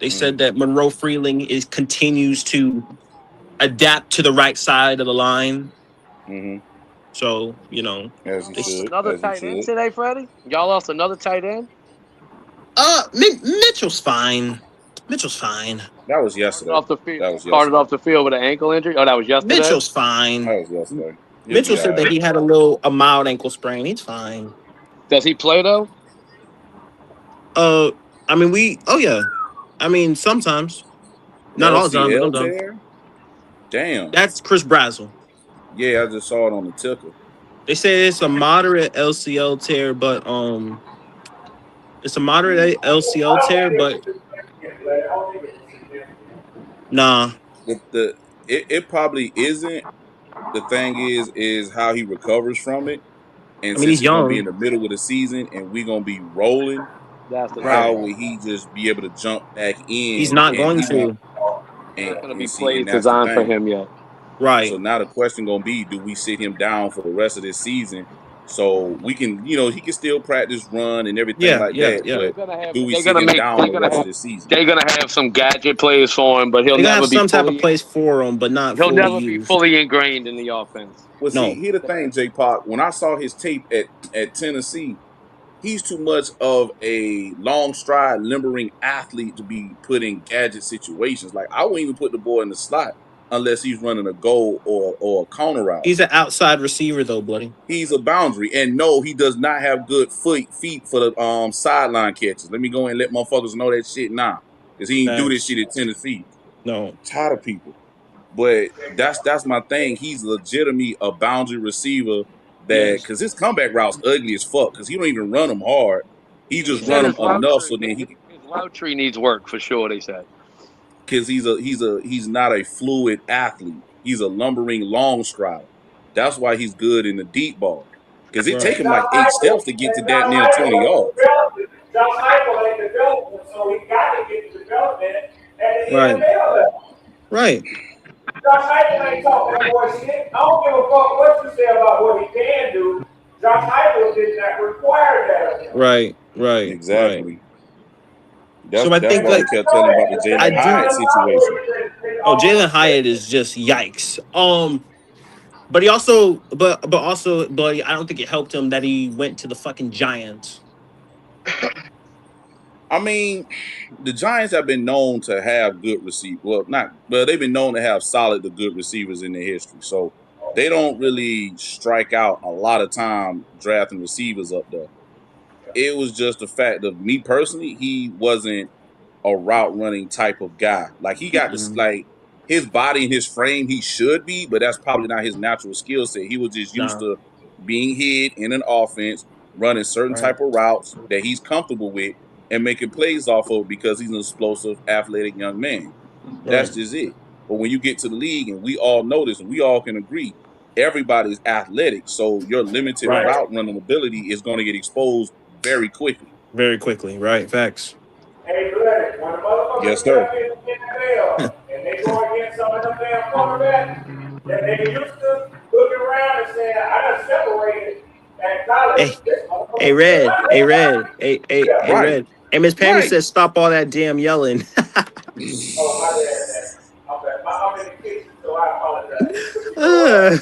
Speaker 1: They
Speaker 6: hmm
Speaker 1: said that Monroe Freeling continues to adapt to the right side of the line.
Speaker 6: hmm
Speaker 1: So
Speaker 6: As he
Speaker 1: they
Speaker 6: should.
Speaker 3: Another
Speaker 6: As he
Speaker 3: tight end
Speaker 6: should.
Speaker 3: today, Freddie. Y'all lost another tight end.
Speaker 1: Mitchell's fine. Mitchell's fine.
Speaker 6: That was
Speaker 3: Carted
Speaker 6: yesterday.
Speaker 3: off the field.
Speaker 6: That was
Speaker 3: Carted
Speaker 6: yesterday.
Speaker 3: off the field with an ankle injury. Oh, that was yesterday.
Speaker 1: Mitchell's fine.
Speaker 6: That was yesterday. He'll
Speaker 1: Mitchell
Speaker 6: be all
Speaker 1: said that
Speaker 6: right.
Speaker 1: he had a mild ankle sprain. He's fine.
Speaker 3: Does he play though?
Speaker 1: Uh, I mean we. Oh yeah. I mean sometimes, not all the time, but
Speaker 6: LCL
Speaker 1: sometimes.
Speaker 6: tear? Damn.
Speaker 1: That's Chris Brazel.
Speaker 6: Yeah, I just saw it on the ticker.
Speaker 1: They say it's a moderate LCL tear, but it's a
Speaker 6: Mm.
Speaker 1: moderate LCL
Speaker 4: I don't
Speaker 1: tear,
Speaker 4: think it's
Speaker 1: but
Speaker 4: significant, Vlad. I don't think it's significant.
Speaker 1: nah.
Speaker 6: It probably isn't. The thing is how he recovers from it. And
Speaker 1: I mean
Speaker 6: since
Speaker 1: he's
Speaker 6: it's gonna be in
Speaker 1: young,
Speaker 6: the middle of the season and we're gonna be rolling,
Speaker 3: That's the
Speaker 1: right?
Speaker 6: how
Speaker 3: thing.
Speaker 6: would he just be able to jump back
Speaker 1: He's
Speaker 6: in
Speaker 1: not
Speaker 6: and
Speaker 1: going
Speaker 6: he not
Speaker 1: to.
Speaker 3: There's not going to be
Speaker 6: and see
Speaker 3: plays
Speaker 6: and that's the
Speaker 3: designed for
Speaker 6: thing.
Speaker 3: him yet.
Speaker 6: So
Speaker 1: Right.
Speaker 6: now the question gonna be, do we sit him down for the rest of this season So we can, he can still practice run and everything
Speaker 1: Yeah,
Speaker 6: like
Speaker 1: yeah,
Speaker 6: that.
Speaker 1: yeah.
Speaker 6: But
Speaker 3: They're gonna have.
Speaker 6: do we
Speaker 3: They're
Speaker 6: sit
Speaker 3: gonna
Speaker 6: him
Speaker 3: make.
Speaker 6: down
Speaker 3: They're
Speaker 6: the
Speaker 3: gonna
Speaker 6: rest
Speaker 3: have.
Speaker 6: of the season?
Speaker 3: They're gonna have some gadget plays for him, but
Speaker 1: They're gonna have some type of place for him, but not
Speaker 3: he'll
Speaker 1: fully
Speaker 3: never be
Speaker 1: used.
Speaker 3: fully ingrained in the offense.
Speaker 6: Well, see,
Speaker 1: No.
Speaker 6: here the thing, J Pop. When I saw his tape at Tennessee, he's too much of a long stride, limbering athlete to be put in gadget situations. Like I wouldn't even put the boy in the slot unless he's running a goal or a counter route.
Speaker 1: He's an outside receiver though, buddy.
Speaker 6: He's a boundary, and no, he does not have good feet for the sideline catches. Let me go and let motherfuckers know that shit now, because he ain't do this
Speaker 1: Facts.
Speaker 6: shit at Tennessee.
Speaker 1: No.
Speaker 6: Tired of people. But that's my thing. He's legitimately a boundary receiver that,
Speaker 1: Yes.
Speaker 6: because his comeback route's ugly as fuck, because he don't even run them hard. He
Speaker 3: They
Speaker 6: just
Speaker 3: said
Speaker 6: run them
Speaker 3: his route
Speaker 6: enough
Speaker 3: tree.
Speaker 6: so then he,
Speaker 3: His route tree needs work for sure. They said.
Speaker 6: because he's not a fluid athlete. He's a lumbering long strider. That's why he's good in the deep ball, because it take
Speaker 1: Right.
Speaker 4: And
Speaker 6: him like 8 steps to get to that near 20
Speaker 4: Josh
Speaker 6: yards.
Speaker 4: Heupel ain't development, so he got to get the development at the
Speaker 1: Right.
Speaker 4: NFL level.
Speaker 1: Right.
Speaker 4: Josh Heupel ain't talking that boy shit. I don't give a fuck what you say about what he can do. Josh Heupel did not require that of him.
Speaker 1: Right. Right. Right.
Speaker 6: Exactly.
Speaker 1: So I
Speaker 6: That's
Speaker 1: think
Speaker 6: why we
Speaker 1: like
Speaker 6: kept telling about the
Speaker 1: I
Speaker 6: Jalen
Speaker 1: do.
Speaker 6: Hyatt situation.
Speaker 1: Oh, Jalen Hyatt is just yikes. But he also, but I don't think it helped him that he went to the fucking Giants.
Speaker 6: I mean, the Giants have been known to have good receivers. Well, they've been known to have solid to good receivers in their history. So they don't really strike out a lot of time drafting receivers up there. It was just the fact of me personally, he wasn't a route running type of guy. Like he got this,
Speaker 1: Mm-mm.
Speaker 6: like his body and his frame, he should be, but that's probably not his natural skill set. He was just used
Speaker 1: Nah.
Speaker 6: to being hid in an offense, running certain
Speaker 1: Right.
Speaker 6: type of routes that he's comfortable with and making plays off of because he's an explosive, athletic young man. That's
Speaker 1: Right.
Speaker 6: just it. But when you get to the league, and we all know this, and we all can agree, everybody's athletic. So your limited
Speaker 1: Right.
Speaker 6: route running ability is going to get exposed very quickly.
Speaker 1: Very quickly. Right. Facts.
Speaker 4: Hey, Bloody, when the
Speaker 6: Yes,
Speaker 4: motherfuckers get
Speaker 6: sir.
Speaker 4: up in the NFL and they go against some of them damn cornerbacks, that they used to looking around and saying, I done separated at college.
Speaker 1: Hey,
Speaker 4: This
Speaker 1: hey,
Speaker 4: motherfucker still
Speaker 1: Red.
Speaker 4: out
Speaker 1: Hey,
Speaker 4: there.
Speaker 1: Red. Hey,
Speaker 4: Yeah.
Speaker 6: Right.
Speaker 1: Red. Hey, Miss Pammy
Speaker 6: Right.
Speaker 1: says stop all that damn yelling.
Speaker 4: Oh, my bad, man. My bad. I'm in the kitchen, so I apologize. But you know
Speaker 1: Uh,
Speaker 4: what?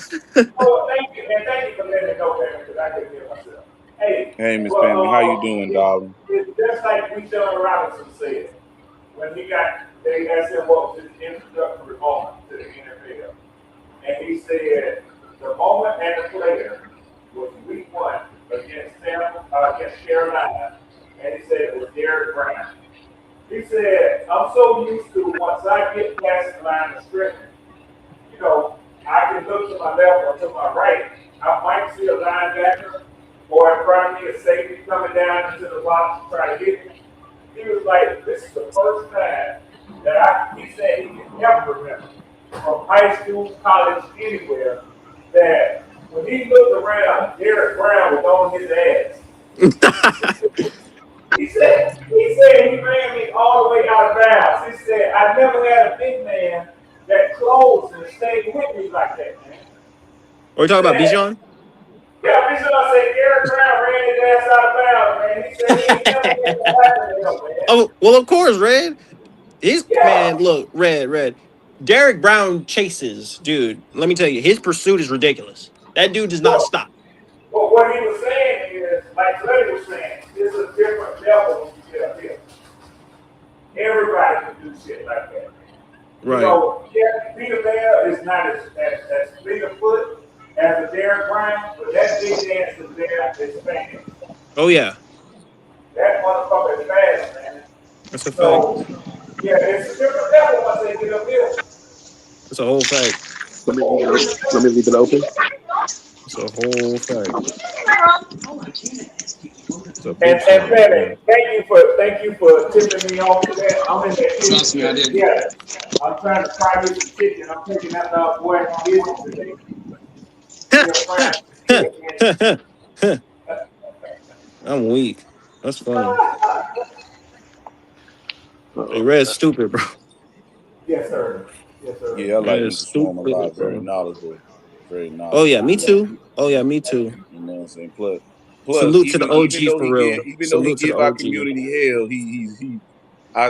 Speaker 4: Oh, thank you, and thank you for letting me know, man, because I couldn't hear myself. Hey,
Speaker 6: Hey, Miss
Speaker 4: well,
Speaker 6: Pammy, how you doing, darling?
Speaker 4: it's just like Bijan Robinson said when they asked him what was his introductory moment to the NFL, and he said the moment and the player was week one against Carolina, and he said it was Derek Brown. He said, I'm so used to once I get past the line of scrimmage, you know, I can look to my left or to my right. I might see a linebacker or in front of me a safety coming down into the box to try to hit me. He was like, this is the first time that he said he can ever remember from high school, college, anywhere, that when he looked around, Derek Brown was on his ass. He said he ran me all the way out of bounds. He said, I never had a big man that closed and stayed with me like that, man.
Speaker 1: Are we
Speaker 4: He
Speaker 1: talking about
Speaker 4: said,
Speaker 1: Bijan?
Speaker 4: yeah, Bishop said Derek Brown ran his ass out of bounds, man. He said he ain't never had that happen to him, man.
Speaker 1: Oh, well, of course, Red. He's man.
Speaker 4: Yeah.
Speaker 1: Look, Red. Derek Brown chases, dude. Let me tell you, his pursuit is ridiculous. That dude does not
Speaker 4: Well,
Speaker 1: stop.
Speaker 4: well, what he was saying is, like Freddie was saying, it's a different level when you get up here. Everybody can do shit like that. You
Speaker 1: Right.
Speaker 4: know, yeah, Peter Bear is not as fleet of foot as a Derek Brown, but that big dance is there is fast.
Speaker 1: Oh yeah,
Speaker 4: That motherfucker is fast, man.
Speaker 1: that's a fact.
Speaker 4: So, yeah, it's a different level once they get up here.
Speaker 1: That's a whole fact.
Speaker 4: Whole different
Speaker 3: Let me
Speaker 4: level.
Speaker 3: leave it open.
Speaker 1: It's a whole fact. It's a
Speaker 4: And
Speaker 1: big fact.
Speaker 4: Penny,
Speaker 1: Yeah.
Speaker 4: thank you for tipping me off to that. I'm in that
Speaker 3: Trust
Speaker 4: kitchen
Speaker 3: me, I
Speaker 4: cooking
Speaker 3: didn't.
Speaker 4: dinner. I'm trying to fry me some chicken. I'm taking that boy to business today. Me and Frank chicken.
Speaker 1: I'm weak. That's funny. Hey, Red's stupid, bro.
Speaker 4: Yes, sir. Yes, sir.
Speaker 6: Yeah, I
Speaker 1: Red
Speaker 6: like
Speaker 1: is
Speaker 6: him for showing a
Speaker 1: stupid,
Speaker 6: lot. Very
Speaker 1: bro.
Speaker 6: knowledgeable. Very
Speaker 1: Oh yeah,
Speaker 6: knowledgeable
Speaker 1: me
Speaker 6: guy.
Speaker 1: too. Oh yeah, me too.
Speaker 6: You know what I'm saying? Plus,
Speaker 1: Salute to the
Speaker 6: even
Speaker 1: OG
Speaker 6: though
Speaker 1: for real.
Speaker 6: even though he
Speaker 1: Salute to the
Speaker 6: give our
Speaker 1: OG.
Speaker 6: community hell,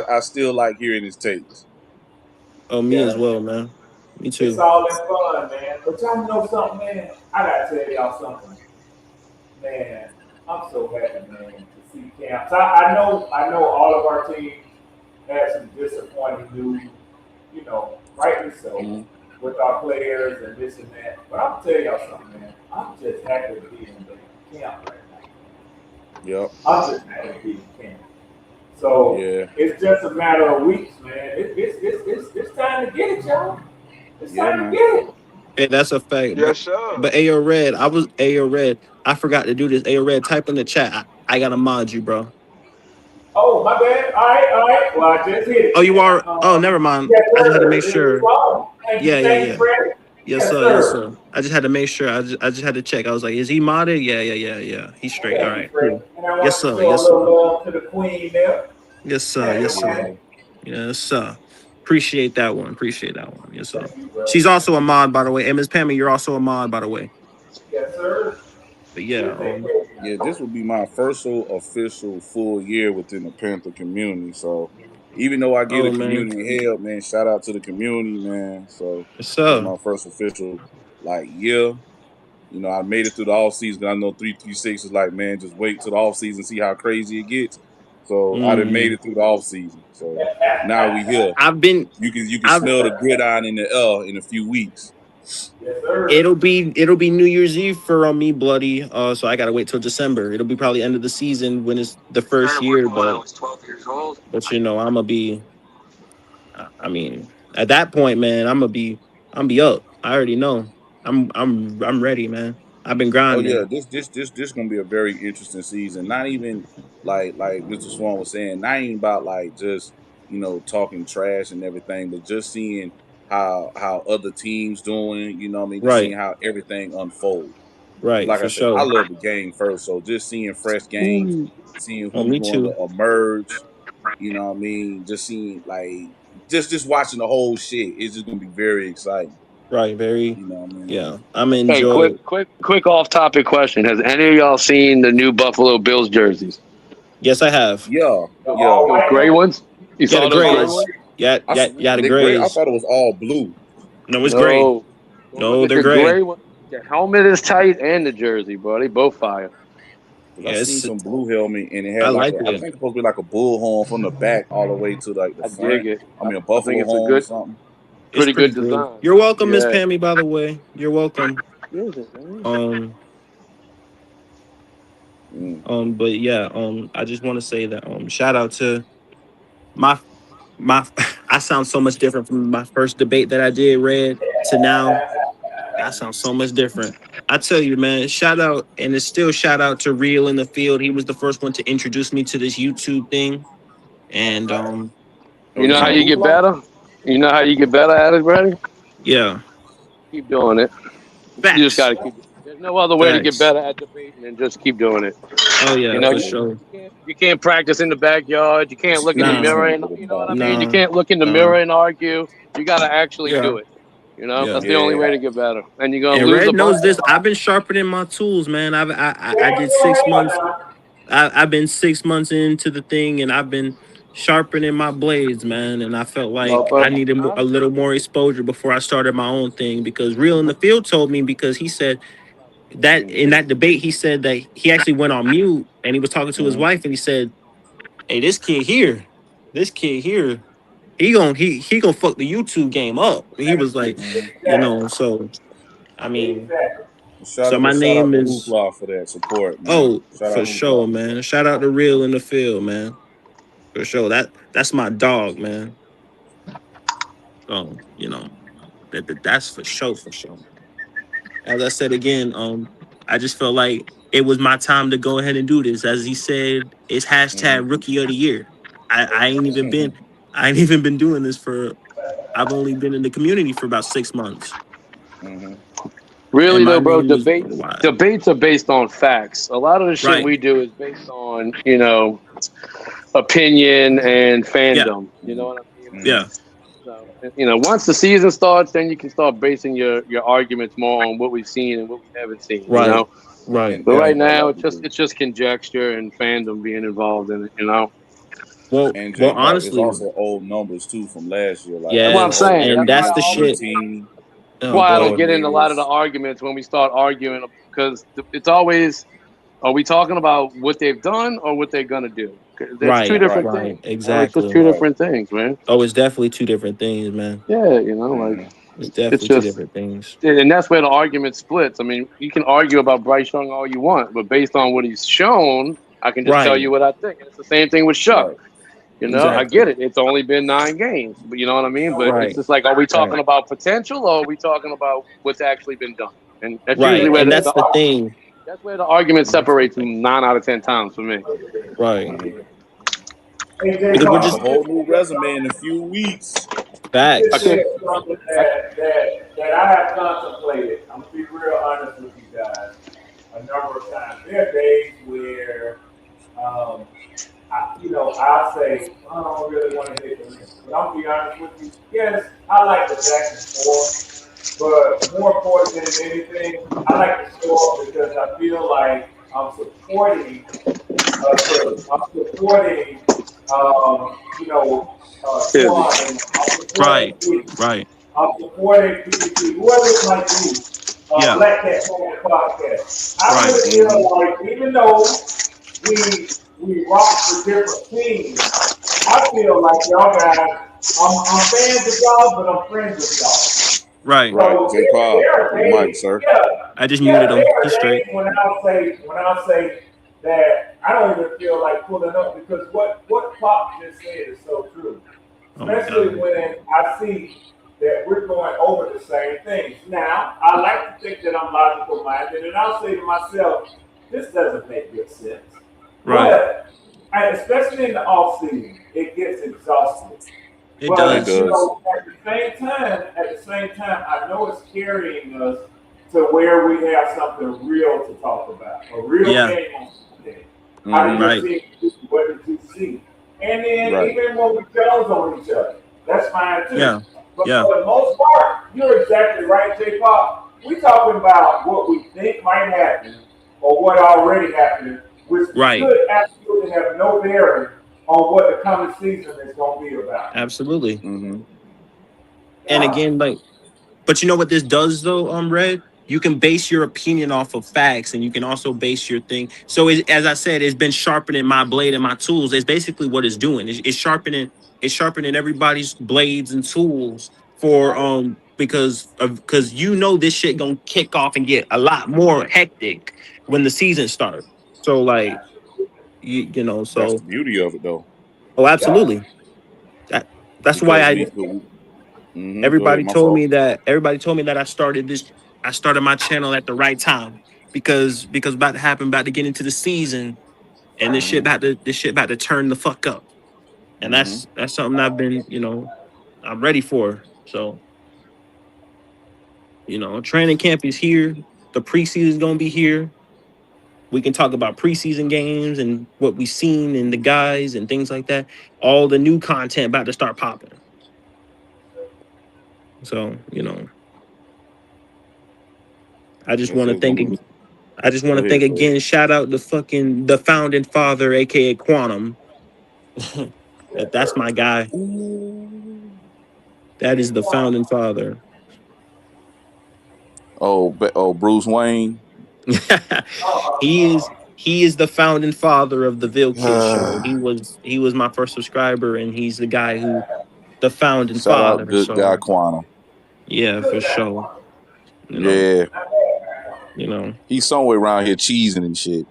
Speaker 6: I still like hearing his takes.
Speaker 1: Oh, me as
Speaker 4: Yeah,
Speaker 1: well, man. Me
Speaker 4: it's
Speaker 1: too.
Speaker 4: all in fun, man. But y'all know something, man? I gotta tell y'all something, man. I'm so happy, man, to see camps. I know all of our teams had some disappointing news, rightly so,
Speaker 6: Mm-hmm.
Speaker 4: with our players and this and that. But I'm tell y'all something, man. I'm just happy to be in the camp right now.
Speaker 6: Yep.
Speaker 4: I'm just happy to be in camp. So
Speaker 6: Yeah.
Speaker 4: it's just a matter of weeks, man. It's time to get it, y'all. It's
Speaker 6: Yeah,
Speaker 4: time to
Speaker 6: man.
Speaker 4: get it.
Speaker 1: Hey, that's a fact.
Speaker 7: Yes, sir.
Speaker 1: But Ayo Red, Ayo Red. I forgot to do this. Ayo Red, type in the chat. I gotta mod you, bro.
Speaker 4: Oh, my bad. All right. Well, I just hit
Speaker 1: Oh,
Speaker 4: it,
Speaker 1: you
Speaker 4: man.
Speaker 1: are. Oh, never mind.
Speaker 4: Yes,
Speaker 1: I just had to make
Speaker 4: sir. It's
Speaker 1: sure.
Speaker 4: wrong. Thank you.
Speaker 1: Yeah, yeah,
Speaker 4: Thank you,
Speaker 1: yeah.
Speaker 4: Freddie.
Speaker 1: Yes,
Speaker 4: Yes,
Speaker 1: sir. Yes,
Speaker 4: sir.
Speaker 1: sir. I just had to make sure. I just had to check. I was like, is he modded? Yeah, yeah, yeah, yeah. He's straight. All
Speaker 4: Thank you,
Speaker 1: right,
Speaker 4: Freddie.
Speaker 1: cool.
Speaker 4: And I
Speaker 1: Yes,
Speaker 4: want to
Speaker 1: sir.
Speaker 4: show a
Speaker 1: Yes, sir.
Speaker 4: little love to the queen there.
Speaker 1: Yes, sir.
Speaker 4: That's
Speaker 1: Yes,
Speaker 4: the
Speaker 1: sir.
Speaker 6: Yeah.
Speaker 4: one.
Speaker 1: Yes, sir. Appreciate that one. Appreciate that one. Yes, sir.
Speaker 4: Thank you, brother.
Speaker 1: She's also a mod, by the way. And Miss Pammy, you're also a mod, by the way.
Speaker 4: Yes, sir.
Speaker 1: But yeah,
Speaker 4: We'll take care of you.
Speaker 6: Yeah, this will be my first official full year within the Panther community. So even though I get a
Speaker 1: oh man.
Speaker 6: community help, man, shout out to the community, man. So
Speaker 1: Yes,
Speaker 6: this is
Speaker 1: sir.
Speaker 6: my first official year. You know, I made it through the off season. I know 336 is like, man, just wait till the off season, see how crazy it gets. So I done made
Speaker 1: Mm.
Speaker 6: it through the off season. So now we here.
Speaker 1: I've been
Speaker 6: You can
Speaker 1: I've
Speaker 6: smell the gridiron in the air in a few weeks.
Speaker 4: Yes, sir.
Speaker 1: it'll be New Year's Eve for me, bloody. So I gotta wait till December. It'll be probably end of the season when it's the first year, but I'm gonna be I mean, at that point, man, I'm be up. I already know. I'm ready, man. I've been
Speaker 6: Oh yeah,
Speaker 1: grinding.
Speaker 6: this gonna be a very interesting season. Not even like Mr. Swan was saying, not even about like just talking trash and everything, but just seeing how other teams doing. You know what I mean? Just
Speaker 1: Right,
Speaker 6: seeing how everything unfolds. Because
Speaker 1: right,
Speaker 6: like I
Speaker 1: for
Speaker 6: said, I
Speaker 1: sure.
Speaker 6: love the game first, so just seeing fresh games,
Speaker 1: Ooh.
Speaker 6: seeing
Speaker 1: Oh,
Speaker 6: who's
Speaker 1: me
Speaker 6: going
Speaker 1: too.
Speaker 6: to emerge. You know what I mean? Just seeing just watching the whole shit. It's just gonna be very exciting.
Speaker 1: Right, very.
Speaker 6: You know what I mean?
Speaker 1: Yeah, I'm
Speaker 3: Hey,
Speaker 1: enjoy.
Speaker 3: quick off topic question. Has any of y'all seen the new Buffalo Bills jerseys?
Speaker 1: Yes, I have.
Speaker 6: Yeah,
Speaker 4: The
Speaker 6: yeah.
Speaker 4: all
Speaker 3: Those
Speaker 4: white
Speaker 3: gray
Speaker 4: one?
Speaker 3: ones? You
Speaker 1: Yeah, the
Speaker 3: saw those gray
Speaker 1: grays.
Speaker 3: ones?
Speaker 1: Yeah, yeah, yeah, the
Speaker 6: They gray. I
Speaker 1: grays.
Speaker 6: thought it was all blue.
Speaker 1: No, it's gray.
Speaker 3: No. Go look
Speaker 1: No,
Speaker 3: at
Speaker 1: they're
Speaker 3: the
Speaker 1: gray.
Speaker 3: gray one. The helmet is tight and the jersey, bro. They both fire.
Speaker 6: Cause I seen
Speaker 1: Yes,
Speaker 6: some blue helmet and it
Speaker 1: I
Speaker 6: had
Speaker 1: like
Speaker 6: I
Speaker 1: it.
Speaker 6: think it's supposed to be like a bullhorn from the back all the way to like the
Speaker 3: I
Speaker 6: front.
Speaker 3: dig it.
Speaker 6: I mean a
Speaker 3: I think
Speaker 6: buffalo
Speaker 3: it's a
Speaker 6: horn or
Speaker 3: good,
Speaker 6: something.
Speaker 1: It's
Speaker 3: pretty
Speaker 1: pretty
Speaker 3: good
Speaker 1: good.
Speaker 3: design.
Speaker 1: You're welcome, Miss
Speaker 3: Yeah.
Speaker 1: Pammy. By the way, you're welcome. Um,
Speaker 6: Mm.
Speaker 1: but yeah, I just want to say that shout out to my my. I sound so much different from my first debate that I did, Red, to now. I sound so much different. I tell you, man, shout out, and it's still shout out to Real in the Field. He was the first one to introduce me to this YouTube thing. And
Speaker 6: Oh,
Speaker 3: You
Speaker 6: you
Speaker 3: know how
Speaker 6: talking
Speaker 1: uh
Speaker 6: about
Speaker 3: you get
Speaker 6: hoopla?
Speaker 3: better? You know how you get better at it, Brady?
Speaker 1: yeah,
Speaker 3: Keep doing it. You just got
Speaker 1: facts.
Speaker 3: to keep. There's no other way to get
Speaker 1: Facts.
Speaker 3: better at debating than just keep doing it.
Speaker 1: Oh
Speaker 3: You
Speaker 1: yeah,
Speaker 3: know,
Speaker 1: for
Speaker 6: Yeah.
Speaker 1: sure.
Speaker 3: you can't practice in the backyard. You can't look in the
Speaker 6: Speed
Speaker 1: Nah,
Speaker 3: mirror
Speaker 6: trend
Speaker 3: and
Speaker 6: for the
Speaker 3: you know what I
Speaker 6: ball.
Speaker 3: mean. You
Speaker 1: nah,
Speaker 3: can't look in the
Speaker 1: nah.
Speaker 3: mirror and argue. You got to actually
Speaker 1: Yeah,
Speaker 3: do it. You know,
Speaker 1: yeah.
Speaker 3: that's the only
Speaker 6: Yeah.
Speaker 3: way to get better. And you're gonna
Speaker 1: And
Speaker 3: lose a
Speaker 1: Red knows
Speaker 3: bunch of
Speaker 1: this.
Speaker 3: them.
Speaker 1: I've been sharpening my tools, man. I
Speaker 4: Yeah,
Speaker 1: did
Speaker 4: you don't
Speaker 1: 6 months.
Speaker 4: hate one now.
Speaker 1: I've been 6 months into the thing, and I've been sharpening my blades, man. And I felt like I
Speaker 3: But
Speaker 1: needed a little more exposure before I started my own thing. Because Real in the Field told me, because he said that in
Speaker 6: Mm-hmm.
Speaker 1: that debate, he said that he actually went on mute and he was talking to his
Speaker 6: Mm-hmm.
Speaker 1: wife, and he said, "Hey, this kid here, he gonna fuck the YouTube game up." He was like,
Speaker 6: Mm-hmm.
Speaker 4: Exactly.
Speaker 1: so I mean,
Speaker 4: Exactly.
Speaker 1: so my
Speaker 6: Shout out
Speaker 1: name
Speaker 6: to
Speaker 1: is
Speaker 6: Hoopla for that support, man.
Speaker 1: oh
Speaker 6: Shout
Speaker 1: for
Speaker 6: out
Speaker 1: sure,
Speaker 6: Hoopla.
Speaker 1: man. Shout out to Real in the Field, man. For sure. That's my dog, man. That's for sure, for sure. As I said again, I just felt like it was my time to go ahead and do this. As he said, it's hashtag Rookie of the Year. I ain't even been
Speaker 6: Mm-hmm.
Speaker 1: I ain't even been doing this for. I've only been in the community for about 6 months,
Speaker 6: Mm-hmm.
Speaker 1: and
Speaker 3: really
Speaker 1: my
Speaker 3: though, bro,
Speaker 1: name is
Speaker 3: debates are based on facts. A lot of the shit
Speaker 1: right.
Speaker 3: we do is based on opinion and
Speaker 1: Yeah,
Speaker 3: fandom. You know what I mean?
Speaker 6: Mm-hmm.
Speaker 1: yeah.
Speaker 3: So Once the season starts, then you can start basing your arguments more on what we've seen and what we haven't seen.
Speaker 1: Right. Right.
Speaker 6: And
Speaker 3: But
Speaker 6: that's
Speaker 3: right
Speaker 6: what I
Speaker 3: now,
Speaker 6: like
Speaker 3: it's
Speaker 6: to
Speaker 3: just
Speaker 6: do.
Speaker 3: it's just conjecture and fandom being involved in it.
Speaker 6: And
Speaker 1: Well,
Speaker 6: J Pop is
Speaker 1: honestly,
Speaker 6: also old numbers too from last year. Like
Speaker 3: That's what I'm
Speaker 1: yes,
Speaker 6: oh
Speaker 3: saying.
Speaker 1: and
Speaker 3: That's
Speaker 6: Embiid
Speaker 3: why
Speaker 1: that's
Speaker 3: I
Speaker 1: the
Speaker 6: is
Speaker 3: always
Speaker 1: shit.
Speaker 6: 18,
Speaker 3: That's
Speaker 1: Oh,
Speaker 3: why I
Speaker 1: go
Speaker 3: don't
Speaker 1: ahead.
Speaker 3: get
Speaker 6: Butler
Speaker 3: into a lot of the
Speaker 6: is
Speaker 3: arguments when we start arguing because it's always, are we talking about what they've done or what they're gonna do? 'Cause that's two
Speaker 1: Right.
Speaker 3: different
Speaker 6: right,
Speaker 1: Right.
Speaker 3: things. It's just
Speaker 1: Exactly.
Speaker 3: two
Speaker 6: right.
Speaker 3: different things, man.
Speaker 1: Oh, it's definitely two different things, man.
Speaker 3: Yeah, like
Speaker 6: Hmm.
Speaker 1: It's
Speaker 3: it's
Speaker 1: definitely two
Speaker 3: just,
Speaker 1: different things.
Speaker 3: and that's where the argument splits. I mean, you can argue about Bryce Young all you want, but based on what he's shown, I can just tell
Speaker 1: Right.
Speaker 3: you what I think. And it's the same thing with Shuck.
Speaker 6: Right.
Speaker 3: I
Speaker 1: Exactly.
Speaker 3: get it. It's only been 9 games, but you know what I mean? But it's
Speaker 1: Right.
Speaker 3: just like, are we
Speaker 1: Right.
Speaker 3: talking about potential or are we talking about what's actually been done? And that's usually
Speaker 1: Right.
Speaker 3: where
Speaker 1: And that's the thing.
Speaker 3: that's where the argument
Speaker 1: That's the
Speaker 3: separates
Speaker 1: thing.
Speaker 3: 9 out of 10 times for me.
Speaker 1: Right.
Speaker 6: Hmm.
Speaker 4: Hey, J.
Speaker 1: Because
Speaker 6: Gonna
Speaker 1: we're
Speaker 6: have a
Speaker 1: just
Speaker 4: Paul,
Speaker 6: whole new resume in a few weeks.
Speaker 4: you
Speaker 3: I
Speaker 4: just
Speaker 1: facts.
Speaker 3: can't.
Speaker 4: said something
Speaker 3: I,
Speaker 4: that I have contemplated. I'm gonna be real honest with you guys. A number of times, there are days where, um, I'll say I don't really want to hit the rim. But I'm gonna be honest with you. Yes, I like the back and forth, but more important than anything, I like to show up because I feel like I'm supporting I'm supporting, you know,
Speaker 3: Izzy.
Speaker 4: Swan, and I'm supporting
Speaker 1: Right.
Speaker 4: Queen.
Speaker 1: Right.
Speaker 4: I'm supporting PPP, whoever it might be,
Speaker 1: Yeah.
Speaker 4: Black Cat Family Podcast. I
Speaker 1: Right.
Speaker 4: really
Speaker 6: Hmm.
Speaker 4: feel like even though we rock for different teams, I feel like y'all guys, I'm fans of y'all, but I'm friends with y'all.
Speaker 1: Right.
Speaker 6: Right,
Speaker 4: So
Speaker 6: J Pop,
Speaker 4: there are
Speaker 6: your mic,
Speaker 4: days,
Speaker 6: sir.
Speaker 4: yeah,
Speaker 1: I just muted
Speaker 4: yeah,
Speaker 1: him.
Speaker 4: there are
Speaker 1: He's straight.
Speaker 4: days when I'll say that I don't even feel like pulling up because what Pop just said is so true.
Speaker 1: Oh my
Speaker 4: Especially
Speaker 1: god.
Speaker 4: when I see that we're going over the same things. Now, I like to think that I'm logical minded, and I'll say to myself, this doesn't make good sense.
Speaker 1: Right.
Speaker 4: Especially in the off season, it gets exhausting.
Speaker 1: It
Speaker 6: It
Speaker 4: But
Speaker 1: does.
Speaker 6: does.
Speaker 4: at the same time, I know it's carrying us to where we have something real to talk about, a real
Speaker 1: Yeah.
Speaker 4: game on Sunday. How did
Speaker 6: Hmm.
Speaker 4: your
Speaker 1: Right.
Speaker 4: team do? What did you see? And then
Speaker 6: Right.
Speaker 4: even when we challenge on each other, that's fine too.
Speaker 1: Yeah.
Speaker 4: But
Speaker 1: Yeah.
Speaker 4: for the most part, you're exactly right, J. Pop. We talking about what we think might happen or what already happened, which
Speaker 1: Right.
Speaker 4: could absolutely have no bearing on what the coming season is going to be about.
Speaker 1: Absolutely.
Speaker 6: Hmm.
Speaker 1: And
Speaker 4: Yeah.
Speaker 1: again, like, but you know what this does though, Red? You can base your opinion off of facts and you can also base your thing. So as I said, it's been sharpening my blade and my tools. It's basically what it's doing. It's sharpening everybody's blades and tools for because this shit gonna kick off and get a lot more hectic when the season starts. So like
Speaker 6: That's
Speaker 1: so
Speaker 6: the beauty of it, though.
Speaker 1: oh
Speaker 4: Yeah.
Speaker 1: absolutely. That, that's why
Speaker 6: Because
Speaker 1: I
Speaker 6: we could. Go ahead. My fault.
Speaker 1: everybody told me that I started my channel at the right time because about to happen, about to get into the season, and
Speaker 6: Hmm.
Speaker 1: this shit about to turn the fuck up. And
Speaker 6: Hmm.
Speaker 1: that's something I've been, I'm ready for. So, training camp is here. The preseason is gonna be here. We can talk about preseason games and what we've seen and the guys and things like that. All the new content about to start popping. So, I just
Speaker 6: That
Speaker 1: want to
Speaker 6: shit's gonna
Speaker 1: thank
Speaker 6: be.
Speaker 1: I just want
Speaker 6: Go
Speaker 1: to thank
Speaker 6: ahead, sir.
Speaker 1: again. Shout out to fucking the founding father, aka Quantum. That's my guy.
Speaker 6: Ooh.
Speaker 1: That is the founding father.
Speaker 6: Oh, Bruce Wayne.
Speaker 1: He is the founding father of the Vil Kid show. He was my first subscriber, and he's the guy who the founding
Speaker 6: Shout out,
Speaker 1: father.
Speaker 6: good guy
Speaker 1: So
Speaker 6: Quantum.
Speaker 1: yeah, for sure. You know,
Speaker 6: Yeah,
Speaker 1: you know.
Speaker 6: he's somewhere around here cheesing and shit.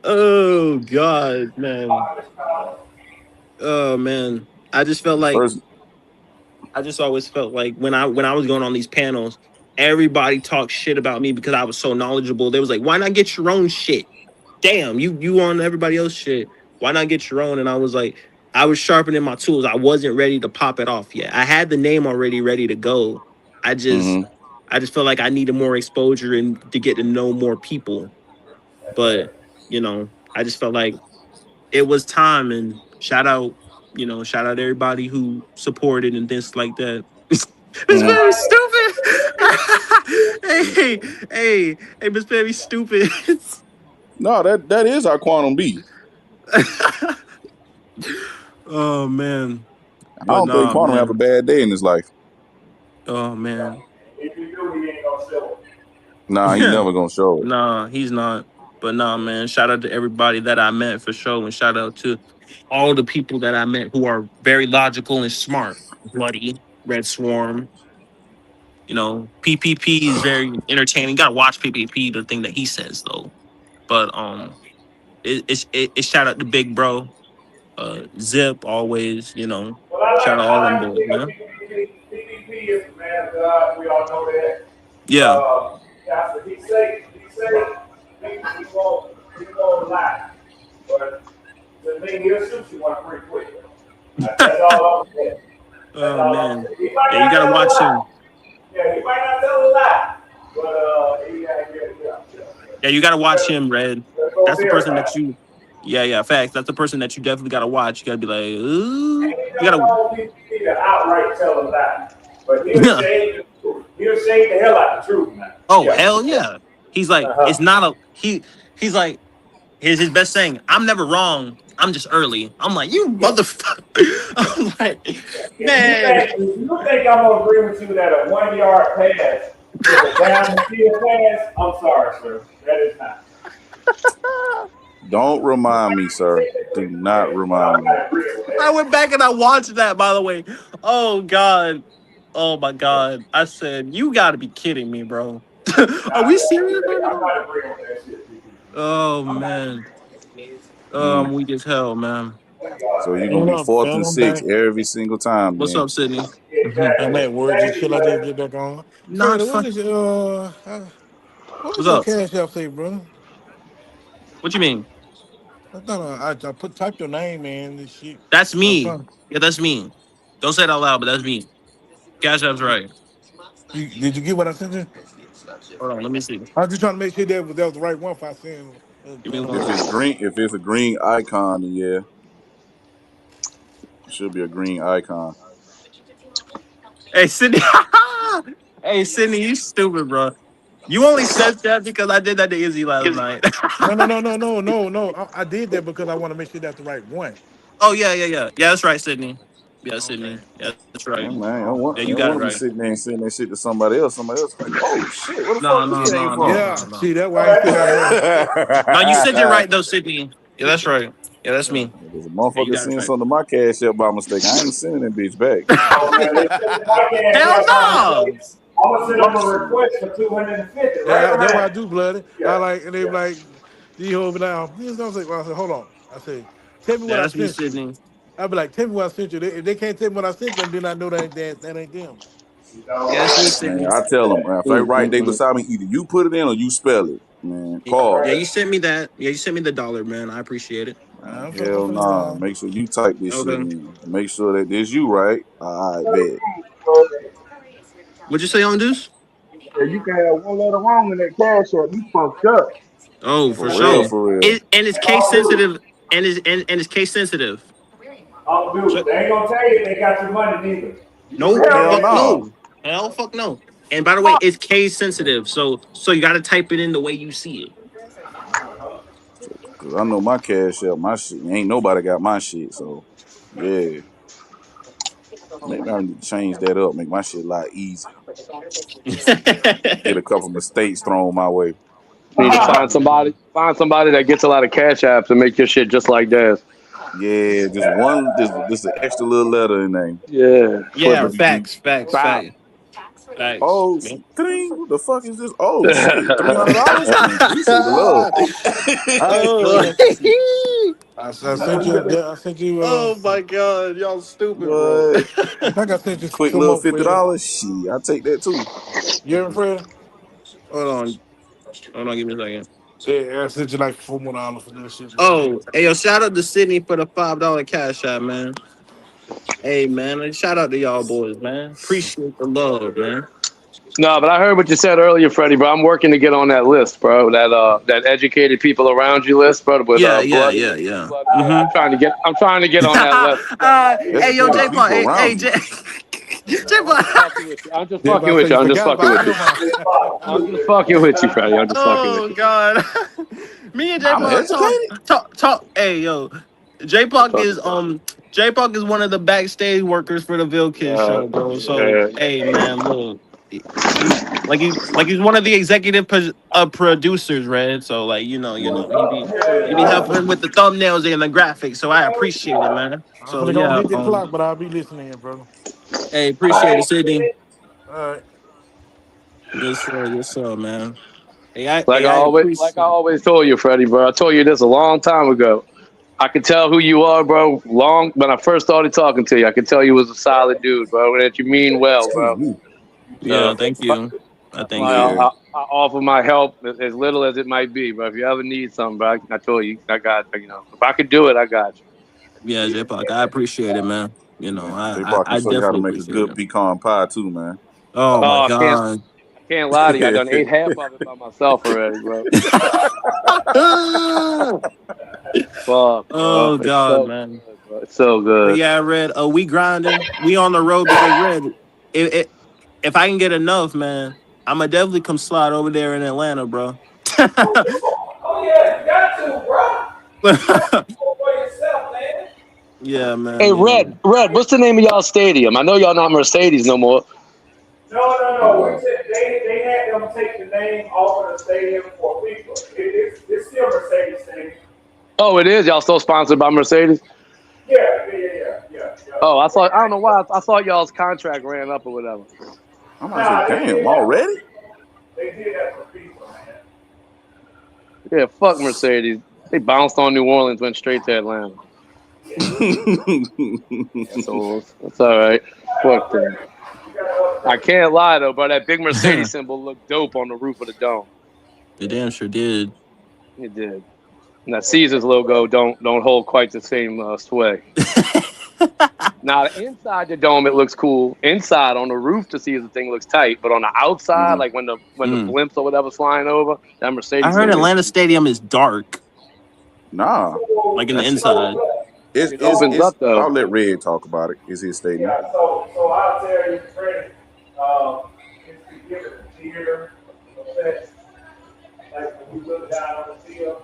Speaker 1: Oh God, man. Oh man. I just felt like
Speaker 6: First,
Speaker 1: I just always felt like when I was going on these panels, everybody talked shit about me because I was so knowledgeable. They was like, "Why not get your own shit? Damn, you on everybody else shit. Why not get your own?" And I was like, I was sharpening my tools. I wasn't ready to pop it off yet. I had the name already ready to go. I just
Speaker 6: hmm
Speaker 1: I just felt like I needed more exposure and to get to know more people. But, I just felt like it was time, and shout out everybody who supported and things like that. It's
Speaker 6: Mhm.
Speaker 1: very stupid. hey, Miss Very stupid.
Speaker 6: No, that is our quantum B.
Speaker 1: Oh man,
Speaker 6: I
Speaker 1: but
Speaker 6: don't think
Speaker 1: nah,
Speaker 6: quantum have a
Speaker 1: man.
Speaker 6: bad day in his life.
Speaker 1: Oh man,
Speaker 4: If you do, he ain't gonna show
Speaker 6: Nah, he never gonna show it.
Speaker 1: nah, he's not. But nah, man. Shout out to everybody that I met for sure, and shout out to all the people that I met who are very logical and smart. Bloody Red Swarm. PPP is very entertaining. You gotta watch PPP, the thing that he says though. But it's shout out to Big Bro, Zip always.
Speaker 4: But I
Speaker 1: Shout
Speaker 4: like
Speaker 1: out
Speaker 4: I
Speaker 1: all them
Speaker 4: like the
Speaker 1: boys,
Speaker 4: thing of
Speaker 1: man.
Speaker 4: PPP is the man of God. We all know that.
Speaker 1: Yeah.
Speaker 4: That's what he won't lie. But the thing he'll shoot you one pretty quick. That's all I'm saying. That's
Speaker 1: Oh
Speaker 4: all I'm
Speaker 1: man.
Speaker 4: saying. He might
Speaker 1: Yeah, you
Speaker 4: not
Speaker 1: gotta
Speaker 4: tell a
Speaker 1: watch
Speaker 4: lie.
Speaker 1: him.
Speaker 4: Yeah, he might not tell a lie. But he gotta get it done.
Speaker 1: Yeah, you gotta watch
Speaker 4: Better,
Speaker 1: him, Red.
Speaker 4: better go
Speaker 1: That's the person that
Speaker 4: verify.
Speaker 1: you. Yeah, facts. That's the person that you definitely gotta watch. You gotta be like, ooh.
Speaker 4: And he
Speaker 1: You
Speaker 4: doesn't
Speaker 1: gotta.
Speaker 4: always need to outright tell a lie. But he'll shade the truth. He'll shade the hell out of the truth, man.
Speaker 1: Oh
Speaker 4: Yeah.
Speaker 1: hell yeah. He's like, it's
Speaker 4: Uh-huh.
Speaker 1: not a he. He's like, here's his best saying. I'm never wrong. I'm just early. I'm like, you motherfucker. I'm like, man.
Speaker 4: If you think I'm gonna agree with you that a 1 yard pass is a down the field pass, I'm sorry, sir. That is not.
Speaker 6: Don't remind me, sir. Do not
Speaker 4: Yeah, but
Speaker 6: remind
Speaker 4: I'm
Speaker 6: me.
Speaker 4: not agreeing with
Speaker 1: I
Speaker 4: that.
Speaker 1: went back and I watched that. By the way, oh god, oh my god. I said, you got to be kidding me, bro. Are we serious right
Speaker 4: I'm
Speaker 1: now?
Speaker 4: not agreeing with that shit.
Speaker 1: Oh
Speaker 4: I'm not.
Speaker 1: man.
Speaker 6: Mm.
Speaker 1: I'm weak as hell, man.
Speaker 6: So you're gonna
Speaker 5: What
Speaker 6: be
Speaker 5: up,
Speaker 6: fourth
Speaker 5: man?
Speaker 6: and
Speaker 5: I'm
Speaker 6: six
Speaker 5: back.
Speaker 6: every single time,
Speaker 1: What's
Speaker 6: then.
Speaker 1: up, Sydney?
Speaker 5: I'm
Speaker 4: Exactly.
Speaker 5: at work. Just chill
Speaker 4: Exactly
Speaker 5: out there,
Speaker 4: what.
Speaker 5: get back on.
Speaker 1: Not
Speaker 5: Freddie, what
Speaker 1: fuck.
Speaker 5: is what
Speaker 1: What's
Speaker 5: is your
Speaker 1: up?
Speaker 5: cash app say, bro?
Speaker 1: What you mean?
Speaker 5: I thought I put typed your name in this shit.
Speaker 1: That's
Speaker 5: I was
Speaker 1: me.
Speaker 5: trying.
Speaker 1: Yeah, that's me. Don't say it out loud, but that's me. Cash App's right.
Speaker 5: Did you get what I sent you?
Speaker 1: Hold on, let me see.
Speaker 5: I was just trying to make sure that was the right one. If I send
Speaker 1: Give me
Speaker 5: other
Speaker 1: one
Speaker 6: If
Speaker 5: ones.
Speaker 6: it's
Speaker 1: second.
Speaker 6: green, if it's a green icon, then yeah, it should be a green icon.
Speaker 1: Hey, Sydney. Hey, Sydney, you stupid, bro. You only said that because I did that to Izzy last night.
Speaker 5: No. I did that because I want to make sure that's the right one.
Speaker 1: Oh yeah. Yeah, that's right, Sydney. Yeah, Sydney.
Speaker 5: Okay.
Speaker 1: Yeah, that's right.
Speaker 6: Yeah, man,
Speaker 5: Okay.
Speaker 1: Yeah,
Speaker 6: I
Speaker 1: you
Speaker 6: don't
Speaker 1: got it
Speaker 6: want to be
Speaker 1: right.
Speaker 6: sitting there and saying that shit to somebody else. Somebody else like, oh shit, where the
Speaker 1: No,
Speaker 6: fuck this
Speaker 1: no,
Speaker 6: came
Speaker 1: no, no,
Speaker 6: from?
Speaker 1: no,
Speaker 5: Yeah.
Speaker 1: no.
Speaker 5: See, that's why I
Speaker 4: Okay.
Speaker 5: said I want.
Speaker 1: No, you said it right though, Sydney. Yeah, that's right. Yeah, that's me.
Speaker 6: There's a
Speaker 1: Yeah, you
Speaker 6: motherfucker
Speaker 1: got it
Speaker 6: sending
Speaker 1: right.
Speaker 6: something to my cash app by mistake. I ain't sending that bitch back.
Speaker 4: Oh man, they send the white man
Speaker 1: Hell
Speaker 4: here by
Speaker 1: no.
Speaker 4: mistake. I'm gonna send
Speaker 6: Yeah,
Speaker 4: them a
Speaker 6: shit.
Speaker 4: request for 250 right
Speaker 5: That's why I
Speaker 4: behind.
Speaker 5: do bloody. I
Speaker 4: Yeah.
Speaker 5: like, and they be
Speaker 4: Yeah.
Speaker 5: like, these over now. Please don't say. Well, I said, hold on. I said, tell me
Speaker 1: Yeah,
Speaker 5: what I
Speaker 1: that's me,
Speaker 5: sent you.
Speaker 1: Sydney.
Speaker 5: I be like, tell me what I sent you. If they can't tell me what I sent them, then I know that ain't them.
Speaker 4: You know,
Speaker 1: Yeah, that's me,
Speaker 6: Man,
Speaker 1: Sydney.
Speaker 6: I tell them, man, if they right they
Speaker 1: Mm-mm-mm.
Speaker 6: beside me, either you put it in or you spell it. Man,
Speaker 1: Yeah,
Speaker 4: that's
Speaker 6: call.
Speaker 1: yeah,
Speaker 4: right.
Speaker 1: you sent me that. Yeah, you sent me the dollar, man. I appreciate it.
Speaker 5: I'm
Speaker 6: Hell
Speaker 5: finna
Speaker 6: nah. Make sure you type this shit
Speaker 1: Okay.
Speaker 6: in. Make sure that this you right. All right, bet.
Speaker 1: What'd you say on Deuce?
Speaker 4: Yeah, you can have one letter wrong in that cash app. You fucked up.
Speaker 1: Oh, for
Speaker 6: For real,
Speaker 1: sure.
Speaker 6: for real.
Speaker 1: And it's case sensitive. And it's case sensitive. So,
Speaker 4: Dude, they ain't gonna tell you they got your money neither. You can
Speaker 1: nope.
Speaker 6: Hell
Speaker 4: verify.
Speaker 1: Fuck
Speaker 6: no.
Speaker 1: no. Hell, fuck no. And by the way, it's case sensitive. So you got to type it in the way you see it.
Speaker 6: Cause I know my cash app, my shit. Ain't nobody got my shit. So yeah. Maybe I need to change that up, make my shit a lot easier. Get a couple mistakes thrown my way.
Speaker 3: You need to find somebody that gets a lot of cash apps and make your shit just like theirs.
Speaker 6: Yeah, just one, just an extra little letter in there.
Speaker 3: Yeah, flip
Speaker 1: Yeah,
Speaker 3: it. Bow.
Speaker 1: facts.
Speaker 6: Oh,
Speaker 1: Man.
Speaker 6: ding, what the fuck is this? Oh shit, $300. Man, appreciate the love.
Speaker 1: Oh.
Speaker 5: I sent you. I sent you.
Speaker 1: Oh my god, y'all stupid, bro.
Speaker 6: What?
Speaker 5: I think I sent you
Speaker 6: Quick
Speaker 5: some
Speaker 6: little
Speaker 5: more, Fred.
Speaker 6: $50. Shit, I take that too.
Speaker 5: You hear me, Fred?
Speaker 1: Hold on. Hold on, give me a second.
Speaker 5: Yeah, I sent you like $4 more for that shit, man.
Speaker 1: Oh, hey, yo, shout out to Sydney for the $5 cash shot, man. Hey, man, and shout out to y'all boys, man. Appreciate the love, man.
Speaker 3: No, but I heard what you said earlier, Freddie. Bro, I'm working to get on that list, bro. That educated people around you list, bro. With
Speaker 1: Yeah,
Speaker 3: blood,
Speaker 1: yeah.
Speaker 3: blood. Yeah,
Speaker 1: Mm-hmm.
Speaker 3: I'm trying to get on that list.
Speaker 1: Hey, yo,
Speaker 6: Educated
Speaker 1: J Paul.
Speaker 6: people
Speaker 1: Hey,
Speaker 6: around
Speaker 1: J
Speaker 6: you.
Speaker 1: J
Speaker 3: I'm
Speaker 1: Paul.
Speaker 3: just fucking with you. I'm just
Speaker 5: They
Speaker 3: fucking
Speaker 5: about to
Speaker 3: with
Speaker 5: say
Speaker 3: you.
Speaker 5: you
Speaker 3: I'm just
Speaker 5: forgot
Speaker 3: fucking
Speaker 5: about
Speaker 3: with you.
Speaker 5: him, huh?
Speaker 3: I'm just fucking with you, Freddie. I'm just fucking with
Speaker 1: Oh
Speaker 3: you.
Speaker 1: God. Me and J
Speaker 6: I'm
Speaker 1: Paul
Speaker 6: educated.
Speaker 1: talk. Hey, yo, J
Speaker 3: That's
Speaker 1: Paul
Speaker 3: what
Speaker 1: is J Paul is one of the backstage workers for the Ville Kids
Speaker 3: uh,
Speaker 1: show, bro. So,
Speaker 3: uh,
Speaker 1: hey, man, look, he's one of the executive producers, Red. So, like, he be helping with the thumbnails and the graphics. So I appreciate it, man.
Speaker 5: I'm
Speaker 1: So
Speaker 5: finna go
Speaker 1: yeah,
Speaker 5: hit the clock, but I'll be listening, brother.
Speaker 1: hey, appreciate it, Sydney.
Speaker 5: All right.
Speaker 1: Yes, sir, man.
Speaker 3: like I
Speaker 1: I appreciate.
Speaker 3: always told you, Freddie, bro. I told you this a long time ago. I could tell who you are, bro. Long when I first started talking to you, I could tell you was a solid dude, bro. And that you mean well,
Speaker 6: Excuse
Speaker 3: bro.
Speaker 6: me.
Speaker 1: Yeah,
Speaker 3: So
Speaker 1: thank you. I
Speaker 3: that's
Speaker 1: thank
Speaker 3: why
Speaker 6: Yeah.
Speaker 1: you.
Speaker 3: I offer my help as little as it might be. But if you ever need something, bro, I told you I got. If I could do it, I got you.
Speaker 1: Yeah, J Park, I appreciate it, man.
Speaker 6: Yeah. J Park can
Speaker 1: I
Speaker 6: show you how to
Speaker 1: definitely
Speaker 6: make a
Speaker 1: appreciate
Speaker 6: good
Speaker 1: it.
Speaker 6: pecan pie too, man.
Speaker 1: Oh my
Speaker 3: Oh,
Speaker 1: god.
Speaker 3: I can't lie to you. I done ate half of it by myself already, bro. Fuck, bro.
Speaker 1: Oh
Speaker 3: It's
Speaker 1: god,
Speaker 3: so
Speaker 1: man.
Speaker 3: good, bro. It's so
Speaker 1: But
Speaker 3: good.
Speaker 1: yeah, Red. We grinding. We on the road because Red. If I can get enough, man, I'ma definitely come slide over there in Atlanta, bro.
Speaker 4: Oh yeah, you got to, bro. You got to go for yourself, man.
Speaker 1: Yeah, man.
Speaker 3: Hey, Red. What's the name of y'all stadium? I know y'all not Mercedes no more.
Speaker 4: No. They had them take the name off of the stadium for people. It's still Mercedes Stadium.
Speaker 3: Oh, it is. Y'all still sponsored by Mercedes?
Speaker 4: Yeah.
Speaker 3: Oh, I don't know why. I thought y'all's contract ran up or whatever.
Speaker 6: I'm about to say,
Speaker 4: Nah, they
Speaker 6: damn,
Speaker 4: did that.
Speaker 6: already?
Speaker 4: They did that for people, man.
Speaker 3: Yeah, fuck Mercedes. They bounced on New Orleans, went straight to Atlanta. So that's all right. Fuck them. I can't lie though, bro. That big Mercedes symbol looked dope on the roof of the dome.
Speaker 1: They damn sure did.
Speaker 3: It did. And that Caesars logo don't hold quite the same sway. Now inside the dome it looks cool. Inside on the roof the Caesar thing looks tight, but on the outside,
Speaker 6: Mhm.
Speaker 3: like when the
Speaker 1: Mm.
Speaker 3: blimps or whatever's flying over, that
Speaker 1: I
Speaker 3: Mercedes
Speaker 1: heard
Speaker 3: symbol
Speaker 1: Atlanta
Speaker 3: looks
Speaker 1: Stadium is dark,
Speaker 6: Nah,
Speaker 1: like in the
Speaker 6: that's it.
Speaker 1: inside.
Speaker 3: it opens
Speaker 6: It's.
Speaker 3: up though.
Speaker 6: I'll let Red talk about it. It's his statement.
Speaker 4: Yeah, so I'll tell you, Freddie, it's to give it a theater effect. Like when you look down on the field,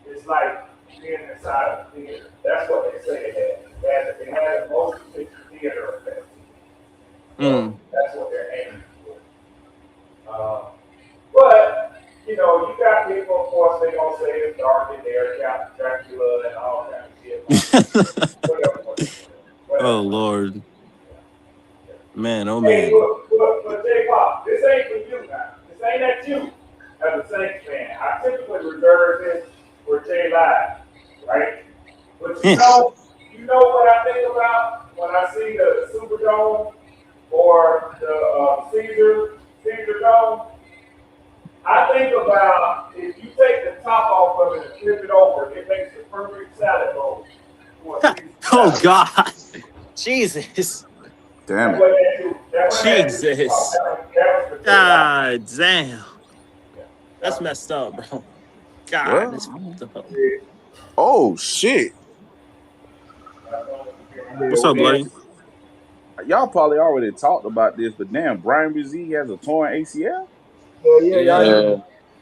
Speaker 4: it's like being inside a theater. That's what they say it has. It has a motion picture theater effect. So
Speaker 1: Mm.
Speaker 4: that's what they're aiming for. But, you got people, of course, they gonna say it's dark in there, got Dracula and all kind of shit.
Speaker 1: Oh
Speaker 4: Whatever.
Speaker 1: Lord, man. Oh
Speaker 4: Hey,
Speaker 1: man.
Speaker 4: but J Pop, this ain't for you now. This ain't at you as a Saints fan. I typically reserve this for J Live, right? But you know what I think about when I see the Superdome or the Caesar Dome? I think about if you take the top off of it and flip it over, it makes the perfect salad bowl for a Caesar
Speaker 1: Oh
Speaker 4: salad.
Speaker 1: God. Jesus.
Speaker 6: Damn
Speaker 4: That
Speaker 6: it.
Speaker 4: way that you, that way that you,
Speaker 1: Jesus.
Speaker 4: that was for J Live.
Speaker 1: God damn.
Speaker 4: Yeah,
Speaker 1: That's
Speaker 4: that was
Speaker 1: messed up, bro. God, that's
Speaker 6: Well,
Speaker 1: messed up.
Speaker 6: oh shit.
Speaker 1: What's up,
Speaker 6: Man,
Speaker 1: bloody?
Speaker 6: y'all probably already talked about this, but damn, Brian Brzee has a torn ACL.
Speaker 1: Yeah.
Speaker 3: Yeah.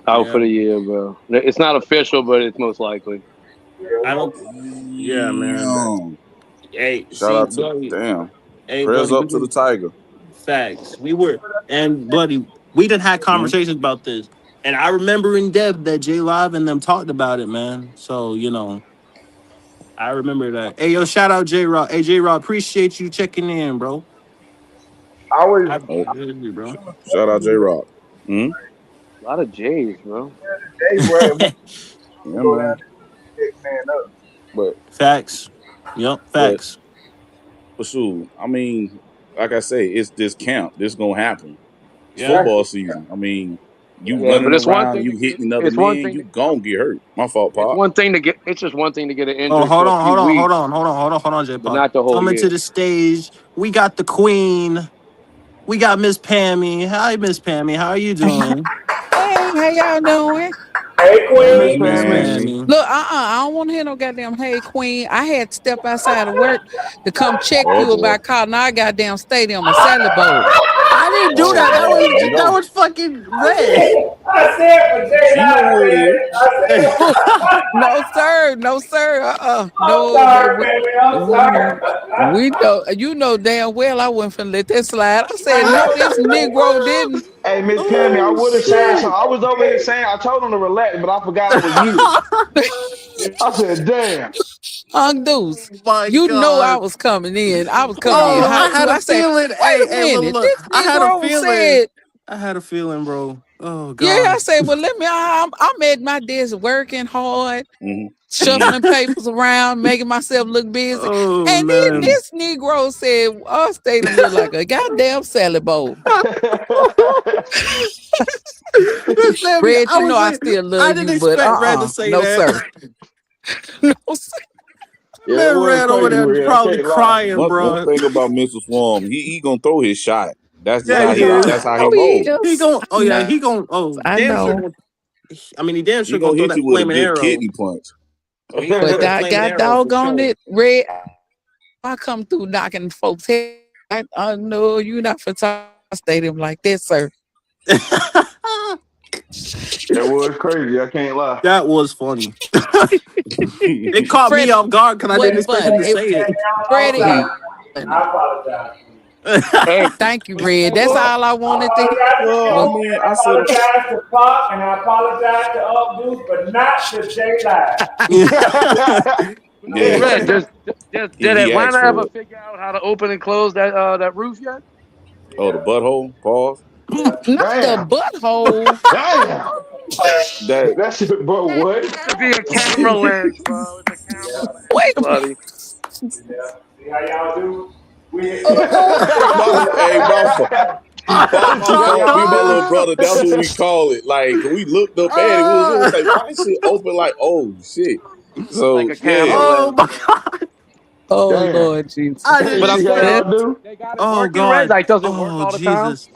Speaker 3: Out
Speaker 1: Yeah.
Speaker 3: for the year, bro. It's not official, but it's most likely.
Speaker 1: I don't. Yeah, man.
Speaker 6: Damn.
Speaker 1: Hey,
Speaker 6: Shout
Speaker 1: see,
Speaker 6: out to
Speaker 1: bloody.
Speaker 6: damn.
Speaker 1: Hey,
Speaker 6: Prayers
Speaker 1: bloody.
Speaker 6: up to the Tiger.
Speaker 1: Facts. We were, and bloody. We done had
Speaker 6: Hmm?
Speaker 1: conversations about this, and I remember in depth that J Live and them talked about it, man. So I remember that. Hey, yo, shout out J Rock. Hey, J Rock, appreciate you checking in, bro. I
Speaker 6: Oh,
Speaker 1: bro.
Speaker 6: shout out J Rock. Hmm?
Speaker 3: A lot of J's, bro.
Speaker 6: Yeah, man. But
Speaker 1: Facts. Yup,
Speaker 6: but
Speaker 1: facts.
Speaker 6: but shoot, I mean, like I say, it's this camp. This gonna happen. It's
Speaker 1: Yeah.
Speaker 6: football season. I mean, you
Speaker 3: Yeah, but
Speaker 6: running around, you hitting other men, you gon' get hurt. My fault,
Speaker 3: it's
Speaker 6: Pop.
Speaker 3: one thing to get it's just one thing to get an
Speaker 1: Oh,
Speaker 3: injury for a few weeks,
Speaker 1: J
Speaker 3: but
Speaker 1: Pop.
Speaker 3: not the whole
Speaker 1: Coming to
Speaker 3: year.
Speaker 1: the stage, we got the Queen. We got Miss Pammy. Hi, Miss Pammy. How are you doing?
Speaker 8: Hey, how y'all doing?
Speaker 4: Hey,
Speaker 5: Hey, Miss
Speaker 1: Hey,
Speaker 4: Queen.
Speaker 1: Miss
Speaker 5: Pammy.
Speaker 1: Pammy.
Speaker 8: Look, I don't want to hear no goddamn hey queen. I had to step outside of work to come check
Speaker 6: Oh
Speaker 8: you
Speaker 6: boy.
Speaker 8: about calling our goddamn stadium a salad bowl.
Speaker 1: I didn't do
Speaker 6: Oh
Speaker 1: that. That
Speaker 6: Lord.
Speaker 1: was
Speaker 6: You
Speaker 1: that
Speaker 6: know.
Speaker 1: was fucking red.
Speaker 4: I said for J
Speaker 6: She know
Speaker 4: Live,
Speaker 6: who it is.
Speaker 4: man. I said,
Speaker 8: No, sir. No, sir.
Speaker 4: I'm
Speaker 8: No,
Speaker 4: sorry, baby. I'm sorry.
Speaker 8: we know you know damn well I wasn't finna let that slide. I said, no, this Negro didn't.
Speaker 7: Hey, Miss Pammy, I
Speaker 1: Oh
Speaker 7: would have said so.
Speaker 1: shit.
Speaker 7: I was over here saying I told him to relax, but I forgot I was muted. I said, damn.
Speaker 8: Deuce.
Speaker 1: My
Speaker 8: You know I
Speaker 1: God.
Speaker 8: was coming in. I was coming in
Speaker 1: Oh, I
Speaker 8: hot too.
Speaker 1: had a
Speaker 8: I said,
Speaker 1: feeling.
Speaker 8: wait
Speaker 1: Hey,
Speaker 8: a
Speaker 1: hey, look,
Speaker 8: minute.
Speaker 1: look.
Speaker 8: This
Speaker 1: I had a
Speaker 8: Negro
Speaker 1: feeling.
Speaker 8: said,
Speaker 1: I had a feeling, bro. Oh
Speaker 8: yeah, I
Speaker 1: God.
Speaker 8: said, well, let me. I'm at my desk working hard,
Speaker 6: Hmm. Hmm.
Speaker 8: shuffling papers around, making myself look busy.
Speaker 1: Oh
Speaker 8: And then
Speaker 1: man.
Speaker 8: this Negro said, our stadium look like a goddamn salad bowl.
Speaker 1: Miss Mammy,
Speaker 8: Red,
Speaker 1: I
Speaker 8: you know
Speaker 1: was
Speaker 8: I
Speaker 1: wait.
Speaker 8: still
Speaker 1: I
Speaker 8: love
Speaker 1: didn't
Speaker 8: you, but
Speaker 1: expect Red to say
Speaker 8: no,
Speaker 1: that.
Speaker 8: sir. No, sir.
Speaker 7: Yeah, it
Speaker 1: Man,
Speaker 7: was
Speaker 1: Red over
Speaker 7: crazy,
Speaker 1: there
Speaker 7: Red. I
Speaker 1: probably
Speaker 7: can't lie.
Speaker 1: crying,
Speaker 6: One
Speaker 1: bro.
Speaker 6: thing about Mr. Swarm, he gonna throw his shot. That's just
Speaker 1: Yeah,
Speaker 6: how
Speaker 1: he
Speaker 6: he.
Speaker 1: is.
Speaker 6: That's how he
Speaker 8: Oh,
Speaker 6: roll.
Speaker 1: He
Speaker 8: yes.
Speaker 1: gon'
Speaker 8: I
Speaker 1: Oh yeah,
Speaker 8: know.
Speaker 1: he gon' Oh,
Speaker 8: I
Speaker 1: damn sure.
Speaker 8: know.
Speaker 1: I mean, he damn
Speaker 6: He
Speaker 1: sure gonna
Speaker 6: gonna
Speaker 1: throw
Speaker 6: hit
Speaker 1: that
Speaker 6: you with a
Speaker 1: flaming
Speaker 6: good
Speaker 1: arrow.
Speaker 6: kidney punch.
Speaker 1: Oh, he gonna throw
Speaker 8: But
Speaker 1: that
Speaker 8: I
Speaker 1: flaming
Speaker 8: got
Speaker 1: arrow for
Speaker 8: doggone
Speaker 1: sure.
Speaker 8: it, Red. I come through knocking folks' head. I know you're not for talk stadium like that, sir.
Speaker 7: It was crazy. I can't lie.
Speaker 1: That was funny. It caught me
Speaker 8: Freddie
Speaker 1: off guard because I didn't
Speaker 8: wasn't
Speaker 1: expect him
Speaker 8: funny.
Speaker 1: to say it.
Speaker 4: I'm
Speaker 8: Freddie
Speaker 4: sorry.
Speaker 8: funny.
Speaker 4: I apologize.
Speaker 3: Hey,
Speaker 8: Thank you,
Speaker 3: but
Speaker 8: Red.
Speaker 3: you know
Speaker 8: That's
Speaker 3: what?
Speaker 8: all I
Speaker 4: I
Speaker 8: wanted to hear.
Speaker 4: apologize to
Speaker 6: Well, I
Speaker 8: Was
Speaker 4: you,
Speaker 6: mean,
Speaker 4: and I
Speaker 6: I said,
Speaker 4: apologize to Pop, and I apologize to Deuce, but not to J Live.
Speaker 3: You know,
Speaker 6: yeah,
Speaker 3: Red. Did
Speaker 6: he asked
Speaker 3: Atlanta
Speaker 6: for
Speaker 3: ever
Speaker 6: it.
Speaker 3: figure out how to open and close that roof yet?
Speaker 6: Oh, the
Speaker 4: Yeah,
Speaker 6: butthole pause.
Speaker 4: yeah.
Speaker 8: not the
Speaker 7: Damn.
Speaker 8: butthole.
Speaker 7: Damn.
Speaker 6: That
Speaker 7: That's it, bro. What?
Speaker 3: Used to be a camera lens, bro. It's a camera
Speaker 4: Yeah,
Speaker 3: lens,
Speaker 8: Wait a minute.
Speaker 3: buddy.
Speaker 4: yeah. See how y'all do?
Speaker 6: hey, my fault. Me and my little
Speaker 1: Ah,
Speaker 6: brother. That's what we call it. Like we looked up at it. We was
Speaker 1: ah,
Speaker 6: looking like, why this shit open? Like, oh shit.
Speaker 3: It's like
Speaker 6: So
Speaker 3: a camera
Speaker 6: yeah,
Speaker 1: oh
Speaker 3: lens,
Speaker 1: my
Speaker 3: bro.
Speaker 1: God.
Speaker 8: Oh
Speaker 7: Damn.
Speaker 8: Lord Jesus.
Speaker 1: I
Speaker 7: Hey,
Speaker 1: didn't
Speaker 3: But I'm
Speaker 7: see how
Speaker 3: saying
Speaker 7: y'all
Speaker 1: expect.
Speaker 7: do?
Speaker 3: they got it
Speaker 1: Oh
Speaker 3: working, Red.
Speaker 1: God.
Speaker 3: Like, does it work
Speaker 1: Oh
Speaker 3: all the time?
Speaker 1: Jesus.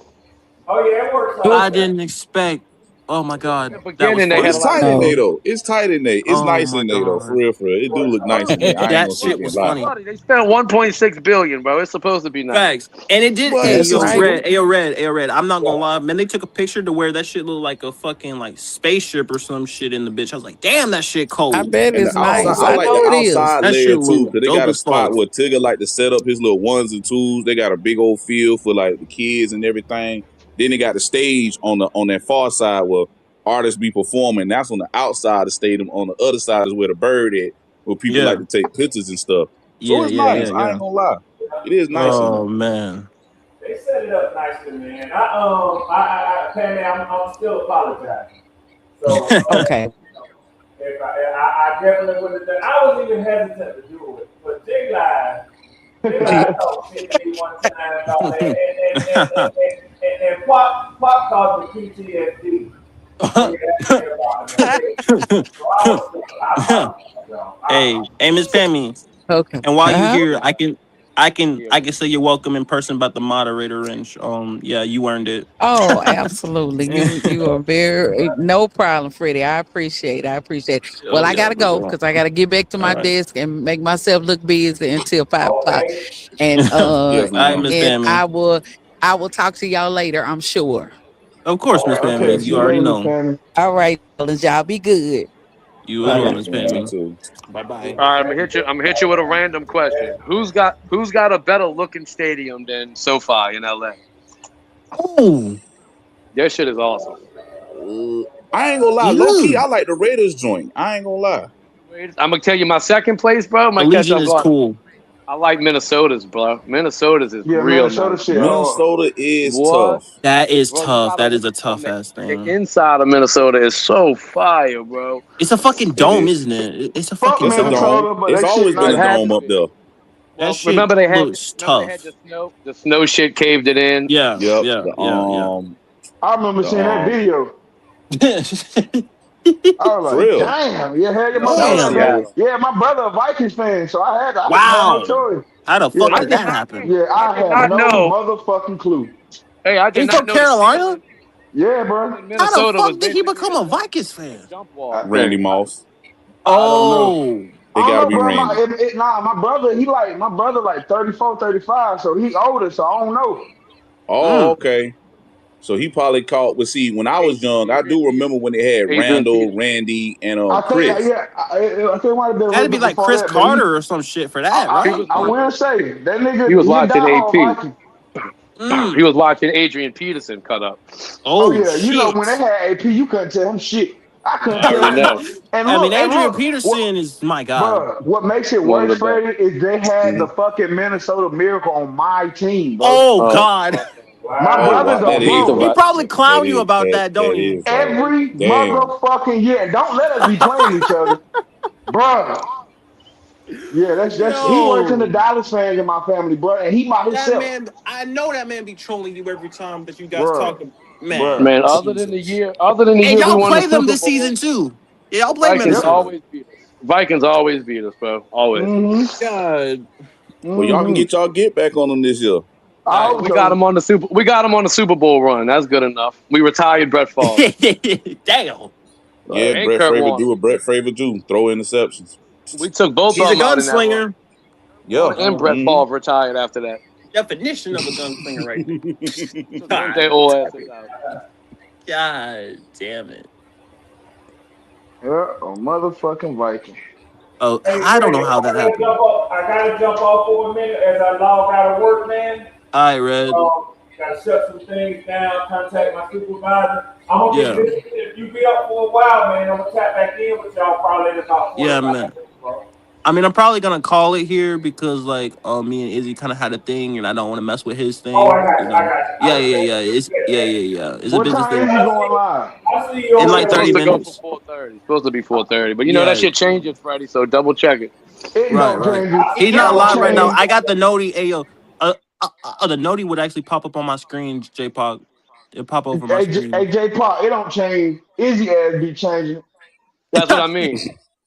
Speaker 4: Oh yeah, it works all
Speaker 8: Oh,
Speaker 1: I
Speaker 4: the time.
Speaker 1: didn't expect. Oh my
Speaker 3: In the
Speaker 1: God. That was
Speaker 3: beginning, they had a
Speaker 6: it's
Speaker 1: funny.
Speaker 3: lot of
Speaker 6: tight in there
Speaker 8: no.
Speaker 3: issues.
Speaker 6: though. It's tight in there. It's
Speaker 1: Oh
Speaker 6: nice
Speaker 1: my
Speaker 6: in there though. For
Speaker 1: God.
Speaker 6: real, for real.
Speaker 4: It
Speaker 6: It do
Speaker 4: works
Speaker 6: look
Speaker 4: all
Speaker 6: nice in
Speaker 4: the
Speaker 6: there.
Speaker 4: time.
Speaker 6: I ain't
Speaker 1: That
Speaker 6: gonna sit
Speaker 1: shit
Speaker 6: there and
Speaker 1: was
Speaker 6: lie.
Speaker 1: funny.
Speaker 3: Buddy, they spent 1.6 billion, bro. It's supposed to be nice.
Speaker 1: Facts. And it did.
Speaker 6: But
Speaker 1: Hey,
Speaker 6: it's
Speaker 8: That's
Speaker 6: a
Speaker 1: yo,
Speaker 8: right.
Speaker 1: red. Hey, yo, red. Hey, yo, red. I'm not gonna lie, man. They took a picture to where that shit looked like a fucking like spaceship or some shit in the bitch. I was like, damn, that shit
Speaker 8: I
Speaker 1: cold.
Speaker 8: bet
Speaker 6: And
Speaker 8: it's
Speaker 6: the outside,
Speaker 8: nice.
Speaker 6: I
Speaker 8: I
Speaker 1: Oh,
Speaker 6: like the
Speaker 8: know it is.
Speaker 6: outside
Speaker 1: that
Speaker 6: layer
Speaker 1: shit
Speaker 6: too,
Speaker 1: look
Speaker 6: because they
Speaker 1: dope
Speaker 6: got a
Speaker 1: as fuck.
Speaker 6: spot where Tigger like to set up his little ones and twos. They got a big old field for like the kids and everything. Then they got the stage on that far side where artists be performing. That's on the outside of the stadium. On the other side is where the bird at, where people like
Speaker 1: Yeah,
Speaker 6: to take pictures and stuff. So
Speaker 1: yeah,
Speaker 6: it's
Speaker 1: yeah, yeah,
Speaker 6: nice. I ain't
Speaker 1: yeah.
Speaker 6: gonna lie, it is nice in there.
Speaker 1: Oh man.
Speaker 4: They set it up nicely, man. Penny, I'm still apologizing. So
Speaker 8: Okay.
Speaker 4: if I definitely would have done. I was even hesitant to do it, but J Live talked shit to me one time about that, and Pop called me PTSD when you asked me about it, okay? So I apologize, y'all.
Speaker 1: Hey, hey, Miss Pammy.
Speaker 8: Okay.
Speaker 1: And while you
Speaker 8: Uh-huh.
Speaker 1: here,
Speaker 3: Yeah.
Speaker 1: I can say you're welcome in person about the moderator range. Yeah, you earned it.
Speaker 8: Oh, absolutely. You are very no problem, Freddie. I appreciate. I appreciate.
Speaker 1: Oh
Speaker 8: Well, I
Speaker 1: yeah,
Speaker 8: gotta
Speaker 1: for
Speaker 8: go
Speaker 1: sure.
Speaker 8: because I gotta get back to
Speaker 1: All
Speaker 8: my
Speaker 1: right.
Speaker 8: desk and make myself look busy until 5 o'clock.
Speaker 4: Okay.
Speaker 8: And
Speaker 1: All
Speaker 6: Yes,
Speaker 1: right,
Speaker 6: ma'am.
Speaker 1: Miss
Speaker 8: I
Speaker 1: Pammy.
Speaker 8: will talk to y'all later, I'm sure.
Speaker 1: Of course, Miss
Speaker 7: Okay,
Speaker 1: Pammy.
Speaker 7: see
Speaker 1: You
Speaker 7: you
Speaker 1: already
Speaker 7: later, Miss
Speaker 1: know.
Speaker 7: Pammy.
Speaker 8: All right, fellas, y'all be good.
Speaker 1: You as
Speaker 8: Bye
Speaker 1: well,
Speaker 8: bye.
Speaker 6: Yes,
Speaker 1: Miss
Speaker 6: ma'am. You
Speaker 1: Pammy.
Speaker 6: too.
Speaker 1: Bye bye.
Speaker 3: All right, I'm gonna hit you with a random question. Who's got a better looking stadium than SoFi in LA?
Speaker 1: Oh,
Speaker 3: Their shit is awesome.
Speaker 6: I ain't gonna lie, low key,
Speaker 1: you.
Speaker 6: I like the Raiders joint. I ain't gonna lie.
Speaker 3: I'm gonna tell you my second place, bro. Might catch
Speaker 1: Allegiant
Speaker 3: off
Speaker 1: is
Speaker 3: guard.
Speaker 1: cool.
Speaker 3: I like Minnesota's, bro. Minnesota's is
Speaker 7: Yeah,
Speaker 3: real
Speaker 7: Minnesota
Speaker 3: nice,
Speaker 7: shit
Speaker 3: bro.
Speaker 7: hard.
Speaker 6: Minnesota is
Speaker 3: What?
Speaker 6: tough.
Speaker 1: That is
Speaker 3: Bro, you
Speaker 1: tough.
Speaker 3: gotta
Speaker 1: That is
Speaker 3: look
Speaker 1: a
Speaker 3: from
Speaker 1: tough
Speaker 3: the,
Speaker 1: ass
Speaker 3: the
Speaker 1: thing.
Speaker 3: inside of Minnesota is so fire, bro.
Speaker 1: It's a fucking
Speaker 6: It
Speaker 1: dome,
Speaker 6: is.
Speaker 1: isn't it? It's a
Speaker 7: Fuck
Speaker 1: fucking
Speaker 6: It's a
Speaker 1: dome.
Speaker 6: dome.
Speaker 7: Minnesota, but
Speaker 6: It's
Speaker 7: they shit
Speaker 6: always been
Speaker 3: It
Speaker 6: a
Speaker 7: nice
Speaker 3: had
Speaker 7: though.
Speaker 6: dome
Speaker 3: to
Speaker 6: up
Speaker 3: be.
Speaker 6: there.
Speaker 1: That
Speaker 3: Well,
Speaker 1: shit looks
Speaker 3: remember they had
Speaker 1: tough.
Speaker 3: the snow shit caved it in.
Speaker 1: Yeah,
Speaker 6: Yep.
Speaker 1: yeah,
Speaker 6: The
Speaker 1: yeah, yeah.
Speaker 7: I remember
Speaker 6: the
Speaker 7: seeing that video. I was
Speaker 6: for
Speaker 7: like,
Speaker 6: real.
Speaker 7: damn, yeah, hell yeah,
Speaker 3: Yo,
Speaker 7: my
Speaker 3: that was
Speaker 7: brother,
Speaker 1: Damn.
Speaker 7: man.
Speaker 3: Seattle.
Speaker 7: Yeah, my brother a Vikings fan, so I didn't have no
Speaker 1: Wow.
Speaker 7: choice.
Speaker 1: How the
Speaker 7: Yeah,
Speaker 1: fuck
Speaker 3: I
Speaker 1: did
Speaker 3: did
Speaker 1: that
Speaker 3: not.
Speaker 1: happen?
Speaker 7: yeah,
Speaker 3: I
Speaker 7: I
Speaker 3: did
Speaker 7: had
Speaker 3: not
Speaker 7: no
Speaker 3: know.
Speaker 7: motherfucking clue.
Speaker 3: Hey, I did
Speaker 1: He's
Speaker 3: not
Speaker 1: from
Speaker 3: know the
Speaker 1: Carolina.
Speaker 3: ceiling
Speaker 7: Yeah, bro.
Speaker 3: in
Speaker 1: How the
Speaker 3: Minnesota was
Speaker 1: fuck did he
Speaker 3: basically
Speaker 1: become a Vikings
Speaker 3: a
Speaker 1: fan?
Speaker 3: jump
Speaker 7: I
Speaker 3: wall.
Speaker 6: Randy
Speaker 7: think
Speaker 6: Moss.
Speaker 7: I don't know.
Speaker 1: Oh,
Speaker 6: They
Speaker 7: I don't
Speaker 6: got to
Speaker 7: know,
Speaker 6: be
Speaker 7: bro.
Speaker 6: Randy.
Speaker 7: My brother, my brother like 34, 35, so he older, so I don't know.
Speaker 6: Oh,
Speaker 1: mm.
Speaker 6: okay. So he probably caught. But see, when I was young, I do remember when they had
Speaker 3: Adrian
Speaker 6: Randall,
Speaker 3: Peterson.
Speaker 6: Randy, and
Speaker 7: I think,
Speaker 6: Chris.
Speaker 7: yeah, I think it might have been a little
Speaker 1: That'd be
Speaker 7: bit
Speaker 1: like
Speaker 7: before
Speaker 1: Chris
Speaker 7: that, but
Speaker 1: Carter or some shit for that,
Speaker 3: He
Speaker 1: right?
Speaker 3: was
Speaker 7: I
Speaker 3: watching.
Speaker 7: will say that
Speaker 3: He
Speaker 7: nigga,
Speaker 3: was
Speaker 7: he a
Speaker 3: watching
Speaker 7: diehard
Speaker 3: AP.
Speaker 7: Viking.
Speaker 1: Mm.
Speaker 3: He was watching Adrian Peterson cut up.
Speaker 7: Oh
Speaker 1: Oh
Speaker 7: yeah, you know when they
Speaker 1: shit.
Speaker 7: had AP, you couldn't tell him shit. I couldn't
Speaker 3: I already
Speaker 7: tell him.
Speaker 3: know.
Speaker 7: And
Speaker 1: I mean, Adrian
Speaker 7: look,
Speaker 1: Peterson is my guy.
Speaker 7: bro, what makes it
Speaker 3: One of
Speaker 7: worse,
Speaker 3: the best.
Speaker 7: Freddie, is they had the
Speaker 6: Mhm.
Speaker 7: fucking Minnesota Miracle on my team, bro.
Speaker 1: Oh
Speaker 3: Oh,
Speaker 1: God.
Speaker 7: My
Speaker 6: Oh
Speaker 4: Wow.
Speaker 7: brother's
Speaker 6: wow,
Speaker 7: a
Speaker 6: that
Speaker 3: he's
Speaker 6: is
Speaker 3: a
Speaker 7: bro.
Speaker 1: He
Speaker 6: right.
Speaker 1: probably
Speaker 6: That
Speaker 1: clown you
Speaker 6: is
Speaker 1: about that, don't
Speaker 6: that
Speaker 1: he?
Speaker 6: is right.
Speaker 7: Every
Speaker 6: Damn.
Speaker 7: motherfucking year. And don't let us be playing each other, bro. Yeah, that's he works in the
Speaker 1: Yo,
Speaker 7: Dallas fans in my family, bro, and he by
Speaker 1: that
Speaker 7: himself,
Speaker 1: man. I know that man be trolling you every time that you guys talk.
Speaker 7: bro,
Speaker 1: Man,
Speaker 7: bro.
Speaker 3: man.
Speaker 1: Jesus.
Speaker 3: Other than the
Speaker 1: And
Speaker 3: year we
Speaker 1: y'all
Speaker 3: won the
Speaker 1: play them
Speaker 3: Super
Speaker 1: this season
Speaker 3: Bowl,
Speaker 1: too. Yeah, y'all play
Speaker 3: Vikings
Speaker 7: Yep.
Speaker 1: Minnesota.
Speaker 3: always beat us. Vikings always beat us, bro. Always.
Speaker 7: Mm-hmm.
Speaker 1: God.
Speaker 6: Well, y'all can
Speaker 7: Mm-hmm.
Speaker 6: get y'all get back on them this year.
Speaker 7: I hope
Speaker 3: We got
Speaker 7: so.
Speaker 3: him on the Super. We got him on the Super Bowl run. That's good enough. We retired Brett Favre
Speaker 1: Damn.
Speaker 6: Yeah,
Speaker 7: Right.
Speaker 3: and
Speaker 6: Brett
Speaker 3: Kurt
Speaker 6: Favre
Speaker 3: Warner.
Speaker 6: do what Brett Favre do. Throw interceptions.
Speaker 3: We took both of
Speaker 1: He's a
Speaker 3: them out in that run.
Speaker 1: gunslinger.
Speaker 3: Kurt
Speaker 6: Yeah.
Speaker 3: Warner and Brett
Speaker 6: Mm-hmm.
Speaker 3: Favre retired after that.
Speaker 1: Definition of a gunslinger right there.
Speaker 3: Took them
Speaker 1: God.
Speaker 3: their old asses out.
Speaker 1: God damn it.
Speaker 7: Yeah, a motherfucking Viking.
Speaker 1: Oh,
Speaker 4: Hey,
Speaker 1: I don't know
Speaker 4: Freddie,
Speaker 1: how that happened.
Speaker 4: I gotta jump off for a minute as I log out of work, man.
Speaker 1: All right, Red.
Speaker 4: Gotta shut some things down, contact my supervisor. I'm gonna get
Speaker 1: Yeah.
Speaker 4: this. If you be up for a while, man, I'm gonna tap back in with y'all probably in about
Speaker 1: Yeah,
Speaker 4: 45
Speaker 1: man.
Speaker 4: minutes, bro.
Speaker 1: I mean, I'm probably gonna call it here because like me and Izzy kind of had a thing and I don't want to mess with his
Speaker 4: Oh, I
Speaker 1: thing,
Speaker 4: got
Speaker 1: you
Speaker 4: you. I
Speaker 1: know.
Speaker 4: got you. I
Speaker 1: Yeah, yeah,
Speaker 4: respect
Speaker 1: yeah. It's
Speaker 4: that,
Speaker 1: yeah,
Speaker 4: man.
Speaker 1: yeah, yeah. It's a
Speaker 7: What
Speaker 1: business
Speaker 7: time
Speaker 1: thing
Speaker 7: is he
Speaker 4: I
Speaker 7: going
Speaker 4: see,
Speaker 7: live?
Speaker 4: I see you
Speaker 1: in
Speaker 4: over
Speaker 1: like
Speaker 3: It's
Speaker 4: there.
Speaker 1: 30
Speaker 3: supposed to go for
Speaker 1: minutes.
Speaker 3: 4:30. It's supposed to be 4:30. But you know that
Speaker 1: Yeah,
Speaker 3: shit changes, Freddie. So double check it.
Speaker 7: It
Speaker 1: right,
Speaker 7: don't
Speaker 1: right.
Speaker 7: change it.
Speaker 4: I see
Speaker 1: He's
Speaker 7: It
Speaker 1: not
Speaker 7: don't
Speaker 4: y'all
Speaker 1: live
Speaker 4: over
Speaker 1: right
Speaker 4: there.
Speaker 1: now.
Speaker 7: change.
Speaker 1: I got the noti. Ayo, the noti would actually pop up on my screen, J-Pop. It pop over my screen.
Speaker 7: AJ Park, it don't change. Izzy ass be changing.
Speaker 3: That's what I mean.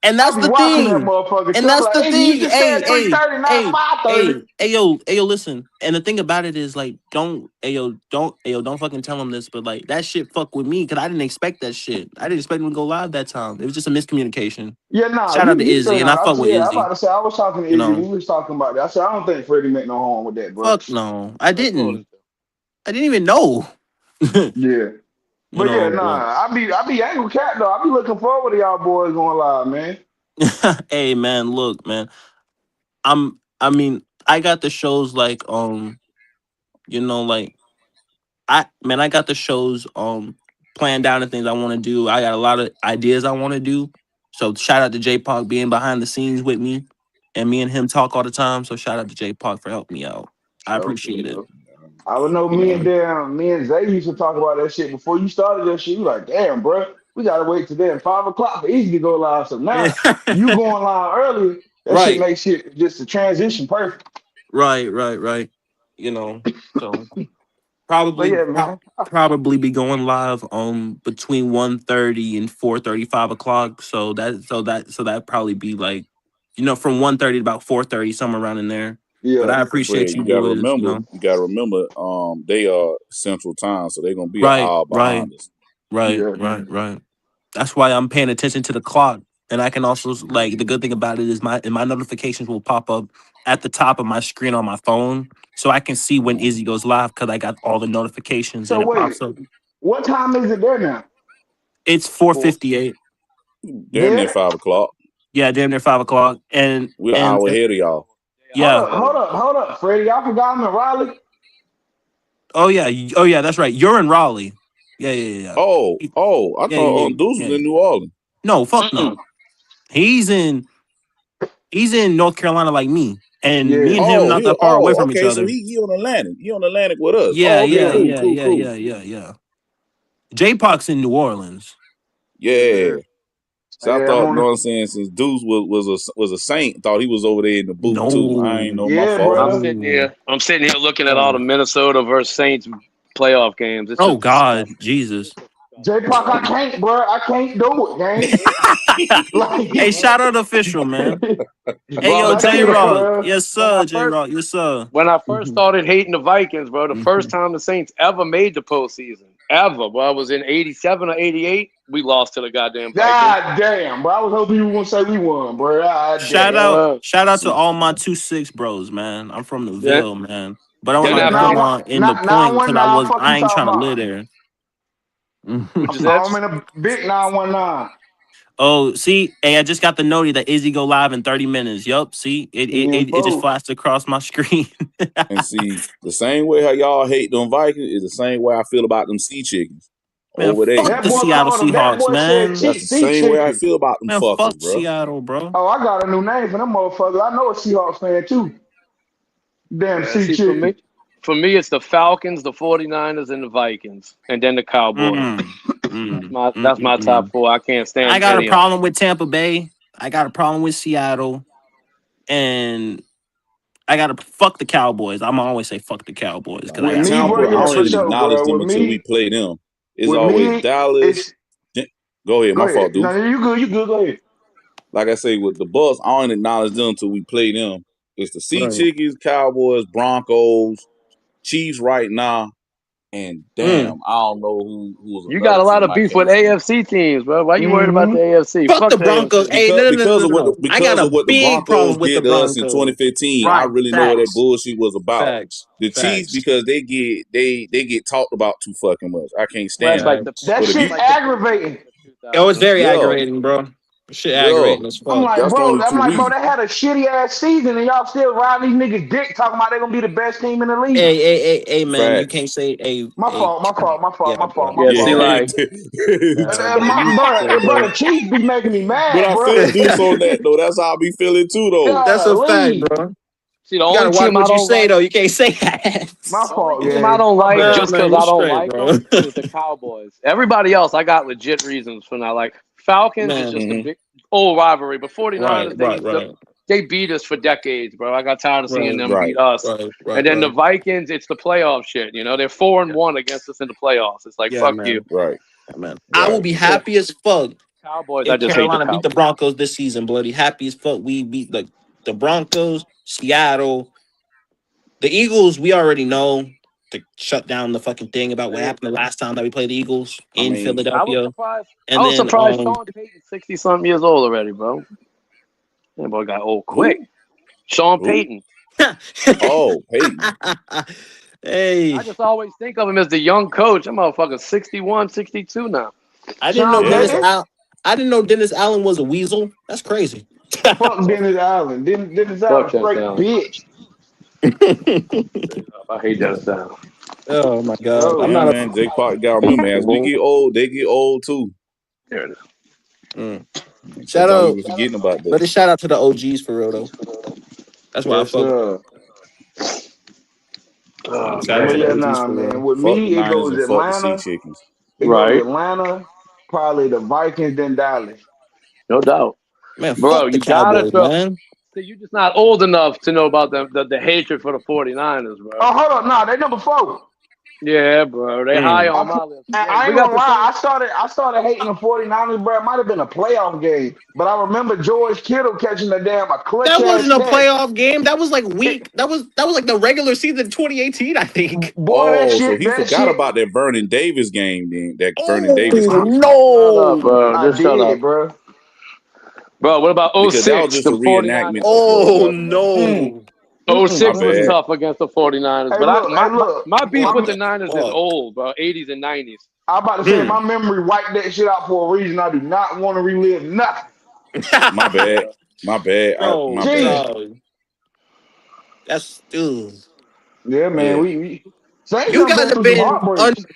Speaker 1: And
Speaker 7: I
Speaker 1: that's
Speaker 7: be
Speaker 1: the
Speaker 7: watching that
Speaker 1: thing.
Speaker 7: motherfucker.
Speaker 1: And
Speaker 7: Tell me
Speaker 1: that's
Speaker 7: like,
Speaker 1: the
Speaker 7: Izzy, you
Speaker 1: thing.
Speaker 7: just said
Speaker 1: Hey, hey,
Speaker 7: 3:30, not
Speaker 1: hey,
Speaker 7: 5:30.
Speaker 1: hey, yo, listen. And the thing about it is like, don't fucking tell him this, but like that shit fuck with me because I didn't expect that shit. I didn't expect him to go live that time. It was just a miscommunication.
Speaker 7: Yeah, nah,
Speaker 1: Shout out to
Speaker 7: you
Speaker 1: Izzy,
Speaker 7: straight
Speaker 1: and I
Speaker 7: out.
Speaker 1: fuck with
Speaker 7: I'm about
Speaker 1: Izzy.
Speaker 7: to say I was talking to
Speaker 1: You
Speaker 7: Izzy.
Speaker 1: know,
Speaker 7: We was talking about that. I said I don't think Freddie meant no harm with that, bro.
Speaker 1: fuck no, I
Speaker 3: I told
Speaker 1: didn't.
Speaker 3: him to.
Speaker 1: I didn't even know. you
Speaker 7: Yeah. But yeah,
Speaker 1: but
Speaker 7: nah, I be angry cat though. I be looking forward to y'all boys going live, man.
Speaker 1: hey man, look, man. I mean, I got the shows like like I got the shows planned down and things I want to do. I got a lot of ideas I want to do. So shout out to J Park being behind the scenes with me, and me and him talk all the time. So shout out to J Park for helping me out. I
Speaker 7: So for
Speaker 1: appreciate it.
Speaker 7: sure. I would know
Speaker 1: You know.
Speaker 7: me and Zay used to talk about that shit before you started that shit. You like, damn, bro, we gotta wait till then 5 o'clock for Easy to go live. So now you going live early, that shit
Speaker 1: right,
Speaker 7: makes shit just the transition perfect.
Speaker 1: right. You know. So
Speaker 7: But
Speaker 1: probably
Speaker 7: yeah, man.
Speaker 1: probably be going live between 1:30 and 4:30, 5 o'clock. So that probably be like, from 1:30 to about 4:30, somewhere around in there. But
Speaker 7: Yeah.
Speaker 1: I
Speaker 6: But
Speaker 1: appreciate
Speaker 6: Fred,
Speaker 1: you boys,
Speaker 6: you gotta remember, they are Central Time, so they're gonna be an
Speaker 1: Right,
Speaker 6: hour
Speaker 1: right,
Speaker 6: behind us.
Speaker 1: right,
Speaker 7: Yeah.
Speaker 1: right. That's why I'm paying attention to the clock. And I can also like the good thing about it is my notifications will pop up at the top of my screen on my phone. So I can see when Izzy goes live because I got all the notifications
Speaker 7: So
Speaker 1: and it
Speaker 7: wait,
Speaker 1: pops up.
Speaker 7: what time is it there now?
Speaker 1: It's
Speaker 3: Four.
Speaker 1: 4:58.
Speaker 6: Damn near
Speaker 7: There?
Speaker 6: 5 o'clock.
Speaker 1: Yeah, damn near 5 o'clock. And
Speaker 6: We're an
Speaker 1: and
Speaker 6: hour
Speaker 1: and-
Speaker 6: ahead of y'all.
Speaker 7: Hold
Speaker 1: yeah.
Speaker 7: up, hold up, hold up, Freddie. Y'all forgot I'm in Raleigh?
Speaker 1: Oh yeah, that's right. You're in Raleigh. Yeah.
Speaker 6: I thought Deuce was
Speaker 1: Yeah.
Speaker 6: in New Orleans.
Speaker 1: No, fuck
Speaker 3: Mm-mm.
Speaker 1: no. He's in he's in North Carolina like me. And me
Speaker 7: Yeah.
Speaker 1: and him not that far away from each
Speaker 6: Okay. So
Speaker 1: other.
Speaker 6: he on Atlantic. He on Atlantic with us.
Speaker 1: Yeah,
Speaker 6: Oh, okay,
Speaker 1: yeah,
Speaker 7: Yeah.
Speaker 6: cool,
Speaker 1: yeah,
Speaker 6: cool,
Speaker 1: yeah,
Speaker 6: cool.
Speaker 1: yeah, yeah, yeah. J-Pac's in New Orleans.
Speaker 6: Yeah. So I
Speaker 7: Yeah, I'm
Speaker 6: thought, you know
Speaker 7: on
Speaker 6: what I'm saying, since Deuce was a saint, thought he was over there in the booth too. I ain't
Speaker 1: No.
Speaker 6: know my
Speaker 7: Yeah,
Speaker 6: fault.
Speaker 3: I'm
Speaker 7: bro.
Speaker 3: sitting
Speaker 1: No.
Speaker 3: here. I'm sitting here looking at all
Speaker 1: No.
Speaker 3: the Minnesota versus Saints playoff games. It's
Speaker 1: Oh
Speaker 3: just
Speaker 1: God,
Speaker 3: disgusting.
Speaker 1: Jesus.
Speaker 7: J Park, I can't, bro. I can't do it, gang.
Speaker 1: Hey,
Speaker 7: Like,
Speaker 1: shout out official, man. Hey,
Speaker 3: Bro, I'm
Speaker 1: yo,
Speaker 3: gonna tell
Speaker 1: J
Speaker 3: you the
Speaker 7: yeah,
Speaker 3: first
Speaker 1: Rock.
Speaker 7: bro.
Speaker 1: Yes, sir, J Rock. Yes, sir.
Speaker 3: when I first started hating the Vikings, bro, the first time the Saints ever made the postseason, ever, bro, I was in '87 or '88. We lost to the goddamn Vikings.
Speaker 7: God damn, bro. I was hoping you were gonna say we won, bro. God
Speaker 1: Shout
Speaker 7: damn.
Speaker 1: out,
Speaker 3: Uh,
Speaker 1: shout out to all my 2-6 bros, man. I'm from the
Speaker 3: then,
Speaker 1: Ville, man. But I'm
Speaker 3: then
Speaker 1: not
Speaker 7: Big
Speaker 3: after
Speaker 1: going
Speaker 3: the,
Speaker 1: on in the point because
Speaker 7: 919. Fuck
Speaker 1: I
Speaker 7: you
Speaker 1: ain't
Speaker 7: talking
Speaker 1: trying to
Speaker 7: about?
Speaker 1: live there.
Speaker 3: what you said?
Speaker 7: I'm in a big 919.
Speaker 1: Oh, see, hey, I just got the noti that Izzy go live in 30 minutes. Yup, see,
Speaker 7: Yeah,
Speaker 1: it just
Speaker 7: bro.
Speaker 1: flashed across my screen.
Speaker 6: And see, the same way how y'all hate them Vikings is the same way I feel about them sea chickens
Speaker 1: Man,
Speaker 6: over there.
Speaker 1: fuck
Speaker 7: That
Speaker 1: the
Speaker 7: boy
Speaker 1: Seattle
Speaker 7: called him. That
Speaker 1: Seahawks,
Speaker 7: boy said
Speaker 1: man.
Speaker 6: That's the
Speaker 7: sea
Speaker 6: same way I
Speaker 7: chicken.
Speaker 6: feel about them
Speaker 1: Man,
Speaker 6: fuckers,
Speaker 1: fuck
Speaker 6: bro.
Speaker 1: Seattle, bro.
Speaker 7: Oh, I got a new name for them motherfuckers. I know a Seahawks fan too. Damn
Speaker 3: Yeah,
Speaker 7: sea
Speaker 3: see,
Speaker 7: chicken.
Speaker 3: for me, it's the Falcons, the 49ers, and the Vikings, and then the Cowboys.
Speaker 1: Mm,
Speaker 3: That's my top
Speaker 1: mm.
Speaker 3: four. I can't
Speaker 1: I
Speaker 3: stand
Speaker 1: got a
Speaker 3: any of them.
Speaker 1: problem with Tampa Bay. I got a problem with Seattle. And I got to fuck the Cowboys. I'm always say fuck the Cowboys because
Speaker 6: Nah,
Speaker 1: I
Speaker 7: With
Speaker 1: got
Speaker 7: me,
Speaker 1: something
Speaker 7: bro,
Speaker 6: Tampa, I
Speaker 7: yeah,
Speaker 6: don't
Speaker 7: for
Speaker 6: even
Speaker 7: sure,
Speaker 6: acknowledge
Speaker 7: bro.
Speaker 6: them until we play them. It's
Speaker 7: With
Speaker 6: always
Speaker 7: me,
Speaker 6: Dallas.
Speaker 7: it's
Speaker 6: Go ahead,
Speaker 7: go
Speaker 6: my fault,
Speaker 7: ahead. No,
Speaker 6: Deuce.
Speaker 7: you good, you good. Go ahead.
Speaker 6: Like I say, with the Bucks, I don't acknowledge them until we play them. It's the Sea
Speaker 1: right.
Speaker 6: Chickens, Cowboys, Broncos, Chiefs right now, and
Speaker 1: Mm.
Speaker 6: damn, I don't know who's
Speaker 3: You got
Speaker 6: another
Speaker 3: a lot
Speaker 6: team
Speaker 3: of
Speaker 6: I
Speaker 3: beef with
Speaker 6: can't stand.
Speaker 3: AFC teams, bro. Why you worried about the
Speaker 7: Mm-hmm.
Speaker 3: AFC?
Speaker 1: Fuck
Speaker 3: Fuck
Speaker 1: the
Speaker 3: the
Speaker 1: Broncos.
Speaker 3: AFC.
Speaker 1: Hey, no, no, no, no, no, no. I got
Speaker 6: Because
Speaker 1: a
Speaker 6: of what the
Speaker 1: big
Speaker 6: Broncos
Speaker 1: problem with the
Speaker 6: did to us in
Speaker 1: Broncos.
Speaker 6: 2015, I
Speaker 1: Right.
Speaker 6: really know what that
Speaker 1: Facts.
Speaker 6: bullshit was about.
Speaker 1: Facts.
Speaker 6: The Chiefs
Speaker 1: Facts.
Speaker 6: because they get talked about too fucking much. I can't
Speaker 3: Well, that's
Speaker 6: stand them.
Speaker 3: like the
Speaker 1: Facts.
Speaker 7: That
Speaker 6: But if
Speaker 3: that's
Speaker 6: you,
Speaker 7: shit
Speaker 3: like the
Speaker 7: aggravating.
Speaker 3: Patriots in
Speaker 1: It was
Speaker 3: 2000.
Speaker 1: very
Speaker 6: yeah,
Speaker 1: aggravating, bro. Shit
Speaker 6: yeah,
Speaker 1: aggravating as
Speaker 7: I'm
Speaker 1: fuck.
Speaker 7: like,
Speaker 6: that's the
Speaker 7: bro,
Speaker 6: only
Speaker 7: I'm
Speaker 6: two
Speaker 7: like, bro,
Speaker 6: reasons.
Speaker 7: they had a shitty ass season and y'all still riding these niggas dick talking about they gonna be the best team in the league.
Speaker 1: Hey, man, you
Speaker 6: Facts.
Speaker 1: can't say
Speaker 7: My fault, my fault, my fault,
Speaker 1: yeah,
Speaker 7: my
Speaker 1: bro.
Speaker 7: fault, my
Speaker 3: Yeah, see,
Speaker 6: Yeah,
Speaker 7: fault.
Speaker 3: like,
Speaker 6: yeah. You,
Speaker 7: Bro, the Chiefs be making me
Speaker 6: but
Speaker 7: mad,
Speaker 6: I
Speaker 7: bro.
Speaker 6: feel Deuce on that though. That's how I be feeling too though.
Speaker 1: That's a fact,
Speaker 7: Golly.
Speaker 1: bro.
Speaker 3: see, the
Speaker 1: You gotta
Speaker 3: only
Speaker 1: watch
Speaker 3: team I
Speaker 1: what you
Speaker 3: don't
Speaker 1: say
Speaker 3: like,
Speaker 1: though. You can't say that.
Speaker 7: My
Speaker 3: the only
Speaker 7: fault,
Speaker 3: team I
Speaker 7: gang.
Speaker 3: don't
Speaker 7: My
Speaker 3: like
Speaker 7: bad.
Speaker 1: Nah,
Speaker 3: just
Speaker 1: man,
Speaker 3: because
Speaker 1: you
Speaker 3: I don't
Speaker 1: straight,
Speaker 3: like
Speaker 1: bro.
Speaker 3: them is the Cowboys. Everybody else, I got legit reasons for not like. Falcons is
Speaker 1: Man,
Speaker 3: just a
Speaker 6: Hmm.
Speaker 3: big old rivalry, but
Speaker 1: right,
Speaker 3: 49ers,
Speaker 1: right, right,
Speaker 3: they beat us for decades, bro. I got tired of seeing
Speaker 1: right,
Speaker 3: them
Speaker 6: Right.
Speaker 3: beat us. And then the
Speaker 1: right.
Speaker 3: Vikings, it's the playoff shit. You know, they're 4-1 against us in the playoffs. It's like
Speaker 1: Yeah,
Speaker 3: fuck you.
Speaker 1: man.
Speaker 6: Right.
Speaker 1: Yeah, man. I will
Speaker 6: Right.
Speaker 1: be
Speaker 3: Yeah,
Speaker 1: happy as fuck
Speaker 3: Cowboys. I
Speaker 1: if
Speaker 3: just hate the
Speaker 1: Carolina beat the
Speaker 3: Cowboys.
Speaker 1: Broncos this season, bloody. Happy as fuck. We beat the Broncos, Seattle, the Eagles. We already know to shut down the fucking thing about what
Speaker 3: See,
Speaker 1: happened the last time that we played the Eagles
Speaker 6: I
Speaker 1: in
Speaker 6: mean,
Speaker 3: I was
Speaker 1: Philadelphia.
Speaker 3: surprised. I
Speaker 1: And
Speaker 3: was
Speaker 1: then
Speaker 3: surprised Sean Payton 60 something years old already, bro. That boy got old quick.
Speaker 6: who?
Speaker 3: Sean
Speaker 6: Who?
Speaker 3: Payton.
Speaker 6: Oh, Peyton.
Speaker 3: I
Speaker 1: Hey,
Speaker 3: just always think of him as the young coach. I'm motherfucking 61, 62 now.
Speaker 1: I didn't know
Speaker 7: Sean
Speaker 6: Yeah.
Speaker 7: Payton?
Speaker 1: I didn't know Dennis Allen was a weasel. That's crazy.
Speaker 7: Fuck Dennis Allen. Dennis Allen,
Speaker 3: Fuck Dennis
Speaker 7: straight
Speaker 3: Allen.
Speaker 7: bitch.
Speaker 3: I hate Dennis Allen.
Speaker 1: Oh my god. I'm
Speaker 7: Oh,
Speaker 6: Yeah,
Speaker 1: not a
Speaker 6: man. Jake Park got to remember as we get old, they get old too.
Speaker 3: There it is.
Speaker 1: mm.
Speaker 6: And
Speaker 1: Shout
Speaker 6: sometimes we
Speaker 1: out
Speaker 6: be forgetting about that.
Speaker 1: but a shout out to the OGs for real though. That's why I
Speaker 7: yes,
Speaker 1: fuck with
Speaker 7: sir.
Speaker 3: Oh,
Speaker 1: shout out
Speaker 7: But
Speaker 1: to the
Speaker 7: yeah,
Speaker 3: man.
Speaker 1: OGs
Speaker 7: nah,
Speaker 1: for
Speaker 7: man.
Speaker 1: real.
Speaker 7: With
Speaker 6: Fuck the
Speaker 7: me, it
Speaker 6: Niners
Speaker 7: goes
Speaker 6: and fuck the Sea
Speaker 7: Atlanta.
Speaker 6: Chickens.
Speaker 7: It goes
Speaker 3: Right.
Speaker 7: Atlanta, probably the Vikings, then Dallas.
Speaker 3: No doubt.
Speaker 1: Man,
Speaker 3: Bro,
Speaker 1: fuck the
Speaker 3: you gotta
Speaker 1: Cowboys,
Speaker 3: throw.
Speaker 1: man.
Speaker 3: See, you're just not old enough to know about the hatred for the 49ers, bro.
Speaker 7: Oh, hold up, nah, they number 4.
Speaker 3: Yeah, bro. They high
Speaker 1: Mm.
Speaker 3: on my list. Yeah,
Speaker 7: I
Speaker 3: we
Speaker 7: ain't
Speaker 3: got
Speaker 7: gonna
Speaker 3: the
Speaker 7: lie.
Speaker 3: same.
Speaker 7: I started hating the 49ers, bro. It might have been a playoff game, but I remember George Kittle catching a clutch
Speaker 1: That
Speaker 7: ass
Speaker 1: wasn't a
Speaker 7: catch.
Speaker 1: playoff game. That was like
Speaker 7: It,
Speaker 1: week. That was like the regular season 2018, I think.
Speaker 7: boy,
Speaker 6: Oh, so he
Speaker 7: that
Speaker 6: forgot
Speaker 7: shit,
Speaker 6: about that Vernon Davis game then. That Vernon
Speaker 1: Oh
Speaker 6: Davis game.
Speaker 3: Shut up,
Speaker 1: no.
Speaker 3: bro.
Speaker 7: I
Speaker 3: Just shut
Speaker 7: did,
Speaker 3: up.
Speaker 7: bro.
Speaker 3: Bro, what about
Speaker 6: Because that was
Speaker 3: '06?
Speaker 6: just a
Speaker 3: The 49ers.
Speaker 6: reenactment
Speaker 1: Oh
Speaker 7: Mm,
Speaker 1: no.
Speaker 3: Oh
Speaker 6: My
Speaker 3: six was
Speaker 6: bad.
Speaker 3: tough against the 49ers.
Speaker 7: Hey,
Speaker 3: But
Speaker 7: look, hey, look.
Speaker 3: my beef with
Speaker 1: What
Speaker 3: the
Speaker 1: the
Speaker 3: Niners is
Speaker 1: fuck?
Speaker 3: old, bro. 80s and 90s.
Speaker 7: I'm about to say
Speaker 1: Hmm.
Speaker 7: my memory wiped that shit out for a reason. I do not want to relive nothing.
Speaker 6: My bad.
Speaker 3: Yeah.
Speaker 6: My bad. My
Speaker 1: Bro,
Speaker 6: bad.
Speaker 7: Jeez.
Speaker 1: dog. That's ugh.
Speaker 7: Yeah, man.
Speaker 6: Yeah.
Speaker 7: We Saints
Speaker 1: You
Speaker 7: done
Speaker 1: guys
Speaker 7: been
Speaker 1: have
Speaker 7: through some
Speaker 1: been
Speaker 7: heartbreaks.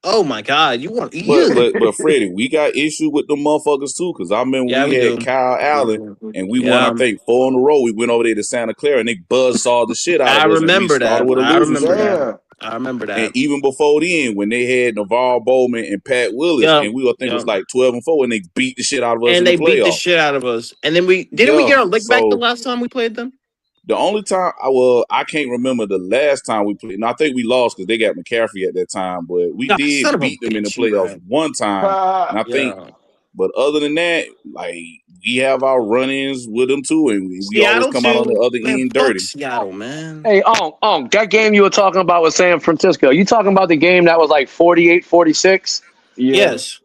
Speaker 1: oh my god. You want
Speaker 6: But
Speaker 1: you.
Speaker 6: but but Freddie, we got issue with the motherfuckers too. Cause I remember
Speaker 1: Yeah,
Speaker 6: we
Speaker 1: we
Speaker 6: had
Speaker 1: do.
Speaker 6: Kyle Allen and we won, I
Speaker 1: Yeah.
Speaker 6: think, 4 in a row. We went over there to Santa Clara and they buzzsawed the shit out
Speaker 1: I
Speaker 6: of us and we
Speaker 1: remember
Speaker 6: started
Speaker 1: that.
Speaker 6: with a
Speaker 1: I
Speaker 6: losing
Speaker 1: remember
Speaker 6: streak.
Speaker 1: that.
Speaker 7: Damn.
Speaker 1: I remember
Speaker 6: And
Speaker 1: that.
Speaker 6: even before then, when they had Navarre Bowman and Pat Willis,
Speaker 1: Yeah.
Speaker 6: and we I think it was
Speaker 1: Yeah.
Speaker 6: like 12-4, and they beat the shit out of us
Speaker 1: And
Speaker 6: in the
Speaker 1: they beat the
Speaker 6: playoffs.
Speaker 1: shit out of us. And then we didn't we
Speaker 6: Yeah.
Speaker 1: get our lick back the
Speaker 6: So
Speaker 1: last time we played them?
Speaker 6: The only time I can't remember the last time we played. No, I think we lost because they got McCaffrey at that time, but we
Speaker 1: Ah, son
Speaker 6: did
Speaker 1: of a
Speaker 6: beat them in the
Speaker 1: bitch, you
Speaker 6: playoffs
Speaker 1: right.
Speaker 6: one time, and I think.
Speaker 1: Yeah.
Speaker 6: But other than that, like we have our run-ins with them too, and we always
Speaker 1: Seattle
Speaker 6: come out on the
Speaker 1: too.
Speaker 6: other
Speaker 1: Man,
Speaker 6: end
Speaker 1: fuck
Speaker 6: dirty.
Speaker 1: Seattle, man.
Speaker 3: Hey, that game you were talking about with San Francisco. You talking about the game that was like 48-46?
Speaker 7: Yeah,
Speaker 1: Yes.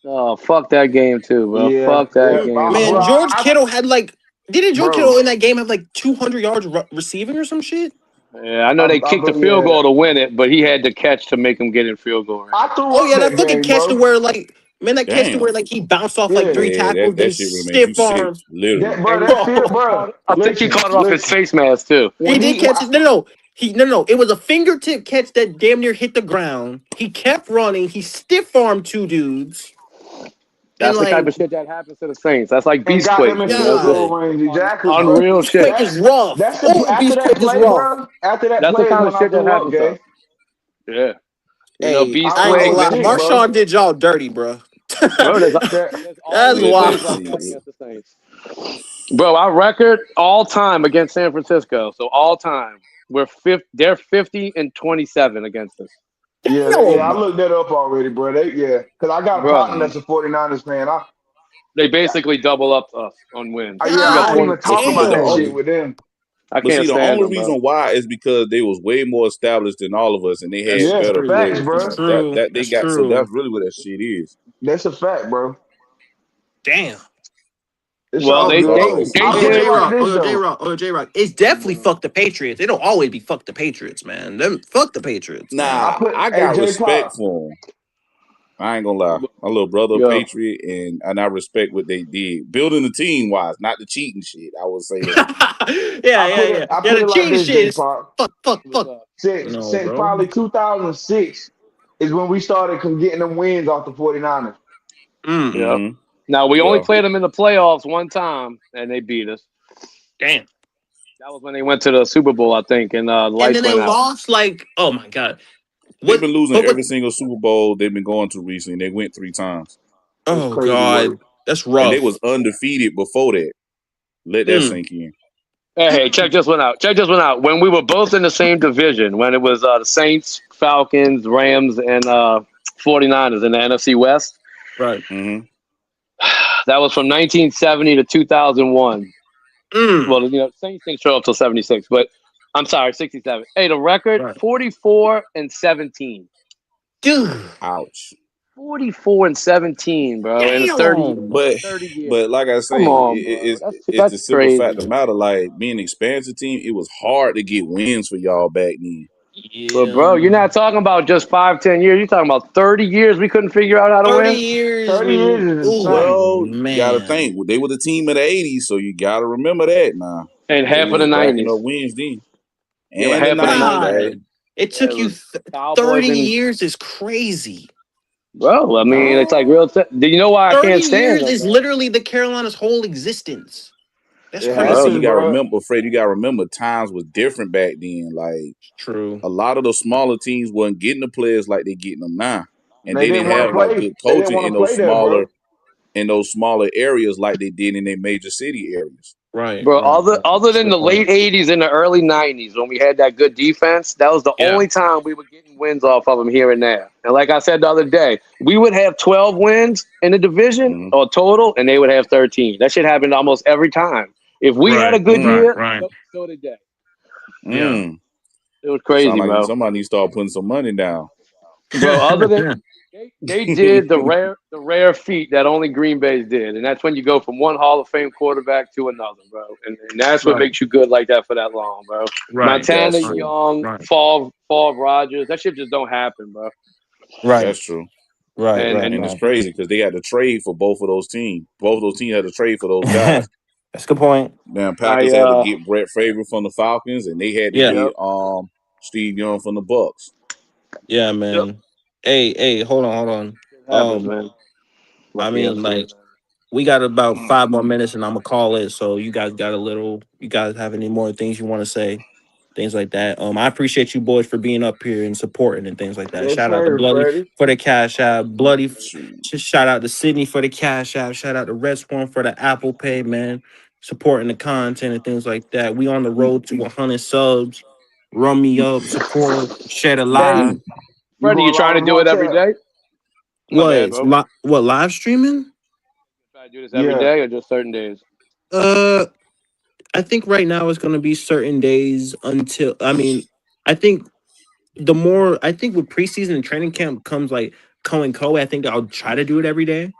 Speaker 3: Oh, fuck that game too, bro.
Speaker 7: yeah,
Speaker 3: Fuck that
Speaker 7: yeah,
Speaker 3: game,
Speaker 7: bro.
Speaker 1: Man,
Speaker 3: bro.
Speaker 1: George Kittle had like didn't George
Speaker 7: Bro,
Speaker 1: Kittle in that game have like 200 yards receiving or some shit?
Speaker 3: Yeah, I know they kicked the field
Speaker 7: yeah.
Speaker 3: goal to win it, but he had to catch to make him get in field goal range.
Speaker 7: I threw
Speaker 1: Oh
Speaker 7: up
Speaker 1: yeah,
Speaker 7: that
Speaker 1: that fucking
Speaker 7: game,
Speaker 1: catch to
Speaker 7: bro.
Speaker 1: where like man, that catch to
Speaker 6: Damn.
Speaker 1: where like he bounced off like
Speaker 7: Yeah,
Speaker 1: three
Speaker 6: Yeah,
Speaker 1: tackles, then
Speaker 6: that shit really made you
Speaker 1: stiff
Speaker 6: sick,
Speaker 1: arm.
Speaker 6: literally.
Speaker 7: that bro,
Speaker 3: And
Speaker 7: that field, bro.
Speaker 3: I think he
Speaker 7: Listen,
Speaker 3: caught it off his
Speaker 7: listen.
Speaker 3: face mask too.
Speaker 1: He
Speaker 7: When
Speaker 1: did
Speaker 7: he,
Speaker 1: catch it. No. No. It was a fingertip catch that damn near hit the ground. He kept running. He stiff armed two dudes. And
Speaker 3: That's the type
Speaker 1: like,
Speaker 3: of shit that happens to the Saints. That's like
Speaker 7: and got them
Speaker 3: Beastquake,
Speaker 7: in
Speaker 3: you know,
Speaker 7: field
Speaker 3: just
Speaker 7: goal
Speaker 1: God.
Speaker 7: range, exactly, bro.
Speaker 3: unreal
Speaker 1: Beastquake
Speaker 3: shit.
Speaker 1: is rough.
Speaker 7: That's the
Speaker 1: Oh,
Speaker 7: after that
Speaker 1: Beastquake is
Speaker 7: play,
Speaker 1: rough.
Speaker 7: bro. After that
Speaker 3: That's the
Speaker 7: play is
Speaker 3: kind
Speaker 7: when
Speaker 3: of
Speaker 7: I
Speaker 3: shit that
Speaker 7: threw up,
Speaker 3: happens
Speaker 7: gang.
Speaker 3: though. Yeah. You know,
Speaker 1: Hey, I
Speaker 7: I
Speaker 1: ain't gonna
Speaker 3: Beastquake,
Speaker 7: was
Speaker 1: lie.
Speaker 3: man.
Speaker 7: sick, bro.
Speaker 1: Marshawn did y'all dirty, bro.
Speaker 3: Bro,
Speaker 7: That
Speaker 3: there's
Speaker 1: That's
Speaker 3: always
Speaker 6: Let
Speaker 3: plays
Speaker 1: wild.
Speaker 3: like that
Speaker 6: see.
Speaker 3: against the Saints. Bro, our record all time against San Francisco. So all time, they're 50-27 against us.
Speaker 7: yeah, I
Speaker 1: Damn.
Speaker 7: looked that up already, bro. Because I got a partner
Speaker 3: Bro,
Speaker 7: that's a 49ers fan.
Speaker 3: they basically double up us on wins.
Speaker 7: Yeah,
Speaker 3: We
Speaker 7: I
Speaker 3: got
Speaker 7: don't
Speaker 1: God
Speaker 3: 20.
Speaker 7: even
Speaker 6: But
Speaker 7: talk
Speaker 6: see,
Speaker 7: about
Speaker 6: the
Speaker 7: that
Speaker 1: damn.
Speaker 7: shit
Speaker 6: only
Speaker 7: with them.
Speaker 3: I
Speaker 6: but see
Speaker 3: can't
Speaker 6: the
Speaker 3: stand
Speaker 6: only
Speaker 3: them, bro.
Speaker 6: reason why is because they was way more established than all of us, and they had
Speaker 1: That's
Speaker 7: Yeah,
Speaker 6: better
Speaker 1: true.
Speaker 7: facts,
Speaker 6: players than
Speaker 1: That's
Speaker 7: bro.
Speaker 6: us. That
Speaker 1: true.
Speaker 6: that they
Speaker 1: That's
Speaker 6: got. So
Speaker 1: true.
Speaker 6: that's really what that shit is.
Speaker 7: That's a fact, bro.
Speaker 1: Damn.
Speaker 7: It's
Speaker 3: Well,
Speaker 7: all
Speaker 1: Oh,
Speaker 3: they
Speaker 7: good.
Speaker 3: they
Speaker 6: So
Speaker 3: they
Speaker 1: oh,
Speaker 7: I put
Speaker 1: J
Speaker 7: it
Speaker 3: did.
Speaker 7: like
Speaker 1: Rock.
Speaker 7: this
Speaker 1: Oh, J
Speaker 7: though.
Speaker 1: Rock. Oh, J Rock. It's definitely fuck the Patriots. It'll always be fuck the Patriots, man. Them fuck the Patriots, man.
Speaker 6: nah, I
Speaker 7: Hey,
Speaker 6: got
Speaker 7: J
Speaker 6: respect
Speaker 7: Pop.
Speaker 6: for them. I ain't gonna lie. My little brother, a
Speaker 3: Yo,
Speaker 6: Patriot, and I respect what they did. Building the team wise, not the cheating shit. I would say that.
Speaker 1: Yeah, yeah, yeah.
Speaker 7: I
Speaker 1: Yeah,
Speaker 7: put
Speaker 1: the
Speaker 7: it like
Speaker 1: cheating
Speaker 7: this,
Speaker 1: shit
Speaker 7: J
Speaker 1: is
Speaker 7: Pop.
Speaker 1: fuck, fuck,
Speaker 3: what's
Speaker 1: fuck.
Speaker 3: up?
Speaker 1: No,
Speaker 7: Since
Speaker 1: bro.
Speaker 7: probably 2006 is when we started getting them wins off the 49ers.
Speaker 1: Mm.
Speaker 3: Yeah.
Speaker 6: Mm-hmm.
Speaker 3: Now we only
Speaker 6: Yeah.
Speaker 3: played them in the playoffs one time, and they beat us.
Speaker 1: Damn.
Speaker 3: That was when they went to the Super Bowl, I think, and the
Speaker 1: And
Speaker 3: lights
Speaker 1: then they
Speaker 3: went out.
Speaker 1: lost like, oh my god.
Speaker 6: They've
Speaker 1: What
Speaker 6: been losing
Speaker 1: but what
Speaker 6: every single Super Bowl they've been going to recently. They went 3 times.
Speaker 7: It's
Speaker 1: oh
Speaker 7: crazy
Speaker 1: god.
Speaker 7: work.
Speaker 1: That's
Speaker 6: And they was
Speaker 1: rough.
Speaker 6: undefeated before that. Let that
Speaker 1: Mm.
Speaker 6: sink in.
Speaker 3: Hey, check this one out. Check this one out. When we were both in the same division, when it was the Saints, Falcons, Rams, and 49ers in the NFC West,
Speaker 1: Right.
Speaker 6: Mm-hmm.
Speaker 3: that was from 1970 to 2001.
Speaker 1: Mm.
Speaker 3: Well, Saints didn't show up till 76, but I'm sorry, 67. Hey, the record
Speaker 1: Right.
Speaker 3: 44-17.
Speaker 1: Dude.
Speaker 6: Ouch.
Speaker 3: 44-17, bro, in 30
Speaker 1: Damn.
Speaker 6: But
Speaker 3: 30 years.
Speaker 6: but like I say,
Speaker 3: Come on, bro.
Speaker 6: it's
Speaker 3: That's
Speaker 6: the simple
Speaker 3: crazy.
Speaker 6: fact of the matter. Like being an expansion team, it was hard to get wins for y'all back then.
Speaker 3: But
Speaker 1: Yeah,
Speaker 3: bro, you're
Speaker 1: man.
Speaker 3: not talking about just 5-10 years. You're talking about 30 years we couldn't figure out how to
Speaker 1: 30
Speaker 3: win.
Speaker 1: years
Speaker 7: 30
Speaker 1: when
Speaker 7: years is
Speaker 1: oh
Speaker 7: insane.
Speaker 6: Well, you gotta
Speaker 1: man.
Speaker 6: think they were the team of the '80s, so you gotta remember that now.
Speaker 3: And
Speaker 6: They
Speaker 3: half of
Speaker 6: was
Speaker 3: the
Speaker 6: racking
Speaker 3: 90s.
Speaker 6: up wins then,
Speaker 3: Yeah, but
Speaker 6: and the
Speaker 3: half of the
Speaker 6: '90s.
Speaker 3: 90s.
Speaker 6: Hey,
Speaker 1: God. It
Speaker 3: Yeah,
Speaker 1: took
Speaker 3: it
Speaker 1: you
Speaker 3: was Cowboys
Speaker 1: 30
Speaker 3: and
Speaker 1: years is crazy.
Speaker 3: bro. I mean, it's like
Speaker 1: Bro.
Speaker 3: real. Do you know why I
Speaker 1: 30
Speaker 3: can't stand
Speaker 1: years
Speaker 3: them,
Speaker 1: is
Speaker 3: bro?
Speaker 1: literally the Carolinas' whole existence. That's
Speaker 7: It
Speaker 6: but
Speaker 7: has
Speaker 6: see,
Speaker 1: crazy.
Speaker 6: you
Speaker 7: been,
Speaker 6: gotta
Speaker 7: bro.
Speaker 6: remember, Fred. You gotta remember, times was different back then. Like
Speaker 1: True.
Speaker 6: a lot of the smaller teams wasn't getting the players like they getting them now, and
Speaker 7: They
Speaker 6: they
Speaker 7: didn't
Speaker 6: didn't
Speaker 7: want to
Speaker 6: have
Speaker 1: Right.
Speaker 6: like
Speaker 7: play.
Speaker 6: good
Speaker 7: They didn't
Speaker 6: coaching
Speaker 7: want to play there, bro.
Speaker 6: in those smaller areas like they did in their major city areas.
Speaker 1: Right.
Speaker 3: Bro,
Speaker 1: Right.
Speaker 3: other
Speaker 1: That's a
Speaker 3: than
Speaker 1: good
Speaker 3: the
Speaker 1: point.
Speaker 3: late 80s and the early 90s when we had that good defense, that was the
Speaker 1: Yeah.
Speaker 3: only time we were getting wins off of them here and there. And like I said the other day, we would have 12 wins in the division
Speaker 6: Mm-hmm.
Speaker 3: or total, and they would have 13. That shit happened almost every time. If we had a
Speaker 1: Right.
Speaker 3: good
Speaker 6: Mm,
Speaker 1: Right.
Speaker 3: year,
Speaker 1: Right.
Speaker 3: so did they.
Speaker 1: Yeah.
Speaker 6: mm.
Speaker 3: It was
Speaker 6: Sound
Speaker 3: crazy,
Speaker 6: like
Speaker 3: bro.
Speaker 6: somebody needs to start putting some money down.
Speaker 3: Bro, other than they did the rare feat that only Green Bay did, and that's when you go from one Hall of Fame quarterback to another, bro. And that's what
Speaker 1: Right.
Speaker 3: makes you good like that for that long, bro.
Speaker 1: Right.
Speaker 3: Montana,
Speaker 6: That's
Speaker 1: Right.
Speaker 6: true.
Speaker 3: Young,
Speaker 1: Right.
Speaker 3: Favre, Rogers, that shit just don't happen, bro.
Speaker 1: Right.
Speaker 6: That's true.
Speaker 1: Right.
Speaker 3: And
Speaker 1: Right.
Speaker 3: and
Speaker 6: And it's
Speaker 1: Right.
Speaker 6: crazy because they had to trade for both of those teams. Both of those teams had to trade for those guys.
Speaker 1: That's a good point.
Speaker 6: Man,
Speaker 3: I
Speaker 6: Packers had to get Brett Favre from the Falcons, and they had to
Speaker 1: Yeah.
Speaker 3: yep,
Speaker 6: get Steve Young from the Bucks.
Speaker 1: Yeah,
Speaker 3: yep,
Speaker 1: man. Hey, hold on.
Speaker 3: it happens, man.
Speaker 1: I
Speaker 3: Lucky
Speaker 1: mean,
Speaker 3: us, man.
Speaker 1: like, we got about 5 more minutes and I'm gonna call it. So you guys got you guys have any more things you want to say? Things like that. I appreciate you boys for being up here and supporting and things like that.
Speaker 7: Yes,
Speaker 1: Shout out to
Speaker 7: sir,
Speaker 1: Bloody
Speaker 7: Freddie.
Speaker 1: for the cash app.
Speaker 6: Shoot.
Speaker 1: Shout out to Sydney for the cash app. Shout out to Red Swarm for the Apple Pay, man. supporting the content and things like that. We on the road to 100 subs. Run me up, support, share the
Speaker 3: Hey,
Speaker 1: live.
Speaker 7: You
Speaker 3: Freddie, you
Speaker 7: going
Speaker 3: trying
Speaker 7: live
Speaker 3: to do
Speaker 7: tomorrow,
Speaker 3: it every
Speaker 7: Chad?
Speaker 3: day? My bad,
Speaker 1: What?
Speaker 3: bro.
Speaker 1: What live streaming?
Speaker 3: Try to do this every
Speaker 7: Yeah.
Speaker 3: day or just certain days?
Speaker 1: Uh, I think right now it's gonna be certain days until. I mean, I think the more I think with preseason and training camp comes like co and co. I think I'll try to do it every day.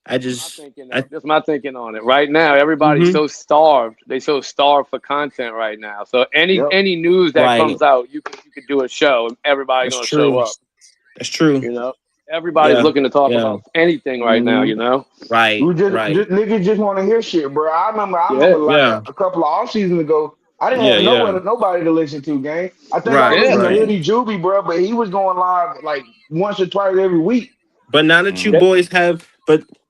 Speaker 1: I
Speaker 3: My
Speaker 1: just
Speaker 3: thinking,
Speaker 1: I.
Speaker 3: just my thinking on it. Right now, everybody's
Speaker 1: Mm-hmm.
Speaker 3: so starved. They so starved for content right now. So any
Speaker 7: Yep.
Speaker 3: any news that
Speaker 1: Right.
Speaker 3: comes out, you could do a show and everybody
Speaker 1: That's
Speaker 3: gonna show
Speaker 1: true.
Speaker 3: up.
Speaker 1: That's true.
Speaker 3: You know, everybody's
Speaker 1: Yeah.
Speaker 3: looking to talk
Speaker 1: Yeah.
Speaker 3: about anything right now.
Speaker 7: hmm
Speaker 3: You know.
Speaker 1: Right.
Speaker 7: We just
Speaker 1: Right.
Speaker 7: niggas just want to hear shit, bro. I remember
Speaker 3: Yeah.
Speaker 7: like
Speaker 1: Yeah.
Speaker 7: a couple of off seasons ago, I didn't
Speaker 1: Yeah.
Speaker 7: have
Speaker 1: Yeah.
Speaker 7: nobody to listen to, gang. I think I
Speaker 1: Right.
Speaker 3: Yeah.
Speaker 7: listened to
Speaker 1: Right.
Speaker 7: Hoodie Juby, bro, but he was going live like once or twice every week.
Speaker 1: But now that you
Speaker 6: Mhm.
Speaker 3: That-
Speaker 1: boys have,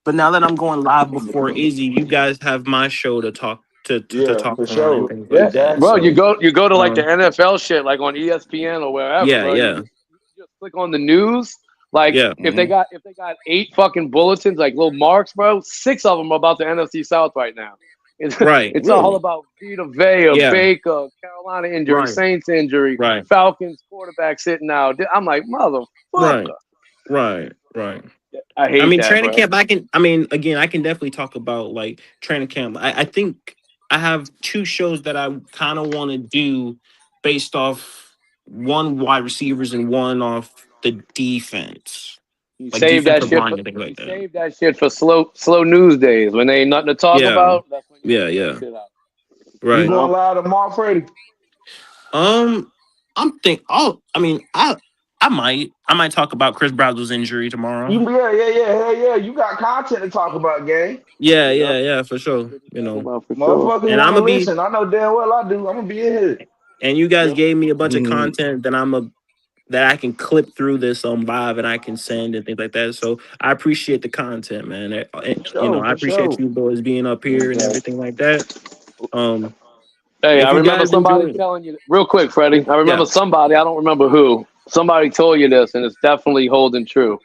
Speaker 1: but now that I'm going live before Izzy, you guys have my show to talk to
Speaker 7: Yeah,
Speaker 1: talk
Speaker 7: for
Speaker 1: on and
Speaker 7: sure.
Speaker 1: things
Speaker 3: yeah,
Speaker 1: like that.
Speaker 3: bro.
Speaker 7: Exactly.
Speaker 1: So,
Speaker 3: You go to like the
Speaker 1: um,
Speaker 3: NFL shit, like on ESPN or wherever,
Speaker 1: yeah.
Speaker 3: bro.
Speaker 1: Yeah.
Speaker 3: You just click on the news. Like
Speaker 1: Yeah.
Speaker 6: Mhm.
Speaker 3: if they got 8 fucking bulletins, like little marks, bro. 6 of them are about the NFC South right now. It's,
Speaker 1: Right.
Speaker 3: it's all
Speaker 6: Really?
Speaker 3: about Vita Vea,
Speaker 1: Yeah.
Speaker 3: Baker, Carolina injury,
Speaker 1: Right.
Speaker 3: Saints injury,
Speaker 1: Right.
Speaker 3: Falcons quarterback sitting out. I'm like,
Speaker 1: Right.
Speaker 3: motherfucker.
Speaker 1: Right. Right.
Speaker 3: I
Speaker 1: I
Speaker 3: hate
Speaker 1: mean,
Speaker 3: that,
Speaker 1: training
Speaker 3: bro.
Speaker 1: camp. I can. I mean, again, I can definitely talk about like training camp. I think I have two shows that I kind of want to do based off one wide receivers and one off the defense,
Speaker 3: You
Speaker 1: like
Speaker 3: save that
Speaker 1: defensive
Speaker 3: shit
Speaker 1: line
Speaker 3: for
Speaker 1: and things like that.
Speaker 3: slow news days when they ain't nothing to talk
Speaker 1: Yeah.
Speaker 3: about. That's when you
Speaker 1: Yeah.
Speaker 3: put that
Speaker 1: Yeah.
Speaker 3: shit out. You
Speaker 7: You
Speaker 1: Right.
Speaker 7: going
Speaker 3: know.
Speaker 7: live tomorrow, Freddie?
Speaker 1: Um, I'm think. Oh, I mean, I might talk about Chris Bradley's injury tomorrow.
Speaker 7: Yeah. Hell yeah. You got content to talk about, gang.
Speaker 1: Yeah.
Speaker 3: Yep.
Speaker 1: Yeah. Yeah. For sure.
Speaker 3: Shit to
Speaker 1: You
Speaker 3: talk
Speaker 1: know,
Speaker 3: about for sure.
Speaker 7: Motherfuckers
Speaker 1: and I'm
Speaker 7: want to
Speaker 1: gonna be.
Speaker 7: listen. I know damn well I do. I'm gonna be in here.
Speaker 1: And you guys
Speaker 3: Yep.
Speaker 1: gave me a bunch of
Speaker 6: Mhm.
Speaker 1: content that I can clip through this live and I can send and things like that. So I appreciate the content, man.
Speaker 7: For
Speaker 1: You know,
Speaker 7: sure,
Speaker 1: I
Speaker 7: for
Speaker 1: appreciate
Speaker 7: sure.
Speaker 1: you boys being up here and
Speaker 3: Yeah.
Speaker 1: everything like that. Um,
Speaker 3: Hey, I
Speaker 1: if you
Speaker 3: remember
Speaker 1: guys
Speaker 3: somebody
Speaker 1: enjoy,
Speaker 3: telling you real quick, Freddie. I
Speaker 1: yeah,
Speaker 3: remember somebody. I don't remember who. Somebody told you this, and it's definitely holding true.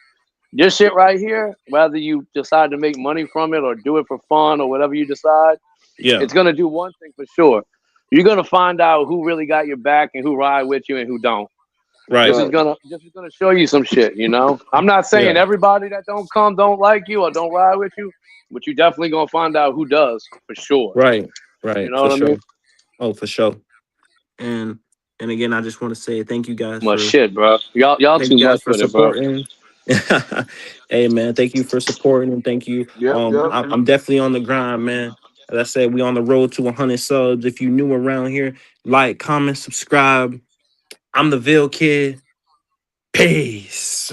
Speaker 3: This shit right here, whether you decide to make money from it or do it for fun or whatever you decide,
Speaker 1: yeah,
Speaker 3: it's gonna do one thing for sure. You're gonna find out who really got your back and who ride with you and who don't.
Speaker 1: right,
Speaker 7: Right.
Speaker 3: This is gonna show you some shit, you know. I'm not saying
Speaker 1: yeah,
Speaker 3: everybody that don't come don't like you or don't ride with you, but you definitely gonna find out who does for sure.
Speaker 1: right,
Speaker 3: You
Speaker 1: right,
Speaker 3: know
Speaker 1: for
Speaker 3: what I mean?
Speaker 1: sure. Oh, for sure. And and again, I just want to say thank you guys
Speaker 3: Well,
Speaker 1: for
Speaker 3: shit, bro. Y'all
Speaker 1: thank you
Speaker 3: too
Speaker 1: guys
Speaker 3: much
Speaker 1: for
Speaker 3: with it, bro.
Speaker 1: supporting. Hey, man, thank you for supporting and thank you.
Speaker 7: Yep.
Speaker 1: I'm definitely on the grind, man. As I said, we on the road to 100 subs. If you new around here, like, comment, subscribe. I'm the Ville Kid. Peace.